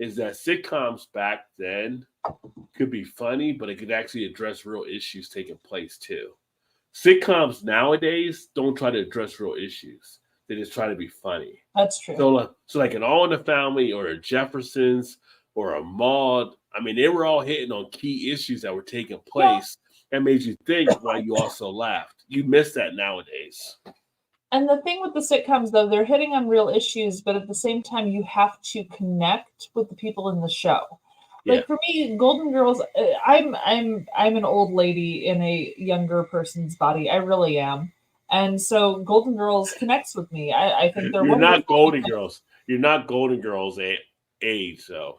is that sitcoms back then could be funny, but it could actually address real issues taking place too. Sitcoms nowadays don't try to address real issues; they just try to be funny. That's true. So like an All in the Family or a Jeffersons or a Maude. I mean, they were all hitting on key issues that were taking place and made you think while you also laughed. You miss that nowadays. And the thing with the sitcoms, though, they're hitting on real issues, but at the same time, you have to connect with the people in the show. Like for me, Golden Girls, I'm an old lady in a younger person's body. I really am, and so Golden Girls connects with me. I think they're You're not wonderful. Golden Girls. You're not Golden Girls age, so.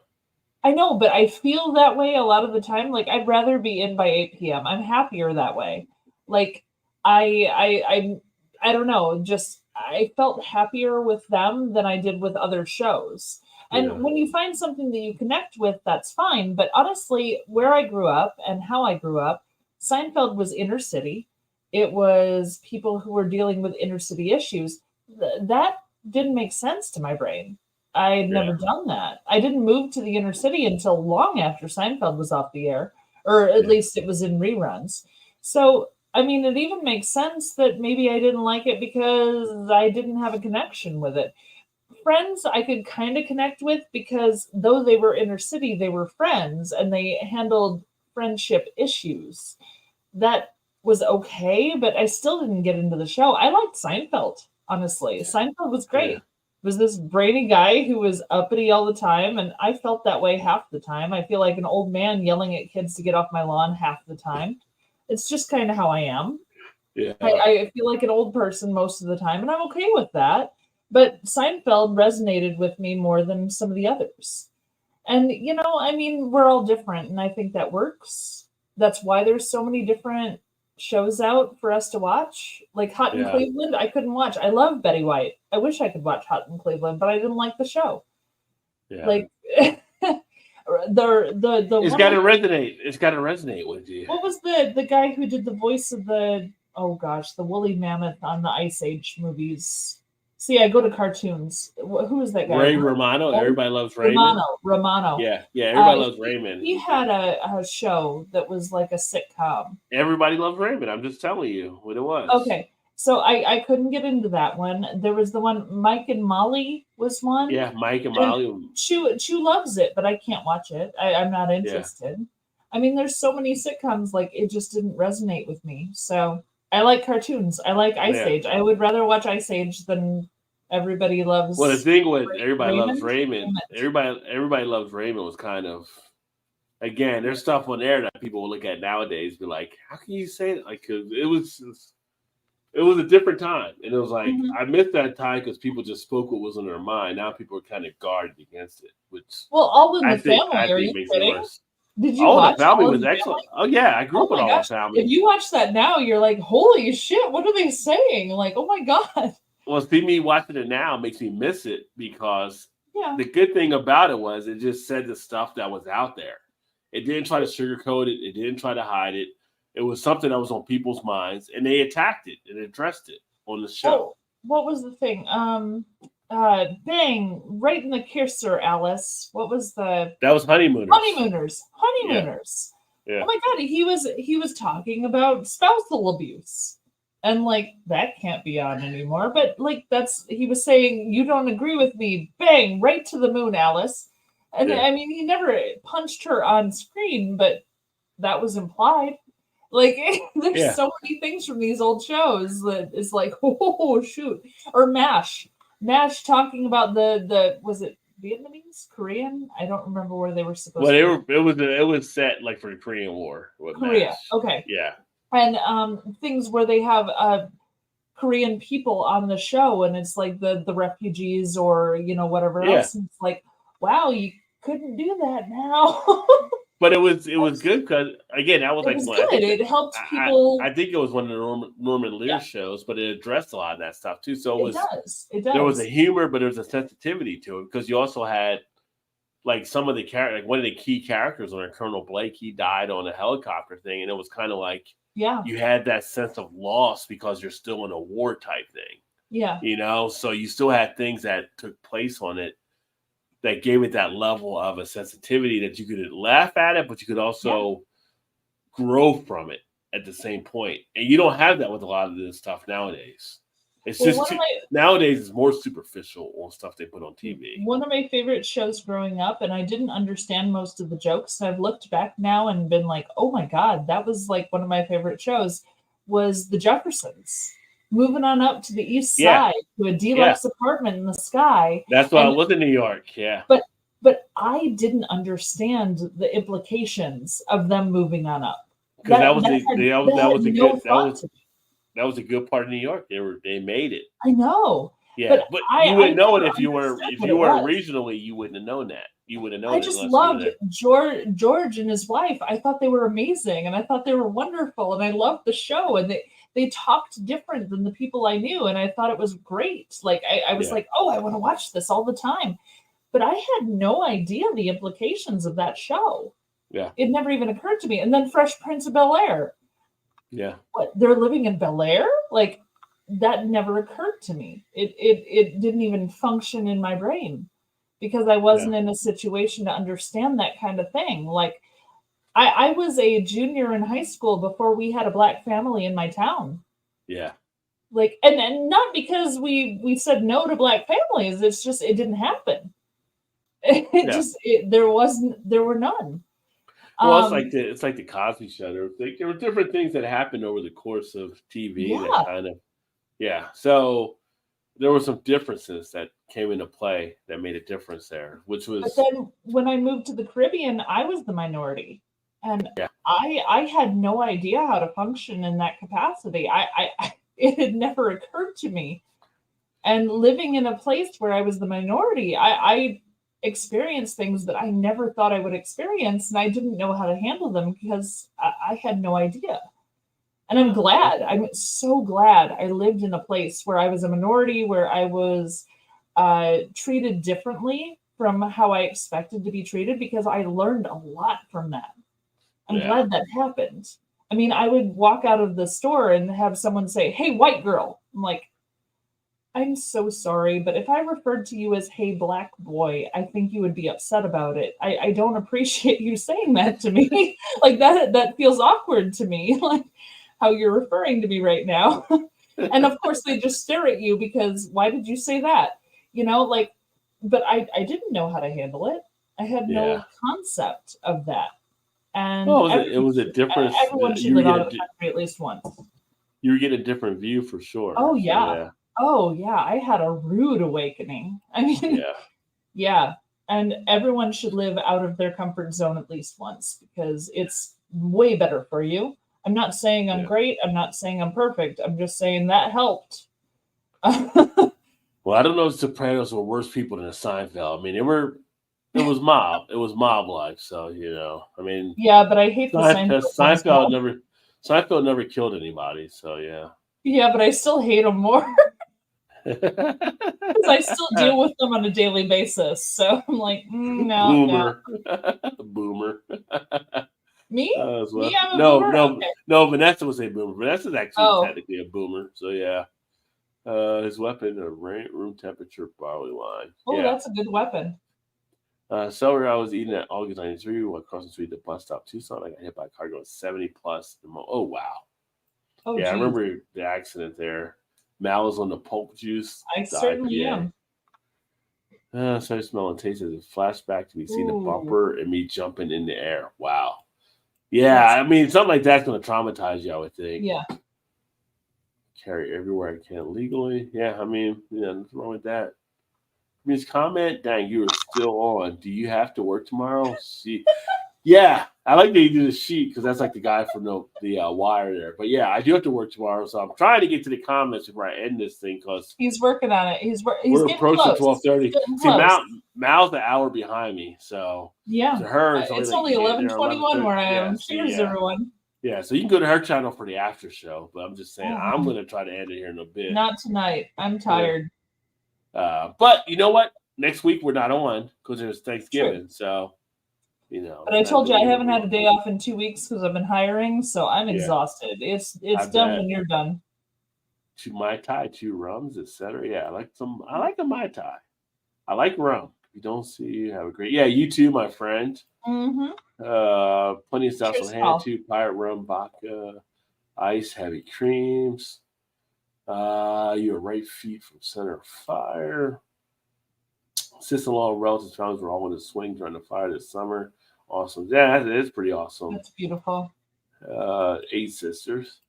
I know, but I feel that way a lot of the time. Like I'd rather be in by 8 p.m. I'm happier that way. Like I don't know, just I felt happier with them than I did with other shows. And when you find something that you connect with, that's fine. But honestly, where I grew up and how I grew up, Seinfeld was inner city. It was people who were dealing with inner city issues. That didn't make sense to my brain. I had never done that. I didn't move to the inner city until long after Seinfeld was off the air, or at least it was in reruns. So, I mean, it even makes sense that maybe I didn't like it because I didn't have a connection with it. Friends, I could kind of connect with because though they were inner city, they were friends and they handled friendship issues. That was okay, but I still didn't get into the show. I liked Seinfeld, honestly. Seinfeld was great. Was this brainy guy who was uppity all the time, and I felt that way half the time. I feel like an old man yelling at kids to get off my lawn half the time. It's just kind of how I am. Yeah. I feel like an old person most of the time, and I'm okay with that. But Seinfeld resonated with me more than some of the others. And, you know, I mean, we're all different, and I think that works. That's why there's so many different shows out for us to watch. Like Hot in Yeah. Cleveland, I couldn't watch. I love Betty White. I wish I could watch Hot in Cleveland, but I didn't like the show. Yeah. Like the It's one got to resonate. It's got to resonate with you. what was the guy who did the voice of the the woolly mammoth on the Ice Age movies? See, I go to cartoons. Who is that guy? Ray Romano. Everybody loves Raymond. Romano. Yeah. Everybody loves He Raymond. had a show that was like a sitcom. Everybody loves Raymond. I'm just telling you what it was. Okay. So I couldn't get into that one. There was the one Mike and Molly was one. Yeah, Mike and Molly. Chu loves it, but I can't watch it. I'm not interested. I mean, there's so many sitcoms, like it just didn't resonate with me. So I like cartoons. I like Ice Age. I would rather watch Ice Age than Everybody Loves. Well, the thing with Everybody Raymond? Loves Raymond, everybody Loves Raymond was kind of, again, there's stuff on there that people will look at nowadays, be like, how can you say that? Like, 'cause it was a different time, and it was like I missed that time because people just spoke what was on their mind. Now people are kind of guarded against it, which All in the Family. I Are think you makes it kidding? worse. Did you All in watch the Family All in was the excellent. Family? Oh yeah, I grew up with my All in gosh. the Family. If you watch that now, you're like, holy shit, what are they saying? Like, oh my god. Well, see, me watching it now makes me miss it because Yeah. the good thing about it was it just said the stuff that was out there. It didn't try to sugarcoat it. It didn't try to hide it. It was something that was on people's minds, and they attacked it and addressed it on the show. Oh, what was the thing? Bang, right in the kisser, Alice. What was the That was Honeymooners. Honeymooners. Yeah. Oh my god, he was talking about spousal abuse. And like that can't be on anymore. But like he was saying, you don't agree with me. Bang, right to the moon, Alice. And I mean, he never punched her on screen, but that was implied. Like there's so many things from these old shows that is like, oh shoot. Or MASH talking about the was it Vietnamese, Korean? I don't remember where they were supposed to be. It was set like for the Korean War. Korea. MASH. Okay. Yeah. And things where they have Korean people on the show, and it's like the refugees or whatever else. And it's like, wow, you couldn't do that now. But it was good because again, that was good. It helped people. I think it was one of the Norman Lear shows, but it addressed a lot of that stuff too. So it does. There was a humor, but there was a sensitivity to it because you also had like some of the characters, like one of the key characters on it, Colonel Blake, he died on a helicopter thing, and it was kind of like you had that sense of loss because you're still in a war type thing. Yeah. So you still had things that took place on it that gave it that level of a sensitivity that you could laugh at it, but you could also grow from it at the same point. And you don't have that with a lot of this stuff nowadays. It's nowadays it's more superficial on stuff they put on TV. One of my favorite shows growing up, and I didn't understand most of the jokes. I've looked back now and been like, oh my God, that was like one of my favorite shows, was The Jeffersons. Moving on up to the east side to a deluxe apartment in the sky. That's why I was in New York. Yeah. But I didn't understand the implications of them moving on up. Because that was a good part of New York. They made it. I know. Yeah, but you wouldn't know it if you were regionally. You wouldn't have known that. You would have known. I just loved George and his wife. I thought they were amazing, and I thought they were wonderful, and I loved the show. And they talked different than the people I knew, and I thought it was great. Like I was like, oh, I want to watch this all the time. But I had no idea the implications of that show. Yeah, it never even occurred to me. And then Fresh Prince of Bel-Air. Yeah, what, they're living in Bel-Air? Like that never occurred to me. It didn't even function in my brain because I wasn't in a situation to understand that kind of thing. Like I was a junior in high school before we had a black family in my town. Yeah. Like, and not because we said no to black families. It's just, it didn't happen. There were none. Well, it's like the Cosby Show. There were different things that happened over the course of TV that kind of, So there were some differences that came into play that made a difference there, which was. But then when I moved to the Caribbean, I was the minority, and I had no idea how to function in that capacity. It had never occurred to me, and living in a place where I was the minority, I experienced things that I never thought I would experience, and I didn't know how to handle them because I had no idea. And I'm glad. I'm so glad I lived in a place where I was a minority, where I was treated differently from how I expected to be treated, because I learned a lot from that. I'm Yeah. glad that happened. I mean, I would walk out of the store and have someone say, "Hey, white girl." I'm like, I'm so sorry, but if I referred to you as "Hey, black boy," I think you would be upset about it. I don't appreciate you saying that to me. Like that feels awkward to me, like how you're referring to me right now. And of course, they just stare at you because why did you say that? Like, but I didn't know how to handle it. I had Yeah. no concept of that. And Well, it was a difference. everyone should You were live out of getting the country at least once. a different view for sure. Oh, So, yeah. yeah. Oh, yeah. I had a rude awakening. I mean, Yeah. yeah. And everyone should live out of their comfort zone at least once because it's way better for you. I'm not saying I'm Yeah. great. I'm not saying I'm perfect. I'm just saying that helped. Well, I don't know if Sopranos were worse people than Seinfeld. I mean, it was mob life. So, I mean, Yeah, but I hate the Seinfeld ones Seinfeld more. never killed anybody. So, yeah. Yeah, but I still hate them more because I still deal with them on a daily basis. So I'm like, no, no. Boomer. Boomer. Me? As well. Me, I'm a No, boomer? no, Okay. no. Vanessa was a boomer. Vanessa's actually Oh, technically a boomer. So yeah. His weapon, a room temperature barley wine. oh, Yeah. that's a good weapon. Celery I was eating at August 93 while crossing the street to bus stop Tucson. I got hit by a car going 70 plus. Oh wow. Oh, Yeah, I geez. remember the accident there. Mal was on the pulp juice. I the certainly IPA. am. Started smelling taste as a flashback to me seeing the Ooh, bumper and me jumping in the air. Wow. Yeah, that's, I mean something like that's gonna traumatize you, I would think. yeah. Carry everywhere I can legally. Yeah, I mean, nothing wrong with that. Miss comment, dang, you are still on. Do you have to work tomorrow? See, yeah, I like that you do the sheet because that's like the guy from the wire there. But yeah, I do have to work tomorrow, so I'm trying to get to the comments before I end this thing because He's working on it. He's we're getting approaching close. 12:30. Getting See, close. Mal's an hour behind me, so Yeah. to her it's only It's like only getting there 11:21 where I am. see, Cheers, everyone. Yeah, so you can go to her channel for the after show, but I'm just saying I'm Mhm. going to try to end it here in a bit. Not tonight. I'm tired. But you know what? Next week we're not on because there's Thanksgiving. True. So, But I told you I haven't had a day off in 2 weeks because I've been hiring, so I'm Yeah. exhausted. It's I done bet. when you're done. 2 Mai Tai, 2 rums, etc. Yeah, I like a Mai Tai. I like rum. If you don't see you, have a great. Yeah, you too, my friend. Mm-hmm. Plenty of stuff Cheers, on hand Paul. too. Pirate rum, vodka, ice, heavy creams. Your right feet from center of fire. Sister-in-law relatives found were all in the swing during the fire this summer. Awesome. Yeah, that is pretty awesome. That's beautiful. 8 sisters.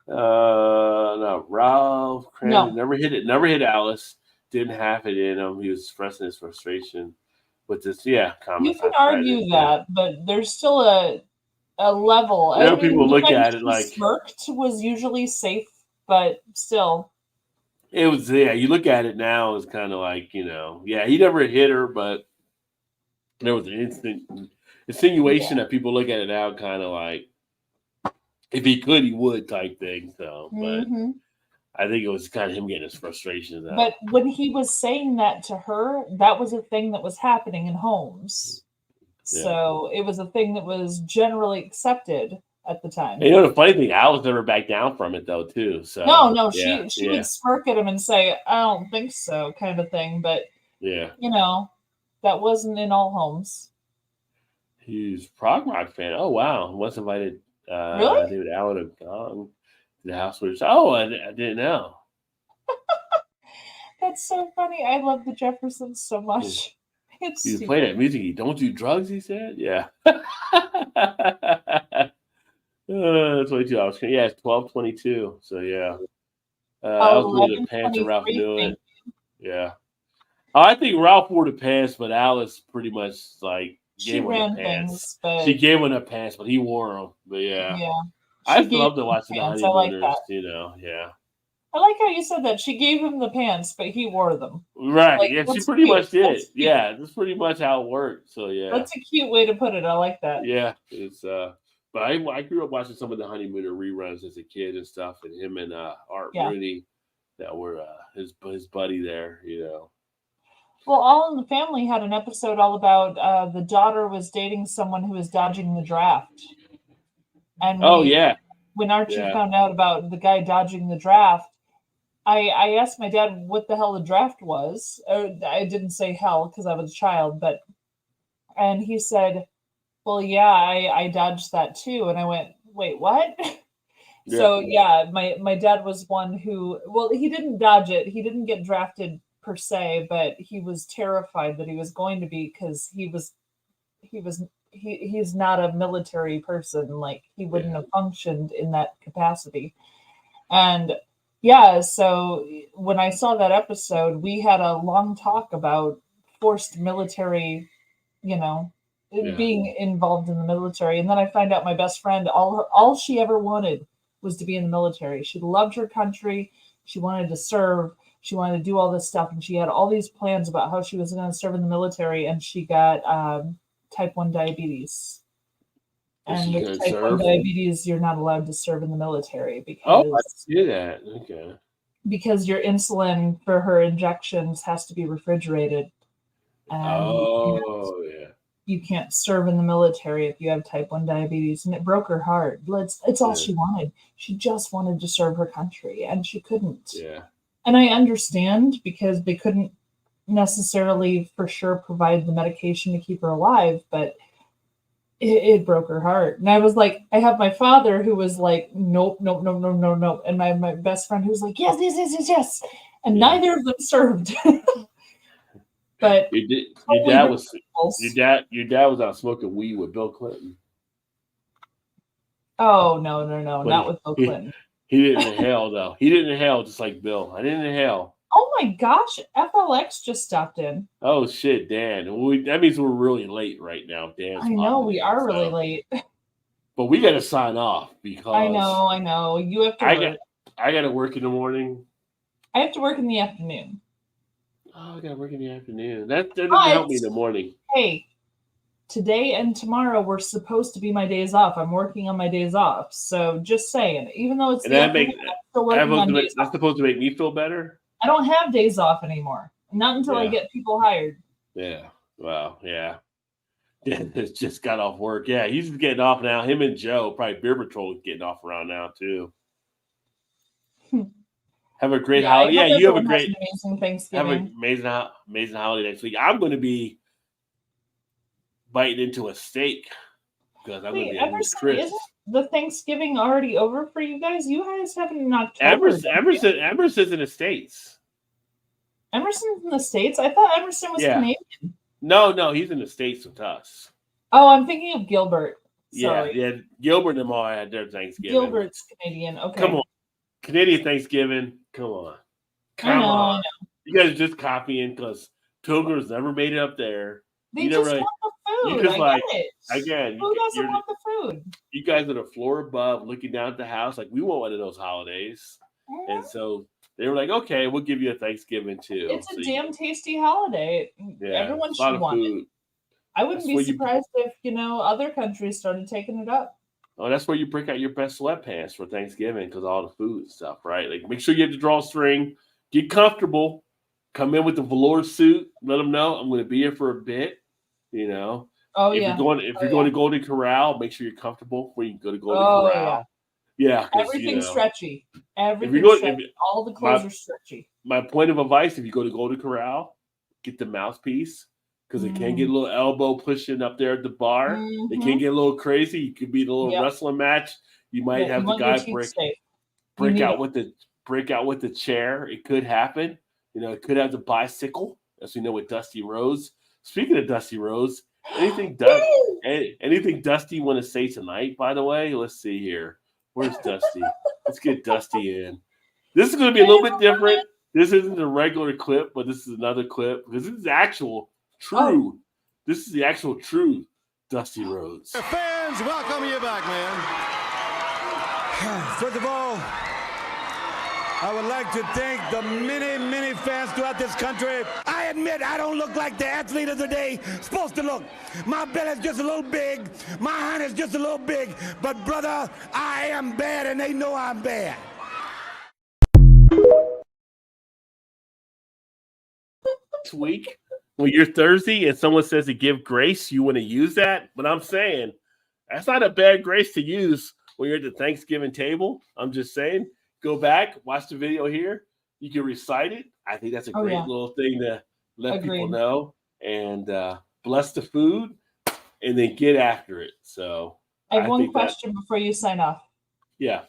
No, Ralph Cranley never hit Alice. Didn't have it in him. He was expressing his frustration with this. Yeah, You comments. can argue that, but there's still a level. I know people the look way at it he like smirked was usually safe, but still. it was. Yeah, you look at it now, it's kind of like yeah, he never hit her, but there was an instant insinuation that people look at it now, kind of like if he could, he would type thing. So, but I think it was kind of him getting his frustrations out. But when he was saying that to her, that was a thing that was happening in homes. Yeah. So it was a thing that was generally accepted at the time. And the funny thing, Alice never backed down from it though, too. So No, yeah, she would smirk at him and say, "I don't think so," kind of thing. But yeah, that wasn't in all homes. He's prog rock fan. Oh wow, once invited Really? David Allen and Gong to the house. I didn't know. That's so funny. I love the Jeffersons so much. It's You play that music. You don't do drugs. He said, "Yeah." 22 hours. Yeah, it's 12:22. So yeah, I was wearing the pants and Ralph knew it. Yeah, I think Ralph wore the pants, but Alice pretty much like gave him the pants. She gave him the pants, but he wore them. But yeah. I love to watch the honeymooners. Like yeah. I like how you said that. She gave him the pants, but he wore them. Right. Like, yeah, she pretty much did. Yeah, that's pretty much how it worked. So yeah. That's a cute way to put it. I like that. Yeah. It's But I grew up watching some of the Honeymooner reruns as a kid and stuff, and him and Art Rooney that were his buddy there, you know. Well, All in the Family had an episode all about the daughter was dating someone who was dodging the draft. And when Archie found out about the guy dodging the draft, I asked my dad what the hell the draft was. I didn't say hell because I was a child, and he said, well, yeah, I dodged that too. And I went, wait, what? Yeah. So yeah, my dad was one who, well, he didn't dodge it. He didn't get drafted per se, but he was terrified that he was going to be, because he's not a military person. Like, he wouldn't have functioned in that capacity. And yeah, so when I saw that episode, we had a long talk about forced military, being involved in the military. And then I find out my best friend, all she ever wanted was to be in the military. She loved her country. She wanted to serve. She wanted to do all this stuff. And she had all these plans about how she was going to serve in the military. And she got type 1 diabetes. And with type 1 diabetes, you're not allowed to serve in the military because I see that. Okay. Because your insulin for her injections has to be refrigerated. And you can't serve in the military if you have type 1 diabetes. And it broke her heart. It's all she wanted. She just wanted to serve her country, and she couldn't. Yeah. And I understand, because they couldn't necessarily for sure provide the medication to keep her alive, but it broke her heart. And I was like, I have my father who was like, nope. And my best friend who was like, yes. And neither of them served. But your dad was out smoking weed with Bill Clinton. Oh, no, not with Bill Clinton. He didn't inhale, though. He didn't inhale just like Bill. I didn't inhale. Oh, my gosh. FLX just stopped in. Oh, shit, Dan. That means we're really late right now, Dan. I know, we are really late. But we got to sign off because... I know. You have to work. I got to work in the morning. I have to work in the afternoon. Oh, I got to work in the afternoon. That doesn't help me in the morning. Hey, today and tomorrow were supposed to be my days off. I'm working on my days off. So just saying, even though it's that's supposed to make me feel better. I don't have days off anymore. Not until I get people hired. Yeah. Well, yeah. Dan just got off work. Yeah, he's getting off now. Him and Joe, probably Beer Patrol, is getting off around now too. Have a great holiday. Yeah, you have a great, amazing Thanksgiving. Have an amazing holiday next week. I'm going to be biting into a steak because I'm going to be Emerson, isn't the Thanksgiving already over for you guys? You guys have it in October. Emerson's in the States. Emerson's in the States? I thought Emerson was Canadian. No, he's in the States with us. Oh, I'm thinking of Gilbert. Sorry. Yeah. Gilbert and them all had their Thanksgiving. Gilbert's Canadian. Okay. Come on. Canadian Thanksgiving. Come on. I know. You guys are just copying because Pilgrims never made it up there. They just want the food. I get it. Again, who doesn't want the food? You guys are the floor above looking down at the house. Like, we want one of those holidays. Mm-hmm. And so they were like, okay, we'll give you a Thanksgiving too. It's a damn tasty holiday. Yeah, everyone should want it. I wouldn't be surprised if, other countries started taking it up. Oh, that's where you break out your best sweatpants for Thanksgiving because all the food and stuff, right? Like, make sure you have the drawstring. Get comfortable. Come in with the velour suit. Let them know I'm going to be here for a bit. Oh, if you're going to Golden Corral, make sure you're comfortable when you go to Golden Corral. Yeah, everything's stretchy. All the clothes are stretchy. My point of advice: if you go to Golden Corral, get the mouthpiece. Because it can get a little elbow pushing up there at the bar. Mm-hmm. It can get a little crazy. It could be a little wrestling match. You might have the guy break out with the chair. It could happen. It could have the bicycle, as we know with Dusty Rose. Speaking of Dusty Rose, anything Dusty want to say tonight? By the way, let's see here. Where's Dusty? Let's get Dusty in. This is going to be a little bit different. This isn't a regular clip, but this is another clip because this is actual. True. This is the actual true Dusty Rhodes. Fans, welcome you back, man. First of all, I would like to thank the many fans throughout this country. I admit I don't look like the athlete of the day supposed to look. My belly's just a little big. My hand is just a little big. But, brother, I am bad, and they know I'm bad. This week, when you're thirsty and someone says to give grace, you want to use that. But I'm saying that's not a bad grace to use when you're at the Thanksgiving table. I'm just saying, go back, watch the video here. You can recite it. I think that's a great little thing to let people know and bless the food and then get after it. So I have one question before you sign off. Yeah.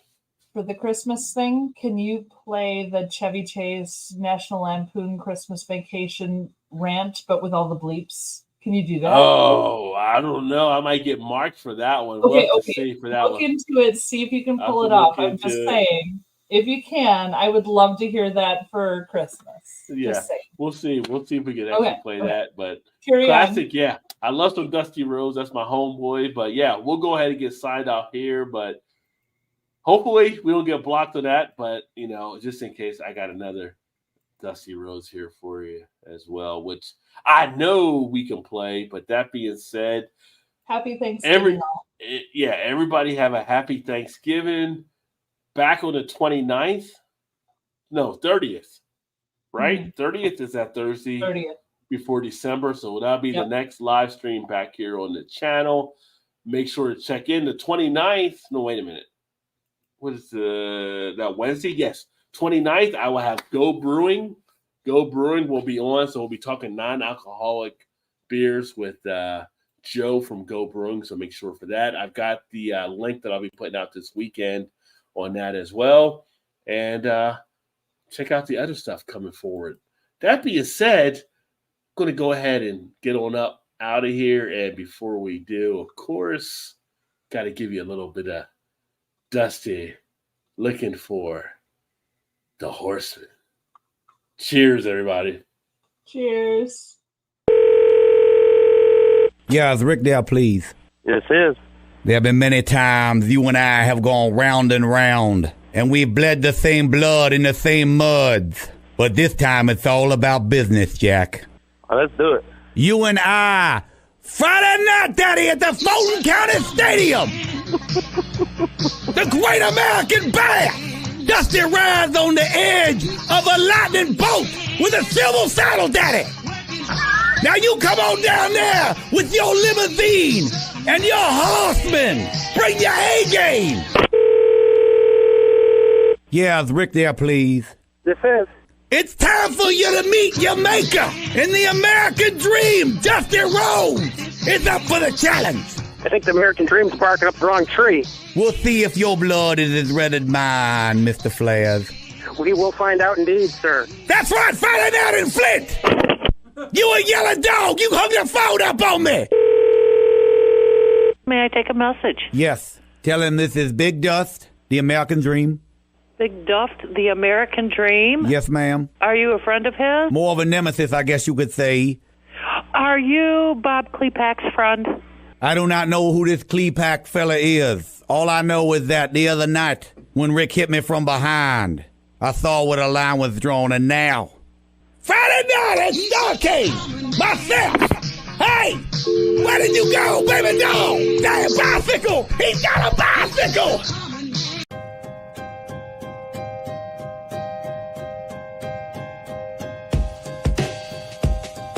For the Christmas thing, can you play the Chevy Chase National Lampoon Christmas Vacation rant, but with all the bleeps? Can you do that? Oh, I don't know. I might get marked for that one. Okay, we'll have to see for that look one. into it. See if you can pull it off. I'm just saying, if you can, I would love to hear that for Christmas. Yeah, we'll see. We'll see if we can actually play that. But classic, yeah. I love some Dusty Rhodes. That's my homeboy. But yeah, we'll go ahead and get signed off here. But hopefully we don't get blocked on that. But you know, just in case, I got another Dusty Rhodes here for you as well, which I know we can play. But that being said, happy Thanksgiving. Everybody have a happy Thanksgiving. Back on the 29th. No, 30th. Right? 30th is that Thursday 30th. Before December. So that'll be the next live stream back here on the channel. Make sure to check in the 29th. No, wait a minute. What is that Wednesday? Yes. 29th, I will have Go Brewing. Go Brewing will be on. So we'll be talking non-alcoholic beers with Joe from Go Brewing. So make sure for that. I've got the link that I'll be putting out this weekend on that as well. And check out the other stuff coming forward. That being said, I'm going to go ahead and get on up out of here. And before we do, of course, got to give you a little bit of Dusty looking for the Horseman. Cheers, everybody. Cheers. Yeah, is Rick there, please? Yes, it is. There have been many times you and I have gone round and round, and we've bled the same blood in the same muds. But this time it's all about business, Jack. Oh, let's do it. You and I, Friday night, Daddy, at the Fulton County Stadium. The Great American Bear. Dusty rides on the edge of a lightning bolt with a silver saddle, Daddy. Now you come on down there with your limousine and your horsemen. Bring your A-game. Yeah, is Rick there, please? This is. It's time for you to meet your maker in the American Dream. Dusty Rhodes is up for the challenge. I think the American Dream's barking up the wrong tree. We'll see if your blood is as red as mine, Mr. Flares. We will find out indeed, sir. That's right, find out in Flint. You a yellow dog. You hung your phone up on me. May I take a message? Yes. Tell him this is Big Dust, the American Dream. Big Dust, the American Dream? Yes, ma'am. Are you a friend of his? More of a nemesis, I guess you could say. Are you Bob Klepak's friend? I do not know who this Klepak fella is. All I know is that the other night, when Rick hit me from behind, I saw where the line was drawn, and now... Friday night at Starcade! Myself! Hey! Where did you go, baby dog? That bicycle! He's got a bicycle!